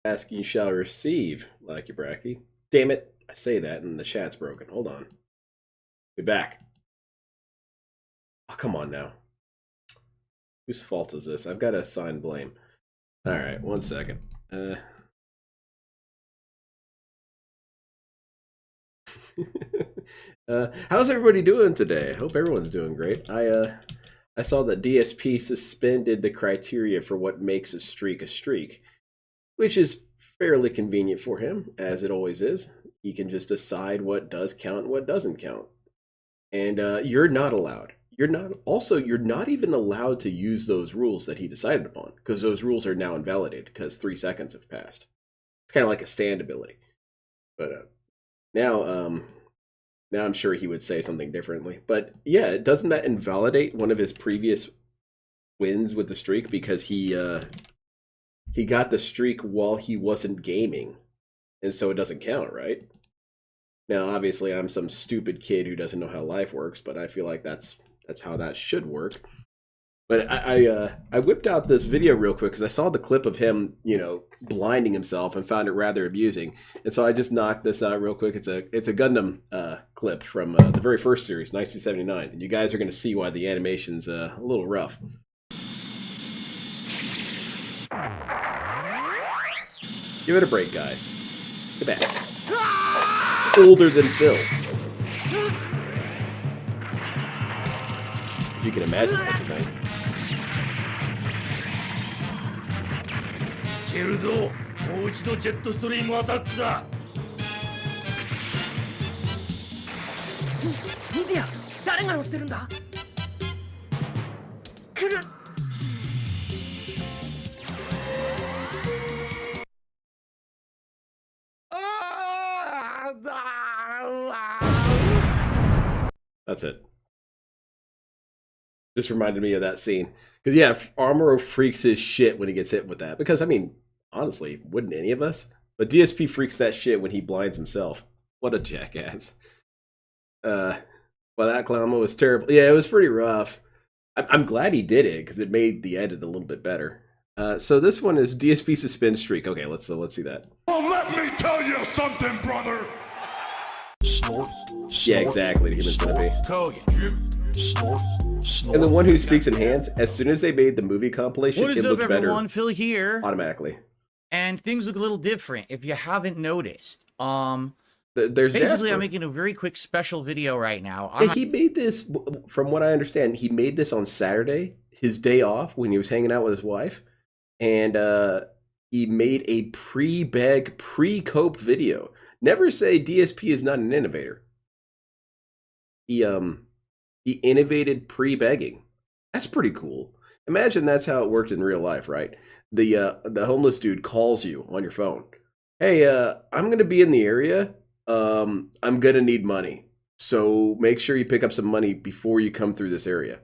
Ask you shall receive, Lackey Bracky. Damn it, I say that and the chat's broken. Hold on. Be back. Oh, come on now. Whose fault is this? I've got to assign blame. Alright, 1 second. How's everybody doing today? I hope everyone's doing great. I saw that DSP suspended the criteria for what makes a streak, which is fairly convenient for him, as it always is. He can just decide what does count and what doesn't count. And you're not allowed. You're not even allowed to use those rules that he decided upon, because those rules are now invalidated because 3 seconds have passed. It's kind of like a stand ability. But now I'm sure he would say something differently. But yeah, doesn't that invalidate one of his previous wins with the streak, because he got the streak while he wasn't gaming, and so it doesn't count, right? Now, obviously, I'm some stupid kid who doesn't know how life works, but I feel like that's how that should work. But I whipped out this video real quick because I saw the clip of him, blinding himself, and found it rather amusing. And so I just knocked this out real quick. It's a Gundam clip from the very first series, 1979, and you guys are going to see why the animation's a little rough. Give it a break, guys. Get back. It's older than Phil. If you can imagine such a thing. 蹴るぞ。もう一度ジェットストリームアタックだ。見てや、誰が乗ってるんだ。来る。That's it. Just reminded me of that scene. Because, yeah, Armoro freaks his shit when he gets hit with that. Because, I mean, honestly, wouldn't any of us? But DSP freaks that shit when he blinds himself. What a jackass. Well, that clown was terrible. Yeah, it was pretty rough. I'm glad he did it, because it made the edit a little bit better. So this one is DSP suspend streak. Okay, let's see that. Well, let me tell you something, brother. Snort, Yeah, exactly, the human centipede. Tell you. snort, snort. And the one who speaks in hands, as soon as they made the movie compilation, What is it up, looked better everyone? Phil here. automatically. And things look a little different if you haven't noticed. There's Basically, Jasper. I'm making a very quick special video right now. Hey, he made this, from what I understand, he made this on Saturday, his day off, when he was hanging out with his wife. And he made a pre-beg, pre-cope video. Never say DSP is not an innovator. He innovated pre-begging. That's pretty cool. Imagine that's how it worked in real life, right? The homeless dude calls you on your phone. Hey, I'm gonna be in the area. I'm gonna need money. So make sure you pick up some money before you come through this area.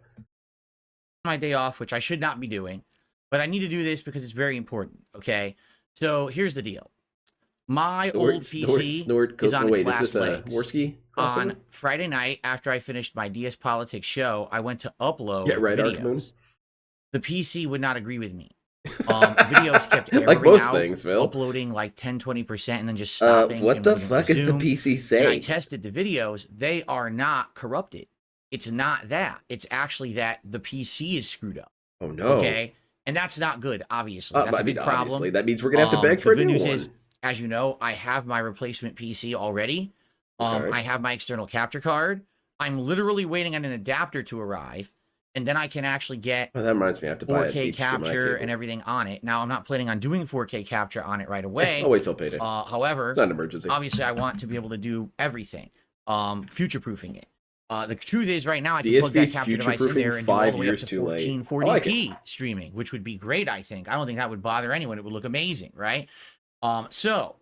My day off, which I should not be doing, but I need to do this because it's very important. Okay, so here's the deal. My old PC is on its last legs. Worski On Friday night, after I finished my DS Politics show, I went to upload videos. The PC would not agree with me. Videos kept erroring like most out, things, Phil. uploading like 10-20% and then just stopping. What and the would fuck is the resume. PC And saying? I tested the videos. They are not corrupted. It's not that. It's actually that the PC is screwed up. Oh no. Okay, and that's not good. Obviously, that's a big problem. Obviously. That means we're gonna have to beg for a the new good one. news is, as you know, I have my replacement PC already. I have my external capture card. I'm literally waiting on an adapter to arrive, and then I can actually get Oh, that reminds me, I have to buy 4K capture and everything on it. Now, I'm not planning on doing 4K capture on it right away. I'll wait till payday. However, It's not an emergency. obviously, I want to be able to do everything, future-proofing it. The truth is, right now, I can plug that DSP's capture device in there and do all 5 the way up years to too late. 1440p streaming, which would be great, I think. I don't think that would bother anyone. It would look amazing, right? So,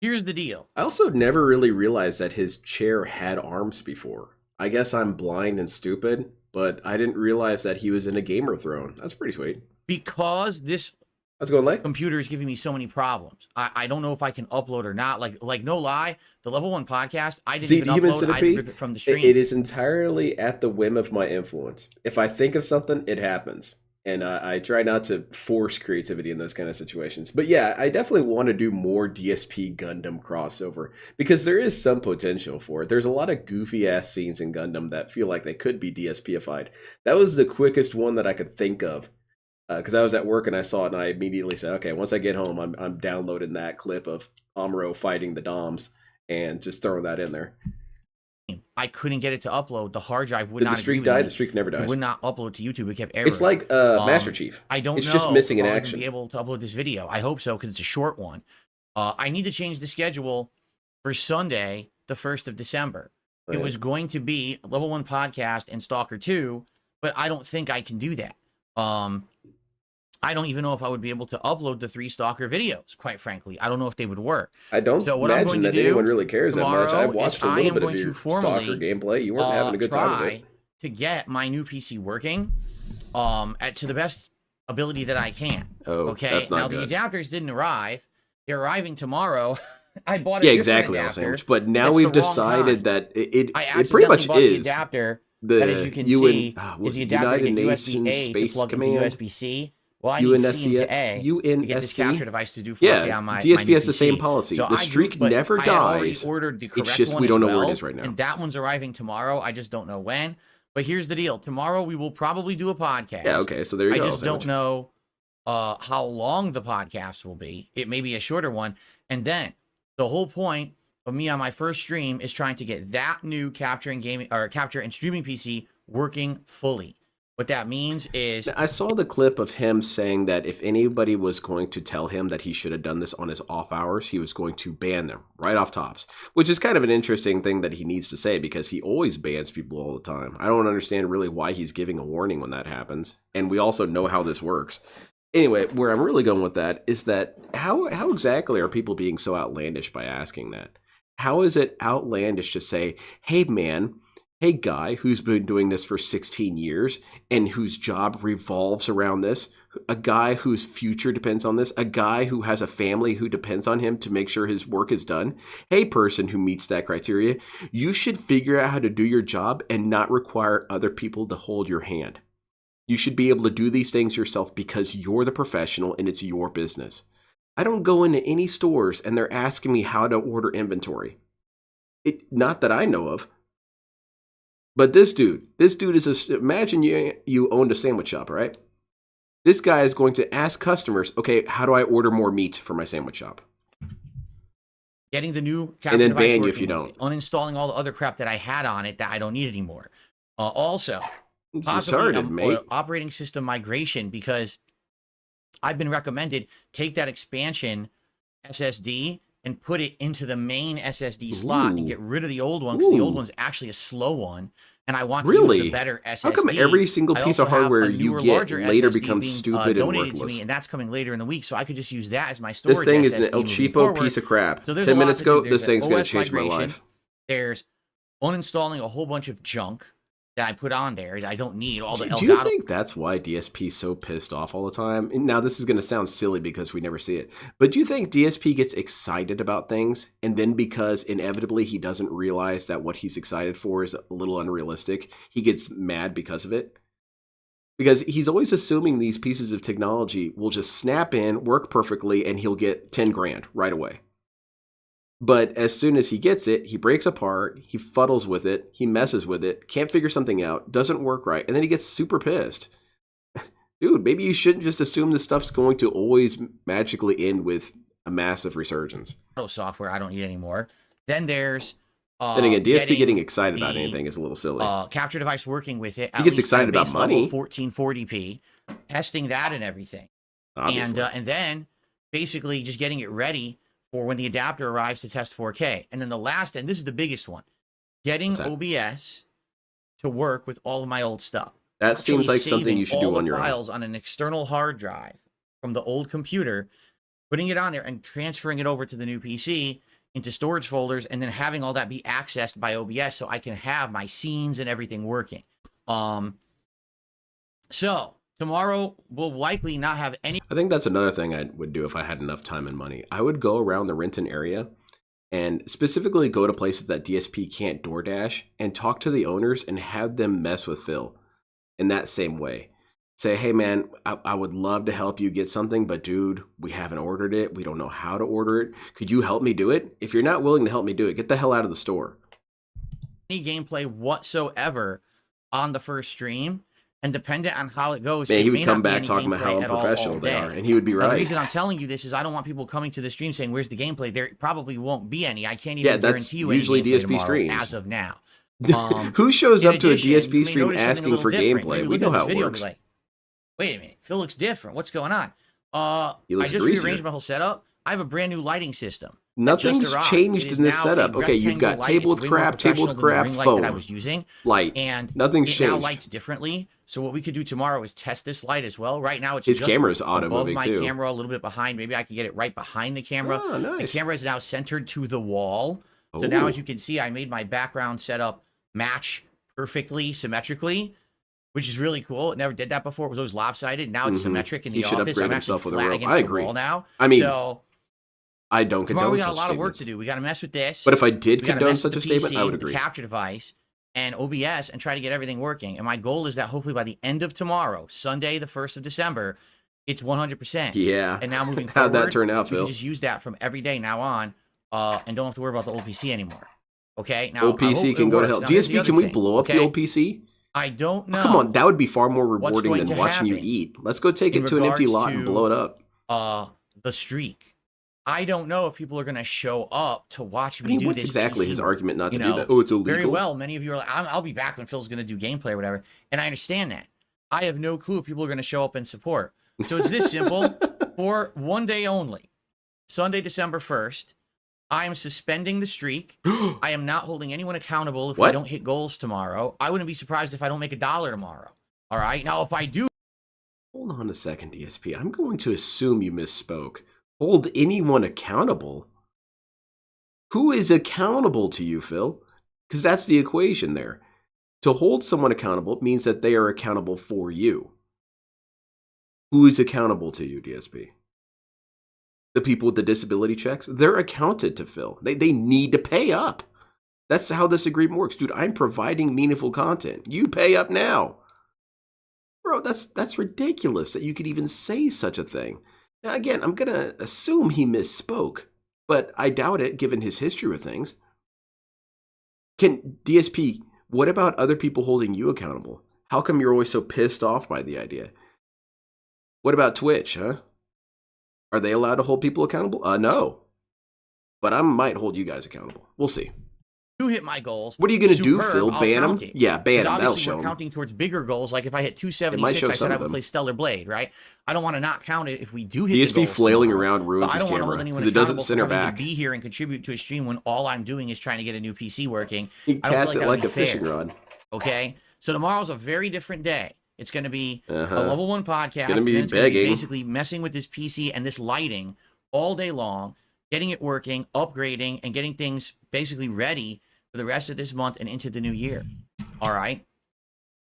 here's the deal. I also never really realized that his chair had arms before. I guess I'm blind and stupid, but I didn't realize that he was in a gamer throne. That's pretty sweet. Because this How's it going, Lake? computer is giving me so many problems. I don't know if I can upload or not. Like no lie, the Level 1 podcast, I didn't even the Human upload. I Centipede, rip it from the stream. it is entirely at the whim of my influence. If I think of something, it happens. And I try not to force creativity in those kind of situations. But yeah, I definitely want to do more DSP Gundam crossover because there is some potential for it. There's a lot of goofy ass scenes in Gundam that feel like they could be DSPified. That was the quickest one that I could think of because I was at work and I saw it and I immediately said, okay, once I get home, I'm downloading that clip of Amuro fighting the Doms and just throwing that in there. I couldn't get it to upload. The hard drive would not. Did the streak die? The streak never dies. It would not upload to YouTube. It kept error. It's like Master Chief. I don't know. It's just missing if in I'll action. Be able to upload this video. I hope so because it's a short one. I need to change the schedule for Sunday, the 1st of December. Oh, it was going to be Level 1 Podcast and Stalker 2, but I don't think I can do that. I don't even know if I would be able to upload the 3 Stalker videos, quite frankly. I don't know if they would work. I don't imagine that anyone really cares that much. I watched a little bit of your Stalker gameplay. You weren't having a good time with it. To get my new PC working to the best ability that I can. Oh, okay. That's not now, good. the adapters didn't arrive. They're arriving tomorrow. I bought a yeah, exactly, adapter. But now we've decided that it pretty much is. The adapter that, as you can see, is the adapter to get USB-A to plug into USB-C. Well, I need C into A to get this capture device to do 4K on my DSP has the PC. same policy. So the streak never dies. It's just we don't know where it is right now. And that one's arriving tomorrow. I just don't know when. But here's the deal. Tomorrow we will probably do a podcast. Yeah, okay. So there you go. I just don't know how long the podcast will be. It may be a shorter one. And then the whole point of me on my first stream is trying to get that new capture and streaming PC working fully. What that means is... I saw the clip of him saying that if anybody was going to tell him that he should have done this on his off hours, he was going to ban them right off tops, which is kind of an interesting thing that he needs to say because he always bans people all the time. I don't understand really why he's giving a warning when that happens. And we also know how this works. Anyway, where I'm really going with that is that how exactly are people being so outlandish by asking that? How is it outlandish to say, hey, man... Hey, guy who's been doing this for 16 years and whose job revolves around this, a guy whose future depends on this, a guy who has a family who depends on him to make sure his work is done. Hey, person who meets that criteria, you should figure out how to do your job and not require other people to hold your hand. You should be able to do these things yourself because you're the professional and it's your business. I don't go into any stores and they're asking me how to order inventory. Not that I know of. But this dude is imagine you owned a sandwich shop, right? This guy is going to ask customers, okay, how do I order more meat for my sandwich shop? Getting the new and then ban you if you don't. Uninstalling all the other crap that I had on it that I don't need anymore. Also, it's possibly retarded, mate. Operating system migration because I've been recommended take that expansion SSD and put it into the main SSD slot and get rid of the old one because the old one's actually a slow one. And I want to use the better SSD. How come every single piece of hardware you get later SSD becomes stupid and donated worthless? To me, and that's coming later in the week, so I could just use that as my storage. This thing SSD is an El Cheapo piece of crap. So 10 minutes ago, this thing's going to change my life. There's uninstalling a whole bunch of junk that I put on there that I don't need. All the Do you think that's why DSP is so pissed off all the time? And now this is going to sound silly because we never see it, but do you think DSP gets excited about things and then because inevitably he doesn't realize that what he's excited for is a little unrealistic, he gets mad because of it? Because he's always assuming these pieces of technology will just snap in, work perfectly, and he'll get 10 grand right away. But as soon as he gets it, he breaks apart, he fuddles with it, he messes with it, can't figure something out, doesn't work right, and then he gets super pissed. Dude, maybe you shouldn't just assume this stuff's going to always magically end with a massive resurgence. Software I don't need anymore. Then there's... then again, DSP getting excited about anything is a little silly. Capture device working with it. He gets excited about money. 1440p, testing that and everything. Obviously. And then basically just getting it ready for when the adapter arrives to test 4K. And then the last, and this is the biggest one, getting OBS to work with all of my old stuff. That seems like something you should do on your own. Files on an external hard drive from the old computer, putting it on there and transferring it over to the new PC into storage folders, and then having all that be accessed by OBS so I can have my scenes and everything working. So tomorrow we'll likely not have any. I think that's another thing I would do if I had enough time and money. I would go around the Renton area and specifically go to places that DSP can't DoorDash and talk to the owners and have them mess with Phil in that same way. say, hey man, I would love to help you get something, but dude, we haven't ordered it. We don't know how to order it. Could you help me do it? If you're not willing to help me do it, get the hell out of the store. Any gameplay whatsoever on the first stream, and dependent on how it goes, man, he would come back talking about how unprofessional they are, and he would be right. Now, the reason I'm telling you this is I don't want people coming to the stream saying, where's the gameplay? There probably won't be any. I can't even guarantee you usually any DSP streams as of now. Who shows up to a DSP stream asking for gameplay? We know how it works. Like, wait a minute, Phil looks different. What's going on? I just rearranged my whole setup. I have a brand new lighting system. Nothing's changed in this setup. Okay, you've got table with crap, phone. I was using light, and nothing's changed. Now lights differently. So what we could do tomorrow is test this light as well. Right now, it's his just camera's auto above moving my too. Camera a little bit behind. Maybe I can get it right behind the camera. Oh, nice. The camera is now centered to the wall. So now, as you can see, I made my background setup match perfectly, symmetrically, which is really cool. It never did that before. It was always lopsided. Now it's symmetric in the office. I'm actually flat against the wall now. I mean, so I don't condone we got a lot statements. of work to do. We got to mess with this. But if I did condone such a statement, I would agree. The capture device and OBS and try to get everything working. And my goal is that hopefully by the end of tomorrow, Sunday, the 1st of December, it's 100%. Yeah. And now moving forward, how'd that turn out, Phil? You can just use that from every day now on, and don't have to worry about the old PC anymore. Okay. Now old PC can go to hell. DSP, can we blow up the old PC? I don't know. Oh, come on, that would be far more rewarding than watching you eat. Let's go take it to an empty lot and blow it up. The streak. I don't know if people are going to show up to watch me do what's this. Exactly PC his work, argument not to do that? Oh, it's illegal. Very well. Many of you are like, I'll be back when Phil's going to do gameplay or whatever. And I understand that. I have no clue if people are going to show up and support. So it's this simple. For one day only, Sunday, December 1st, I am suspending the streak. I am not holding anyone accountable if we don't hit goals tomorrow. I wouldn't be surprised if I don't make $1 tomorrow. All right. Now, if I do. Hold on a second, DSP. I'm going to assume you misspoke. Hold anyone accountable? Who is accountable to you, Phil? Because that's the equation there. To hold someone accountable means that they are accountable for you. Who is accountable to you, DSP? The people with the disability checks? They're accounted to Phil. They need to pay up. That's how this agreement works. Dude, I'm providing meaningful content. You pay up now. Bro, that's ridiculous that you could even say such a thing. Now, again, I'm going to assume he misspoke, but I doubt it given his history with things. Can DSP, what about other people holding you accountable? How come you're always so pissed off by the idea? What about Twitch, huh? Are they allowed to hold people accountable? No. But I might hold you guys accountable. We'll see. You hit my goals. What are you going to do, Phil? Ban them? Yeah, ban them. That'll show them. We're counting towards bigger goals. Like if I hit 276, I said I would play Stellar Blade, right? I don't want to not count it if we do hit DSP the goals flailing tomorrow, around ruins his camera because it doesn't center back. Be here and contribute to a stream when all I'm doing is trying to get a new PC working. He casts it like a fishing rod. Okay, so tomorrow's a very different day. It's going to be a level 1 podcast. It's going to be begging. Basically messing with this PC and this lighting all day long, getting it working, upgrading, and getting things basically ready for the rest of this month and into the new year. All right.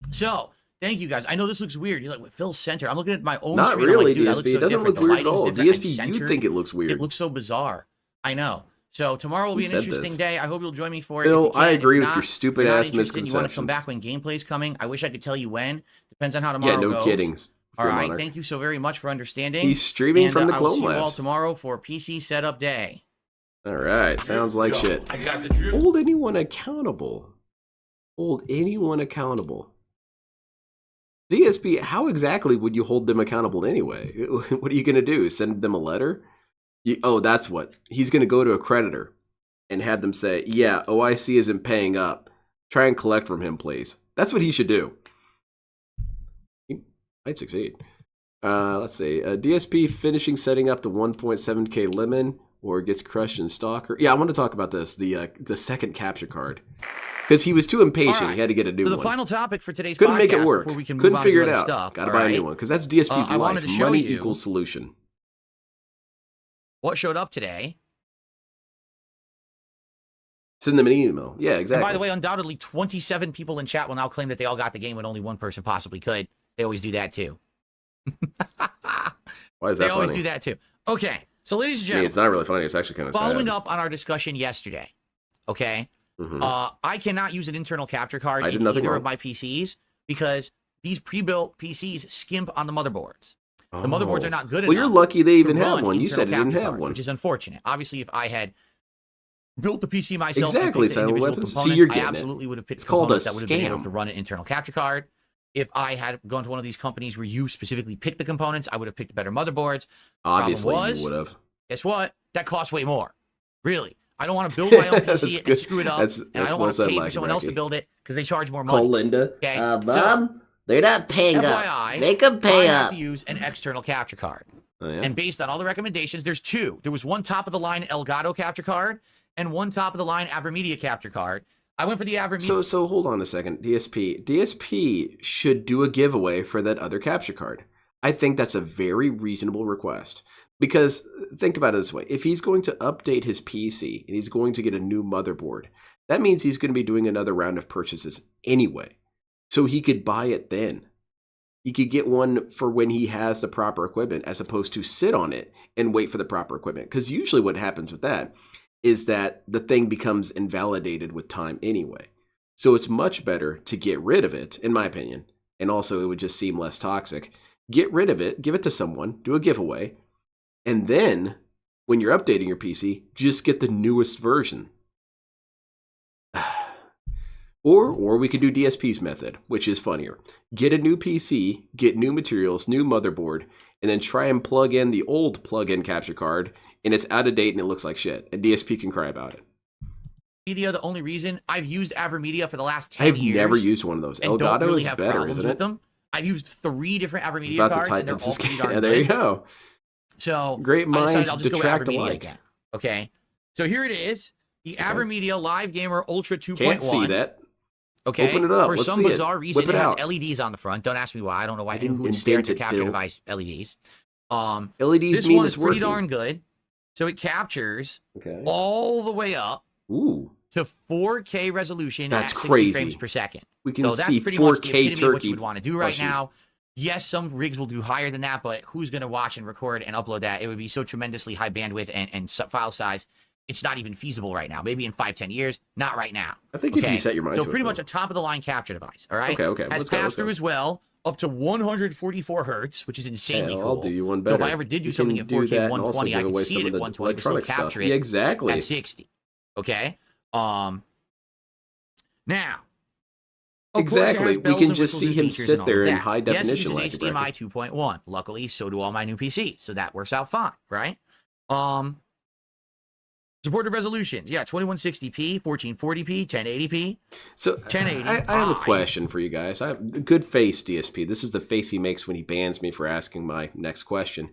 So thank you guys. I know this looks weird. You're like, well, Phil's centered. I'm looking at my own Not screen. really, like, DSP. It doesn't look weird at all. DSP, you think it looks weird. It looks so bizarre. I know. So tomorrow will be an interesting day. I hope you'll join me for it. Phil, I agree with your stupid ass misconceptions. You want to come back when gameplay's coming? I wish I could tell you when. Depends on how tomorrow goes. Yeah, no kiddings. All right. Thank you so very much for understanding. He's streaming from the Clone Labs. I will see you all Labs tomorrow for PC setup day. All right. Sounds like shit. I got the drip. Hold anyone accountable. Hold anyone accountable. DSP, how exactly would you hold them accountable anyway? What are you going to do? Send them a letter? Oh, that's what. He's going to go to a creditor and have them say, yeah, OIC isn't paying up. Try and collect from him, please. That's what he should do. He might succeed. Let's see. DSP finishing setting up the 1.7K lemon or gets crushed in Stalker. Yeah, I want to talk about this, the second capture card. Because he was too impatient. Right. He had to get a new one. So the final topic for today's Couldn't podcast make it work. We can Couldn't figure it out. Stuff, Got to buy a new one. Because that's DSP's life. Money equals solution. What showed up today? Send them an email. Yeah, exactly. And by the way, undoubtedly 27 people in chat will now claim that they all got the game when only one person possibly could. They always do that too. Why is that They always funny? do that too. Okay. So ladies and gentlemen. It's not really funny. It's actually kind of following sad. up on our discussion yesterday. Okay. I cannot use an internal capture card in either of my PCs because these pre-built PCs skimp on the motherboards. The motherboards are not good enough. Well, you're lucky they even to have run one. You said it internal didn't capture have cards, one. which is unfortunate. Obviously, if I had built the PC myself Exactly, and picked the Silent individual Weapons. See, components, you're I getting it. absolutely would have picked It's called a components that would have been able scam. to run an internal capture card. If I had gone to one of these companies where you specifically picked the components, I would have picked better motherboards. Obviously, Problem was, you would have. guess what? That costs way more. Really. I don't want to build my own That's PC and good. screw it up, That's and I don't well want to said, pay for Lackey someone else to Bracky. build it because they charge more money. Call Linda. Okay. Mom, they're not paying FYI, up. Make them pay I have up. to use an external capture card. Oh, yeah? And based on all the recommendations, there's two. There was one top-of-the-line Elgato capture card and one top-of-the-line AverMedia capture card. I went for the AverMedia. So hold on a second. DSP should do a giveaway for that other capture card. I think that's a very reasonable request. Because think about it this way. If he's going to update his PC and he's going to get a new motherboard, that means he's going to be doing another round of purchases anyway. So he could buy it then. He could get one for when he has the proper equipment as opposed to sit on it and wait for the proper equipment. Because usually what happens with that is that the thing becomes invalidated with time anyway. So it's much better to get rid of it, in my opinion. And also it would just seem less toxic. Get rid of it, give it to someone, do a giveaway. And then when you're updating your PC, just get the newest version. Or we could do DSP's method, which is funnier. Get a new PC, get new materials, new motherboard, and then try and plug in the old plug-in capture card, and it's out of date and it looks like shit. And DSP can cry about it. The only reason I've used AverMedia for the last 10 years. I've never used one of those. And don't Elgato really is have better, problems isn't with it? them. I've used 3 different AverMedia About cards, to type and they're it's all just, pretty darn yeah, there you good. go. So Great I decided minds I'll just go with detract AverMedia alike. again. Okay. So here it is. The AverMedia Live Gamer Ultra 2.1. Can't see that. Okay. Open it up. For Let's some see it. bizarre reason, Whip it it has out. LEDs on the front. Don't ask me why. I don't know why. I didn't Who would stare at invent the it, capture Phil. device LEDs. LEDs This mean one it's is pretty working. darn good. So it captures Okay. all the way up Ooh. to 4K resolution That's at 60 crazy. frames per second. We can So that's see pretty much the 4K epitome of what turkey you would want to do right plushies. now. Yes, some rigs will do higher than that, but who's going to watch and record and upload that? It would be so tremendously high bandwidth and file size. It's not even feasible right now. Maybe in 5-10 years, not right now. I think if you set your mind so to it, pretty much Phil. a top-of-the-line capture device, all right? Okay. Has Let's go. pass-through as well, up to 144 hertz, which is insanely Hell, cool. I'll do you one So better. if I ever did do You something can at do 4K that and also 120, I give could away see some it of at the 120, but still electronic capture stuff. it Yeah, exactly. at 60. Okay? Now, of course, it Exactly. has We bells can and just whistles see and him features sit and all there of in that. high Yes, definition it like uses a bracket. HDMI 2.1. Luckily, so do all my new PCs, so that works out fine, right? Supported resolutions, yeah, 2160p, 1440p, 1080p. So 1080. I have a question for you guys. Good face, DSP. This is the face he makes when he bans me for asking my next question.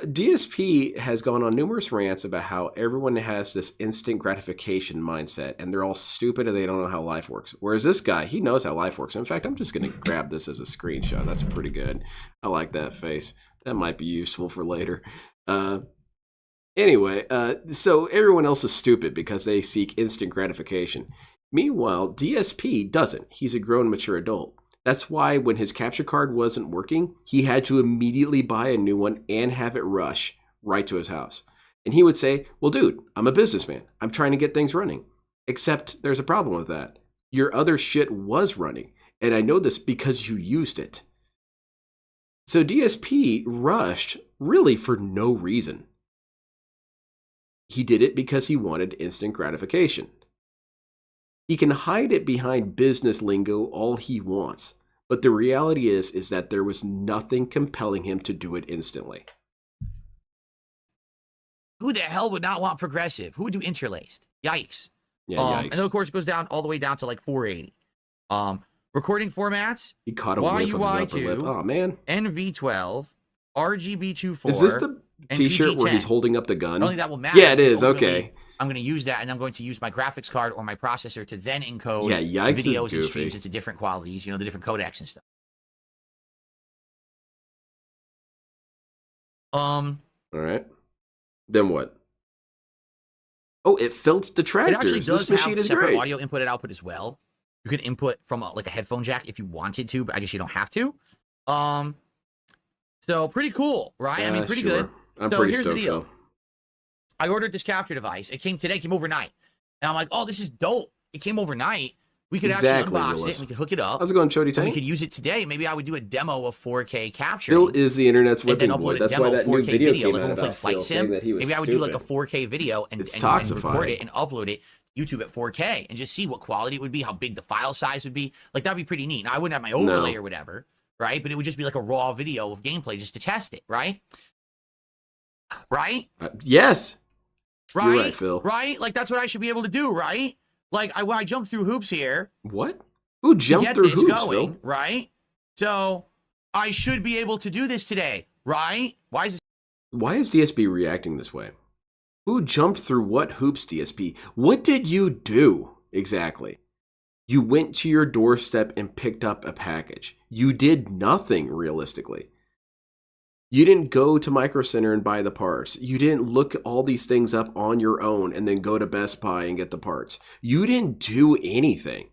DSP has gone on numerous rants about how everyone has this instant gratification mindset and they're all stupid and they don't know how life works. Whereas this guy, he knows how life works. In fact, I'm just going to grab this as a screenshot. That's pretty good. I like that face. That might be useful for later. Anyway, so everyone else is stupid because they seek instant gratification. Meanwhile, DSP doesn't. He's a grown, mature adult. That's why when his capture card wasn't working, he had to immediately buy a new one and have it rush right to his house. And he would say, well, dude, I'm a businessman. I'm trying to get things running. Except there's a problem with that. Your other shit was running. And I know this because you used it. So DSP rushed really for no reason. He did it because he wanted instant gratification. He can hide it behind business lingo all he wants, but the reality is that there was nothing compelling him to do it instantly. Who the hell would not want progressive? Who would do interlaced? Yikes. Yeah, yikes. And then, of course, it goes down all the way down to like 480. Recording formats, He caught a whiff of his upper lip. Oh, man. NV12, RGB24. Is this the and t-shirt where PG-10. he's holding up the gun? I don't think that will matter. Yeah, it is. because ultimately, Okay. I'm going to use that, and I'm going to use my graphics card or my processor to then encode Yeah, yikes is videos and goofy. streams into different qualities, you know, the different codecs and stuff. All right. Then what? Oh, it filts It detractors. actually does This machine have is separate great. audio input and output as well. You can input from like a headphone jack if you wanted to, but I guess you don't have to. So pretty cool, right? I mean, pretty Sure. good. I'm So pretty here's the stoked, deal. Phil. I ordered this capture device. It came today, came overnight. And I'm like, oh, this is dope. It came overnight. We could Exactly, actually unbox it, Willis. and we could hook it up. How's it going, Chody And we Tank? could use it today. Maybe I would do a demo of 4K capture. Phil is the internet's and then whipping upload boy. a That's demo why that of 4K new video video, came like out when we play about Flight Phil Sim. saying that he was Maybe I would stupid. do like a 4K video and It's record toxifying. it and upload it to YouTube at 4K and just see what quality it would be, how big the file size would be. Like, that'd be pretty neat. Now, I wouldn't have my overlay or whatever, right? But it would just be like a raw video of gameplay just to test it, right? Right? Yes. Right? You're right, Phil. Right? Like, that's what I should be able to do, right? Like, when I jump through hoops here, What? Who to jumped get through this hoops, going, Phil? right? So I should be able to do this today, right? Why is this? Why is DSP reacting this way? Who jumped through what hoops, DSP? What did you do exactly? You went to your doorstep and picked up a package. You did nothing realistically. You didn't go to Micro Center and buy the parts. You didn't look all these things up on your own and then go to Best Buy and get the parts. You didn't do anything.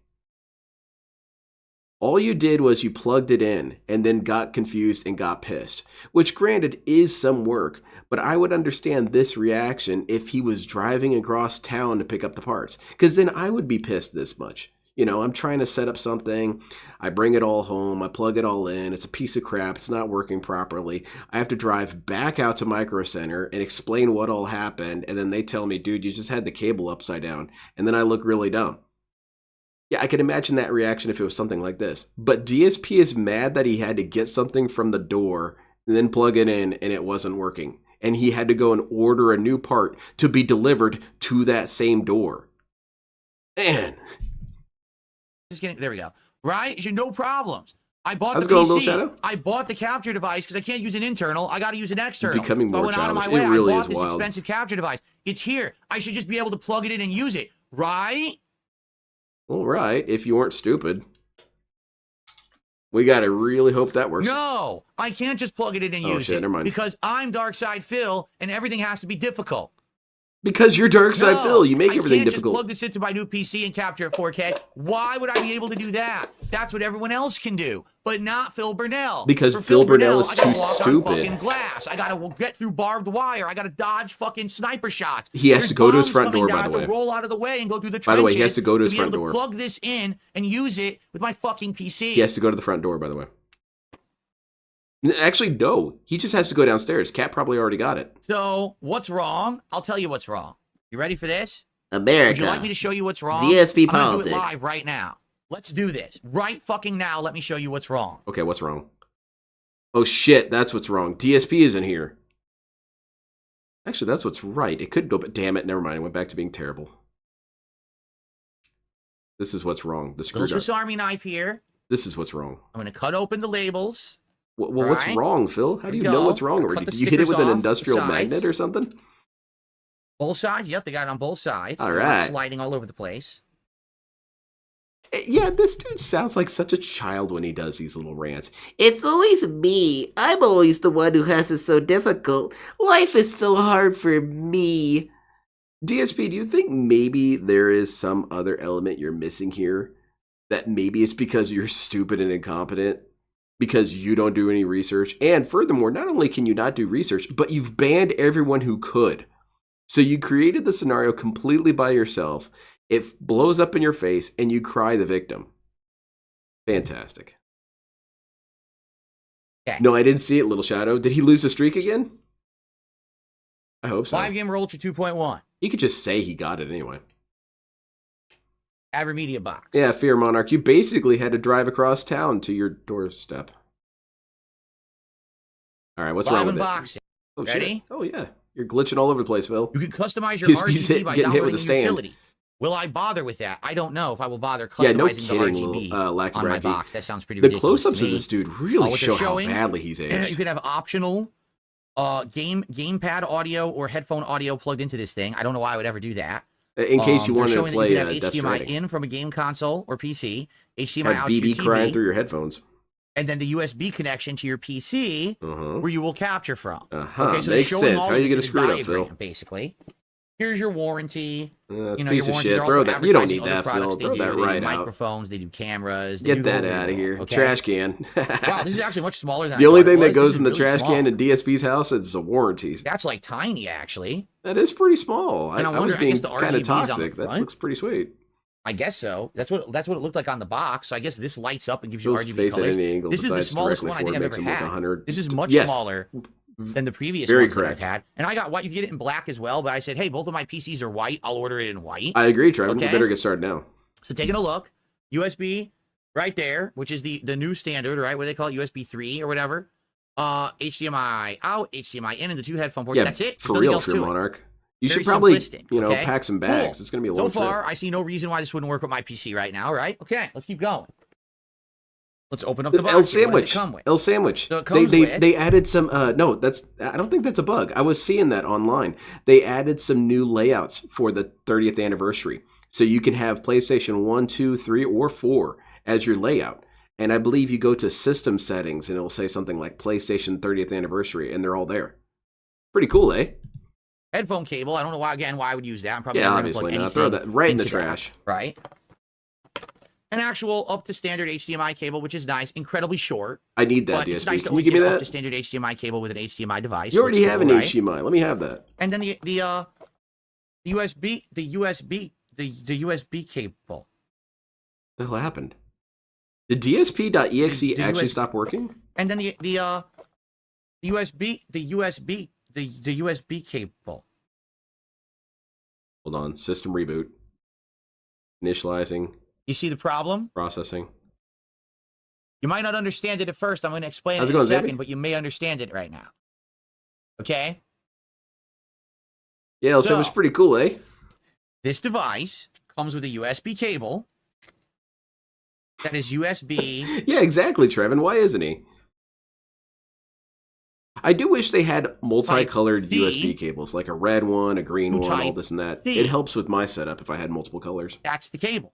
All you did was you plugged it in and then got confused and got pissed, which granted is some work, but I would understand this reaction if he was driving across town to pick up the parts, because then I would be pissed this much. You know, I'm trying to set up something, I bring it all home, I plug it all in, it's a piece of crap, it's not working properly. I have to drive back out to Micro Center and explain what all happened, and then they tell me, dude, you just had the cable upside down, and then I look really dumb. Yeah, I could imagine that reaction if it was something like this. But DSP is mad that he had to get something from the door and then plug it in and it wasn't working. And he had to go and order a new part to be delivered to that same door. Man. There we go. Right? You should no problems. I bought How's the it going, PC. Little Shadow? I bought the capture device because I can't use an internal. I got to use an external. becoming So I more went out of my childish. way. It really I is bought this wild. expensive capture device. It's here. I should just be able to plug it in and use it. Right? All right, if you weren't stupid. We gotta really hope that works. No, I can't just plug it in and use shit, it never mind. because I'm Darkside Phil and everything has to be difficult. Because you're Darkside No, Phil, you make I everything can't difficult. just plug this into my new PC and capture at 4K. Why would I be able to do that? That's what everyone else can do, but not Phil Burnell. Because For Phil Burnell is I gotta too walk stupid. On fucking glass. I gotta get through barbed wire. I gotta dodge fucking sniper shots. He has There's to go to his bombs front coming door, down. by the I have way. to roll out of the way and go through the trenches. By the way, he has to go to his be front able door. to plug this in and use it with my fucking PC. He has to go to the front door, by the way. Actually, no. He just has to go downstairs. Cat probably already got it. So what's wrong? I'll tell you what's wrong. You ready for this? America. Would you like me to show you what's wrong? DSP I'm gonna politics. do it live right now. Let's do this. Right fucking now, let me show you what's wrong. Okay, what's wrong? Oh shit, that's what's wrong. DSP isn't here. Actually, that's what's right. It could go, but damn it, never mind. It went back to being terrible. This is what's wrong. The Little screwdriver. Swiss Army knife here. This is what's wrong. I'm gonna cut open the labels. Well, what's Right. wrong, Phil? How do you Here we know go. what's wrong Cut already? the Did you hit it stickers with an off the industrial sides. magnet or something? Both sides? Yep, they got it on both sides. All They're not right. sliding all over the place. Yeah, this dude sounds like such a child when he does these little rants. It's always me. I'm always the one who has it so difficult. Life is so hard for me. DSP, do you think maybe there is some other element you're missing here? That maybe it's because you're stupid and incompetent? Because you don't do any research? And furthermore, not only can you not do research, but you've banned everyone who could. So you created the scenario completely by yourself. It blows up in your face and you cry the victim. Fantastic. Okay. No, I didn't see it, Little Shadow. Did he lose the streak again? I hope so. Live Gamer Ultra 2.1. He could just say he got it anyway. Avid Media Box. Yeah, Fear Monarch, you basically had to drive across town to your doorstep. All right, what's Live wrong with unboxing. it? Oh, Ready? shit. Oh, yeah. You're glitching all over the place, Phil. You can customize your DSP's RGB by getting hit with downloading a the stand. utility. Will I bother with that? I don't know if I will bother customizing Yeah, no the kidding, RGB little Lackey on my Bracky. box. That sounds pretty The ridiculous close-ups to of me. this dude really what they're show how showing, badly he's You aged. could have optional gamepad audio or headphone audio plugged into this thing. I don't know why I would ever do that. In case you they're wanted to showing that play you can have Death HDMI Stranding. in from a game console or PC, HDMI Have out to your BB crying TV, through your headphones. and then the USB connection to your PC Uh-huh. where you will capture from. Uh-huh. Okay, so they're Makes showing sense. all How of are you this going to in a screw it up, Phil? diagram, basically. Here's your warranty. That's You a know, piece your of warranty, shit. they're Throw also that. You don't need advertising other that, Phil. products they Throw do. that They do right out. microphones, they do cameras. They Get do that GoPro, out of here. okay? Trash can. Wow, this is actually much smaller than The I only thought it thing that was. goes This in the is really trash small. can in DSP's house is the warranties. That's like tiny, actually. That is pretty small. I And I was wonder, I being guess the kind of RGB's on the toxic. That front. looks pretty sweet. I guess so. That's what it looked like on the box. So I guess this lights up and gives you Feels RGB face at colors. any angle This is the besides smallest directly one I think forward I've makes ever them look had. 100. This is much Yes. smaller than the previous Very ones correct. that I've had. And I got white. You can get it in black as well. But I said, hey, both of my PCs are white. I'll order it in white. I agree, Trevor. Okay. We better get started now. So taking a look, USB right there, which is the new standard, right? What they call it, USB 3 or whatever. HDMI out, HDMI in, and the 2 headphone ports. Yeah, That's it. for There's nothing real, else if you're to it. Monarch. You Very should probably, simplistic, you know, okay? pack some bags. Cool. It's going to be a So long far, trip. I see no reason why this wouldn't work with my PC right now, right? Okay, let's keep going. Let's open up the box. L What sandwich. does it come with? L sandwich. So it comes they with- they added some. No, I don't think that's a bug. I was seeing that online. They added some new layouts for the 30th anniversary, so you can have PlayStation 1, 2, 3, or 4 as your layout. And I believe you go to system settings, and it'll say something like PlayStation 30th anniversary, and they're all there. Pretty cool, eh? Headphone cable. I don't know why I would use that. I'm probably Yeah, never gonna obviously plug not. Throw anything that right in the into that, trash. right? An actual up to standard HDMI cable, which is nice, incribly short. I need that But it's DSP. nice to Can you always give me get up to that? standard HDMI cable with an HDMI device. You already which is have cool, an right? HDMI. Let me have that. And then the USB cable. The hell happened? Did DSP.exe The actually US stop working? And then the USB cable. Hold on. System reboot. Initializing. You see the problem? Processing. You might not understand it at first. I'm going to explain How's it it in a going, second, Xavier? but you may understand it right now. Okay? Yeah, so it's pretty cool, eh? This device comes with a USB cable that is USB. Yeah, exactly, Trevin. Why isn't he? I do wish they had multicolored Type C. USB cables, like a red one, a green one, all Type this and that. C. It helps with my setup if I had multiple colors. That's the cable.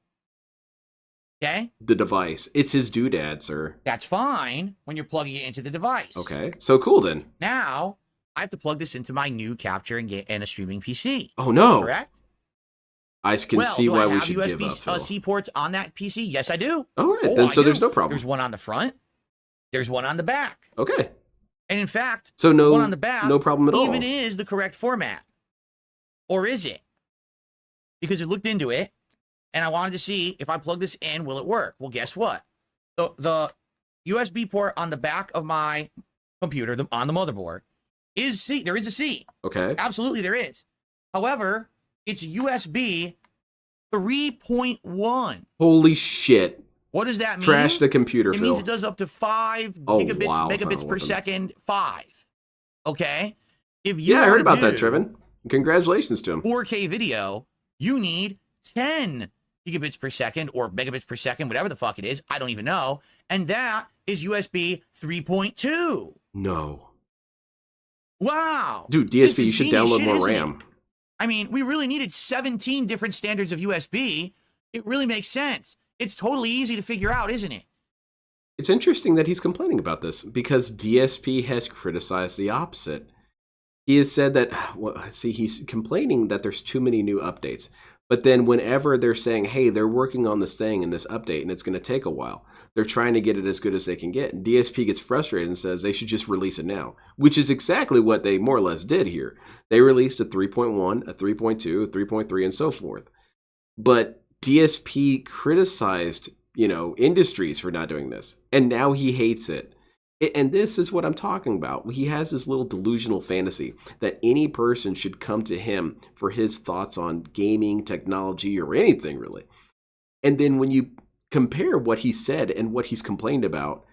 Okay? The device. It's his doodad, sir. That's fine when you're plugging it into the device. Okay, so cool then. Now, I have to plug this into my new capture and a streaming PC. Oh no! Correct? I can see do why I we have should give up, Phil. USB-C ports on that PC? Yes, I do. All right, Oh, then I so do. there's no problem. There's one on the front. There's one on the back. Okay, And in fact, so no, the one on the back no problem at all. even is the correct format. Or is it? Because I looked into it, and I wanted to see if I plug this in, will it work? Well, guess what? The USB port on the back of my computer, on the motherboard, is C. There is a C. Okay. Absolutely, there is. However, it's USB 3.1. Holy shit! What does that mean? Trash the computer, It Phil. means it does up to 5 Oh, gigabits, wow, it's not megabits a per weapon. second. 5. Okay? If you Yeah, I heard wanna about that, do Trevin. Congratulations to him. 4K video, you need 10 gigabits per second or megabits per second, whatever the fuck it is. I don't even know. And that is USB 3.2. No. Wow. Dude, This DSP, you is should genius download shit, more isn't it? RAM. I mean, we really needed 17 different standards of USB. It really makes sense. It's totally easy to figure out, isn't it? It's interesting that he's complaining about this because DSP has criticized the opposite. He has said that, well, see, he's complaining that there's too many new updates. But then whenever they're saying, hey, they're working on this thing in this update and it's going to take a while, they're trying to get it as good as they can get. And DSP gets frustrated and says they should just release it now, which is exactly what they more or less did here. They released a 3.1, a 3.2, a 3.3, and so forth. But DSP criticized, industries for not doing this. And now he hates it. And this is what I'm talking about. He has this little delusional fantasy that any person should come to him for his thoughts on gaming, technology, or anything really. And then when you compare what he said and what he's complained about,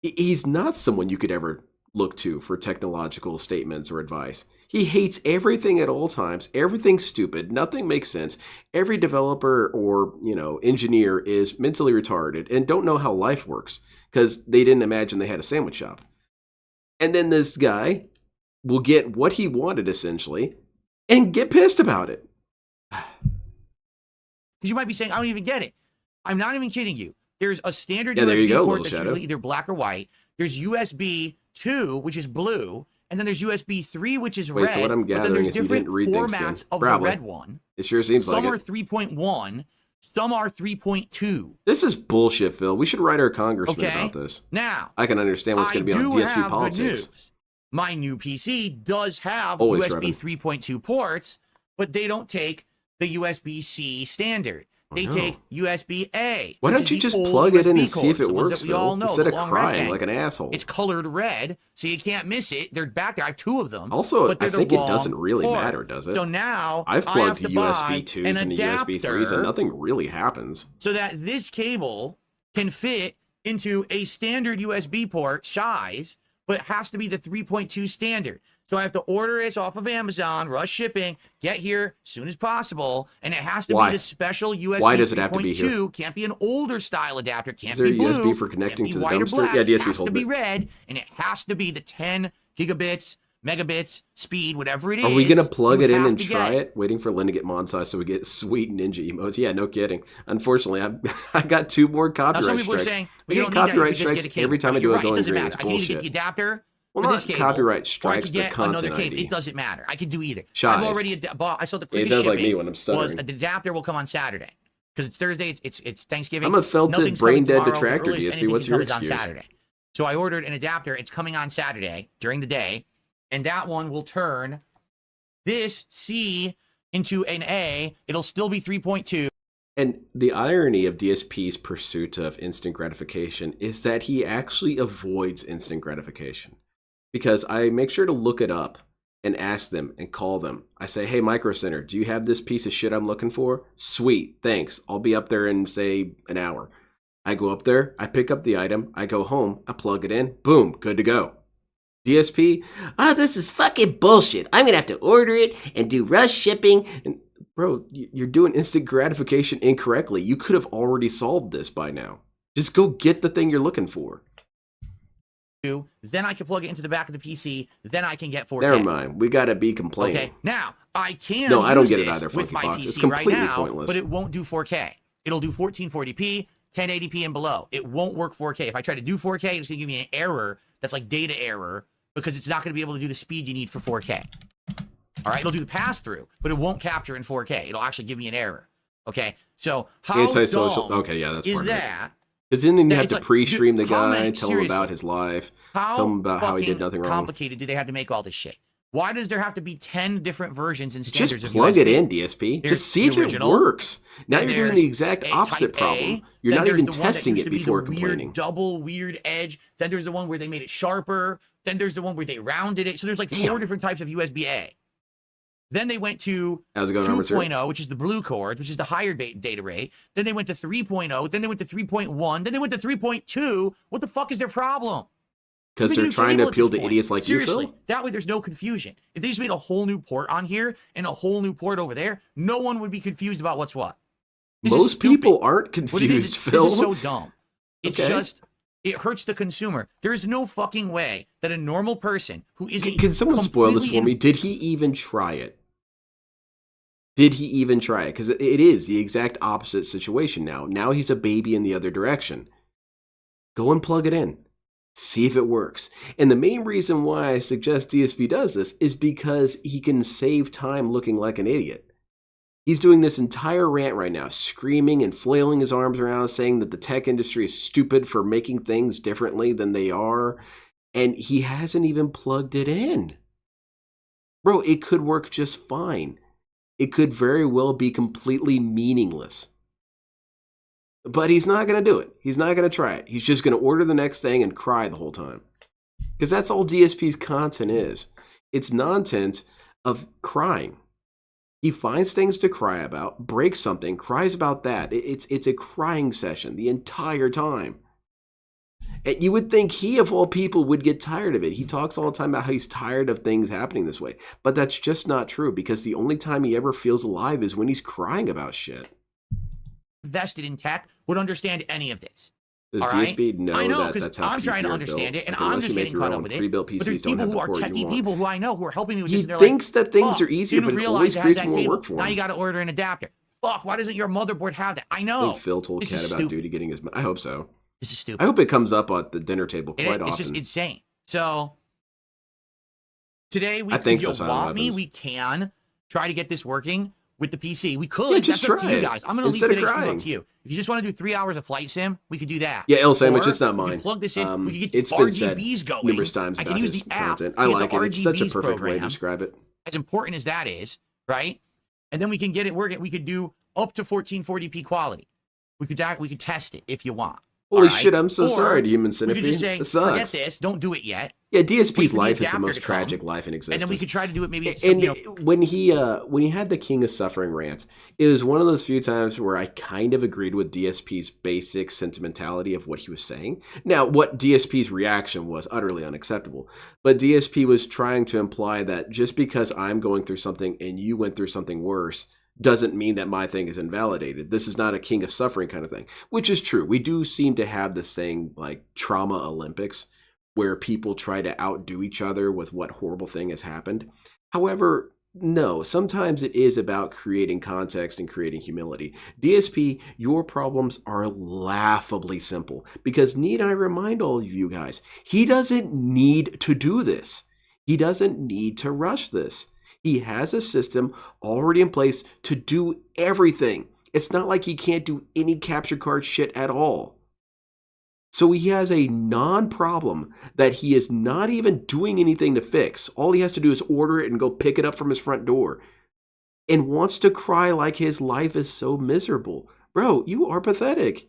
he's not someone you could ever look to for technological statements or advice. He hates everything at all times. Everything's stupid. Nothing makes sense. Every developer or, engineer is mentally retarded and don't know how life works because they didn't imagine they had a sandwich shop. And then this guy will get what he wanted essentially and get pissed about it. Because you might be saying, I don't even get it. I'm not even kidding you. There's a standard there you USB go, port little that's shadow. usually either black or white. There's USB 2, which is blue. And then there's USB 3, which is Wait, red. so what I'm but then gathering there's is he different didn't read things formats then. of Probably. the red one. It sure seems Some like are it. 3.1. Some are 3.2. This is bullshit, Phil. We should write our congressman Okay. about this. Now, I can understand what's I going to be on do DSP have good politics. news. My new PC does have Always USB rubbing. 3.2 ports, but they don't take the USB-C standard. They take USB-A. Why which don't is you the just old plug it in USB and see if cords, it the ones works, that we all Phil? know, Instead the of long crying rectangle. like an asshole. It's colored red, so you can't miss it. They're back there. I have 2 of them. Also, but I they're think the it doesn't wrong really port. matter, does it? So now I've I plugged have to buy USB 2s an into USB 3s and adapter nothing really happens. so that this cable can fit into a standard USB port size, but it has to be the 3.2 standard. So I have to order it off of Amazon, rush shipping, get here as soon as possible, and it has to Why? be the special USB Why does it have to be 3.2. here? Can't be an older style adapter. Can't Is there be a USB blue. for connecting can't be to the white or dumpster? black. Yeah, It DSP's has to holding be it. red, and it has to be the 10 gigabits, megabits speed, whatever it is. Are we going to plug you it in have and to try get. it? Waiting for Lynn to get monetized so we get sweet ninja emotes. Yeah, no kidding. Unfortunately, I got 2 more Now, copyright some people are strikes. saying, I we get don't need that. You copyright can just get strikes a cable. every time I do You're a right. It going doesn't green. matter. It's I can either get bullshit. the adapter Well, for not this cable, copyright or I strikes, could but get another content cable. ID. It doesn't matter. I can do either. Shies. I've already bought. I saw the quickest sounds like shipping me when I'm stuttering. was the adapter will come on Saturday because it's Thursday. It's Thanksgiving. I'm a felted, Nothing's coming brain-dead tomorrow. The detractor, earliest DSP. anything What's can your come is on excuse? Saturday. So I ordered an adapter. It's coming on Saturday during the day, and that one will turn this C into an A. It'll still be 3.2. And the irony of DSP's pursuit of instant gratification is that he actually avoids instant gratification. Because I make sure to look it up and ask them and call them. I say, hey, Micro Center, do you have this piece of shit I'm looking for? Sweet, thanks. I'll be up there in, say, an hour. I go up there, I pick up the item, I go home, I plug it in, boom, good to go. DSP, This is fucking bullshit. I'm gonna have to order it and do rush shipping. and bro, you're doing instant gratification incorrectly. You could have already solved this by now. Just go get the thing you're looking for. Then I can plug it into the back of the PC. Then I can get 4K. Never mind. We gotta be complaining. Okay, now I can. No, I don't use get it this either, with Funky my Fox. PC It's completely right now, pointless. but it won't do 4K. It'll do 1440p, 1080p, and below. It won't work 4K. If I try to do 4K, it's gonna give me an error that's like data error because it's not gonna be able to do the speed you need for 4K. All right, it'll do the pass through, but it won't capture in 4K. It'll actually give me an error. Okay, so how Antisocial. dumb Okay, yeah, that's is part of it. that? Because then you Yeah, have it's to like, pre-stream the dude, how guy, many- tell him about seriously, his life, How tell him about how he did fucking nothing wrong. complicated do they have to make all this shit? Why does there have to be 10 different versions and Just standards of plug USB? it in, DSP. There's Just see the if it original, works. Now then you're doing there's the exact a opposite type problem. A, You're then not there's even the one that testing used it to be the before weird complaining. double weird edge. Then there's the one where they made it sharper. Then there's the one where they rounded it. So there's like 4 different types of USB-A. Then they went to How's it going, Armature? 2.0, which is the blue cords, which is the higher data rate. Then they went to 3.0. Then they went to 3.1. Then they went to 3.2. What the fuck is their problem? Because Just make they're a new trying to cable at appeal this to point. idiots like Seriously, you, Phil. that way there's no confusion. If they just made a whole new port on here and a whole new port over there, no one would be confused about what's what. This is Most stupid. people aren't What it confused, is, Phil. this is so dumb. It's Okay. just, it hurts the consumer. There is no fucking way that a normal person who isn't Can someone spoil this completely for me? Did he even try it? Did he even try it? Because it is the exact opposite situation now. Now he's a baby in the other direction. Go and plug it in. See if it works. And the main reason why I suggest DSP does this is because he can save time looking like an idiot. He's doing this entire rant right now, screaming and flailing his arms around, saying that the tech industry is stupid for making things differently than they are. And he hasn't even plugged it in. Bro, it could work just fine. It could very well be completely meaningless. But he's not going to do it. He's not going to try it. He's just going to order the next thing and cry the whole time. Because that's all DSP's content is. It's nonsense of crying. He finds things to cry about, breaks something, cries about that. It's a crying session the entire time. And you would think he, of all people, would get tired of it. He talks all the time about how he's tired of things happening this way. But that's just not true, because the only time he ever feels alive is when he's crying about shit. invested in tech would understand any of this. Does All right? DSP know, I know, that 'cause that's how I'm trying to PCs are understand built? it, and Like, I'm unless just you make getting your caught own up with it. pre-built But PCs there's don't people have who the are port you techie want. people who I know who are helping me with He this. And they're thinks like, that things "Fuck, are easier, didn't but it realize always it has creates that more cable. work for Now him. you got to order an adapter. Fuck, why doesn't your motherboard have that? I I know. think Phil told This Cat is about stupid. Duty getting his... I hope so. This is I stupid. hope it comes up at the dinner table It- quite it's often. just insane. So today we I think so, you Silent want me, Weapons. we can try to get this working with the PC. We could. Yeah, just That's up to try you it. guys. I'm gonna leave Instead of today's stream crying. up to you. If you just want to do 3 hours of flight sim, we could do that. Yeah, L Sandwich, Or it's not we can mine. plug this in. We can get It's the been said RGBs going. numerous times I about can use his the app. content. to I get like the it. It's such a RGBs perfect way to program. describe it. As important as that is, right? And then we can get it working. We could do up to 1440p quality. We could test it if you want. Holy All right? shit, I'm so Or sorry to Human we Centipede. could just say, It forget sucks. this, don't do it yet. Yeah, Wait DSP's for the life is the adapter most to come, tragic life in existence. And then we could try to do it maybe. And when he had the King of Suffering rants, it was one of those few times where I kind of agreed with DSP's basic sentimentality of what he was saying. Now, what DSP's reaction was utterly unacceptable, but DSP was trying to imply that just because I'm going through something and you went through something worse doesn't mean that my thing is invalidated. This is not a King of Suffering kind of thing, which is true. We do seem to have this thing like Trauma Olympics, where people try to outdo each other with what horrible thing has happened. However, no, sometimes it is about creating context and creating humility. DSP, your problems are laughably simple, because need I remind all of you guys, he doesn't need to do this. He doesn't need to rush this. He has a system already in place to do everything. It's not like he can't do any capture card shit at all. So he has a non-problem that he is not even doing anything to fix. All he has to do is order it and go pick it up from his front door. And wants to cry like his life is so miserable. Bro, you are pathetic.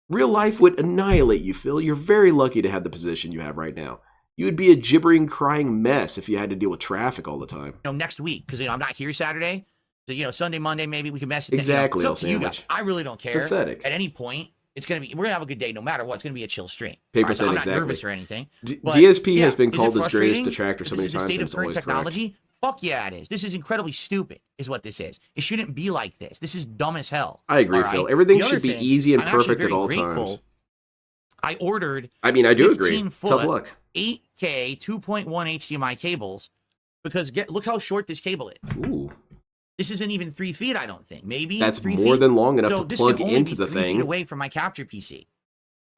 Real life would annihilate you, Phil. You're very lucky to have the position you have right now. You would be a gibbering, crying mess if you had to deal with traffic all the time. Next week, because I'm not here Saturday. So Sunday, Monday, maybe we can mess it. Exactly. It's up to you guys. I really don't care. It's pathetic. At any point, we're gonna have a good day no matter what. It's gonna be a chill stream. Paper So I'm not exactly. nervous or anything. DSP has been is called it his greatest frustrating? detractor so many This is times, the state and of it's current always correct. technology. Fuck yeah, it is. This is incredibly stupid, is what this is. It shouldn't be like this. This is dumb as hell. I agree, all right? Phil. Everything The other should be thing, easy and I'm actually perfect at very all grateful. times. I ordered I mean, I do agree. 15-foot Tough luck. 8K 2.1 HDMI cables, because look how short this cable is. Ooh. This isn't even 3 feet, I don't think. Maybe That's 3 more feet. than long enough So to this plug can only into be the 3 feet thing. away from my capture PC.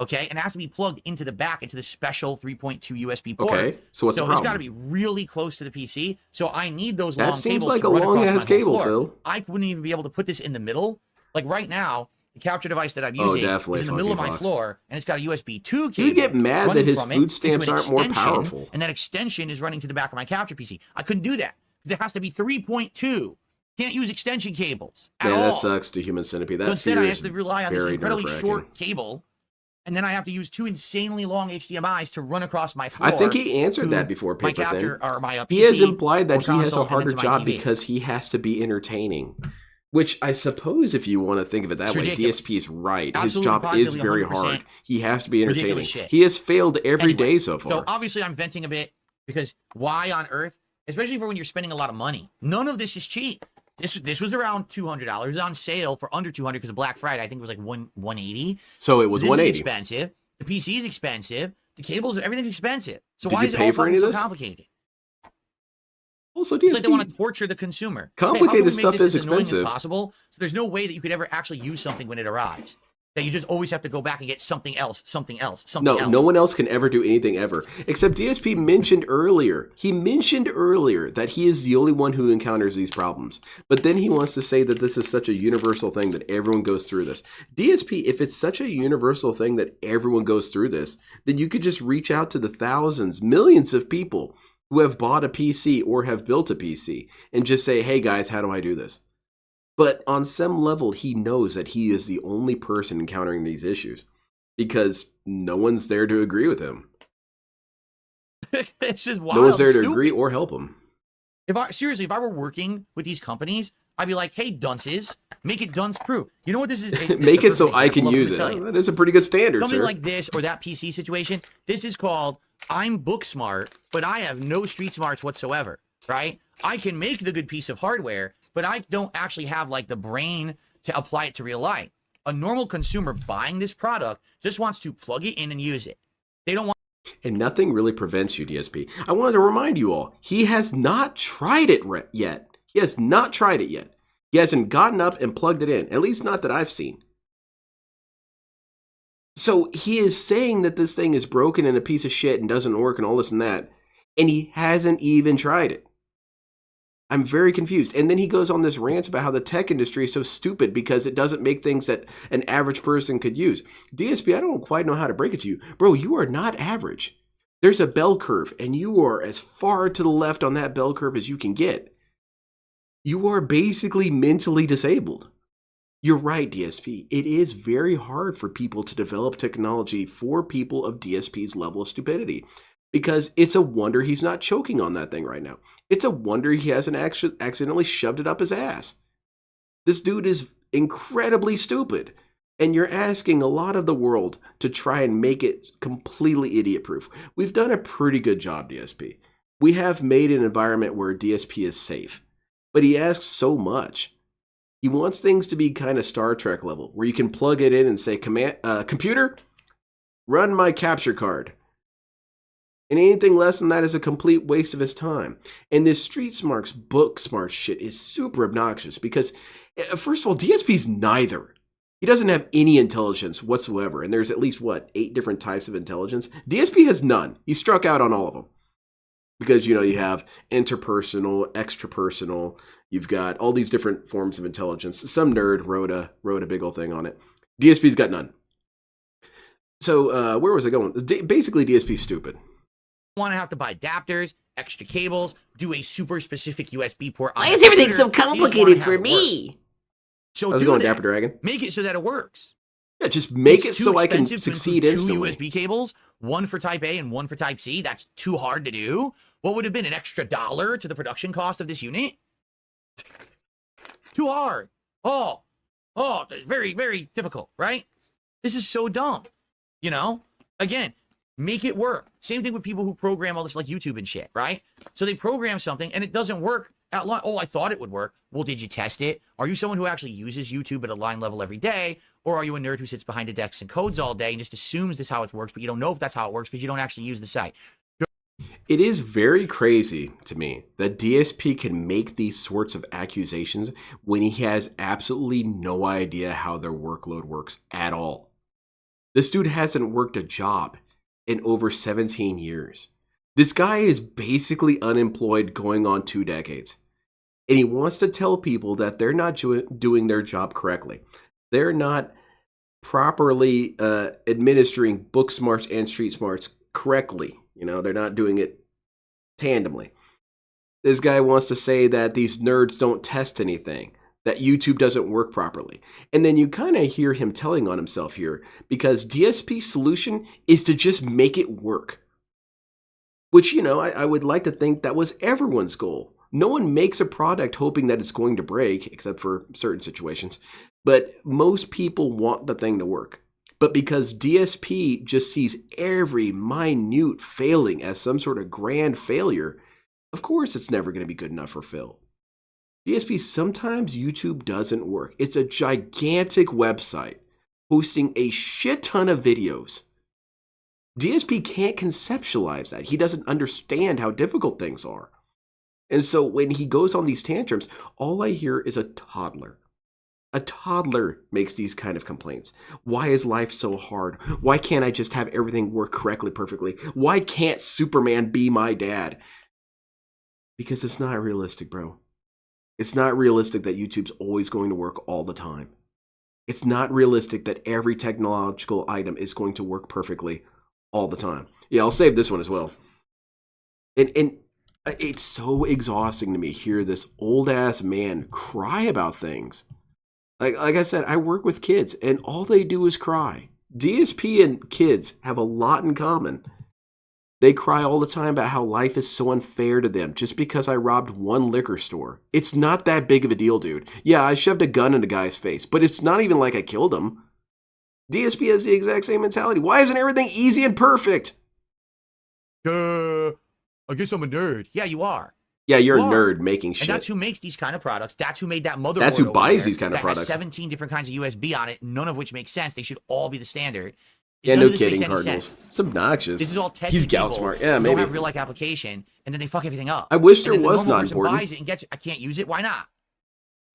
Okay, and it has to be plugged into the back, into the special 3.2 USB port. Okay, so what's the So it's problem? got to be really close to the PC. So I need those That long seems cables like to a run across long-ass my whole cable, floor. Phil. I wouldn't even be able to put this in the middle. Like right now, the capture device that I'm Oh, using definitely, is in the middle of Funky my Fox. floor, and it's got a USB 2 cable. You'd get mad that running his from it food into stamps an aren't more extension, powerful. and that extension is running to the back of my capture PC. I couldn't do that because it has to be 3.2. Can't use extension cables at Yeah, all. that sucks to Human Centipede. So That instead, fear I is have to rely on this very incredibly nerve-wracking. short cable, and then I have to use 2 insanely long HDMIs to run across my floor. I think he answered to that before, my Paper capture Thin. or my PC He has implied that or he has a console and harder into my job TV. because he has to be entertaining. Which I suppose, if you want to think of it that It's way, ridiculous. DSP is right. Absolutely, His job is positively, very 100% hard. He has to be entertaining. ridiculous shit. He has failed every day Anyway, so far. So obviously, I'm venting a bit because why on earth, especially for when you're spending a lot of money, none of this is cheap. This was around $200. It was on sale for under $200 because of Black Friday. I think it was like 180. So it was This is 180. expensive. The PC is expensive. The cables, everything's expensive. So Did why you is it pay all for any fucking of so this? complicated? Also, It's like they want DSP, to torture the consumer. Complicated how can we make stuff this is as annoying expensive. As possible, so there's no way that you could ever actually use something when it arrives. That you just always have to go back and get something else, something else, something else. no one else can ever do anything ever. Except DSP mentioned earlier. He mentioned earlier that he is the only one who encounters these problems. But then he wants to say that this is such a universal thing that everyone goes through this. DSP, if it's such a universal thing that everyone goes through this, then you could just reach out to the thousands, millions of people who have bought a PC or have built a PC and just say, hey guys, how do I do this? But on some level, he knows that he is the only person encountering these issues because no one's there to agree with him. It's just wild. No one's there to stupid. agree or help him. If I were working with these companies, I'd be like, hey, dunces, make it dunce proof. You know what this is? Make it so perfect I can example. use Let me it. tell you. That is a pretty good standard, Something sir. like this or that PC situation. This is called I'm book smart, but I have no street smarts whatsoever. Right? I can make the good piece of hardware, but I don't actually have like the brain to apply it to real life. A normal consumer buying this product just wants to plug it in and use it. They don't want. And nothing really prevents you, DSP. I wanted to remind you all, he has not tried it yet. He has not tried it yet. He hasn't gotten up and plugged it in, at least not that I've seen. So he is saying that this thing is broken and a piece of shit and doesn't work and all this and that, and he hasn't even tried it. I'm very confused. And then he goes on this rant about how the tech industry is so stupid because it doesn't make things that an average person could use. DSP, I don't quite know how to break it to you. Bro, you are not average. There's a bell curve, and you are as far to the left on that bell curve as you can get. You are basically mentally disabled. You're right, DSP. It is very hard for people to develop technology for people of DSP's level of stupidity, because it's a wonder he's not choking on that thing right now. It's a wonder he hasn't actually accidentally shoved it up his ass. This dude is incredibly stupid, and you're asking a lot of the world to try and make it completely idiot-proof. We've done a pretty good job, DSP. We have made an environment where DSP is safe, but he asks so much. He wants things to be kind of Star Trek level, where you can plug it in and say, computer, run my capture card. And anything less than that is a complete waste of his time. And this Street Smarts, book smart shit is super obnoxious because, first of all, DSP's neither. He doesn't have any intelligence whatsoever. And there's at least, 8 different types of intelligence? DSP has none. He struck out on all of them. Because, you have interpersonal, extrapersonal, you've got all these different forms of intelligence. Some nerd wrote a big old thing on it. DSP's got none. So, where was I going? Basically, DSP's stupid. Want to have to buy adapters, extra cables, do a super specific USB port. Why is everything so complicated for me? So how's it going, Dapper Dragon? Make it so that it works. Yeah, just make it so I can succeed instantly. 2 USB cables, one for Type A and one for Type C. That's too hard to do. What would have been an extra $1 to the production cost of this unit? Too hard. Oh, very, very difficult, right? This is so dumb. Again, make it work. Same thing with people who program all this like YouTube and shit, right? So they program something and it doesn't work at line. Oh, I thought it would work. Well, did you test it? Are you someone who actually uses YouTube at a line level every day? Or are you a nerd who sits behind a desk and codes all day and just assumes this is how it works, but you don't know if that's how it works because you don't actually use the site? It is very crazy to me that DSP can make these sorts of accusations when he has absolutely no idea how their workload works at all. This dude hasn't worked a job in over 17 years. This guy is basically unemployed going on 2 decades. And he wants to tell people that they're not doing their job correctly. They're not properly administering book smarts and street smarts correctly. They're not doing it tandemly. This guy wants to say that these nerds don't test anything, that YouTube doesn't work properly. And then you kind of hear him telling on himself here, because DSP's solution is to just make it work. Which, I would like to think that was everyone's goal. No one makes a product hoping that it's going to break, except for certain situations. But most people want the thing to work. But because DSP just sees every minute failing as some sort of grand failure, of course it's never going to be good enough for Phil. DSP, sometimes YouTube doesn't work. It's a gigantic website hosting a shit ton of videos. DSP can't conceptualize that. He doesn't understand how difficult things are. And so when he goes on these tantrums, all I hear is a toddler. A toddler makes these kind of complaints. Why is life so hard? Why can't I just have everything work correctly, perfectly? Why can't Superman be my dad? Because it's not realistic, bro. It's not realistic that YouTube's always going to work all the time. It's not realistic that every technological item is going to work perfectly all the time. Yeah, I'll save this one as well. And it's so exhausting to me hear this old-ass man cry about things. Like I said, I work with kids, and all they do is cry. DSP and kids have a lot in common. They cry all the time about how life is so unfair to them just because I robbed one liquor store. It's not that big of a deal, dude. Yeah, I shoved a gun in a guy's face, but it's not even like I killed him. DSP has the exact same mentality. Why isn't everything easy and perfect? I guess I'm a nerd. Yeah, you are. Yeah, you're a nerd making shit. And that's who makes these kind of products. That's who made that motherboard. That's who buys these kind of products. Has 17 different kinds of USB on it, none of which make sense. They should all be the standard. Yeah, no kidding, Cardinals. It's obnoxious. This is all tech. He's gout smart. Yeah, maybe. Don't have real life application, and then they fuck everything up. I wish there was not important. Buys it and gets it. I can't use it. Why not?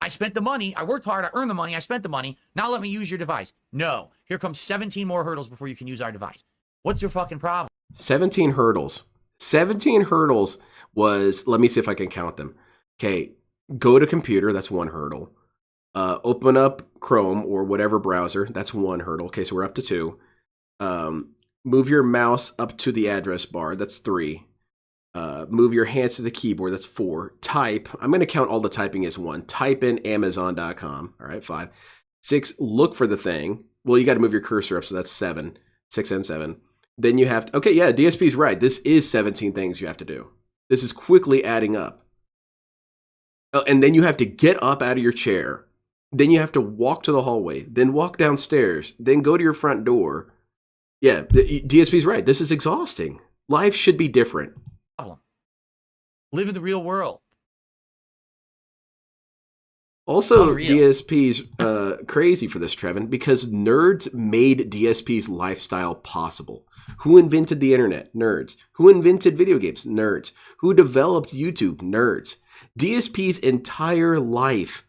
I spent the money. I worked hard. I earned the money. I spent the money. Now let me use your device. No. Here comes 17 more hurdles before you can use our device. What's your fucking problem? 17 hurdles. 17 hurdles was, let me see if I can count them. Okay, go to computer, that's one hurdle. Open up Chrome or whatever browser, that's one hurdle. Okay, so we're up to 2. Move your mouse up to the address bar, that's 3. Move your hands to the keyboard, that's 4. Type, I'm going to count all the typing as 1. Type in Amazon.com, all right, 5. 6, look for the thing. Well, you got to move your cursor up, so that's 7. 6 and 7. Then you have to, okay, yeah, DSP's right. This is 17 things you have to do. This is quickly adding up. Oh, and then you have to get up out of your chair. Then you have to walk to the hallway. Then walk downstairs. Then go to your front door. Yeah, DSP's right. This is exhausting. Life should be different. Live in the real world. Also, Unreal. DSP's crazy for this, Trevin, because nerds made DSP's lifestyle possible. Who invented the internet? Nerds. Who invented video games? Nerds. Who developed YouTube? Nerds. DSP's entire life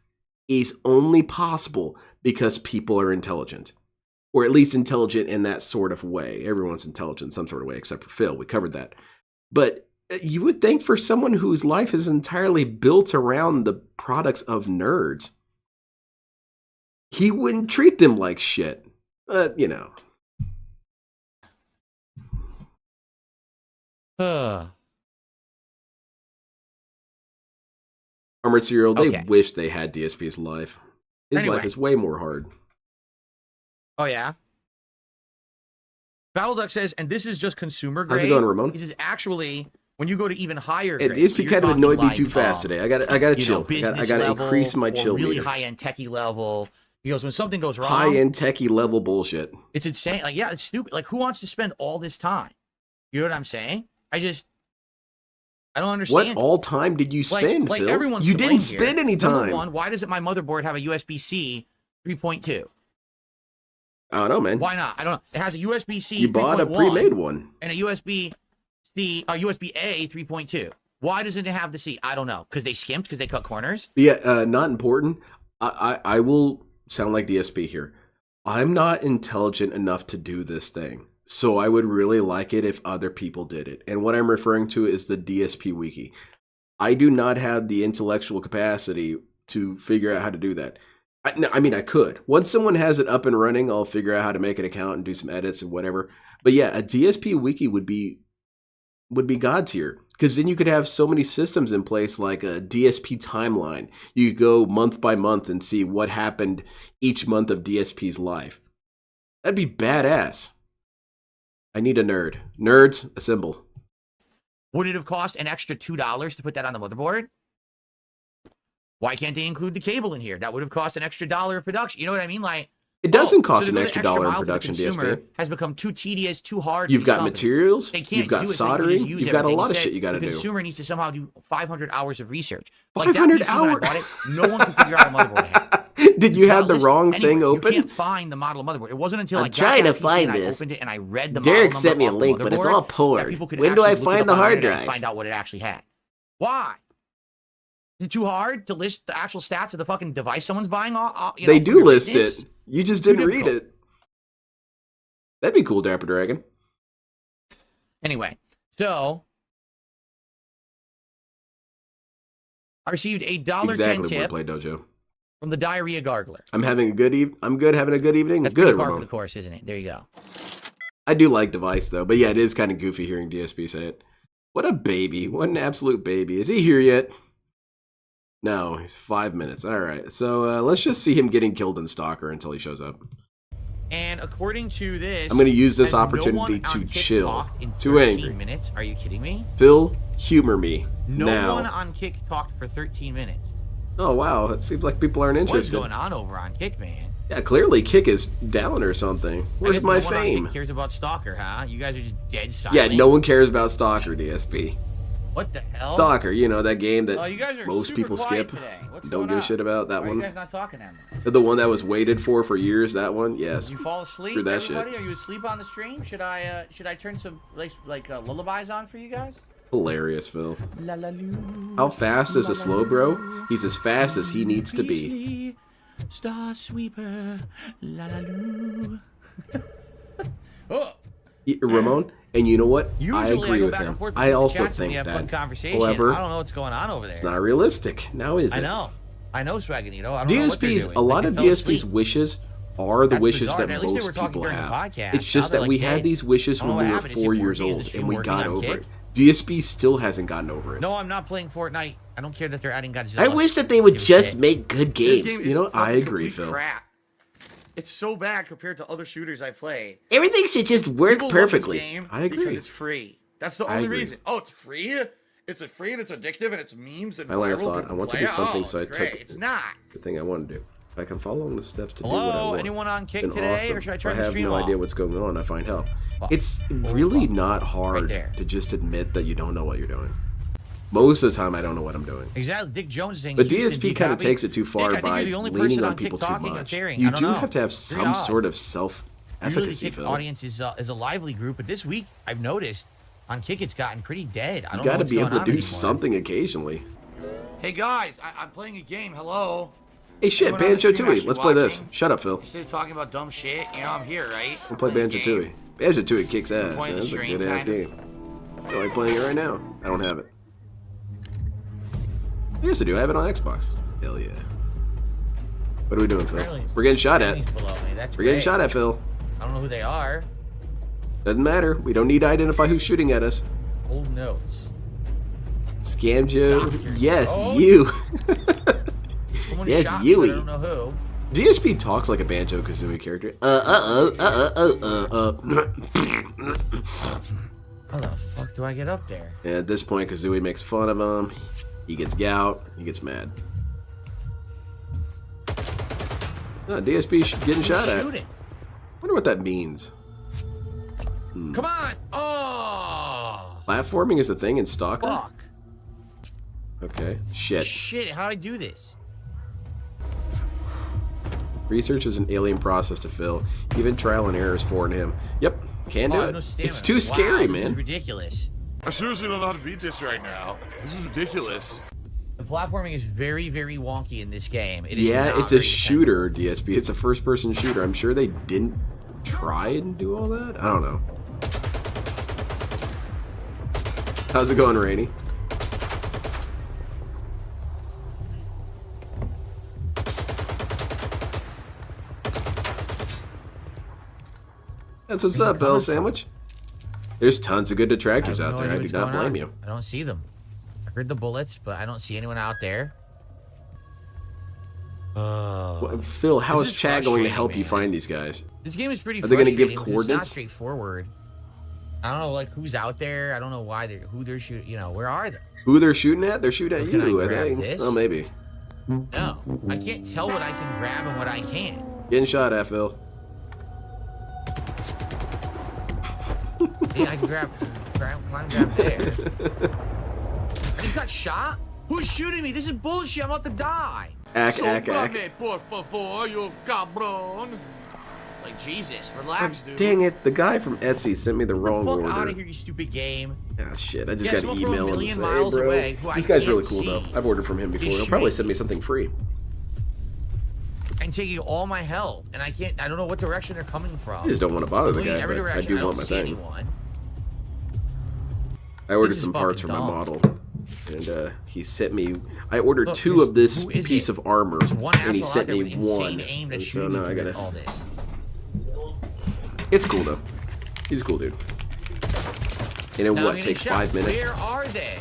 is only possible because people are intelligent. Or at least intelligent in that sort of way. Everyone's intelligent in some sort of way, except for Phil. We covered that. But you would think for someone whose life is entirely built around the products of nerds, he wouldn't treat them like shit. But, you know. Armored Serial, they wish they had DSP's life. His life is way more hard. Oh, yeah? Battleduck says, and this is just consumer grade. How's it going, Ramon? He says, actually, when you go to even higher grades, DSP kind of annoyed me too fast today. I gotta chill. I gotta increase my chill really meter. high-end techie level. He goes, when something goes wrong, high-end techie level bullshit. It's insane. Like, yeah, it's stupid. Like, who wants to spend all this time? You know what I'm saying? I don't understand. What all time did you spend, like Phil? Everyone's you didn't spend here. any time. Number one, why doesn't my motherboard have a USB-C 3.2? I don't know, man. Why not? I don't know. It has a USB-C. You bought a pre-made one and a USB-C, USB-A 3.2. Why doesn't it have the C? I don't know. Because they skimped. Because they cut corners. Yeah, not important. I will sound like DSP here. I'm not intelligent enough to do this thing, so I would really like it if other people did it. And what I'm referring to is the DSP wiki. I do not have the intellectual capacity to figure out how to do that. I mean, I could. Once someone has it up and running, I'll figure out how to make an account and do some edits and whatever. But yeah, a DSP wiki would be God tier, because then you could have so many systems in place, like a DSP timeline. You could go month by month and see what happened each month of DSP's life. That'd be badass. I need a nerd. Nerds, assemble. Would it have cost an extra $2 to put that on the motherboard? Why can't they include the cable in here? That would have cost an extra $1 of production. You know what I mean? Like, it doesn't cost an extra $1 in production, DSP. Has become too tedious, too hard. You've got materials. They can't you've got soldering. You've got a lot of shit you got to do. The consumer needs to somehow do 500 hours of research. 500 hours? No one could figure out a motherboard had. Did you have the wrong thing open? You can't find the model motherboard. It wasn't until I'm trying to find I this. opened it and I read the Derek model sent me a number link, off the but it's all poor. When do I find the hard drive? Find out what it actually had. Why? Is it too hard to list the actual stats of the fucking device someone's buying? They do list it. You just didn't read it. That'd be cool, Dapper Dragon. Anyway, so I received a $1.10 tip Wordplay Dojo. from the Diarrhea Gargler. I'm having a good I'm good having a good evening. That's good, part Ramon. of the course, isn't it? There you go. I do like Device though, but yeah, it is kind of goofy hearing DSP say it. What a baby! What an absolute baby! Is he here yet? No, he's 5 minutes. All right, so let's just see him getting killed in Stalker until he shows up. And according to this, I'm going to use this opportunity to chill. Too angry. Minutes? Are you kidding me? Phil, humor me. No one on Kick talked for 13 minutes. Oh wow, it seems like people aren't interested. What's going on over on Kick, man? Yeah, clearly Kick is down or something. Where's my fame? No one cares about Stalker, huh? You guys are just dead silent. Yeah, no one cares about Stalker, DSP. What the hell? Stalker, you know, that game that you guys are most people skip. Don't give a shit about that one. Are you guys not talking at me? The one that was waited for years, that one? Yes. You fall asleep, Screw that everybody? shit. Are you asleep on the stream? Should I turn some like lullabies on for you guys? Hilarious, Phil. How fast is a slow bro? He's as fast as he needs to be. Star sweeper, la la loo. Oh. Ramon, and you know what? Usually I agree go with back and him. forth with I the also chats when we think have fun that. conversation. However, I don't know what's going on over there. It's not realistic. Now is it? I know, Swaganito. I don't know what they're DSP's, doing. a lot of fell DSP's asleep. wishes are the That's wishes bizarre. that At least they were most talking people during the have. podcast. It's just Now they're that we like had dead. these wishes I don't when know we what were happened. Is 4 it years Morty? Is old, the and we stream got working on over Kick? it. DSP still hasn't gotten over it. No, I'm not playing Fortnite. I don't care that they're adding Godzilla. I wish that they would Give a just shit. make good This games. game You know, is I fucking agree, complete Phil. crap. It's so bad compared to other shooters I played. Everything should just work People love this perfectly. game I agree. because it's free. That's the I only agree. reason. Oh, it's free? It's free and it's addictive and it's memes and My line of viral. thought, People I want to play do it. something, Oh, so I it's took great. It's not. the thing I want to do. If I can follow along the steps to do what I Hello? want. Anyone on Kick Then today? awesome. Or should I If turn the have stream no off? idea what's going on, I find help. Fuck. It's Oh, really fuck. not hard there. to just admit that you don't know what you're doing. Most of the time, I don't know what I'm doing. Exactly. Dick Jones is saying. But Houston, DSP kind of copy? takes it too far Dick, I think by you're the only leaning person on on people Kick too talking much. and daring. You I don't do know. have to have Very some odd. sort of Usually self-efficacy, Kick Phil. audience is a lively group, but this week I've noticed on Kick it's gotten pretty dead. I You don't got know to what's be able going to on do anymore. something occasionally. Hey guys, I'm playing a game. Hello. Hey, shit, Anyone on the Banjo stream Tooie. actually Let's play this. watching? Shut up, Phil. Instead of talking about dumb shit, you know I'm here, right? We'll play Playing a Banjo game. Tooie. Banjo Tooie kicks ass, point man. of the That's a stream, good-ass kind game. I like playing it right now. I don't have it. Yes, I do. I have it on Xbox. Hell yeah. What are we doing, Phil? Apparently- We're getting shot at. Enemies below me. That's We're getting great. shot at, Phil. I don't know who they are. Doesn't matter. We don't need to identify who's shooting at us. Old notes. Scam Joe. Dr. Yes, Jones? you. Someone Yes, shot Yui. me, but I don't know who. DSP talks like a Banjo-Kazooie character. How the fuck do I get up there? And at this point, Kazooie makes fun of him. He gets gout. He gets mad. DSP getting shot at. Shooting. Wonder what that means. Come on! Oh! Platforming is a thing in Stalker? Fuck. Okay. Shit. Shit, how'd I do this? Research is an alien process to fill. Even trial and error is foreign to him. Yep. Can Oh, do I have it. no stamina. It's too Wow, scary, this is man. ridiculous. I seriously don't know how to beat this right now. This is ridiculous. The platforming is very, very wonky in this game. It is Yeah, not it's a very shooter, DSP. It's a first-person shooter. I'm sure they didn't try and do all that. I don't know. How's it going, Rainy? That's what's up, Bell Sandwich. There's tons of good detractors out there. I do not blame you. I don't see them. I heard the bullets, but I don't see anyone out there. Well, Phil, how This is is chat going to frustrating, help you man. find these guys? This game is pretty Are they gonna give frustrating because it's not coordinates? straightforward. I don't know, like, who's out there. I don't know why who they're shooting. You know, where are they? Who they're shooting at? They're shooting at Can I you, I grab think. this? Oh, maybe. No, I can't tell what I can grab and what I can't. Getting shot at, Phil. Yeah, I can grab there. I just got shot? Who's shooting me? This is bullshit. I'm about to die. Ack, ack, ack. por favor, you cabrón. Like, Jesus, relax, dude. Dang it, the guy from Etsy sent me the Get wrong the fuck order. out of here, you stupid game. Ah, shit, I just Yeah, got someone an from a email and million say, miles bro, away who I this guy's really can't cool, though. see. I've ordered from him before. He's He'll probably shooting. send me something free. And taking all my health. And I don't know what direction they're coming from. I just don't want to bother the Looking guy, every but I direction. do want don't my see thing. anyone. I ordered This is some parts for fucking my dumb. model, and he sent me. I ordered Look, two of this who is piece it? of armor, There's one and he asshole out sent there me with insane one. aim And that's so shooting now me I through gotta. all this. It's cool though. He's a cool dude. And it Now I'm what getting takes shot. 5 minutes? Where are they?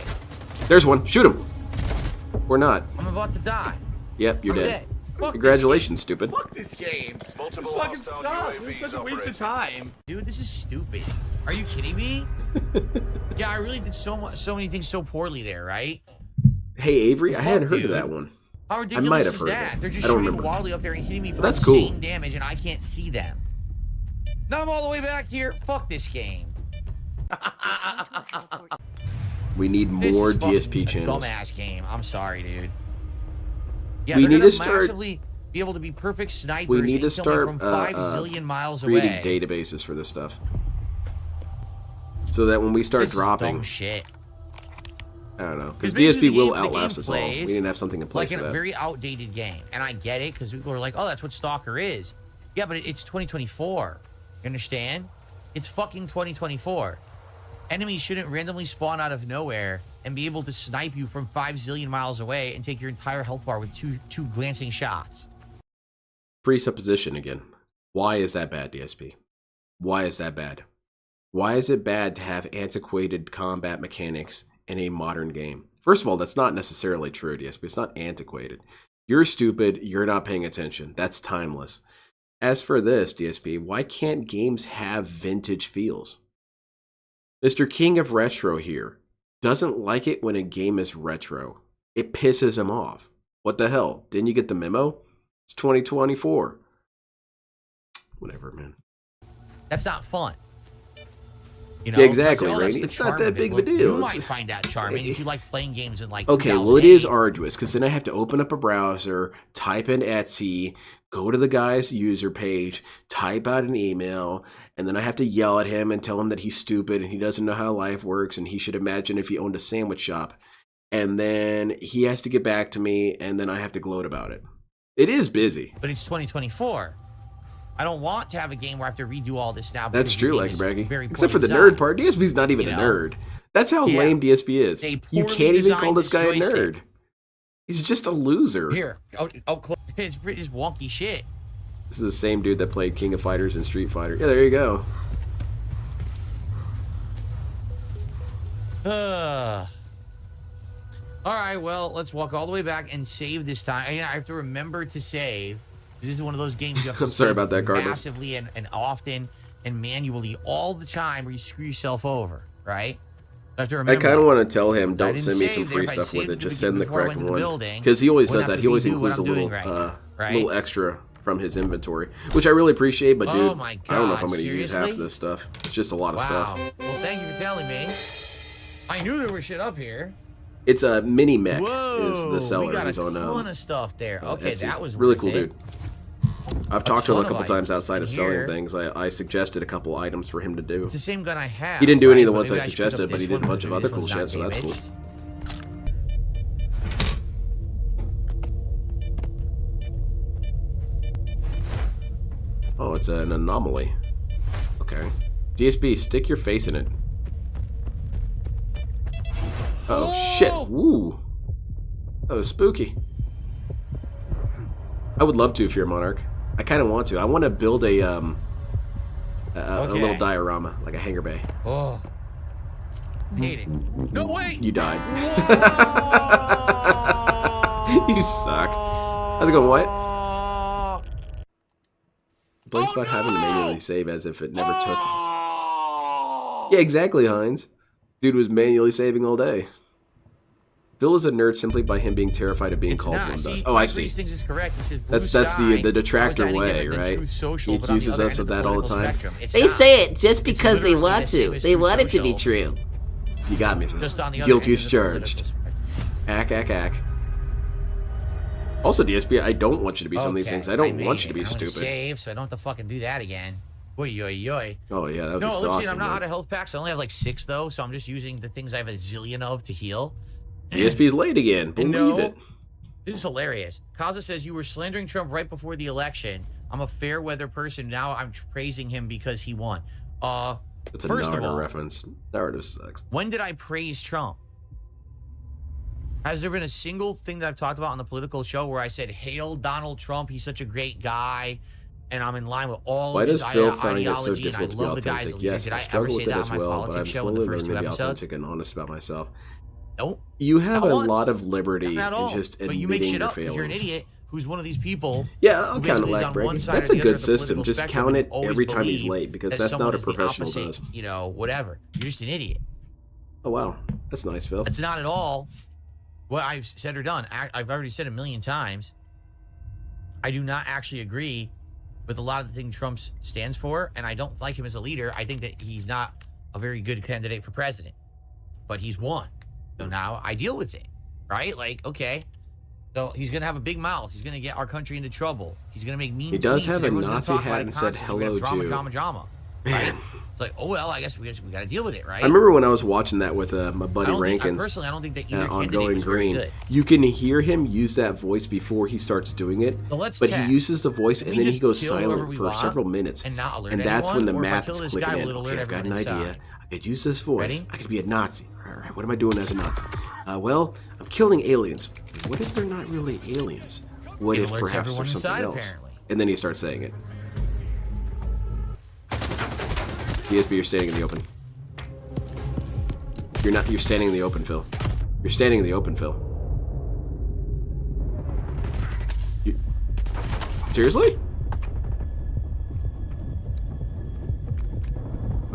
There's one. Shoot him. Or not. I'm about to die. Yep, you're I'm dead. dead. Fuck Congratulations, stupid. Fuck this game. This fucking sucks. This is such a waste of time. Dude, this is stupid. Are you kidding me? Yeah, I really did so many things so poorly there, right? Hey Avery, I Fuck, hadn't heard dude. of that one. How ridiculous might have is heard of that? it. They're just I don't shooting remember. wildly up there and hitting me for That's insane cool. damage, and I can't see them. Now I'm all the way back here. Fuck this game. We need This more is fucking DSP a channels. Dumbass game. I'm sorry, dude. Yeah, We they're need gonna to start- massively be able to be perfect snipers. We need and to kill me start from 5 zillion miles creating away. databases for this stuff, so that when we start This is dropping, dumb shit. I don't know, because basically DSP will the game outlast us all. We plays didn't have something in place like in for a that. very outdated game, and I get it because people are like, "Oh, that's what Stalker is." Yeah, but it's 2024. You understand? It's fucking 2024. Enemies shouldn't randomly spawn out of nowhere and be able to snipe you from 5 zillion miles away and take your entire health bar with two glancing shots. Presupposition again. Why is that bad, DSP? Why is that bad? Why is it bad to have antiquated combat mechanics in a modern game? First of all, that's not necessarily true, DSP. It's not antiquated. You're stupid. You're not paying attention. That's timeless. As for this, DSP, why can't games have vintage feels? Mr. King of Retro here doesn't like it when a game is retro. It pisses him off. What the hell? Didn't you get the memo? It's 2024. Whatever, man. That's not fun. You know, Yeah, exactly, that's Rainy. the It's not charm that of it. big of Well, a deal. You It's- might find that charming if you like playing games in like Okay, well, it is 2008. arduous because then I have to open up a browser, type in Etsy, go to the guy's user page, type out an email, and then I have to yell at him and tell him that he's stupid and he doesn't know how life works and he should imagine if he owned a sandwich shop. And then he has to get back to me and then I have to gloat about it. It is busy. But it's 2024. I don't want to have a game where I have to redo all this now. That's because the true, game like is Braggy. very Except for the poorly nerd part. DSP's not even You a know? nerd. That's how Yeah. lame DSP is. They You poorly can't even call designed this guy a this nerd. joystick. He's just a loser. Here, it's just wonky shit. This is the same dude that played King of Fighters and Street Fighter. Yeah, there you go. All right, well, let's walk all the way back and save this time. I have to remember to save. This is one of those games you have to I'm sorry save about that, Cardinals. massively and often and manually all the time, or you screw yourself over, right? I have to I remember. kind of want to tell him, I don't didn't send me some save free there. If I'd stuff with saved it. at Just the send the beginning before I correct went to the one. building, Because he always wouldn't does that. have He to always redo what includes a I'm doing little, right now, right? little extra from his inventory, which I really appreciate. But Oh dude, my I don't know if God, I'm going to use half of seriously? this stuff. It's just a lot of Wow. stuff. Well, thank you for telling me. I knew there was shit up here. It's a mini mech. Whoa, Is the we seller? got a He's on ton of stuff there. Okay, Etsy. that was really worth cool, it. dude. I've talked to him a ton of couple times items outside of in selling here. things. I suggested a couple items for him to do. It's the same gun I have. He didn't do any of the right? ones But I maybe should put suggested, up but he this did a one bunch of because other this cool one's shit, not so that's cool. damaged. Oh, it's an anomaly. Okay. DSP, stick your face in it. Oh, shit. Woo. That was spooky. I would love to, Fear Monarch. I kind of want to. I want to build a little diorama, like a hangar bay. Oh. Hate it. No, wait! You died. Whoa! You suck. How's it going, what? Blake's about having to manually save as if it never took. Yeah, exactly, Heinz. Dude was manually saving all day. Phil is a nerd simply by him being terrified of being It's called not. one See, does. Oh, I Mike see. Reese thinks it's correct. He says blue That's sky. the detractor How is that any way, different than right? Truth Social, He but on the accuses other us end of the that all the political time. spectrum? It's They not. say it just It's because they literally want the same to. as They Truth want it to be Social. true. You got me, Phil. Just on the other Guilty end as of the political charged. spectrum. Ack. Also, DSP, I don't want you to be some of these Okay, things. I don't made want you to it. be I'm gonna stupid. Save, so I don't have to fucking do that again. Oy, oy, oy. Oh, yeah, that was No, exhausting. listen, I'm not man. out of health packs. I only have like 6 though, so I'm just using the things I have a zillion of to heal. DSP's late again. Believe No. it. This is hilarious. Kaza says you were slandering Trump right before the election. I'm a fair weather person. Now I'm praising him because he won. It's a First of Naruto all, reference. Naruto sucks. when did I praise Trump? Has there been a single thing that I've talked about on the political show where I said, hail Donald Trump, he's such a great guy, and I'm in line with all Why of his does Phil find it so ideology, and I difficult to be love the guys. authentic? Yes, Did I I ever struggle say with it that as on my well, but I'm politics show in slowly the first learning 2 to be episodes? authentic and honest about myself. Nope. You have Not a once. lot of liberty Not at all. in just But you make admitting shit your up because you're an failings. idiot who's one of these people. Yeah, I'll who count it basically is like on breaking. one side That's or a the other good of the political system. Just spectrum count and it always every time he's believe late because that that's someone not a is the professional opposite, does. You know, whatever. You're just an idiot. Oh, wow. That's nice, Phil. That's not at all what I've said or done. I've already said a million times. I do not actually agree with a lot of the things Trump stands for, and I don't like him as a leader. I think that he's not a very good candidate for president, but he's won. So now I deal with it, right? Like, okay. So he's going to have a big mouth. He's going to get our country into trouble. He's going to make mean He does tweets, have and a everyone's gonna Nazi talk about hat it and said constantly. We're gonna hello have drama. Man. Right? It's like, oh, well, I guess we got to deal with it, right? I remember when I was watching that with my buddy Rankins. Rankins I don't think that either on candidate Going was very Green. good. You can hear him use that voice before he starts doing it, So let's but test. he uses the voice Can and we then he just goes kill whoever silent we for want several minutes. and not alert And that's when the anyone? Or if I math kill is this clicking guy, in. will it alert Okay, I've got an everyone idea. inside? I could use this voice. Ready? I could be a Nazi. All right, what am I doing as a Nazi? Well, I'm killing aliens. What if they're not really aliens? What It if alerts perhaps everyone there's something inside, else? apparently. And then he starts saying it. DSB, you're standing in the open. You're not. You're standing in the open, Phil. You're standing in the open, Phil. Seriously?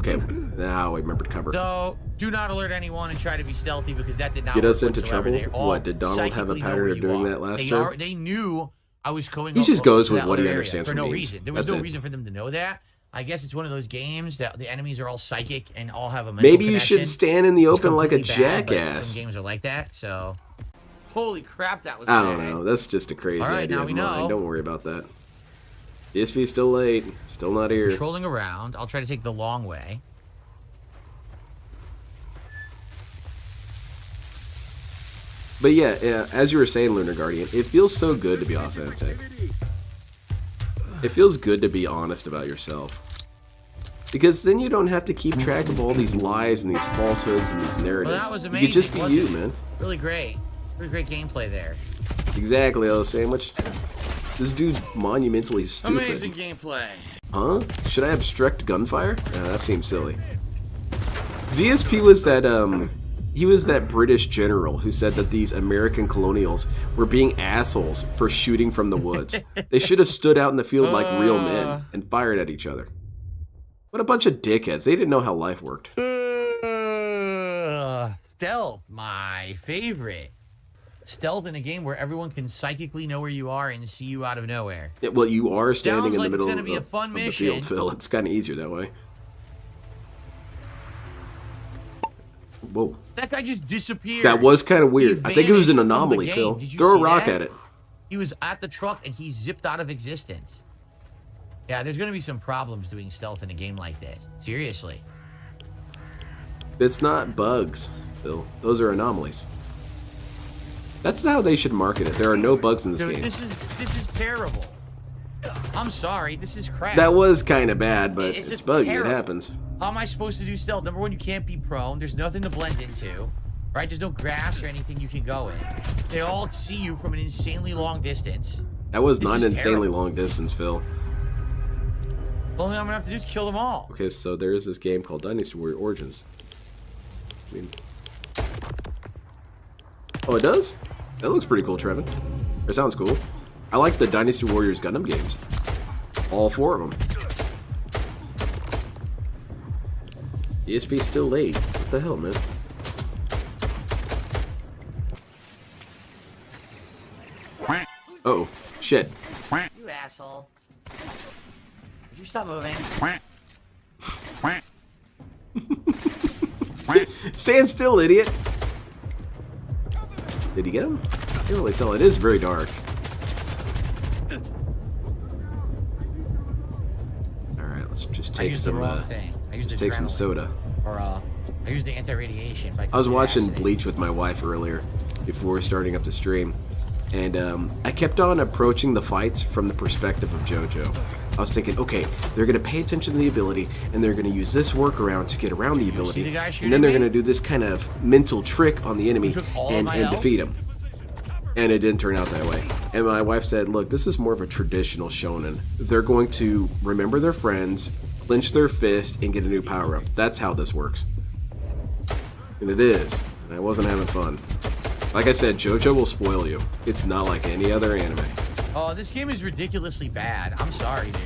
Okay, now I remember to cover. So, do not alert anyone and try to be stealthy because that did not Get work us into whatsoever. trouble? They all What, did Donald have a psychically know pattern where of you doing are. that last time? They knew I was going He up just to goes with that what he other area understands for from no memes. reason. There was That's no it. reason for them to know that. I guess it's one of those games that the enemies are all psychic and all have a mental Maybe you connection. should stand in the It's open like a completely bad, but jackass. Some games are like that, so... Holy crap, that was I bad. don't know. That's just a crazy All right, idea now of we mine. know. Don't worry about that. DSP's still late. Still not here. Controlling around. I'll try to take the long way. But yeah, as you were saying, Lunar Guardian, it feels so good to be authentic. It feels good to be honest about yourself. Because then you don't have to keep track of all these lies and these falsehoods and these narratives. Well, that was You amazing. could just be wasn't you, it? man. Really great. Really great gameplay there. Exactly, O Sandwich. This dude's monumentally stupid. Amazing gameplay. Huh? Should I obstruct gunfire? That seems silly. DSP was that, he was that British general who said that these American colonials were being assholes for shooting from the woods. They should have stood out in the field like real men and fired at each other. What a bunch of dickheads. They didn't know how life worked. Stealth, my favorite. Stealth in a game where everyone can psychically know where you are and see you out of nowhere. Yeah, well, you are standing Sounds in the like it's middle gonna of, be a fun of the mission. field, Phil. It's kind of easier that way. Whoa. That guy just disappeared. That was kind of He weird. I think it was an vanished from the anomaly, game. Phil. Did you Throw a see rock that? at it. He was at the truck and he zipped out of existence. Yeah, there's gonna be some problems doing stealth in a game like this. Seriously. It's not bugs, Phil. Those are anomalies. That's how they should market it. There are no bugs in this Dude, game. this is terrible. I'm sorry, this is crap. That was kind of bad, but It's it's just buggy. terrible. It happens. How am I supposed to do stealth? Number one, you can't be prone. There's nothing to blend into. Right? There's no grass or anything you can go in. They all see you from an insanely long distance. That was This not is an insanely terrible. long distance, Phil. The only thing I'm gonna have to do is kill them all. Okay, so there is this game called Dynasty Warrior Origins. I mean... Oh, it does? That looks pretty cool, Trevin. It sounds cool. I like the Dynasty Warriors Gundam games. All 4 of them. DSP's still late. What the hell, man? Uh-oh. Shit. You asshole. Would you stop moving? Stand still, idiot! Did he get him? I can't really tell. It is very dark. Alright, let's just I take used the some, wrong thing. I used let's take some adrenaline. soda. Or, I used the anti-radiation. I was watching Bleach with my wife earlier, before starting up the stream, and I kept on approaching the fights from the perspective of JoJo. I was thinking, okay, they're going to pay attention to the ability, and they're going to use this workaround to get around the ability, the guy shooting and then they're me? going to do this kind of mental trick on the enemy took all of and my health? defeat him. And it didn't turn out that way. And my wife said, look, this is more of a traditional shonen. They're going to remember their friends, clench their fist, and get a new power-up. That's how this works. And it is. And I wasn't having fun. Like I said, JoJo will spoil you. It's not like any other anime. Oh, this game is ridiculously bad. I'm sorry, dude.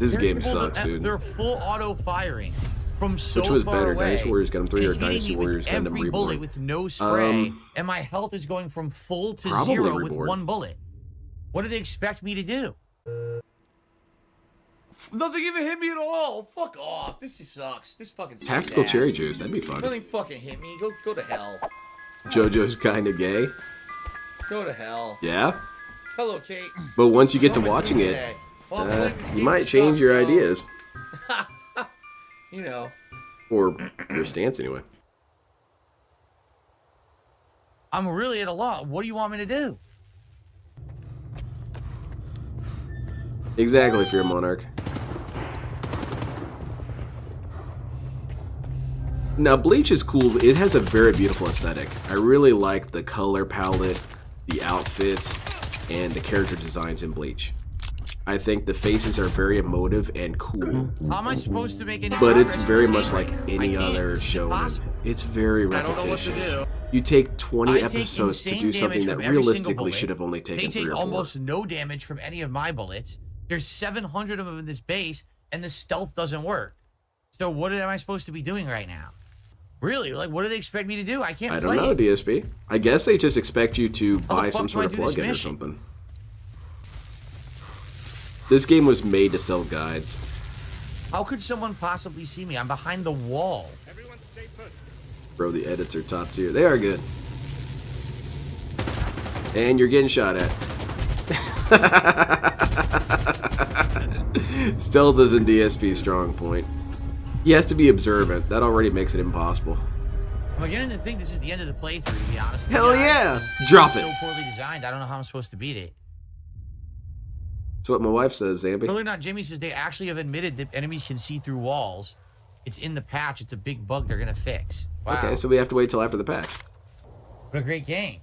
This There are game people sucks, that- dude. They're full auto firing from so Which was far better, away. Dynasty Warriors Gundam 3 or and hitting Dynasty me with Warriors Gundam every bullet Reborn? with no spray, Um, and my health is going from full to probably 0 with Reborn. 1 bullet. What do they expect me to do? Nothing even hit me at all. Fuck off. This just sucks. This fucking sucks. Tactical ass. cherry juice, that'd be fun. Nothing fucking hit me. Go to hell. JoJo's kinda gay. Go to hell. Yeah? Hello, Kate. But once you get to What am I watching doing it, today? Well, I'm playing this you game might that change sucks, your so, ideas. You know. Or your stance, anyway. I'm really at a loss. What do you want me to do? Exactly, Fear Monarch. Now, Bleach is cool. It has a very beautiful aesthetic. I really like the color palette, the outfits, and the character designs in Bleach. I think the faces are very emotive and cool. How am I supposed to make any But it's progress in very this much game? like I any can't. other It's show. impossible. It's very I don't know what to repetitious. do. You take 20 I take episodes to insane do something damage that from every single realistically bullet. should have only They taken 3 take or 4. almost no damage from any of my bullets. There's 700 of them in this base, and the stealth doesn't work. So what am I supposed to be doing right now? Really? Like, what do they expect me to do? I can't I play don't know, it. DSP. I guess they just expect you to How the buy fuck some do sort I of do this plugin or mission? something. This game was made to sell guides. How could someone possibly see me? I'm behind the wall. Bro, the edits are top tier. They are good. And you're getting shot at. Stealth isn't DSP's strong point. He has to be observant. That already makes it impossible. I'm beginning to think this is the end of the playthrough, to be honest. Hell yeah! It's Drop so it. poorly designed, I don't know how I'm supposed to beat it. That's what my wife says, Zambi. Believe it or not, Jimmy says they actually have admitted that enemies can see through walls. It's in the patch. It's a big bug they're going to fix. Wow. Okay, so we have to wait till after the patch. What a great game.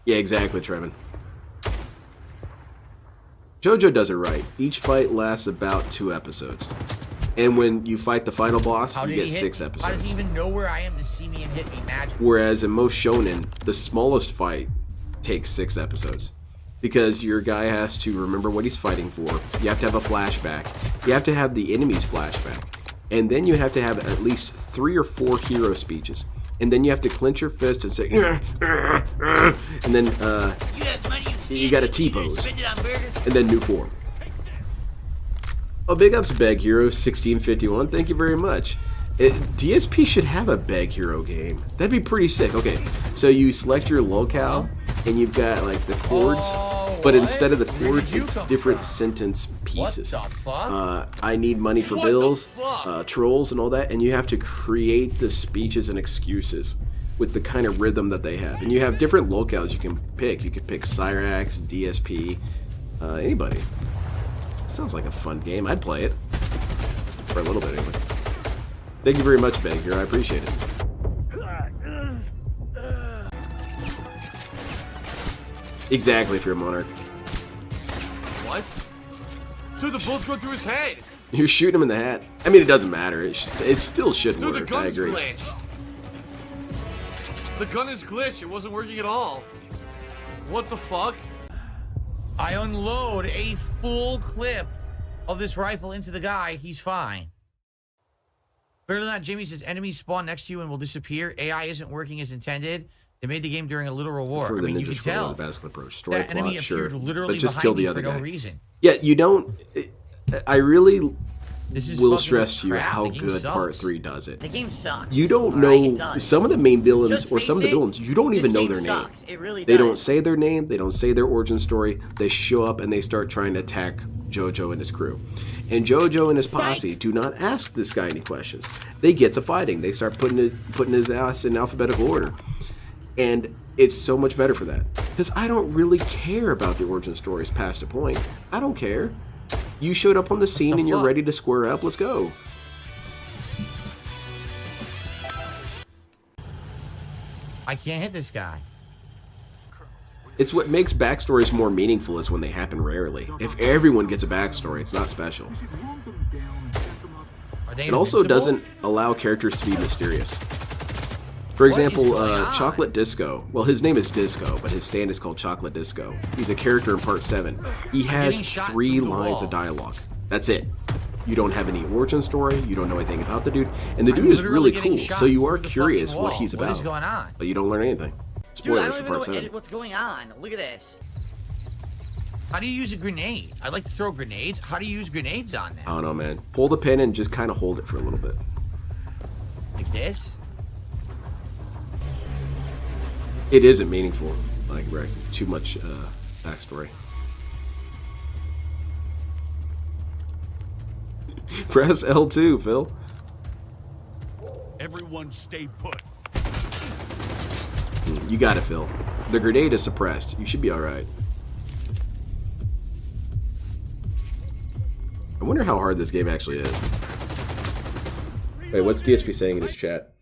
Yeah, exactly, Trevin. JoJo does it right. Each fight lasts about 2 episodes. And when you fight the final boss, How you did get he hit 6 me? episodes. How does he even know where I am to see me and hit me magic? Whereas in most shonen, the smallest fight takes 6 episodes. Because your guy has to remember what he's fighting for. You have to have a flashback. You have to have the enemy's flashback. And then you have to have at least 3 or 4 hero speeches. And then you have to clench your fist and say, and then you got a T-pose. And then new form. Oh, big ups, Beg Hero 1651. Thank you very much. DSP should have a Beg Hero game. That'd be pretty sick. Okay, so you select your locale, and you've got like the chords, but instead of the chords, it's different sentence pieces. What the fuck? I need money for bills, trolls, and all that, and you have to create the speeches and excuses with the kind of rhythm that they have. And you have different locales you can pick. You could pick Cyrax, DSP, anybody. Sounds like a fun game. I'd play it. For a little bit, anyway. Thank you very much, Banker. I appreciate it. Exactly, Fear Monarch. What? Dude, the bullets go through his head. You're shooting him in the hat. I mean, it doesn't matter. It still should Dude, the work. I gun's agree. glitched. The gun is glitched. It wasn't working at all. What the fuck? I unload a full clip of this rifle into the guy. He's fine. Clearly not. Jimmy says enemies spawn next to you and will disappear. AI isn't working as intended. They made the game during a literal war. For I the mean, you ninja can scroll tell and the basket approach. Story that enemy plot, sure. appeared literally But just behind kill me the other for guy. no reason. Yeah, you don't. I really This is will fucking stress to you crap. how The game good sucks. Part 3 does it. The game sucks. You don't Alright, it know does. some of the main villains Just or some of the face it, villains. You don't this even know game their name. sucks. It really They does. don't say their name. They don't say their origin story. They show up and they start trying to attack JoJo and his crew. And JoJo and his posse do not ask this guy any questions. They get to fighting. They start putting his ass in alphabetical order. And it's so much better for that. Because I don't really care about the origin stories past a point. I don't care. You showed up on the scene and you're fuck? ready to square up. Let's go. I can't hit this guy. It's what makes backstories more meaningful is when they happen rarely. If everyone gets a backstory, it's not special. Are they It also invincible? doesn't allow characters to be mysterious. For example, is going on? Chocolate Disco. Well, his name is Disco, but his stand is called Chocolate Disco. He's a character in Part 7. He has getting shot 3 through the lines wall. of dialogue. That's it. You don't have any origin story. You don't know anything about the dude. And the I'm dude is literally really getting cool, shot so you are through the curious fucking what wall. he's about. What is going on? But you don't learn anything. Dude, I Spoilers don't for even know Part 7. what's going on. Look at this. How do you use a grenade? I like to throw grenades. How do you use grenades on them? I don't know, man. Pull the pin and just kind of hold it for a little bit. Like this? It isn't meaningful. Like, right, too much backstory. Press L2, Phil. Everyone stay put. You got it, Phil. The grenade is suppressed. You should be alright. I wonder how hard this game actually is. Wait, what's DSP saying in his chat?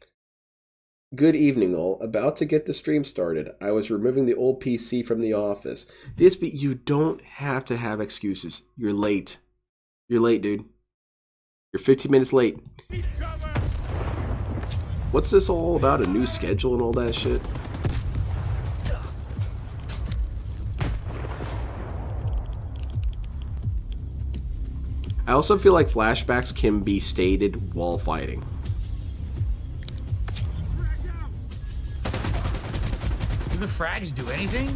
Good evening, all. About to get the stream started. I was removing the old PC from the office. DSP, you don't have to have excuses. You're late. You're late, dude. You're 15 minutes late. What's this all about? A new schedule and all that shit? I also feel like flashbacks can be stated while fighting. Do the frags do anything?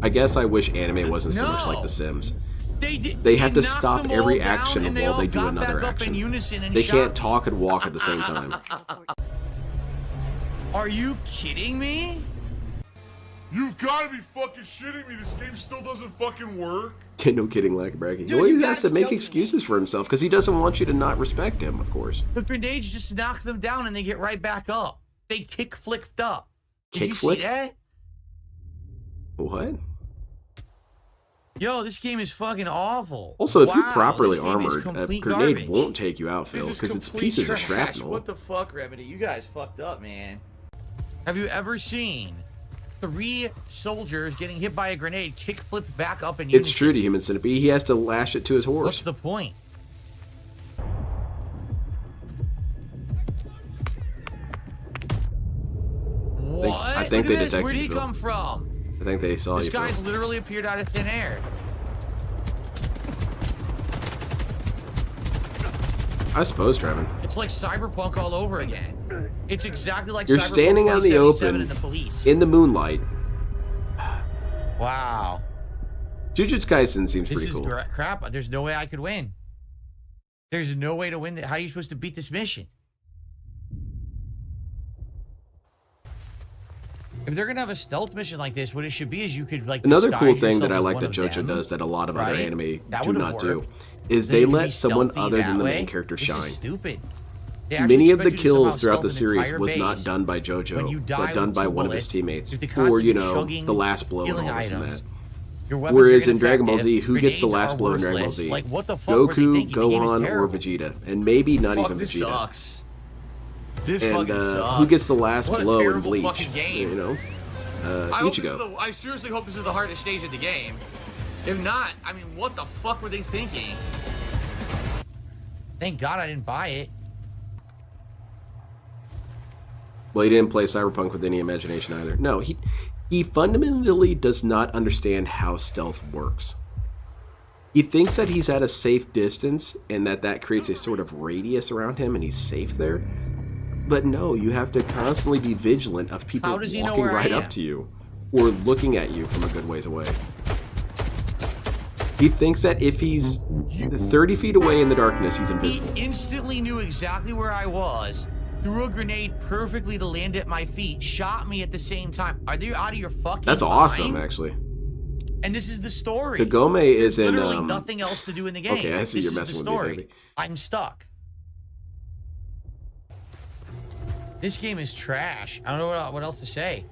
I guess I wish anime wasn't so much like The Sims. They have to knocked stop them all every down action and while all they do got another back up in action. unison and They shot can't me. talk and walk at the same time. Are you kidding me? You've got to be fucking shitting me. This game still doesn't fucking work. No kidding, like bragging. Dude, Well, you he has gotta to be make joking. excuses for himself because he doesn't want you to not respect him, of course. The grenades just knock them down and they get right back up. They kick flicked up. Did you Kickflip? see that? What? Yo, this game is fucking awful. Also, if you're Wow, properly this game is armored, a complete grenade garbage. won't take you out, Phil, This is because it's complete pieces of trash. shrapnel. What the fuck, Remedy? You guys fucked up, man. Have you ever seen 3 soldiers getting hit by a grenade kick flip back up in unison? It's true to Human Centipede. He has to lash it to his horse. What's the point? What? I think Look they at this. Where'd detected he you, Phil. come from? I think they saw This you. guy's Phil. literally appeared out of thin air. I suppose, Trevin. It's like Cyberpunk all over again. It's exactly like You're Cyberpunk standing out in the 2077 open, and the police. in the moonlight. Wow. Jujutsu Kaisen seems This pretty is cool. crap. There's no way I could win. There's no way to win. How are you supposed to beat this mission? If they're gonna have a stealth mission like this, what it should be is you could like Another cool disguise thing that yourself I as like one that of JoJo them, does that a lot of other right? anime That do would've not do worked. is Then they you can be let someone stealthy other that than the way. main character This shine. is stupid. They actually Many of the expect you to somehow kills throughout the stealth an series entire was not base. done by When you JoJo, die but done with by 2 one of his bullets, teammates, with the or constantly you know, chugging the last blow and healing all this and that. items, your weapons Whereas are in Dragon Ball Z, ineffective, who gets the grenades last are blow in Dragon Ball worthless. Z? Like, what the fuck were they Goku, thinking? The game is Gohan, or terrible. Vegeta, and maybe not Fuck, even this Vegeta. sucks. This And fucking sucks. who gets the last What a blow in terrible Bleach? fucking game. You know, I hope this is Ichigo. I seriously hope this is the hardest stage of the game. If not, I mean, what the fuck were they thinking? Thank God I didn't buy it. Well, he didn't play Cyberpunk with any imagination either. No, he fundamentally does not understand how stealth works. He thinks that he's at a safe distance and that creates a sort of radius around him and he's safe there. But no, you have to constantly be vigilant of people How does he know walking where I right am? up to you or looking at you from a good ways away. He thinks that if he's 30 feet away in the darkness, he's He invisible. instantly knew exactly where I was, threw a grenade perfectly to land at my feet, shot me at the same time. Are you out of your fucking That's awesome, mind? actually. And this is the story. Kagome is in... Literally nothing else to do in the game. Okay, I see This you're is messing the with story. these, Andy. I'm stuck. This game is trash. I don't know what else to say.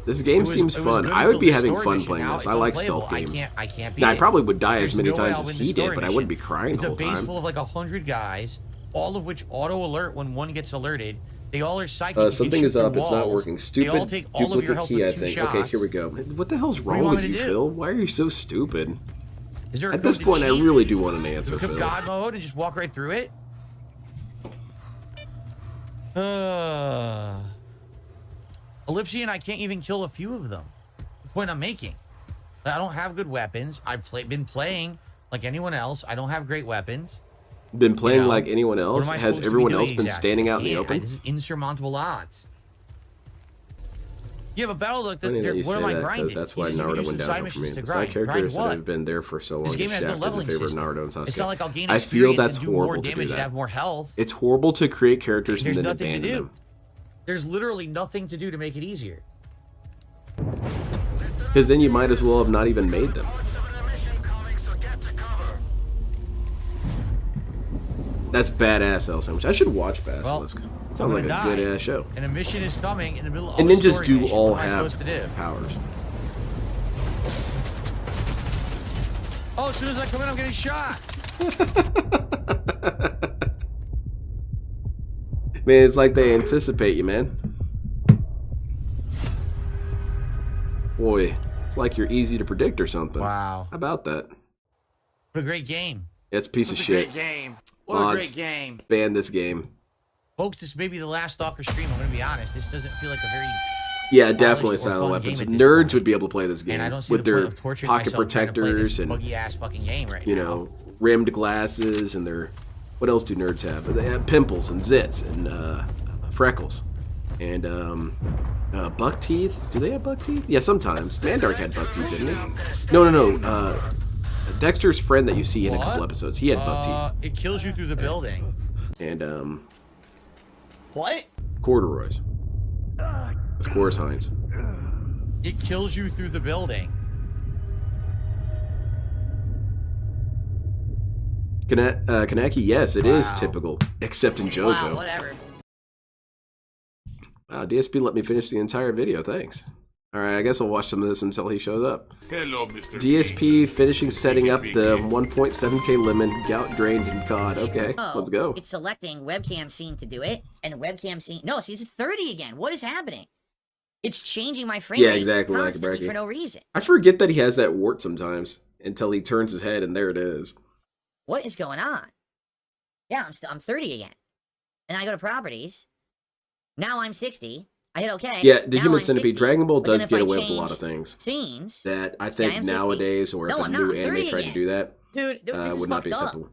This game seems It was fun. good I would until be the having story fun mission. playing Now this. it's I like unplayable. stealth games. I can't beat Now, I it. probably would die There's as many no way times I'll as win he the did, story but I mission. wouldn't be crying It's the a whole base time. full of like 100 guys, all of which auto alert when one gets alerted. They all are psychic. You can Something shoot is up. through It's not walls. working. They Stupid all take all of your duplicate health key, I with 2 think. shots. Okay, here we go. What the hell's do you wrong want with me you, to do? Phil? Why are you so stupid? Is there a At code this to point, I cheat? really do want an answer, Look up Phil. God mode and just walk right through it. Ellipsi and I can't even kill a few of them. The point I'm making. I don't have good weapons. I've been playing like anyone else. I don't have great weapons. Been playing You know, like anyone What else? am I Has supposed to be everyone doing else been exactly? standing out in the Yeah, open? This is insurmountable odds. Yeah, but battle look. Funny that you What say am I that, 'cause grinding? that's He why says you can do Naruto some went side downhill for me. missions to The side grind. Grind characters that what? have been there for so long This get game has no shafted in leveling favor of system. Naruto and Sasuke. It's not like I'll gain I feel experience that's and do more horrible to do damage and that. have more health. It's horrible to create characters There's and then nothing to abandon do. them. There's literally nothing to do to make it easier. Because then you might as well have not even made them. That's badass, El Sandwich. I should watch Basilisk. I'm Sounds like a gonna die. good ass show. And a mission is coming in the middle of And a ninjas story do mission. all What am I have supposed to do? powers. Oh, as soon as I come in, I'm getting shot. Man, it's like they anticipate you, man. Boy, it's like you're easy to predict or something. Wow. How about that? What a great game. It's a piece of What a shit. great game. What a Mods. great game. Ban this game. Folks, this may be the last Stalker stream. I'm going to be honest. This doesn't feel like a very Yeah, definitely or silent fun weapons. game at this Nerds point. would be able to play this game And I don't see with the point their of torturing pocket myself trying to play protectors this and, buggy ass fucking game right you now. know, rimmed glasses and their. What else do nerds have? They have pimples and zits and freckles and buck teeth. Do they have buck teeth? Yeah, sometimes. Mandark had buck teeth, didn't he? No. Dexter's friend that you see in a couple episodes, he had buck teeth. It kills you through the building. And What? corduroys. Of course, Heinz. It kills you through the building. Kaneki, yes, it is Wow. typical, except in Wow, JoJo. whatever. Wow, DSP let me finish the entire video, thanks. Alright, I guess I'll watch some of this until he shows up. Hello, Mr. DSP finishing setting up the 1.7k lemon, gout drained in COD. Okay, Oh, let's go. It's selecting webcam scene to do it, and the webcam scene. No, see, this is 30 again. What is happening? It's changing my frame Yeah, rate exactly, like a constantly bracket. for no reason. I forget that he has that wart sometimes until he turns his head and there it is. What is going on? Yeah, I'm 30 again, and I go to properties. Now I'm 60. I hit OK. Yeah, the now Human I'm Centipede 60. Dragon Ball But then does if get I away with a lot change of things Scenes, that I I think am 60. nowadays, or if No, a I'm new not. anime 30 tried to again. do that, dude, this is would not be fucked up. acceptable.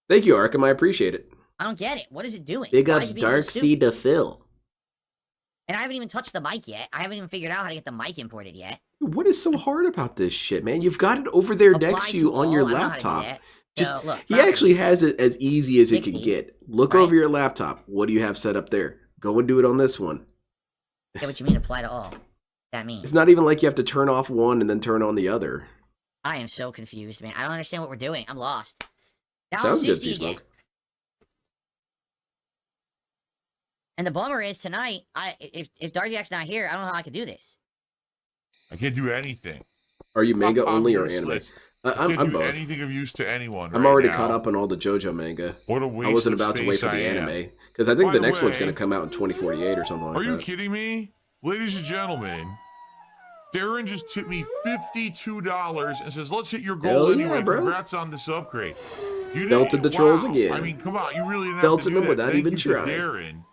Thank you, Arkham. I appreciate it. I don't get it. What is it doing? Big Why ups is it being so Dark stupid? Sea to Phil. And I haven't even touched the mic yet. I haven't even figured out how to get the mic imported yet. What is so hard about this shit, man? You've got it over there Apply next to to you on your all. I know how to do laptop. that. Just So, look, he actually properties. has it as easy as it can 60, get. Look right? over your laptop. What do you have set up there? Go and do it on this one. Yeah, what you mean apply to all? That means It's not even like you have to turn off one and then turn on the other. I am so confused, man. I don't understand what we're doing. I'm lost. Now Sounds I'm good, 60 again. Seasmoke. And the bummer is tonight, if Darziak's not here, I don't know how I could do this. I can't do anything. Are you manga I'm only or anime? useless. I'm I can't do both. anything of use to anyone. I'm right already now. caught up on all the JoJo manga. What a waste I wasn't of about to wait space for the I am. anime because I think By the the next one's way- going to come out in 2048 or something like Are you that. kidding me? Ladies and gentlemen, Darren just tipped me $52 and says, let's hit your goal Hell yeah, anyway. bro. Congrats on this upgrade. You Belted the trolls wow. again. I mean, come on. You really didn't have Belted to do them that. without Thank even you to trying. Darren.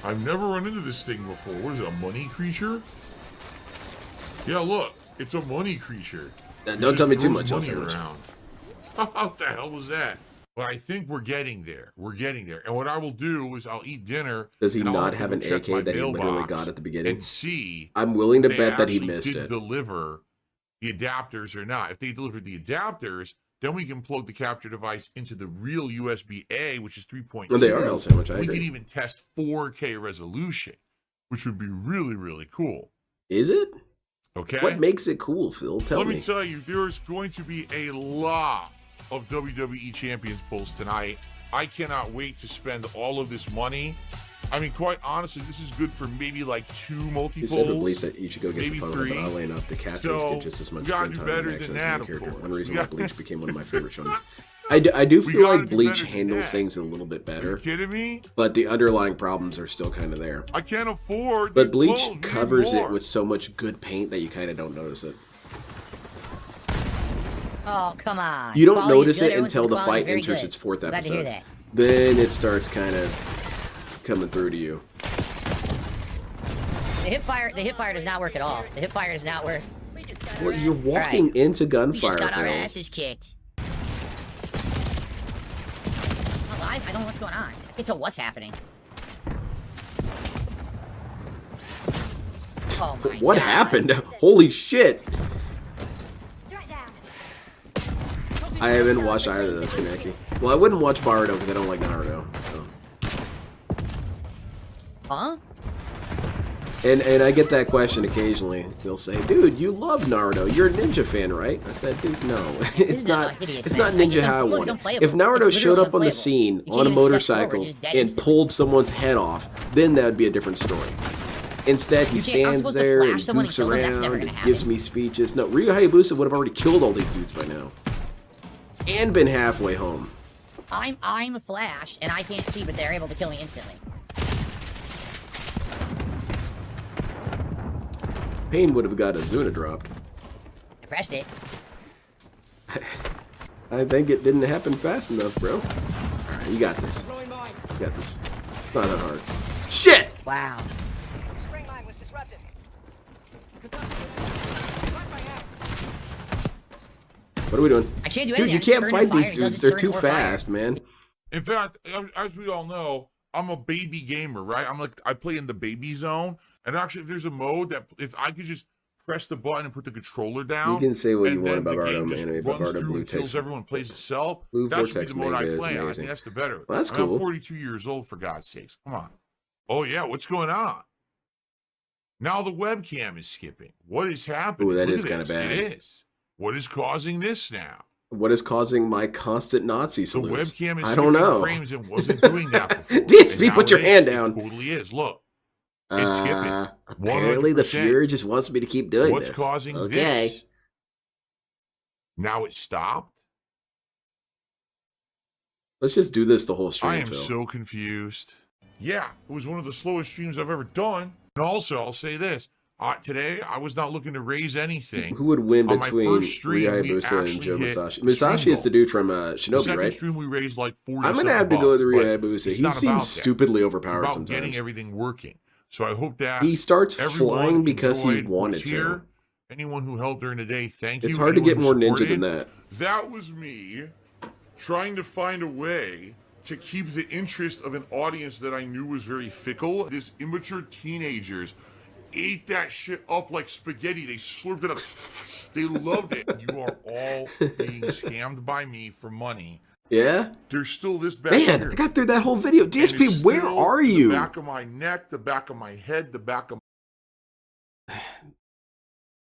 I've never run into this thing before. What is it, a money creature? Yeah, look. It's a money creature. Don't It just tell me too throws much, money I'll say around. What the hell was that? But I think we're getting there. We're getting there. And what I will do is I'll eat dinner. Does he and I'll not to have go an check AK my that he literally mailbox got at the beginning? and see I'm willing to if bet they that he actually missed did it. deliver the adapters or not. If they delivered the adapters, then we can plug the capture device into the real USB-A, which is 3.2. Well, they are El Sandwich, I We agree. can even test 4K resolution, which would be really, really cool. Is it? Okay? What makes it cool, Phil? Tell Let me. me tell you, there's going to be a lot of WWE Champions pulls tonight. I cannot wait to spend all of this money. I mean, quite honestly, this is good for maybe like 2 He multi-pulls. said believes that Ichigo gets maybe the fun of it, 3. but I'll laying up the captains So, get just as much we gotta screen do time better and action than as the main that, of character. course. One reason We why gotta- Bleach became one of my favorite shows. I do We feel gotta like do Bleach better than handles that. things a little bit Are you better, kidding me? but the underlying problems are still kind of there. I can't afford But these Bleach pulls. We need covers it more. with so much good paint that you kind of don't notice it. Oh, come on. You don't Quality's notice good. it Everyone says until the quality's fight very enters good. its 4th Glad to hear episode. that. Then it starts kind of coming through to you. The hip fire does not work at all. The hip fire does not work. Well, you're walking into We gunfire, just got our Phil. asses kicked. I'm alive? I don't know what's going on. I can't tell what's happening. Oh my What God. happened? Holy shit! I haven't watched either of those, Kaneki. Well, I wouldn't watch Boruto because I don't like Naruto. So. Huh? And I get that question occasionally. They'll say, "Dude, you love Naruto. You're a ninja fan, right?" I said, "Dude, no. It's not not. a hideous It's fan. not It's like, ninja it's how I look, want it's it. unplayable. If Naruto It's showed literally up on the unplayable. scene You can't on a even step motorcycle forward, just dead and instantly. pulled someone's head off, then that would be a different story." Instead, he You can't- I'm stands supposed to there flash and someone and goofs kill them? That's around never and gonna gives happen. me speeches. No, Ryu Hayabusa would have already killed all these dudes by now. And been halfway home. I'm Flash, and I can't see, but they're able to kill me instantly. Pain would have got Azuna dropped. I pressed it. I think it didn't happen fast enough, bro. Alright, you got this. You got this. It's not that hard. Shit! Wow. What are we doing? I can't do Dude, anything. you I just can't turn fight fire, these it dudes. doesn't They're turn too or fire. fast, man. In fact, as we all know, I'm a baby gamer, right? I play in the baby zone. And actually, if there's a mode that if I could just press the button and put the controller down, You can say what you and want then about the game Bardo just Anime, but runs Bardo through Blue and kills Text. everyone, plays itself. Blue That should be Vortex the mode I manga is play. I amazing. think that's the better. Well, that's I mean, cool. I'm 42 years old, for God's sakes. Come on. Oh yeah, what's going on? Now the webcam is skipping. What is happening? Ooh, that Look is at kinda this. bad. It is. What is causing this now? What is causing my constant Nazi The salutes? webcam is I don't skipping know. frames and wasn't doing that before. DSP, And put now your it hand is. down. It totally is. Look. It's skipping. Apparently, the 100%. Fury just wants me to keep doing What's this. causing Okay. this? Now it stopped? Let's just do this the whole stream, I am Phil. so confused. Yeah, it was one of the slowest streams I've ever done. And also, I'll say this. Today, I was not looking to raise anything. Who would win On my between first stream, Rie we Hayabusa and actually Joe hit Musashi? stream Musashi is the goals. dude from The Shinobi, second right? stream, we raised like 40 I'm going to have to go with Rie but Hayabusa. it's He not seems about that. stupidly It's overpowered about sometimes. getting everything working. So I hope that He starts everyone flying because he enjoyed wanted what's to. here. Anyone who helped during the day, thank you. It's hard to get Anyone more who ninja than supported, that. That was me trying to find a way to keep the interest of an audience that I knew was very fickle. These immature teenagers ate that shit up like spaghetti. They slurped it up. They loved it. You are all being scammed by me for money. Yeah? There's still this back Man, here. I got through that whole video. And it's DSP, where still are you? The back of my neck, the back of my head, the back of Do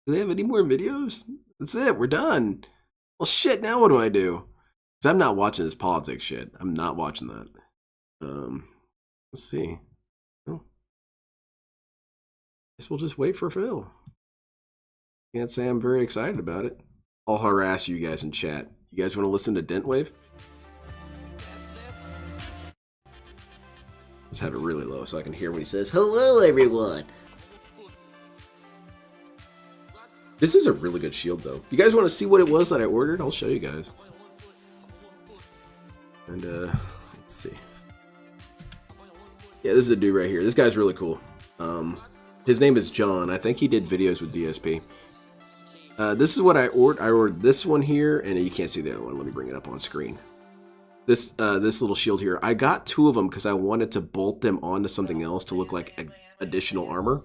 they have any more videos? That's it. We're done. Well, shit, now what do I do? Because I'm not watching this politics shit. I'm not watching that. Let's see. Oh. Guess we'll just wait for Phil. Can't say I'm very excited about it. I'll harass you guys in chat. You guys want to listen to Dentwave? Just have it really low so I can hear when he says, Hello, everyone. this is a really good shield, though. You guys want to see what it was that I ordered? I'll show you guys. And, let's see. Yeah, this is a dude right here. This guy's really cool. His name is John. I think he did videos with DSP. This is what I ordered. I ordered this one here, and you can't see the other one. Let me bring it up on screen. This little shield here. I got two of them because I wanted to bolt them onto something else to look like additional armor.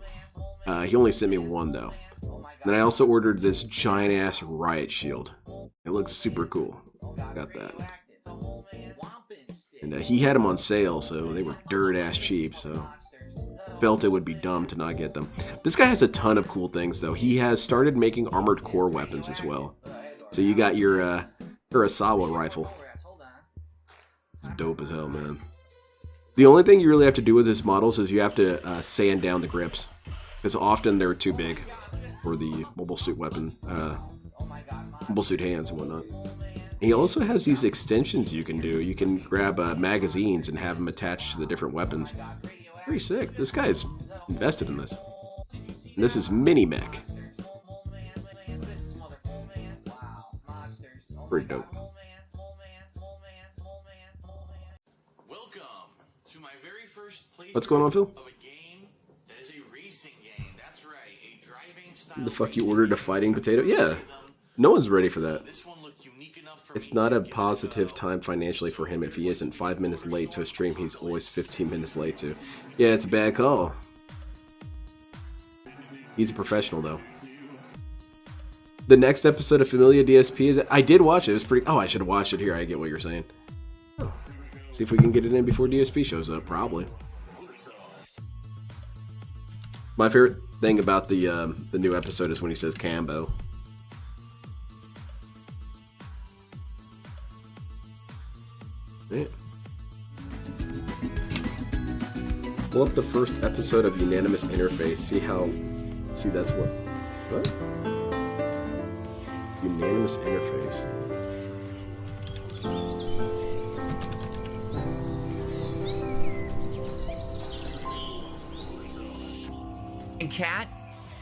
He only sent me one, though. And then I also ordered this giant-ass riot shield. It looks super cool. Got that. And he had them on sale, so they were dirt-ass cheap, so felt it would be dumb to not get them. This guy has a ton of cool things, though. He has started making armored core weapons as well. So you got your Urasawa rifle. It's dope as hell, man. The only thing you really have to do with his models is you have to sand down the grips, because often they're too big for the mobile suit weapon, mobile suit hands and whatnot. He also has these extensions you can do. You can grab magazines and have them attached to the different weapons. Pretty sick. This guy's invested in this. And this is Mini Mech. Pretty dope. Welcome to my very first playthrough What's going on, Phil? of a game that is a racing game. That's right, a driving style. The fuck you ordered a fighting potato? Yeah. No one's ready for that. This one looked unique enough for It's me not to a give it positive go. time financially for him if he isn't 5 minutes late to a stream. He's always 15 minutes late to. Yeah, it's a bad call. He's a professional, though. The next episode of Familia DSP is... I did watch it. It was pretty... Oh, I should have watched it here. I get what you're saying. Oh. See if we can get it in before DSP shows up. Probably. My favorite thing about the new episode is when he says Cambo. Yeah. Pull up the first episode of Unanimous Interface. See that's what? Unanimous Interface. And Kat,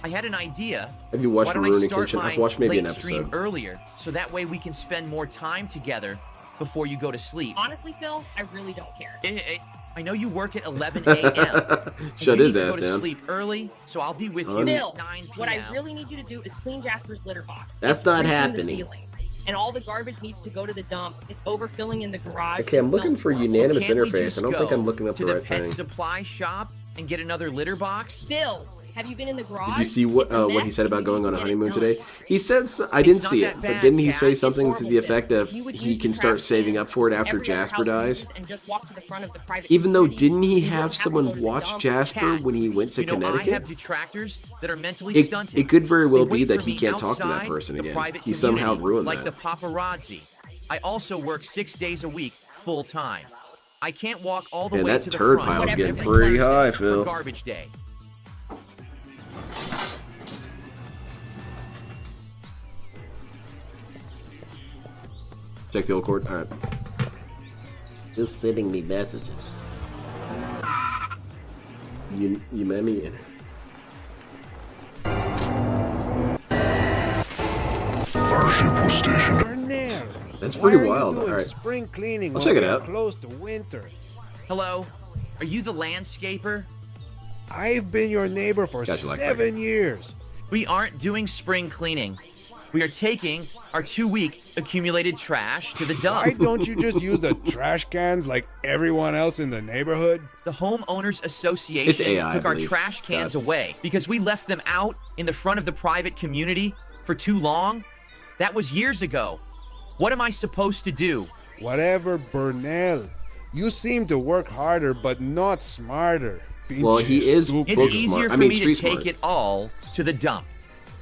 I had an idea. Have you watched Why don't I Rurouni start Kenshin? my I've watched maybe late an stream episode. earlier, so that way we can spend more time together before you go to sleep. Honestly, Phil, I really don't care. I know you work at 11 a.m. Shut you his need to ass go to down. sleep early, so I'll be with you Un- at Bill, 9 p.m. what I really need you to do is clean Jasper's litter box. That's It's not reaching the happening. ceiling, and all the garbage needs to go to the dump. It's overfilling in the garage. Okay, I'm It looking smells for horrible. unanimous Can't we interface. just I don't think go I'm looking up to the the right pet thing. supply shop and get another litter box? Bill, have you been in the garage? Did you see what It's a what he mess, said and about you going need on a to get it honeymoon done. today? He said I didn't It's see not it, that but bad, didn't he Cat. say It's something to the horrible, effect Bill. of If you would he use can the start trash saving cans up for it after every other Jasper house dies? uses and just walk to the front of the private Even though, community, didn't he you don't have have to someone go to the watch dump. Jasper Cat, when he went to you know, I have Connecticut? detractors that are mentally It, stunted. it could very well They be wait that for he me can't talk to that outside person the again. private He somehow community, ruined like that. the paparazzi. I also work 6 days a week, full time. I can't walk all the Man, way that to the turd front pile's every getting pretty Thursday high, for Phil. garbage day. Check the old cord. All right. Just sending me messages. You met me in. Our ship was stationed. Darnell, That's why pretty are you wild. doing All right. spring cleaning I'll check when it we're out. close to winter? Hello? Are you the landscaper? I've been your neighbor for Gotcha, like 7 years. We aren't doing spring cleaning. We are taking our 2-week accumulated trash to the dump. Why don't you just use the trash cans like everyone else in the neighborhood? The homeowners It's association AI, I took our believe. trash cans God. away because we left them out in the front of the private community for too long. That was years ago. What am I supposed to do? Whatever, Burnell. You seem to work harder, but not smarter. Well, he Pinches is stupid. It's book easier smart. for I mean, me to street take smart. it all to the dump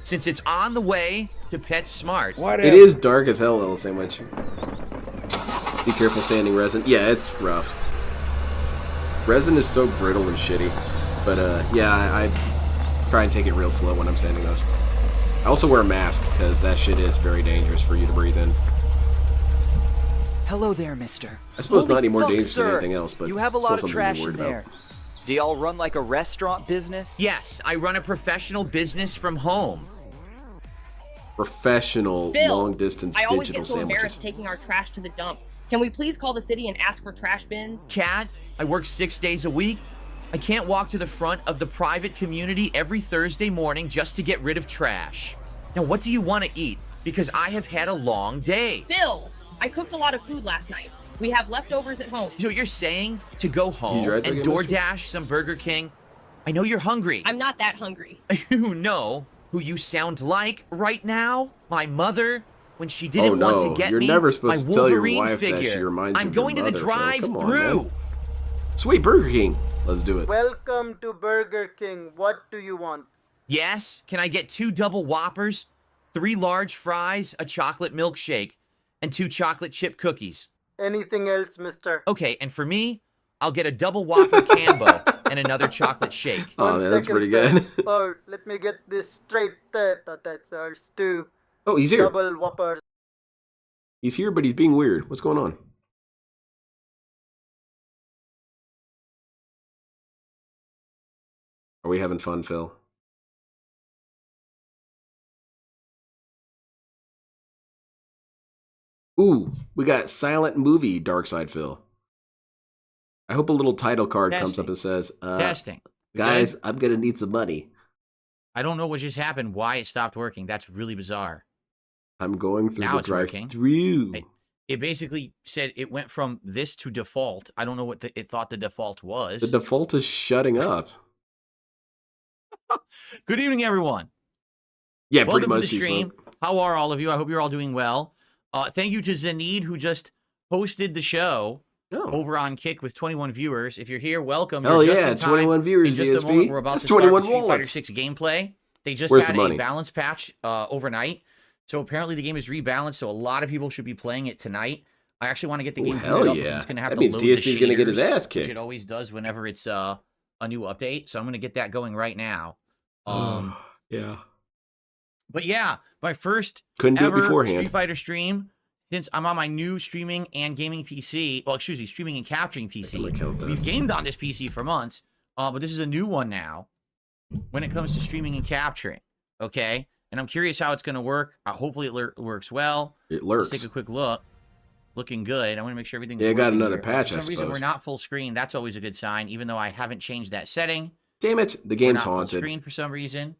since it's on the way to PetSmart. Whatever. It is dark as hell, little sandwich. Be careful sanding resin. Yeah, it's rough. Resin is so brittle and shitty. But yeah, I try and take it real slow when I'm sanding those. I also wear a mask because that shit is very dangerous for you to breathe in. Hello there, mister. I suppose Holy not any more fuck, dangerous than sir. anything else, but you have a still lot of something to be trash in worried about. there. Do y'all run like a restaurant business? Yes, I run a professional business from home. Professional Bill, long distance I always digital get so sandwiches. embarrassed taking our trash to the dump. Can we please call the city and ask for trash bins? Cat, I work 6 days a week. I can't walk to the front of the private community every Thursday morning just to get rid of trash. Now, what do you want to eat? Because I have had a long day. Bill, I cooked a lot of food last night. We have leftovers at home. So you're saying to go home right there and again, Mr. DoorDash some Burger King? I know you're hungry. I'm not that hungry. You know who you sound like right now? My mother, when she Oh didn't want no, to get you're me never supposed my to tell your Wolverine wife figure. that she reminds you I'm of your going to the mother, Phil. Come on, drive-through. man. Sweet Burger King. Let's do it. Welcome to Burger King. What do you want? Yes, can I get 2 double Whoppers, 3 large fries, a chocolate milkshake, and 2 chocolate chip cookies? Anything else, mister? Okay, and for me, I'll get a double Whopper Cambo and another chocolate shake. Oh, man, that's pretty good. Oh, let me get this straight. That's ours too. Oh, he's here. Double Whoppers. He's here, but he's being weird. What's going on? Are we having fun, Phil? Ooh, we got silent movie Dark Side Phil. I hope a little title card comes up and says, Testing. guys, I'm going to need some money. I don't know what just happened, why it stopped working. That's really bizarre. I'm going through Now the it's working. drive-through. It basically said it went from this to default. I don't know what it thought the default was. The default is shutting up. Good evening, everyone. Yeah, pretty Welcome much. to the stream. How are all of you? I hope you're all doing well. Thank you to Zaneed, who just hosted the show over on Kick with 21 viewers. If you're here, welcome. Hell You're just yeah, in time. 21 viewers, In just a DSP. moment, we're about That's to start 21 with Street Fighter wallets. 6 gameplay. They just Where's had the a money? balance patch overnight. So apparently the game is rebalanced, so a lot of people should be playing it tonight. I actually want to get the game hell booted up. yeah. It's going to have That to means load DSP the is gonna get his shaders, ass which kicked. it always does whenever it's a new update. So I'm going to get that going right now. Yeah. But yeah, my first Couldn't do it ever beforehand. Street Fighter stream since I'm on my new streaming and gaming PC. Well, excuse me, streaming and capturing PC. We've gamed on this PC for months, but this is a new one now when it comes to streaming and capturing. Okay, and I'm curious how it's going to work. Hopefully, it works well. It lurks. Let's take a quick look. looking good. I want to make sure everything's Yeah, got working another here. patch, For I some reason, we're suppose. not full screen. That's always a good sign, even though I haven't changed that setting. Damn it, the We're game's not full haunted. screen for some reason.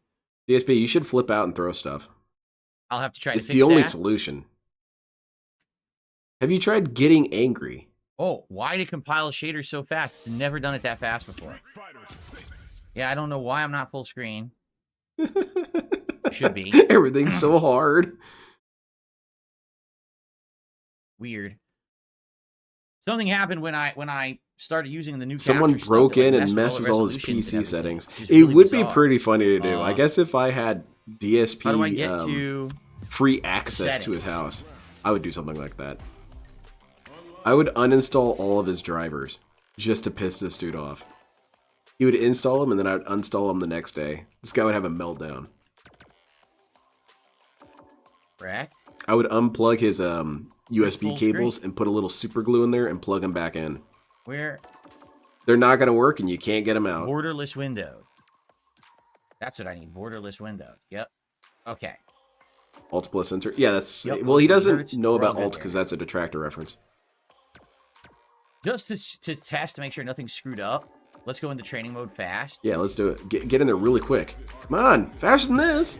DSP, you should flip out and throw stuff. I'll have to try It's to fix the only that. solution. Have you tried getting angry? Oh, why did compile shaders so fast? It's never done it that fast before. Yeah, I don't know why I'm not full screen. Should be. Everything's so hard. Weird. Something happened when I started using the new Someone capture stuff broke that, like, in and messed all with the all his resolutions and PC everything, settings. which is It really would be bizarre. pretty funny to do. I guess if I had DSP How do I get to free access to settings? his house, I would do something like that. I would uninstall all of his drivers just to piss this dude off. He would install them and then I would uninstall them the next day. This guy would have a meltdown. Correct. I would unplug his USB full cables screen. and put a little super glue in there and plug them back in. Where They're not going to work and you can't get them out. borderless window. That's what I need. Borderless window. Yep. Okay. Alt plus enter. Yeah, that's... Yep, well, he doesn't hurts. know We're about all good alt here. because that's a detractor reference. Just to test to make sure nothing's screwed up. Let's go into training mode fast. Yeah, let's do it. Get in there really quick. Come on, faster than this.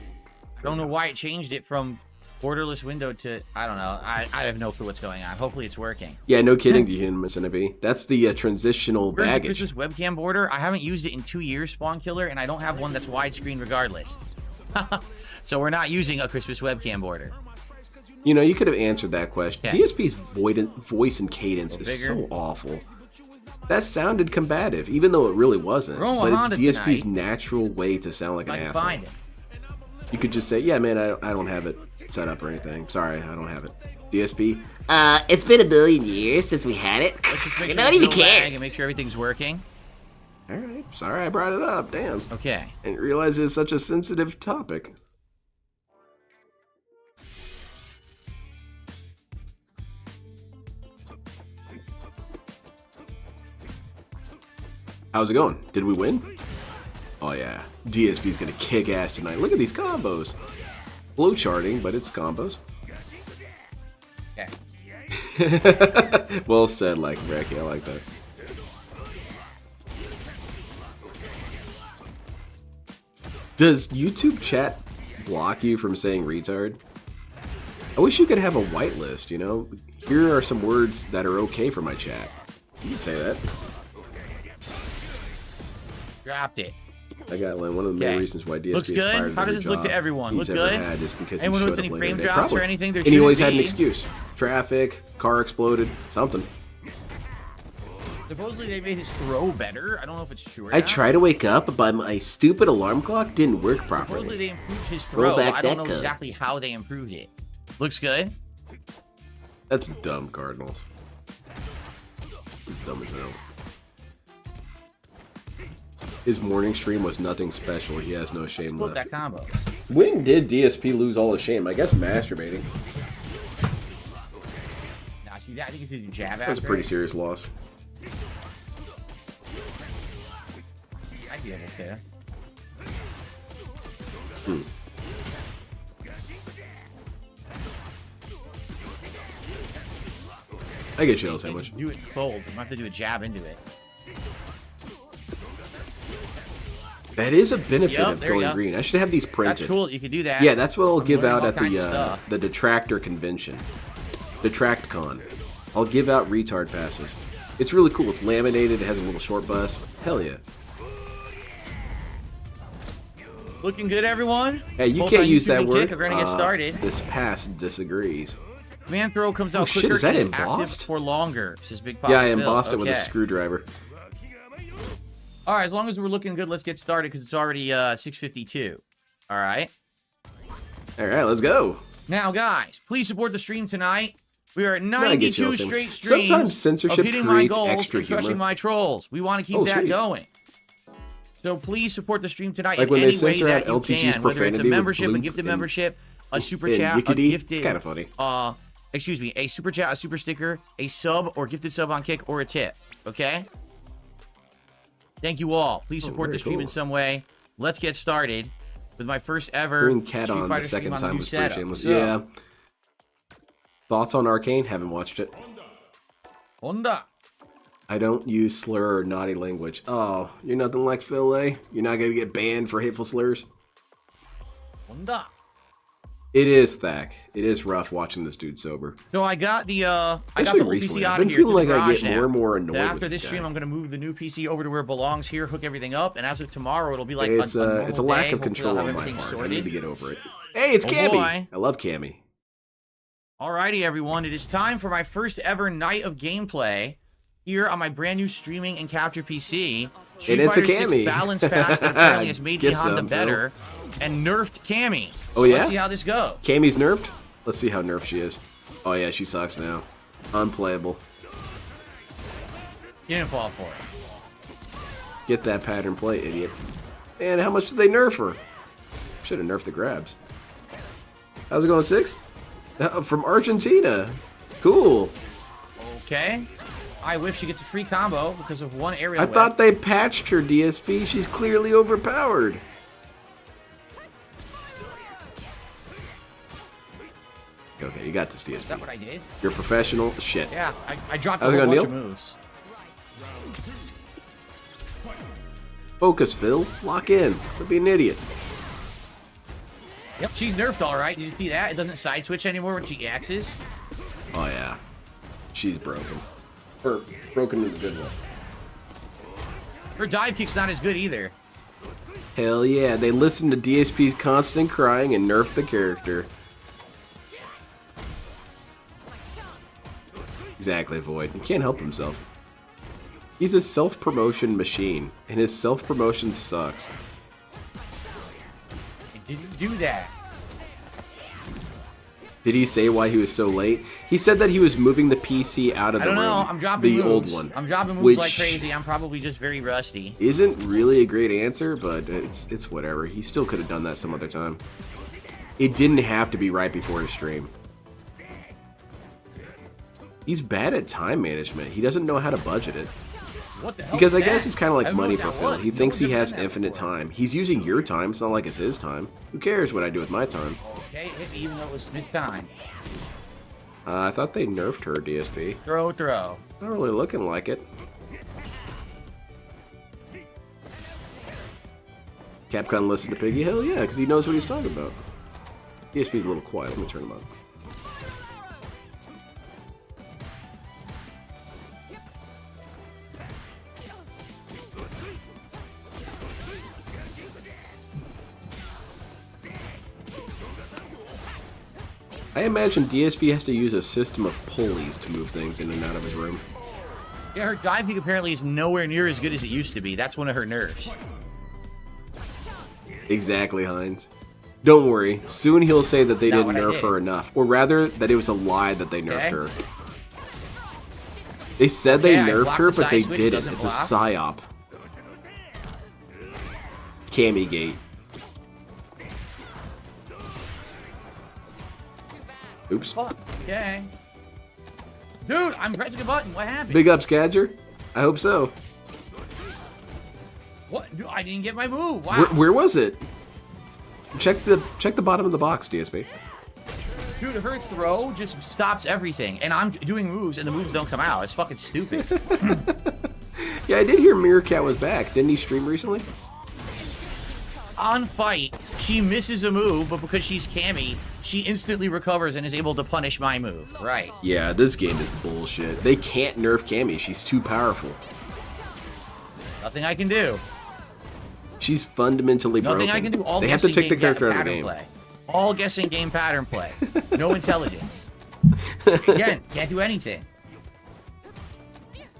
I don't know why it changed it from borderless window to, I don't know. I have no clue what's going on. Hopefully it's working. Yeah, no kidding, DNMSNB. That's the transitional Where's the baggage. Christmas webcam border? I haven't used it in 2 years, Spawn Killer, and I don't have one that's widescreen regardless. So we're not using a Christmas webcam border. You know, you could have answered that question. Okay. DSP's voice and cadence is so awful. That sounded combative, even though it really wasn't. We're on But Honda it's DSP's tonight. natural way to sound like If I an can asshole. find it. You could just say, yeah, man, I don't have it set up or anything. Sorry, I don't have it. DSP? It's been a million years since we had it. Let's just make sure Nobody there's even no lag cares. and make sure everything's working. Alright, sorry I brought it up. Damn. Okay. I didn't realize it was such a sensitive topic. How's it going? Did we win? Oh yeah, DSP's gonna kick ass tonight. Look at these combos. Flow charting, but it's combos. Okay. Well said, like Ricky. I like that. Does YouTube chat block you from saying retard? I wish you could have a whitelist, you know? Here are some words that are okay for my chat. You can say that. Dropped it. I got like one of the main reasons why DSP Looks is good. fired How every does this look to job everyone? he's Look ever good? had just because Anyone he with showed any up later frame today. drops or Probably. anything? There And he always had shouldn't an be. excuse. Traffic, car exploded, something. Supposedly they made his throw better. I don't know if it's true or I not. tried to wake up, but my stupid alarm clock didn't work Supposedly properly. they improved his Roll throw. back I don't that know code. exactly how they improved it. Looks good. That's dumb, Cardinals. It's dumb as hell. His morning stream was nothing special. He has no shame Flip left. that combo. When did DSP lose all his shame? I guess masturbating. Nah, see that? I think it's his jab That was a after. pretty serious loss. I'd be able to. Hmm. I get you, sandwich. Do it cold. You might have to do a jab into it. That is a benefit Yep, of there you going go. green. I should have these printed. That's cool. You can do that. Yeah, that's what I'll I'm give learning out all at kinds of stuff. the Detractor convention. DetractCon. I'll give out retard passes. It's really cool. It's laminated. It has a little short bus. Hell yeah. Looking good, everyone. Hey, you Both can't on use YouTube that and word. Kick are gonna get started. This pass disagrees. Command throw comes out Oh, shit, quicker. is that and embossed? active for longer. Says Big Pop. Yeah, I Phil. embossed it with a Okay. screwdriver. All right, as long as we're looking good, let's get started because it's already 6:52. All right. All right, let's go. Now, guys, please support the stream tonight. We are at I get you, 92 Sam. straight streams Sometimes censorship of hitting my creates goals extra and crushing humor. my trolls. We want to keep Oh, that sweet. going. So please support the stream tonight Like in when they any way censor that out you LTG's can, whether it's a profanity with membership, a bloop gifted and- membership, a super and chat, a yickety. gifted, It's kinda funny. excuse me, a super chat, a super sticker, a sub or gifted sub on Kick, or a tip. Okay. Thank you all. Please support very the stream in cool. some way. Let's get started with my first ever Hearing Cat Street on the Fighter second stream on time new was pretty setup. shameless. So, Yeah. Thoughts on Arcane? Haven't watched it. Honda. I don't use slur or naughty language. Oh, you're nothing like Phil, eh? You're not gonna get banned for hateful slurs? Honda. It is, Thack. It is rough watching this dude sober. So I got the Especially old recently. PC I've out been of here to feeling the like I garage get now. more and more annoyed After with this this stream, guy. I'm going to move the new PC over to where it belongs here, hook everything up, and as of tomorrow, it'll be like It's a a lack day. of Hopefully control I'll have on my everything part. I sorted. need to get over it. Hey, it's Oh, Cammy! boy. I love Cammy. Alrighty, everyone. It is time for my first ever night of gameplay here on my brand new streaming and capture PC. Street it's a Fighter 6 Cammy. balance patch that apparently has made Get Honda some, Phil. better and nerfed Cammy. Oh, So yeah? Let's see how this goes. Cammy's nerfed? Let's see how nerfed she is. Oh yeah, she sucks now. Unplayable. You didn't fall for it. Get that pattern play, idiot. And how much did they nerf her? Should have nerfed the grabs. How's it going, 6? From Argentina. Cool. Okay. I whiff she gets a free combo because of one aerial I whip. thought they patched her DSP. She's clearly overpowered. Okay, you got this DSP. Is that what I did? You're professional. Shit. Yeah, I dropped a How's it whole going, bunch Neil? of moves. Focus, Phil. Lock in. Don't be an idiot. Yep, she's nerfed all right. Did you see that? It doesn't side switch anymore when she axes. Oh yeah. She's broken. Or broken in a good way. Her dive kick's not as good either. Hell yeah, they listened to DSP's constant crying and nerfed the character. Exactly, Void. He can't help himself. He's a self-promotion machine, and his self-promotion sucks. Did you do that? Did he say why he was so late? He said that he was moving the PC out of I the don't room. know. I'm dropping the moves. old one. I'm dropping moves which like crazy. I'm probably just very rusty. Isn't really a great answer, but it's whatever. He still could have done that some other time. It didn't have to be right before his stream. He's bad at time management. He doesn't know how to budget it. What the hell Because is I guess that? it's kind of like I don't know money what for that Phil. was. He No thinks he one's ever has done that infinite before. time. He's using your time. It's not like it's his time. Who cares what I do with my time? Okay, hit me even though it was this time. I thought they nerfed her DSP. Throw, throw. Not really looking like it. Capcom listened to Piggy? Hell yeah, because he knows what he's talking about. DSP's a little quiet. Let me turn him up. I imagine DSP has to use a system of pulleys to move things in and out of his room. Yeah, her dive kick apparently is nowhere near as good as it used to be. That's one of her nerfs. Exactly, Hines. Don't worry. Soon he'll say that they That's didn't not what I nerf did. her enough. Or rather, that it was a lie that they nerfed Okay. her. They said they Okay, I nerfed blocked her, the but they side switch, didn't. doesn't It's a block. psyop. Cammy Gate. Oops. Fuck. Okay. Dude, I'm pressing a button. What happened? Big up, Scadger. I hope so. What? Dude, I didn't get my move. Wow. Where was it? Check the bottom of the box, DSP. Dude, her throw just stops everything. And I'm doing moves, and the moves don't come out. It's fucking stupid. Yeah, I did hear Meerkat was back. Didn't he stream recently? On fight, she misses a move, but because she's Cammy, she instantly recovers and is able to punish my move. Right. Yeah, this game is bullshit. They can't nerf Cammy. She's too powerful. Nothing I can do. She's fundamentally Nothing broken. I can do. All they have to guessing take the game character out of the pattern game. play. All guessing game pattern play. No intelligence. Again, can't do anything.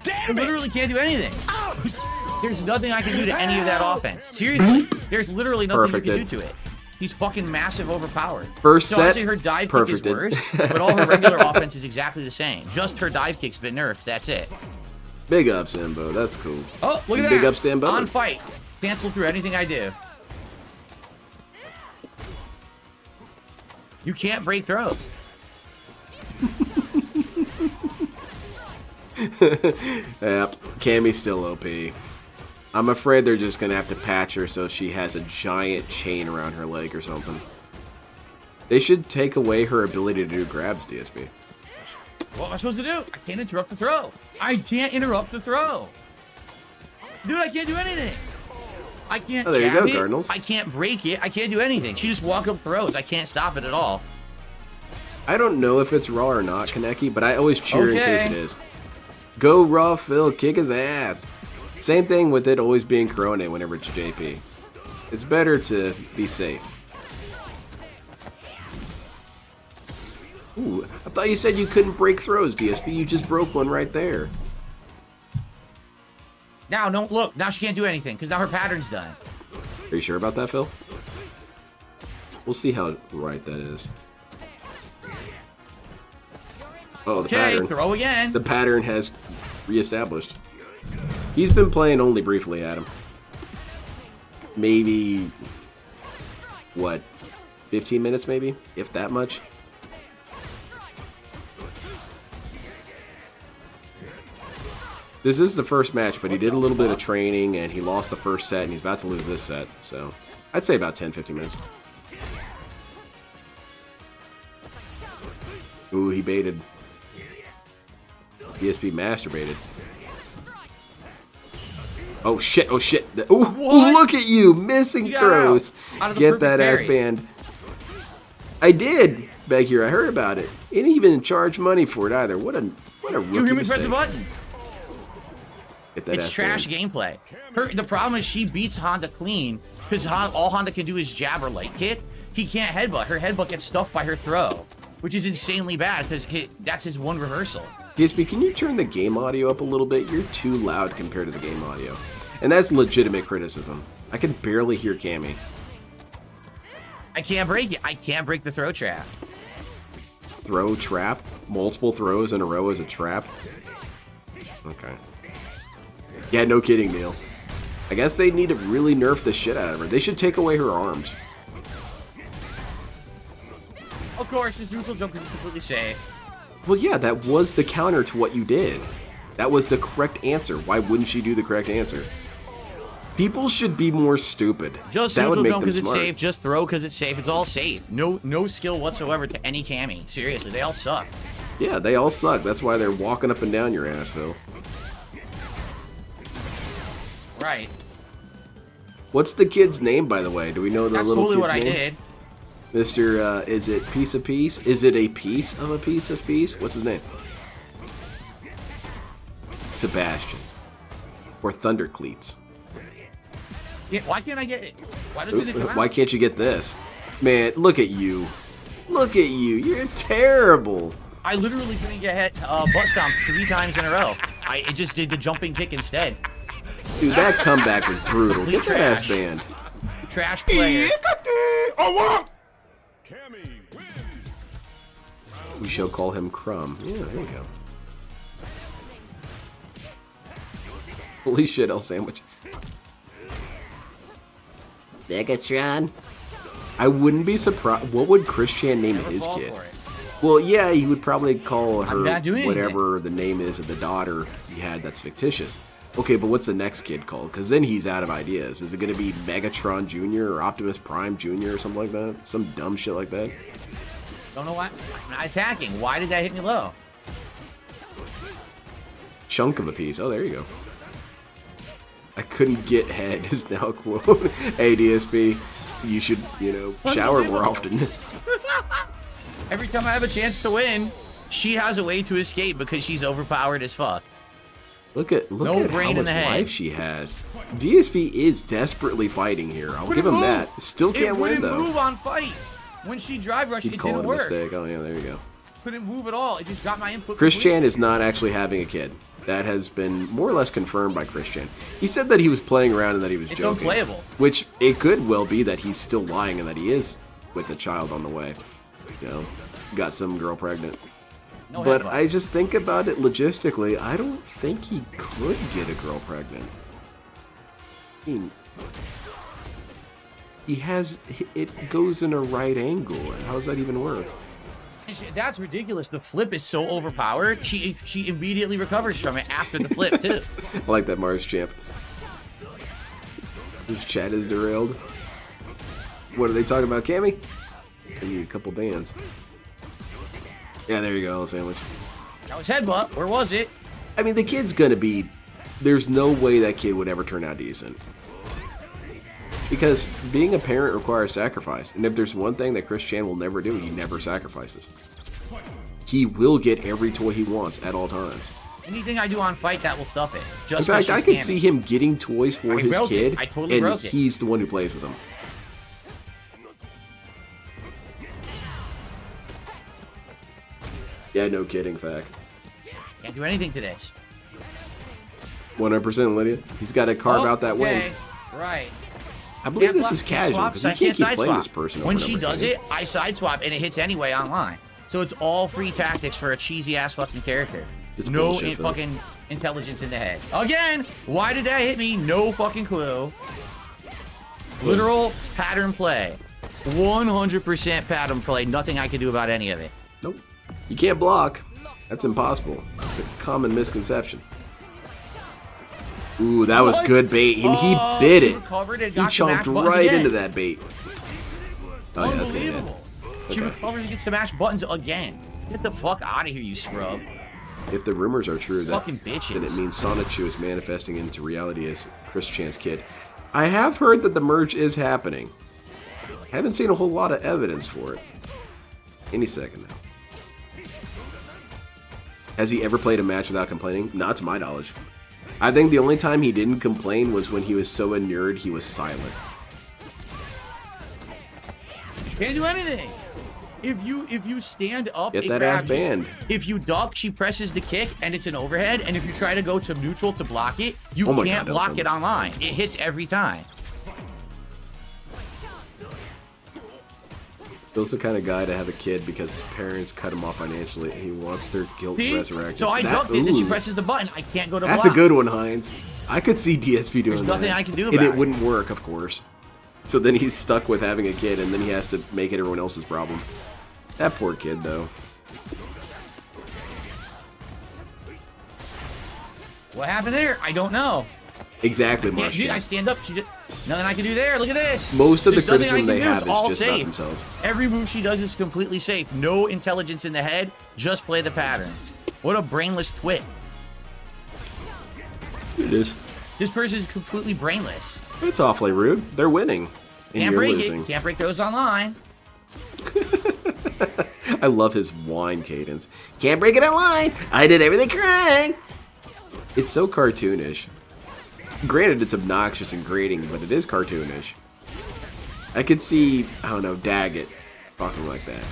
I literally can't do anything. There's nothing I can do to any of that offense. Seriously, there's literally nothing you can do to it. He's fucking massive overpowered. First so set, I'd say her dive kick is perfected. worse, but all her regular offense is exactly the same. Just her dive kick's been nerfed, that's it. Big ups, Embo. That's cool. Oh, look at that. Big ups to Embo. On fight. Cancel through anything I do. You can't break throws. Yep, Cammy's still OP. I'm afraid they're just gonna have to patch her so she has a giant chain around her leg or something. They should take away her ability to do grabs, DSP. What am I supposed to do? I can't interrupt the throw. I can't interrupt the throw. Dude, I can't do anything. I can't there you jab go, it. Cardinals. I can't break it. I can't do anything. She just walk up throws. I can't stop it at all. I don't know if it's raw or not, Kaneki, but I always cheer in case it is. Go raw, Phil. Kick his ass. Same thing with it always being Corona whenever it's JP. It's better to be safe. Ooh, I thought you said you couldn't break throws, DSP. You just broke one right there. Now, don't look. Now she can't do anything because now her pattern's done. Are you sure about that, Phil? We'll see how right that is. Oh, the pattern. Throw again. The pattern has reestablished. He's been playing only briefly, Adam. Maybe, what, 15 minutes maybe? If that much? This is the first match, but he did a little bit of training, and he lost the first set, and he's about to lose this set. So, I'd say about 10-15 minutes. Ooh, he baited. DSP masturbated. Oh shit, oh shit. Ooh, look at you, missing throws. Get that ass banned. I did back here, I heard about it. He didn't even charge money for it either. What a rookie You hear me mistake. press the button. Get that It's ass trash banned. gameplay. The problem is she beats Honda clean because all Honda can do is jab or light kick. He can't headbutt. Her headbutt gets stuck by her throw, which is insanely bad because that's his one reversal. DSP, can you turn the game audio up a little bit? You're too loud compared to the game audio. And that's legitimate criticism. I can barely hear Cammy. I can't break it. I can't break the throw trap. Throw trap? Multiple throws in a row is a trap? Okay. Yeah, no kidding, Neil. I guess they need to really nerf the shit out of her. They should take away her arms. Of course, his neutral jump is completely safe. Well, yeah, that was the counter to what you did. That was the correct answer. Why wouldn't she do the correct answer? People should be more stupid. Just that would neutral make jump them because it's smart. safe. Just throw because it's safe. It's all safe. No skill whatsoever to any Cammy. Seriously, they all suck. Yeah, they all suck. That's why they're walking up and down your ass, Phil. Right. What's the kid's name, by the way? Do we know the That's little totally kid's what I name? did. Mr. Is it Piece of Peace? Is it a piece of a piece of peace? What's his name? Sebastian. Or Thundercleats. Yeah, why can't I get it? Why doesn't it come out? Why can't you get this? Man, look at you. Look at you. You're terrible. I literally couldn't get butt stomped 3 times in a row. It just did the jumping kick instead. Dude, that comeback was brutal. Complete Get that ass trash. banned. Trash player. We shall call him Crumb. Yeah, there you go. Holy shit, L sandwich. Megatron. I wouldn't be surprised. What would Christian name his fall kid? for it. Well, yeah, he would probably call her not doing whatever the name is of the daughter he had that's fictitious. Okay, but what's the next kid called? Because then he's out of ideas. Is it going to be Megatron Jr. or Optimus Prime Jr. or something like that? Some dumb shit like that? Don't know why. I'm not attacking. Why did that hit me low? Chunk of a piece. Oh, there you go. I couldn't get head is now a quote. Hey, DSP, you should, shower more often. Every time I have a chance to win, she has a way to escape because she's overpowered as fuck. Look at No how brain in much the head. life she has. DSP is desperately fighting here. I'll give him that. Still can't win, though. It wouldn't move on fight. When she drive rushed, He'd it call didn't it a work. mistake. Oh, yeah, there you go. Couldn't move at all. It just got my input. Chris completely. Chan is not actually having a kid. That has been more or less confirmed by Chris Chan. He said that he was playing around and that he was It's joking. unplayable. Which it could well be that he's still lying and that he is with a child on the way. Got some girl pregnant. No But headbutt. I just think about it logistically. I don't think he could get a girl pregnant. I mean, it goes in a right angle. How does that even work? That's ridiculous. The flip is so overpowered. She immediately recovers from it after the flip too. I like that Mars champ. This chat is derailed. What are they talking about, Cammy? I need a couple bands. Yeah, there you go, sandwich. That was headbutt. Where was it? I mean, the kid's gonna be... There's no way that kid would ever turn out decent. Because being a parent requires sacrifice. And if there's one thing that Chris Chan will never do, he never sacrifices. He will get every toy he wants at all times. Anything I do on Fight, that will stuff it. In fact, I could see him getting toys for his kid, I totally and he's the one who plays with them. Yeah, no kidding, Thack. Can't do anything to this. 100%, Lydia. He's got to carve out that win. Right. I believe this is casual, because you can't keep playing this person. When she does it, I sideswap, and it hits anyway online. So it's all free tactics for a cheesy-ass fucking character. It's no bullshit, fucking intelligence in the head. Again, why did that hit me? No fucking clue. Literal pattern play. 100% pattern play. Nothing I can do about any of it. Nope. You can't block. That's impossible. It's a common misconception. Ooh, that was good bait, and he bit it. He chomped right into that bait. Oh yeah, that's gonna hit. She recovers and gets smashed buttons again. Get the fuck out of here, you scrub. If the rumors are true, Fucking bitches. then it means Sonichu is manifesting into reality as Chris Chan's kid. I have heard that the merge is happening. Haven't seen a whole lot of evidence for it. Any second now. Has he ever played a match without complaining? Not to my knowledge. I think the only time he didn't complain was when he was so inured he was silent. Can't do anything. If you stand up, Get it that ass grabs you. banned. If you duck, she presses the kick and it's an overhead. And if you try to go to neutral to block it, you can't block it online. It hits every time. Bill's the kind of guy to have a kid because his parents cut him off financially and he wants their guilt resurrected. So I ducked it and she presses the button. I can't go to That's block. a good one, Heinz. I could see DSP doing There's nothing that. I can do and about it wouldn't work, of course. So then he's stuck with having a kid and then he has to make it everyone else's problem. That poor kid, though. What happened there? I don't know. Exactly, I Marshall. stand up. She did nothing I can do there. Look at this. Most of the There's nothing criticism I can they do. have It's is all just about safe. themselves. Every move she does is completely safe. No intelligence in the head. Just play the pattern. What a brainless twit. It is. This person is completely brainless. It's awfully rude. They're winning. And Can't you're break losing. it. Can't break those online. I love his whine cadence. Can't break it online. I did everything correct. It's so cartoonish. Granted, it's obnoxious and grating, but it is cartoonish. I could see, I don't know, Daggett talking like that.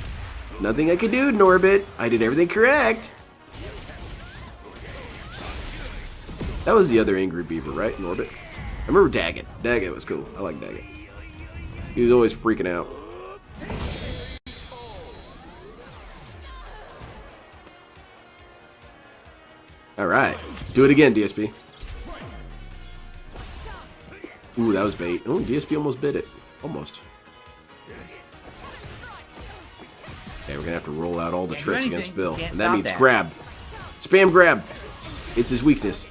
Nothing I could do, Norbit. I did everything correct. That was the other Angry Beaver, right, Norbit? I remember Daggett. Daggett was cool. I like Daggett. He was always freaking out. Alright. Do it again, DSP. Ooh, that was bait. Oh, DSP almost bit it. Almost. Okay, we're gonna have to roll out all the tricks against Phil. And that means grab. Spam grab. It's his weakness.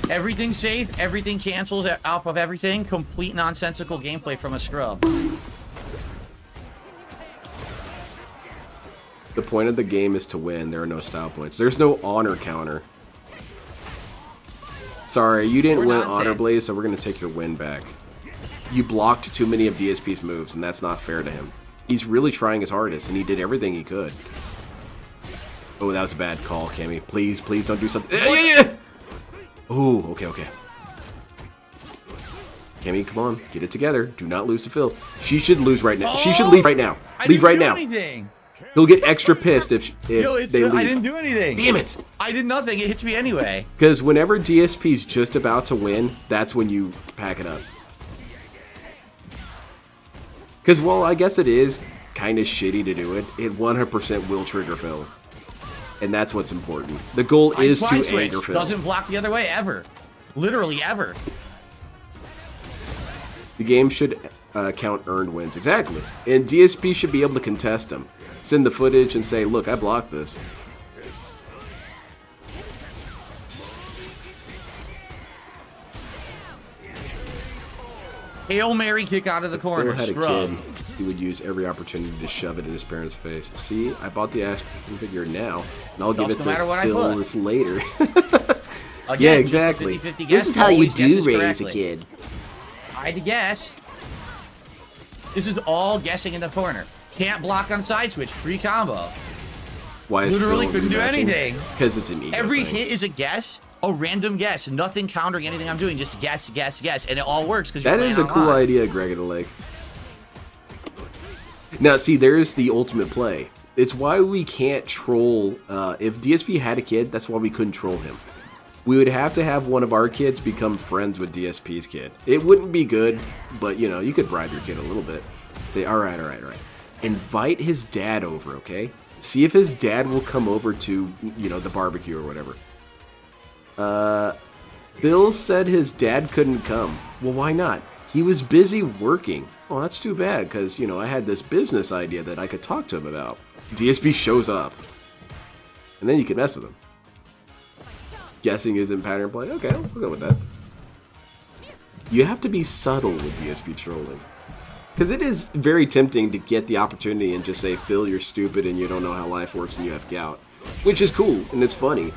Everything safe. Everything cancels off of everything. Complete nonsensical gameplay from a scrub. The point of the game is to win. There are no style points. There's no honor counter. Sorry, you didn't win honorably, so we're going to take your win back. You blocked too many of DSP's moves, and that's not fair to him. He's really trying his hardest, and he did everything he could. Oh, that was a bad call, Cammy. Please, please don't do something. Yeah. Ooh, okay. Cammy, come on. Get it together. Do not lose to Phil. She should lose right now. She should leave right now. Leave right now. Anything. He'll get extra pissed if they leave. I didn't do anything. Damn it. I did nothing. It hits me anyway. Because whenever DSP's just about to win, that's when you pack it up. Because, well, I guess it is kind of shitty to do it. It 100% will trigger Phil. And that's what's important. The goal is to anger Phil. Doesn't block the other way ever. Literally ever. The game should count earned wins. Exactly. And DSP should be able to contest them. Send the footage and say, look, I blocked this. Hail Mary kick out of the corner. Phil had a Scrub. kid. he would use every opportunity to shove it in his parents' face. See, I bought the action figure now, and I'll give it to Phil this later. Again, yeah, exactly. 50-50 This is how you do raise a kid. I had to guess. This is all guessing in the corner. Can't block on side switch. Free combo. Why is literally Phil couldn't do rematching? anything. Because it's an ego Every thing. hit is a guess. A random guess. Nothing countering anything I'm doing. Just guess, guess, guess. And it all works because That is a cool idea, Greg of the Lake. Now, see, there's the ultimate play. It's why we can't troll. If DSP had a kid, that's why we couldn't troll him. We would have to have one of our kids become friends with DSP's kid. It wouldn't be good, but, you know, you could bribe your kid a little bit. Say, all right. Invite his dad over, okay? See if his dad will come over to, you know, the barbecue or whatever. Bill said his dad couldn't come. Well, why not? He was busy working. Well, that's too bad, because, you know, I had this business idea that I could talk to him about. DSP shows up. And then you can mess with him. Guessing isn't pattern play? Okay, we'll go with that. You have to be subtle with DSP trolling. Because it is very tempting to get the opportunity and just say, Phil, you're stupid and you don't know how life works and you have gout. Which is cool, and it's funny.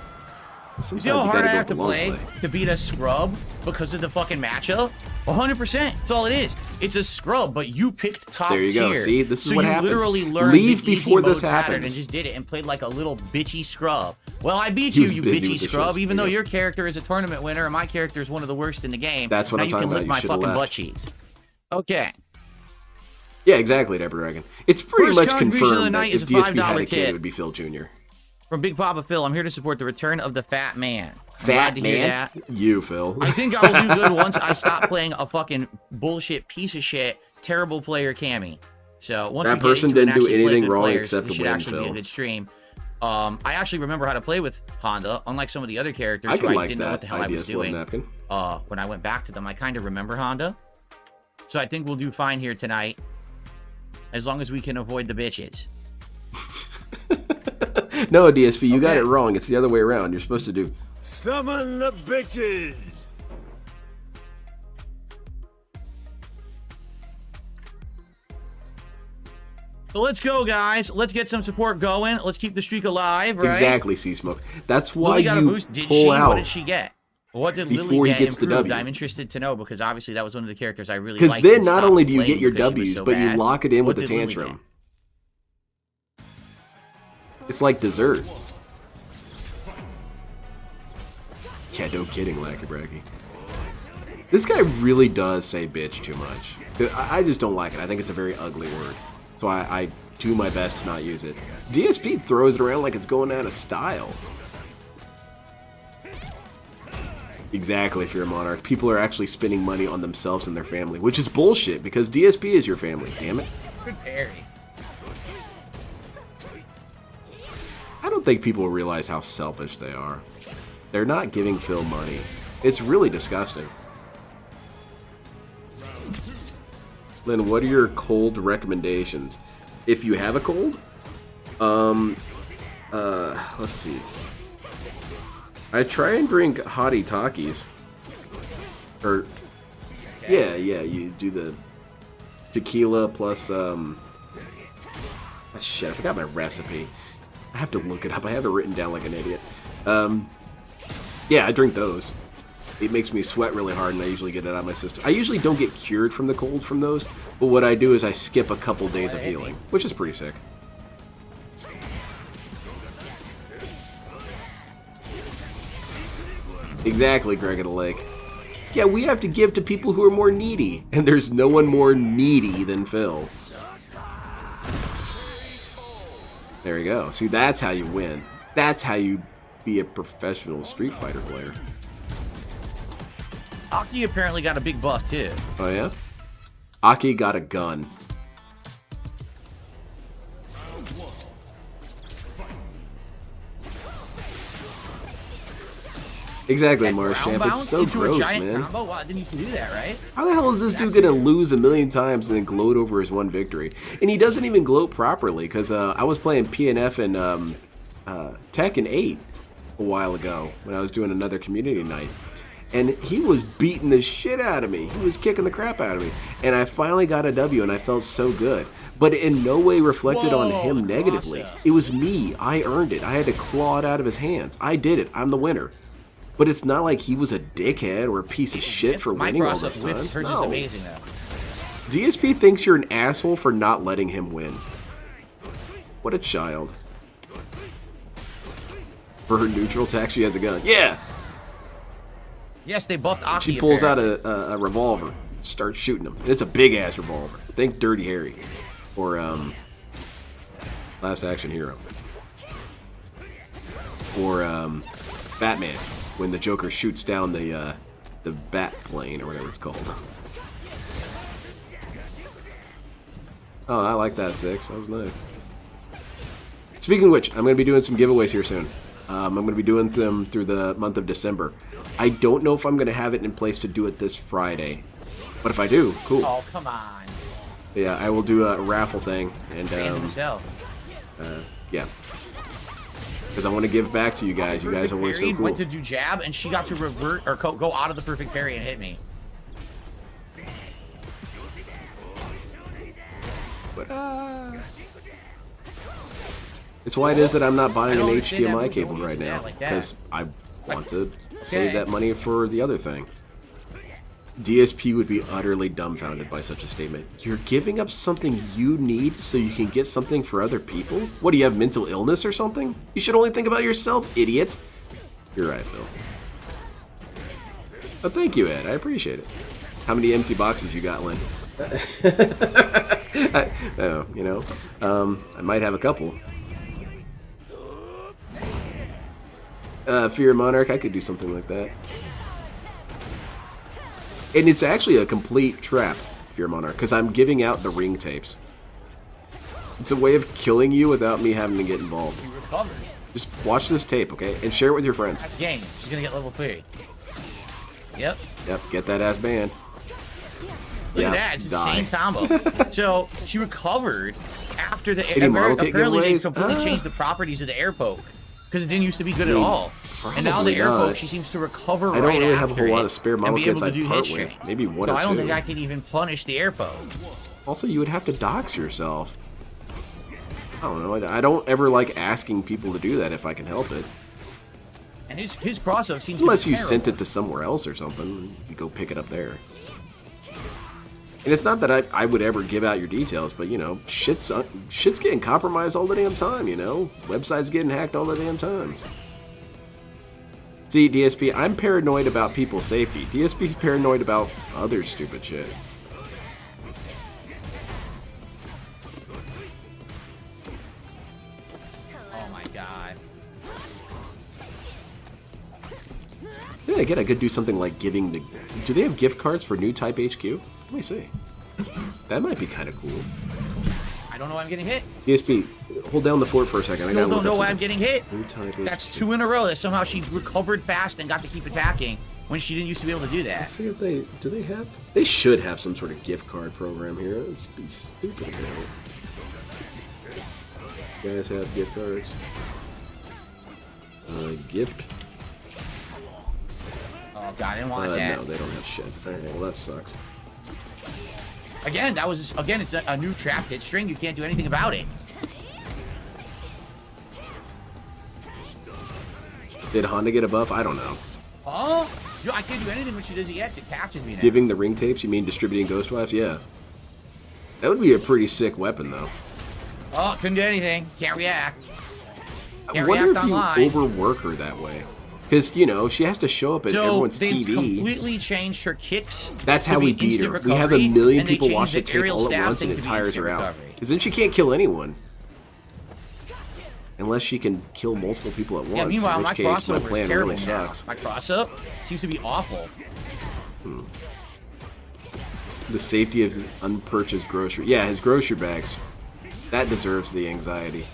You see how hard I have to play to beat a scrub because of the fucking matchup? 100%. That's all it is. It's a scrub, but you picked top tier. There you go. See, this is what happens. So you literally learned Leave the easy before mode this pattern happens. and just did it and played like a little bitchy scrub. Well, I beat you, you bitchy scrub, even though your character is a tournament winner and my character is one of the worst in the game. That's what now I'm talking about. You can lick my fucking butt cheeks. Okay. Yeah, exactly, Deborah Dragon. It's pretty First much contribution of the confirmed that night if is a DSP had $5 a kid, tip. it would be Phil Jr. From Big Papa Phil, I'm here to support the return of the fat man. Fat man? Hear that. You, Phil. I think I will do good once I stop playing a fucking bullshit piece of shit, terrible player Cammy. So once That we get person into it and didn't do actually play anything good wrong players, except it to should win, actually be a Phil. good stream. I actually remember how to play with Honda, unlike some of the other characters I who can I like didn't know what that the hell I idea, was Slow doing. Napkin. When I went back to them, I kind of remember Honda. So I think we'll do fine here tonight, as long as we can avoid the bitches. No, DSP, you got it wrong. It's the other way around. You're supposed to do... Summon the bitches! So let's go, guys. Let's get some support going. Let's keep the streak alive, right? Exactly, C-Smoke. That's why Lily got a you boost. Did pull she? out. What did she get? What did before Lily he get gets the improved? W. I'm interested to know because obviously that was one of the characters I really Because liked. then and not stopped only do you playing get your because she was W's, so but bad. you lock it in What with the did Lily tantrum. It's like dessert. Yeah, no kidding, Lacky Bracky. This guy really does say bitch too much. I just don't like it. I think it's a very ugly word. So I do my best to not use it. DSP throws it around like it's going out of style. Exactly, if you're a monarch. People are actually spending money on themselves and their family, which is bullshit because DSP is your family, damn it. Good parry. I don't think people realize how selfish they are. They're not giving Phil money. It's really disgusting. Lynn, what are your cold recommendations? If you have a cold? Let's see. I try and drink hottie talkies. Or, yeah, you do the tequila plus, shit, I forgot my recipe. I have to look it up. I have it written down like an idiot. Yeah, I drink those. It makes me sweat really hard, and I usually get it out of my system. I usually don't get cured from the cold from those, but what I do is I skip a couple days of healing, which is pretty sick. Exactly, Greg of the Lake. Yeah, we have to give to people who are more needy, and there's no one more needy than Phil. There you go. See, that's how you win. That's how you be a professional Street Fighter player. Aki apparently got a big buff too. Oh yeah? Aki got a gun. Exactly, Marshchamp. It's so gross, man. Combo? Well, I didn't used to do that, right? How the hell is this dude gonna lose a million times and then gloat over his one victory? And he doesn't even gloat properly, because I was playing PNF and Tekken 8 a while ago when I was doing another community night. and he was beating the shit out of me. He was kicking the crap out of me. And I finally got a W, and I felt so good. But it in no way reflected on him negatively. It was me. I earned it. I had to claw it out of his hands. I did it. I'm the winner. But it's not like he was a dickhead or a piece of shit for winning all this time. Hers is amazing, though. DSP thinks you're an asshole for not letting him win. What a child. For her neutral attack, she has a gun. Yeah! Yes, they buffed Aki. She pulls out a revolver, starts shooting him. It's a big-ass revolver. Think Dirty Harry. Or, Last Action Hero. Or, Batman. When the Joker shoots down the bat plane, or whatever it's called. Oh, I like that, 6. That was nice. Speaking of which, I'm going to be doing some giveaways here soon. I'm going to be doing them through the month of December. I don't know if I'm going to have it in place to do it this Friday. But if I do, cool. Oh, come on. Yeah, I will do a raffle thing. And, yeah. Because I want to give back to you guys. You guys are always so cool. Went to do jab, and she got to revert or go out of the perfect parry and hit me. But, it's why it is that I'm not buying an HDMI cable right now. Because I want to save that money for the other thing. DSP would be utterly dumbfounded by such a statement. You're giving up something you need so you can get something for other people? What, do you have mental illness or something? You should only think about yourself, idiot. You're right, Phil. But thank you, Ed. I appreciate it. How many empty boxes you got, Lynn? You know, I might have a couple. Fear Monarch, I could do something like that. And it's actually a complete trap, Fear Monarch, because I'm giving out the ring tapes. It's a way of killing you without me having to get involved. You recovered. Just watch this tape, okay? And share it with your friends. That's game. She's going to get level 3. Yep. Yep, get that ass banned. Look at that. It's the same combo. So, she recovered after the Any model kit apparently they giveaways? completely changed the properties of the air poke. Because it didn't used to be good at all. And now the air poke, she seems to recover right after. I don't really have a whole lot of spare model kits I'd part with. Maybe one or two. I don't think I can even punish the air poke. Also, you would have to dox yourself. I don't know. I don't ever like asking people to do that if I can help it. And his cross-up seems Unless to be you sent it to somewhere else or something. You go pick it up there. And it's not that I would ever give out your details, but, you know, shit's getting compromised all the damn time, you know? Websites getting hacked all the damn time. See, DSP, I'm paranoid about people's safety. DSP's paranoid about other stupid shit. Oh my god. Yeah, again, I could do something like giving the... Do they have gift cards for new Type HQ? Let me see. That might be kind of cool. I don't know why I'm getting hit. DSP, hold down the fort for a second. Still don't know why I'm getting hit. New Type That's HQ. 2 in a row that somehow she recovered fast and got to keep attacking when she didn't used to be able to do that. Let's see if they... Do they have... They should have some sort of gift card program here. Let's be stupid about it. You guys have gift cards? Gift? Oh god, I didn't want that. No, they don't have shit. Alright, well that sucks. Again, it's a new trap hit string. You can't do anything about it. Did Honda get a buff? I don't know. Oh, yo, I can't do anything when she does EX. It catches me now. Giving the ring tapes? You mean distributing Ghost Wives? Yeah. That would be a pretty sick weapon, though. Oh, couldn't do anything. Can't react. I wonder if you overwork her that way. Because, you know, she has to show up at everyone's they've TV. completely changed her kicks. That's how we beat her. We have a million people watch the tape all at once and it tires her out. Because then she can't kill anyone. Unless she can kill multiple people at once, meanwhile, in which case my plan really now. sucks. My cross-up seems to be awful. The safety of his unpurchased grocery. Yeah, his grocery bags. That deserves the anxiety.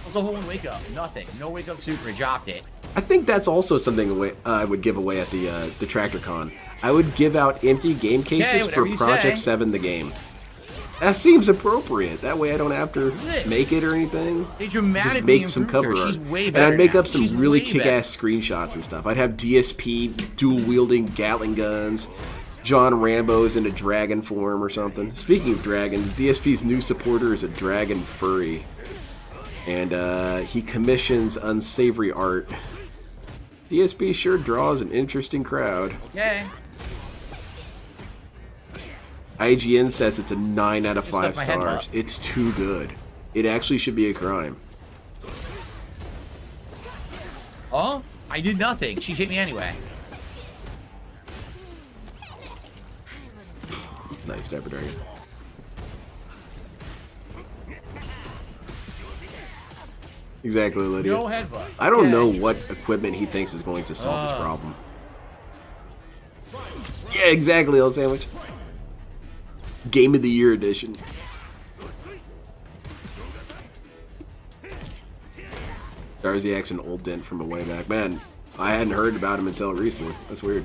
Also, who won't wake up? Nothing. No wake up super. Dropped it. I think that's also something I would give away at the Tractor Con. I would give out empty game cases for Project 7 the game. That seems appropriate. That way I don't have to make it or anything. They dramatically Just make some improved her. cover art. She's way And better I'd make now. up some She's really way kick-ass screenshots and stuff. I'd have DSP dual-wielding Gatling guns, John Rambo's in a dragon form or something. Speaking of dragons, DSP's new supporter is a dragon furry. And he commissions unsavory art. DSP sure draws an interesting crowd. Okay. IGN says it's a 9 out of Just 5 left my head stars. up. It's too good. It actually should be a crime. Oh, I did nothing. She hit me anyway. Nice, Dapper Dragon. Exactly, Lydia. No headbutt. I don't Okay. know what equipment he thinks is going to solve this problem. Yeah, exactly, L Sandwich. Game of the Year edition. Darziak's an old dent from a way back. Man, I hadn't heard about him until recently. That's weird.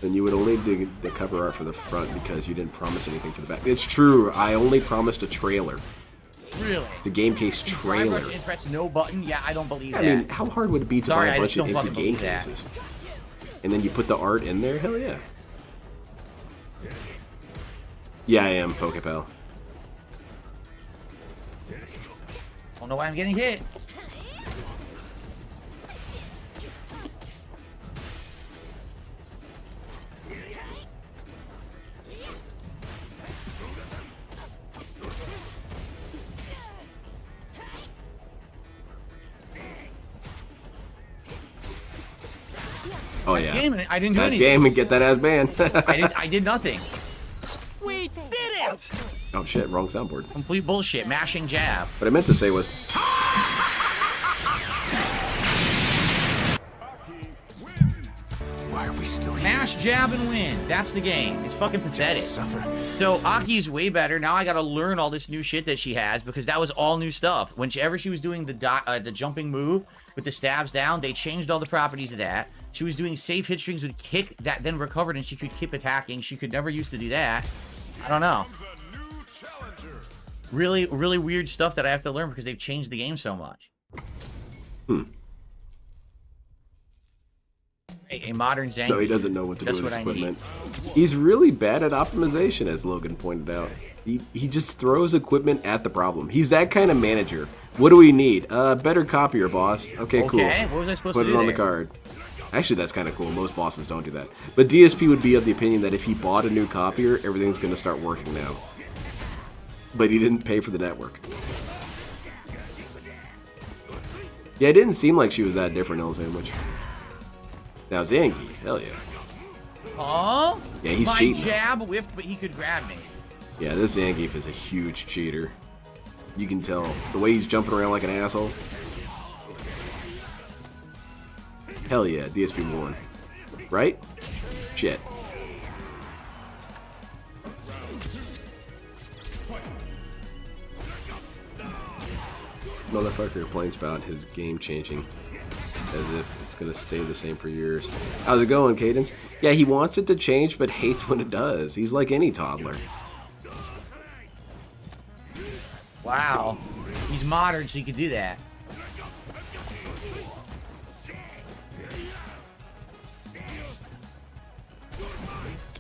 And you would only do the cover art for the front because you didn't promise anything for the back. It's true. I only promised a trailer. Really? It's a game case trailer. And press no button? Yeah, I don't believe I that. mean, how hard would it be to Sorry, buy a I bunch just of don't empty fucking game believe that. cases? And then you put the art in there? Hell yeah. Yeah, I am, Pokepal. Don't know why I'm getting hit. Oh That's yeah. game, I didn't do That's anything. game and get that ass banned. I did nothing. We did it! Oh shit, wrong soundboard. Complete bullshit. Mashing jab. What I meant to say was Why are we still here? Mash, jab, and win. That's the game. It's fucking pathetic. So Aki's way better. Now I gotta learn all this new shit that she has because that was all new stuff. Whenever she was doing the jumping move with the stabs down, they changed all the properties of that. She was doing safe hit strings with kick that then recovered and she could keep attacking. She could never used to do that. I don't know. Really, really weird stuff that I have to learn because they've changed the game so much. A modern Zangief. no, he doesn't know what to That's do with his what I need. equipment. He's really bad at optimization, as Logan pointed out. He just throws equipment at the problem. He's that kind of manager. What do we need? Better copier, boss. Okay, cool. Okay, what was I supposed Put to it do on there? the card. Actually, that's kind of cool. Most bosses don't do that. But DSP would be of the opinion that if he bought a new copier, everything's going to start working now. But he didn't pay for the network. Yeah, it didn't seem like she was that different, El Sandwich. Now, Zangief, hell yeah. Oh? Yeah, he's My cheating. jab whiffed, but he could grab me. Yeah, this Zangief is a huge cheater. You can tell. The way he's jumping around like an asshole. Hell yeah, DSP won. Right? Shit. Motherfucker complains about his game changing as if it's gonna stay the same for years. How's it going, Cadence? Yeah, he wants it to change but hates when it does. He's like any toddler. Wow. He's modern, so he could do that.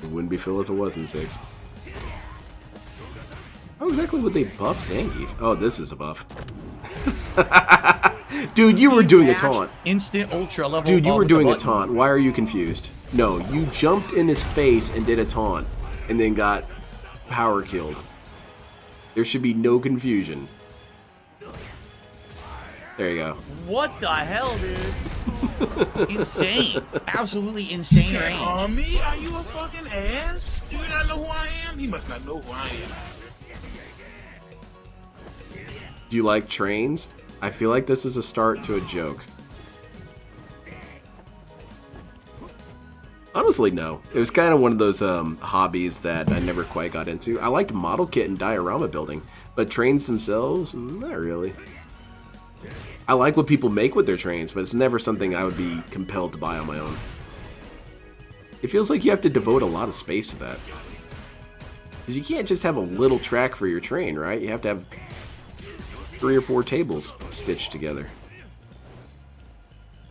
It wouldn't be Phil if it wasn't 6. How exactly would they buff Zangief? Oh, this is a buff. Dude, you were doing a taunt. Instant ultra level. Dude, you ball were with the doing a button. taunt. Why are you confused? No, you jumped in his face and did a taunt, and then got power killed. There should be no confusion. There you go. What the hell, dude? Insane. Absolutely insane range. Me? Are you a fucking ass? Do you not know who I am? He must not know who I am. Do you like trains? I feel like this is a start to a joke. Honestly, no. It was kind of one of those hobbies that I never quite got into. I liked model kit and diorama building, but trains themselves, not really. I like what people make with their trains, but it's never something I would be compelled to buy on my own. It feels like you have to devote a lot of space to that. Because you can't just have a little track for your train, right? You have to have 3 or 4 tables stitched together.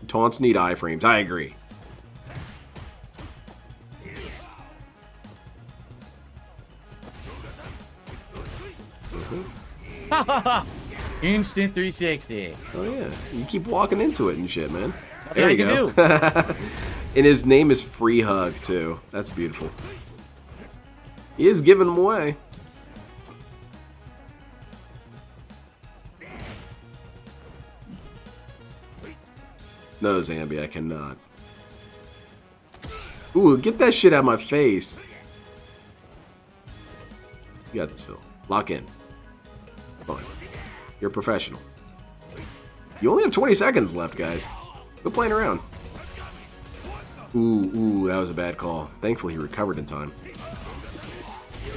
Taunts need iframes. I agree. Instant 360. Oh yeah, you keep walking into it and shit, man. What There I you can go. And his name is Free Hug too. That's beautiful. He is giving them away. No, Zambi, I cannot. Ooh, get that shit out of my face. You got this, Phil. Lock in. Come on. You're a professional. You only have 20 seconds left, guys. Quit playing around. Ooh, that was a bad call. Thankfully, he recovered in time.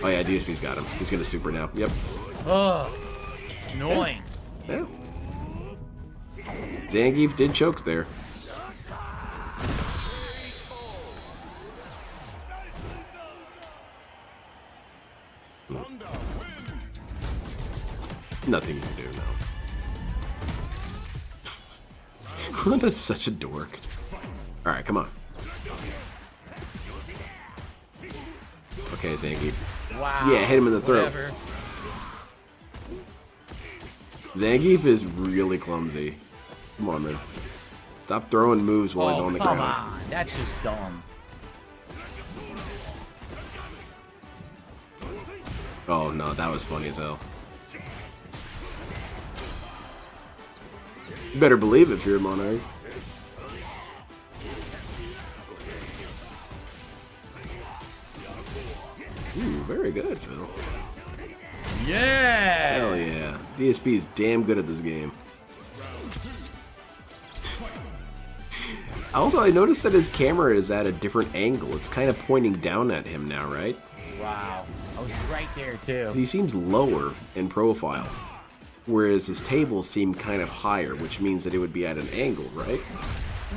Oh yeah, DSP's got him. He's gonna super now. Yep. Oh, annoying. Yeah. Zangief did choke there. Nothing to do now. Honda's such a dork. Alright, come on. Okay, Zangief. Wow. Yeah, hit him in the throat. Whatever. Zangief is really clumsy. Come on, man. Stop throwing moves while he's on the ground. Come on. That's just dumb. Oh, no, that was funny as hell. You better believe it, Fear Monarch. Ooh, very good, Phil. Yeah! Hell yeah. DSP is damn good at this game. Also, I noticed that his camera is at a different angle. It's kind of pointing down at him now, right? Wow. I was right there, too. He seems lower in profile, whereas his tables seem kind of higher, which means that it would be at an angle, right?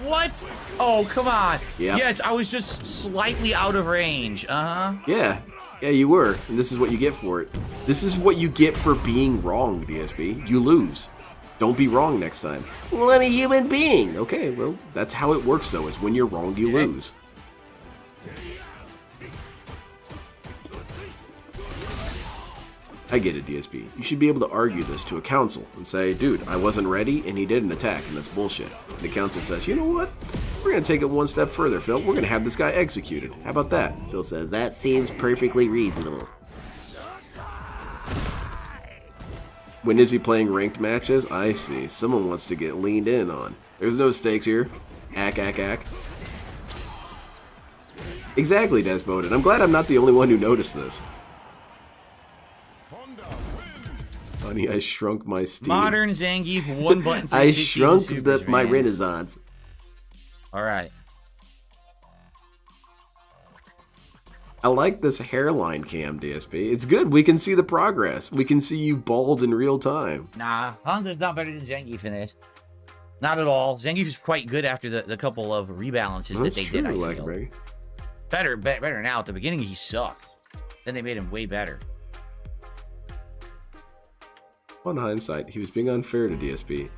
What? Oh, come on. Yep. Yes, I was just slightly out of range. Uh-huh. Yeah, you were, and this is what you get for it. This is what you get for being wrong, DSP. You lose. Don't be wrong next time. Well, I'm a human being. Okay, well, that's how it works, though, is when you're wrong, you lose. I get it, DSP. You should be able to argue this to a council and say, dude, I wasn't ready, and he did an attack, and that's bullshit. And the council says, you know what? We're going to take it one step further, Phil. We're going to have this guy executed. How about that? Phil says, that seems perfectly reasonable. When is he playing ranked matches? I see. Someone wants to get leaned in on. There's no stakes here. Ack. Exactly, Desmond, and I'm glad I'm not the only one who noticed this. Honey, I shrunk my Steam. Modern Zangief, one button. I shrunk my Renaissance. All right. I like this hairline cam, DSP. It's good. We can see the progress. We can see you bald in real time. Nah, Honda's not better than Zangief in this. Not at all. Zangief is quite good after the couple of rebalances that they did, I feel. Better now. At the beginning, he sucked. Then they made him way better. On hindsight, he was being unfair to DSP.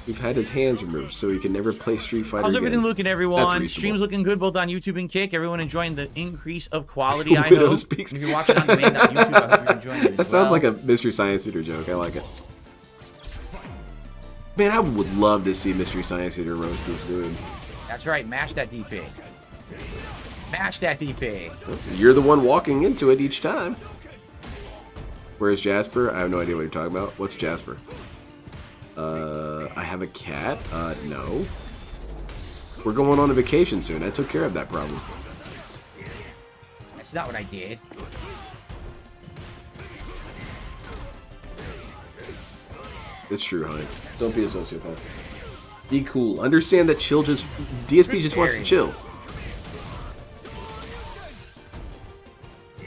We've had his hands removed, so he can never play Street Fighter How's everything again. looking, everyone? Stream's looking good both on YouTube and Kick. Everyone enjoying the increase of quality, I hope. If you're watching on demand on YouTube, I hope you're enjoying it That sounds like a Mystery Science Theater joke. I like it. Man, I would love to see Mystery Science Theater roast this dude. That's right. Mash that DP. Mash that DP. You're the one walking into it each time. Where's Jasper? I have no idea what you're talking about. What's Jasper? I have a cat? No. We're going on a vacation soon. I took care of that problem. That's not what I did. It's true, Heinz. Don't be a sociopath. Be cool. Understand that DSP just wants to chill.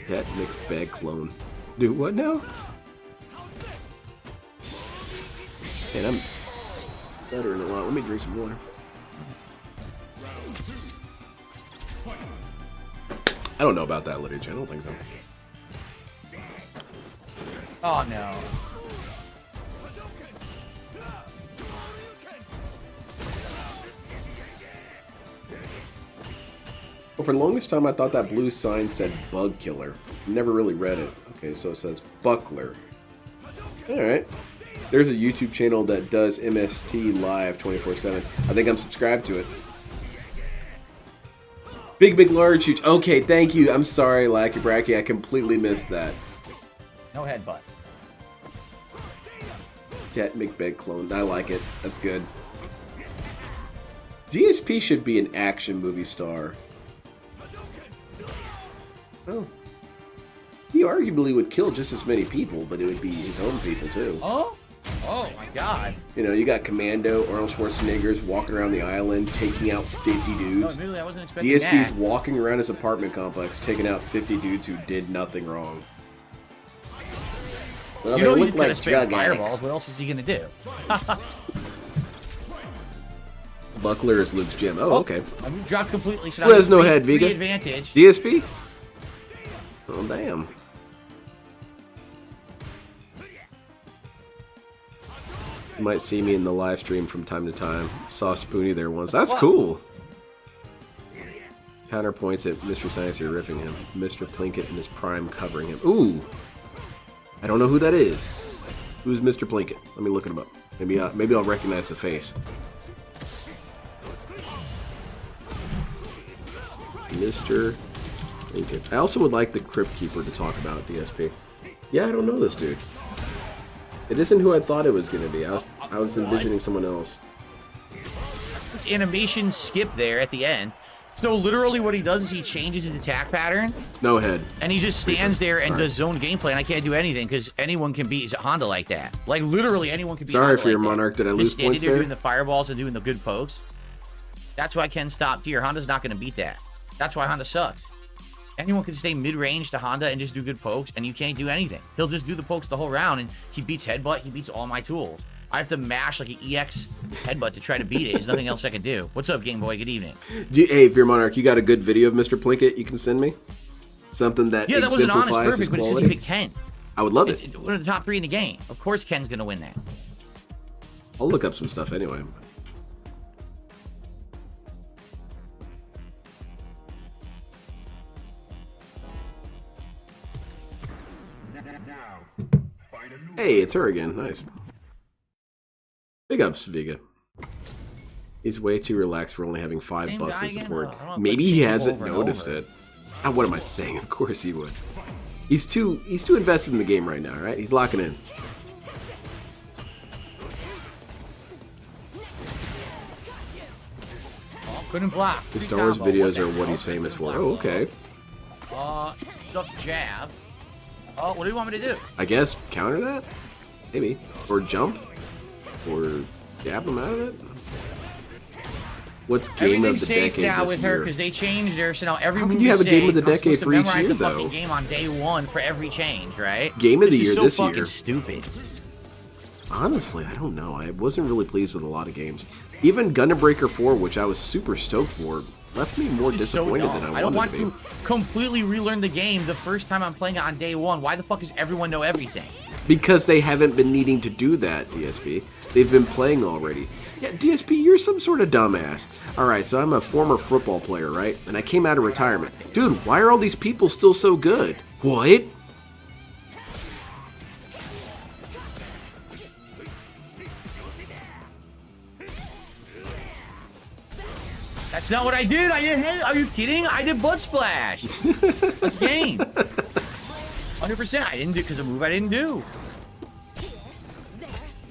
That McBag clone. Do what now? Man, I'm stuttering a lot. Let me drink some water. I don't know about that lineage. I don't think so. Oh no. Well, for the longest time, I thought that blue sign said bug killer. Never really read it. Okay, so it says buckler. Alright. There's a YouTube channel that does MST live 24/7. I think I'm subscribed to it. Big, large, huge. Okay, thank you. I'm sorry, Lackey Bracky. I completely missed that. No headbutt. Jet McBed clone. I like it. That's good. DSP should be an action movie star. Oh. He arguably would kill just as many people, but it would be his own people too. Oh? Oh my god. You know, you got Commando, Arnold Schwarzenegger's walking around the island, taking out 50 dudes. No, really, I wasn't expecting DSP's that. walking around his apartment complex, taking out 50 dudes who did nothing wrong. Well, You they know look he's gonna like spam drug fireballs. addicts. What else is he gonna do? Buckler is Luke's gym. Oh, okay. I moved dropped completely. So now Who has no three- head, three Vega? advantage. DSP? Oh, damn. You might see me in the live stream from time to time. Saw Spoonie there once. That's cool. Counterpoints at Mr. Science here riffing him. Mr. Plinkett in his prime covering him. Ooh! I don't know who that is. Who's Mr. Plinkett? Let me look him up. Maybe I'll recognize the face. Mr. Plinkett. I also would like the Crypt Keeper to talk about DSP. Yeah, I don't know this dude. It isn't who I thought it was going to be. I was envisioning someone else. This animation skip there at the end. So literally what he does is he changes his attack pattern. No head. And he just stands there and does zone gameplay, and I can't do anything because anyone can beat Honda like that. Like literally anyone can beat Sorry Honda for your like that. Monarch. Did I Just lose standing points there there? doing the fireballs and doing the good pokes. That's why Ken stopped here. Honda's not going to beat that. That's why Honda sucks. Anyone can stay mid-range to Honda and just do good pokes, and you can't do anything. He'll just do the pokes the whole round, and he beats headbutt. He beats all my tools. I have to mash like an EX headbutt to try to beat it. There's nothing else I can do. What's up, Game Boy? Good evening. Hey, Fear Monarch, you got a good video of Mr. Plinkett you can send me? Something that Yeah, that was an honest exemplifies his perfect, but it's quality? just pick Ken. I would love It's it. one of the top 3 in the game. Of course Ken's going to win that. I'll look up some stuff anyway. Hey, it's her again. Nice. Big ups, Vega. He's way too relaxed for only having $5 Same in guy again? support. I don't know, Maybe but he same hasn't over and noticed over. it. What am I saying? Of course he would. He's too invested in the game right now, right? He's locking in. Oh, couldn't block. His Free Star Wars combo. videos What are the what hell? he's famous for. Couldn't Oh, block. okay. Stuff jab. Oh, what do you want me to do? I guess counter that? Maybe. Or jump? Or jab him out of it? What's game Everything's of the safe decade now this with her year? because they changed her, so now every How move can you is have a game of the safe. I'm decade supposed to for each memorize year, the fucking though? game on day 1 for every change, right? Game of the This is year so this fucking year. stupid. Honestly, I don't know. I wasn't really pleased with a lot of games. Even Gundam Breaker 4, which I was super stoked for, left me more This is so disappointed dumb. than I I don't wanted want to be. to completely relearn the game the first time I'm playing it on day 1. Why the fuck does everyone know everything? Because they haven't been needing to do that, DSP. They've been playing already. Yeah, DSP, you're some sort of dumbass. Alright, so I'm a former football player, right? And I came out of retirement. Dude, why are all these people still so good? What? That's not what I did. Are you kidding? I did butt splash. That's game. 100%. I didn't do because a move I didn't do.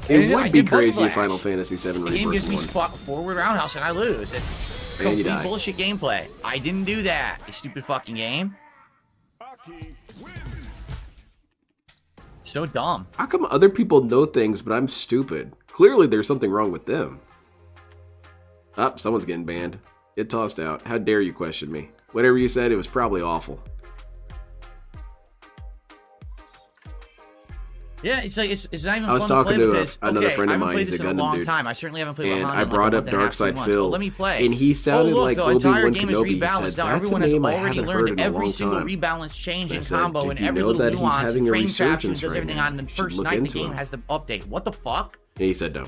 It I would be did butt crazy if splash. Final Fantasy VII The game gives Rebirth me won. forward roundhouse and I lose. It's And you complete die. bullshit gameplay. I didn't do that. You stupid fucking game. So dumb. How come other people know things, but I'm stupid? Clearly there's something wrong with them. Someone's getting banned. Get tossed out. How dare you question me? Whatever you said, it was probably awful. Yeah, it's like it's not even. I was fun talking to, to play because, another friend of I haven't mine. played He's this a in a Gundam long dude. time. I certainly haven't played And Bahamut I in brought like up a month and a half, 2 Darkside months. Phil, Well, let me play. and he sounded look, like the Obi-Wan entire game is Kenobi. He rebalanced said, now. "That's a Everyone has name I already haven't learned heard in a every long single time." rebalance change I and said, combo "Did and you every know little that he's nuance having and a frame traps and resurgence does right everything now? on the You should first look night the into game him." has the update. What the fuck? And he said no.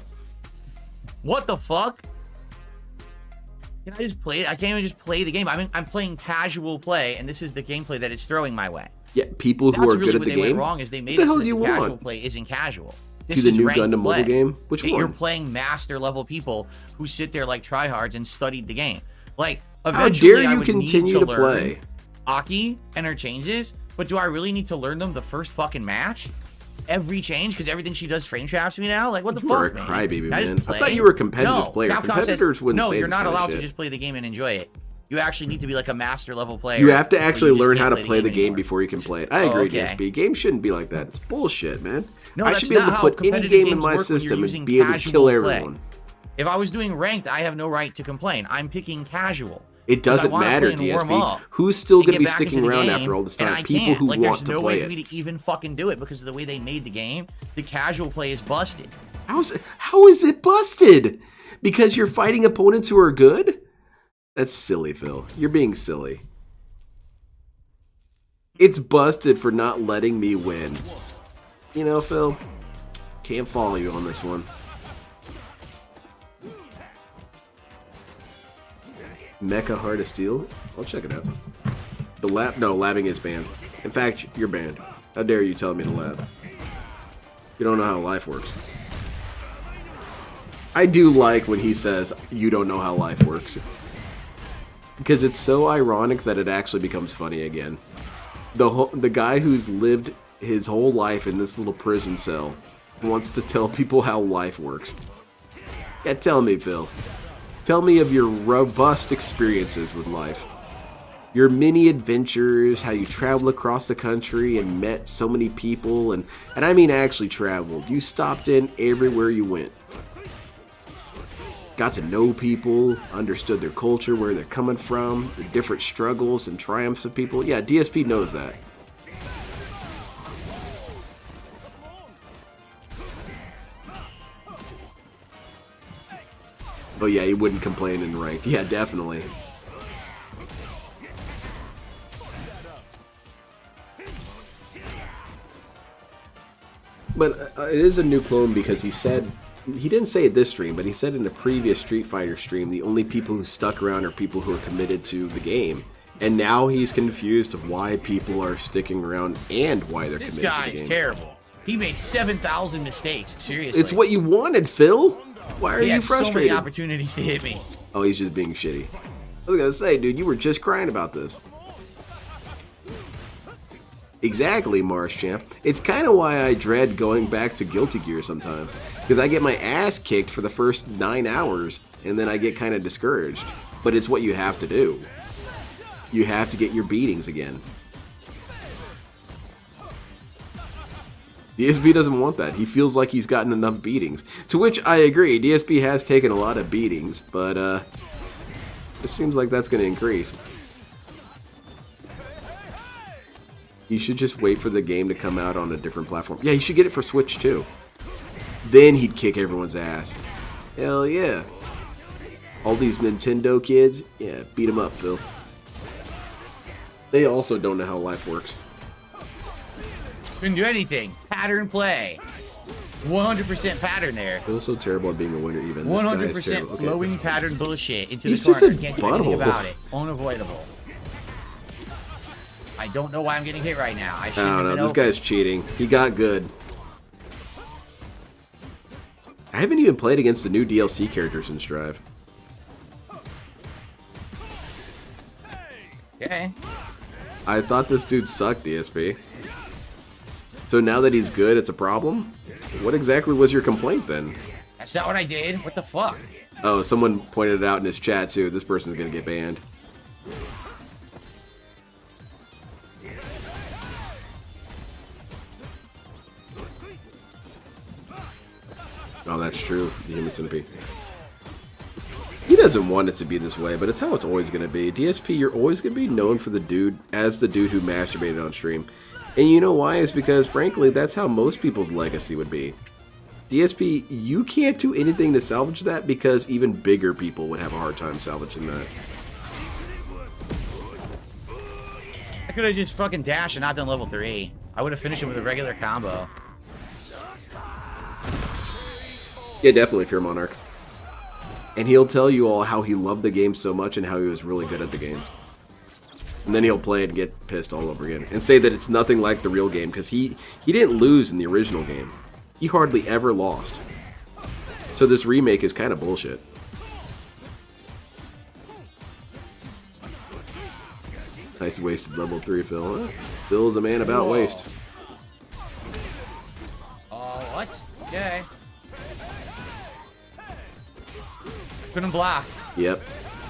What the fuck? Can I just play it? I can't even just play the game. I'm playing casual play, and this is the gameplay that it's throwing my way. Yeah, people who That's are really good at what the they game. went wrong is they made What the it hell so do that you the casual want? play isn't casual. See This the is new ranked Gundam play. mobile game? Which You're one? playing master level people who sit there like tryhards and studied the game. Like, How eventually dare I you would need continue to learn play? Aki and her changes, but do I really need to learn them the first fucking match? Every change? Because everything she does frame traps me now? Like, what the You fuck, are a man? crybaby, Can I just man. I play? thought you were a competitive No, player. Capcom Competitors says, wouldn't no, say you're this not kind of allowed to shit. just play the game and enjoy it. You actually need to be like a master level player. You have to or actually you just learn can't how to play the game anymore. before you can play it. I Oh, agree, okay. DSP. Games shouldn't be like that. It's bullshit, man. No, I that's should be able not to how put any competitive game in games my work when you're system using and be able to casual kill play. everyone. If I was doing ranked, I have no right to complain. I'm picking casual. It doesn't matter, DSP. Who's still going to be sticking around after all this time? People who like, want there's to no play way for it. me to even fucking do it because of the way they made the game. The casual play is busted. How is it busted? Because you're fighting opponents who are good? That's silly, Phil. You're being silly. It's busted for not letting me win. You know, Phil, can't follow you on this one. Mecha Heart of Steel? I'll check it out. The lab? No, labbing is banned. In fact, you're banned. How dare you tell me to lab? You don't know how life works. I do like when he says, you don't know how life works. Because it's so ironic that it actually becomes funny again. The guy who's lived his whole life in this little prison cell wants to tell people how life works. Yeah, tell me, Phil. Tell me of your robust experiences with life. Your many adventures, how you traveled across the country and met so many people, and I mean actually traveled. You stopped in everywhere you went. Got to know people, understood their culture, where they're coming from, the different struggles and triumphs of people. Yeah, DSP knows that. Oh yeah, he wouldn't complain in rank. Yeah, definitely. But it is a new clone because he said, he didn't say it this stream, but he said in a previous Street Fighter stream, the only people who stuck around are people who are committed to the game. And now he's confused of why people are sticking around and why they're committed to the game. This guy is terrible. He made 7,000 mistakes. Seriously. It's what you wanted, Phil. Why are He you had frustrated? so many opportunities to hit me. Oh, he's just being shitty. I was gonna say, dude, you were just crying about this. Exactly, Mars Champ. It's kind of why I dread going back to Guilty Gear sometimes. Because I get my ass kicked for the first 9 hours, and then I get kind of discouraged. But it's what you have to do. You have to get your beatings again. DSP doesn't want that. He feels like he's gotten enough beatings. To which I agree, DSP has taken a lot of beatings, but it seems like that's going to increase. You should just wait for the game to come out on a different platform. Yeah, you should get it for Switch too. Then he'd kick everyone's ass. Hell yeah. All these Nintendo kids, yeah, beat them up, Phil. They also don't know how life works. Couldn't do anything. Pattern play. 100% pattern there. Phil's so terrible at being a winner even. This guy is 100% terrible. Okay, flowing that's- pattern bullshit into He's the just corner. a Can't do anything butthole. about it. Unavoidable. I don't know why I'm getting hit right now. I I don't know. This guy's cheating. He got good. I haven't even played against the new DLC characters in Strive. Okay. I thought this dude sucked, DSP. So now that he's good, it's a problem? What exactly was your complaint then? That's not what I did. What the fuck? Oh, someone pointed it out in his chat too. This person's gonna get banned. Oh, that's true. The Human Centipede. He doesn't want it to be this way, but it's how it's always going to be. DSP, you're always going to be known for the dude, as the dude who masturbated on stream. And you know why? It's because, frankly, that's how most people's legacy would be. DSP, you can't do anything to salvage that because even bigger people would have a hard time salvaging that. I could have just fucking dashed and not done level 3. I would have finished him with a regular combo. Yeah, definitely Fear Monarch. And he'll tell you all how he loved the game so much and how he was really good at the game. And then he'll play it and get pissed all over again. And say that it's nothing like the real game, because he didn't lose in the original game. He hardly ever lost. So this remake is kind of bullshit. Nice wasted level 3, Phil. Huh? Phil's a man about waste. What? Okay. Couldn't block. Yep.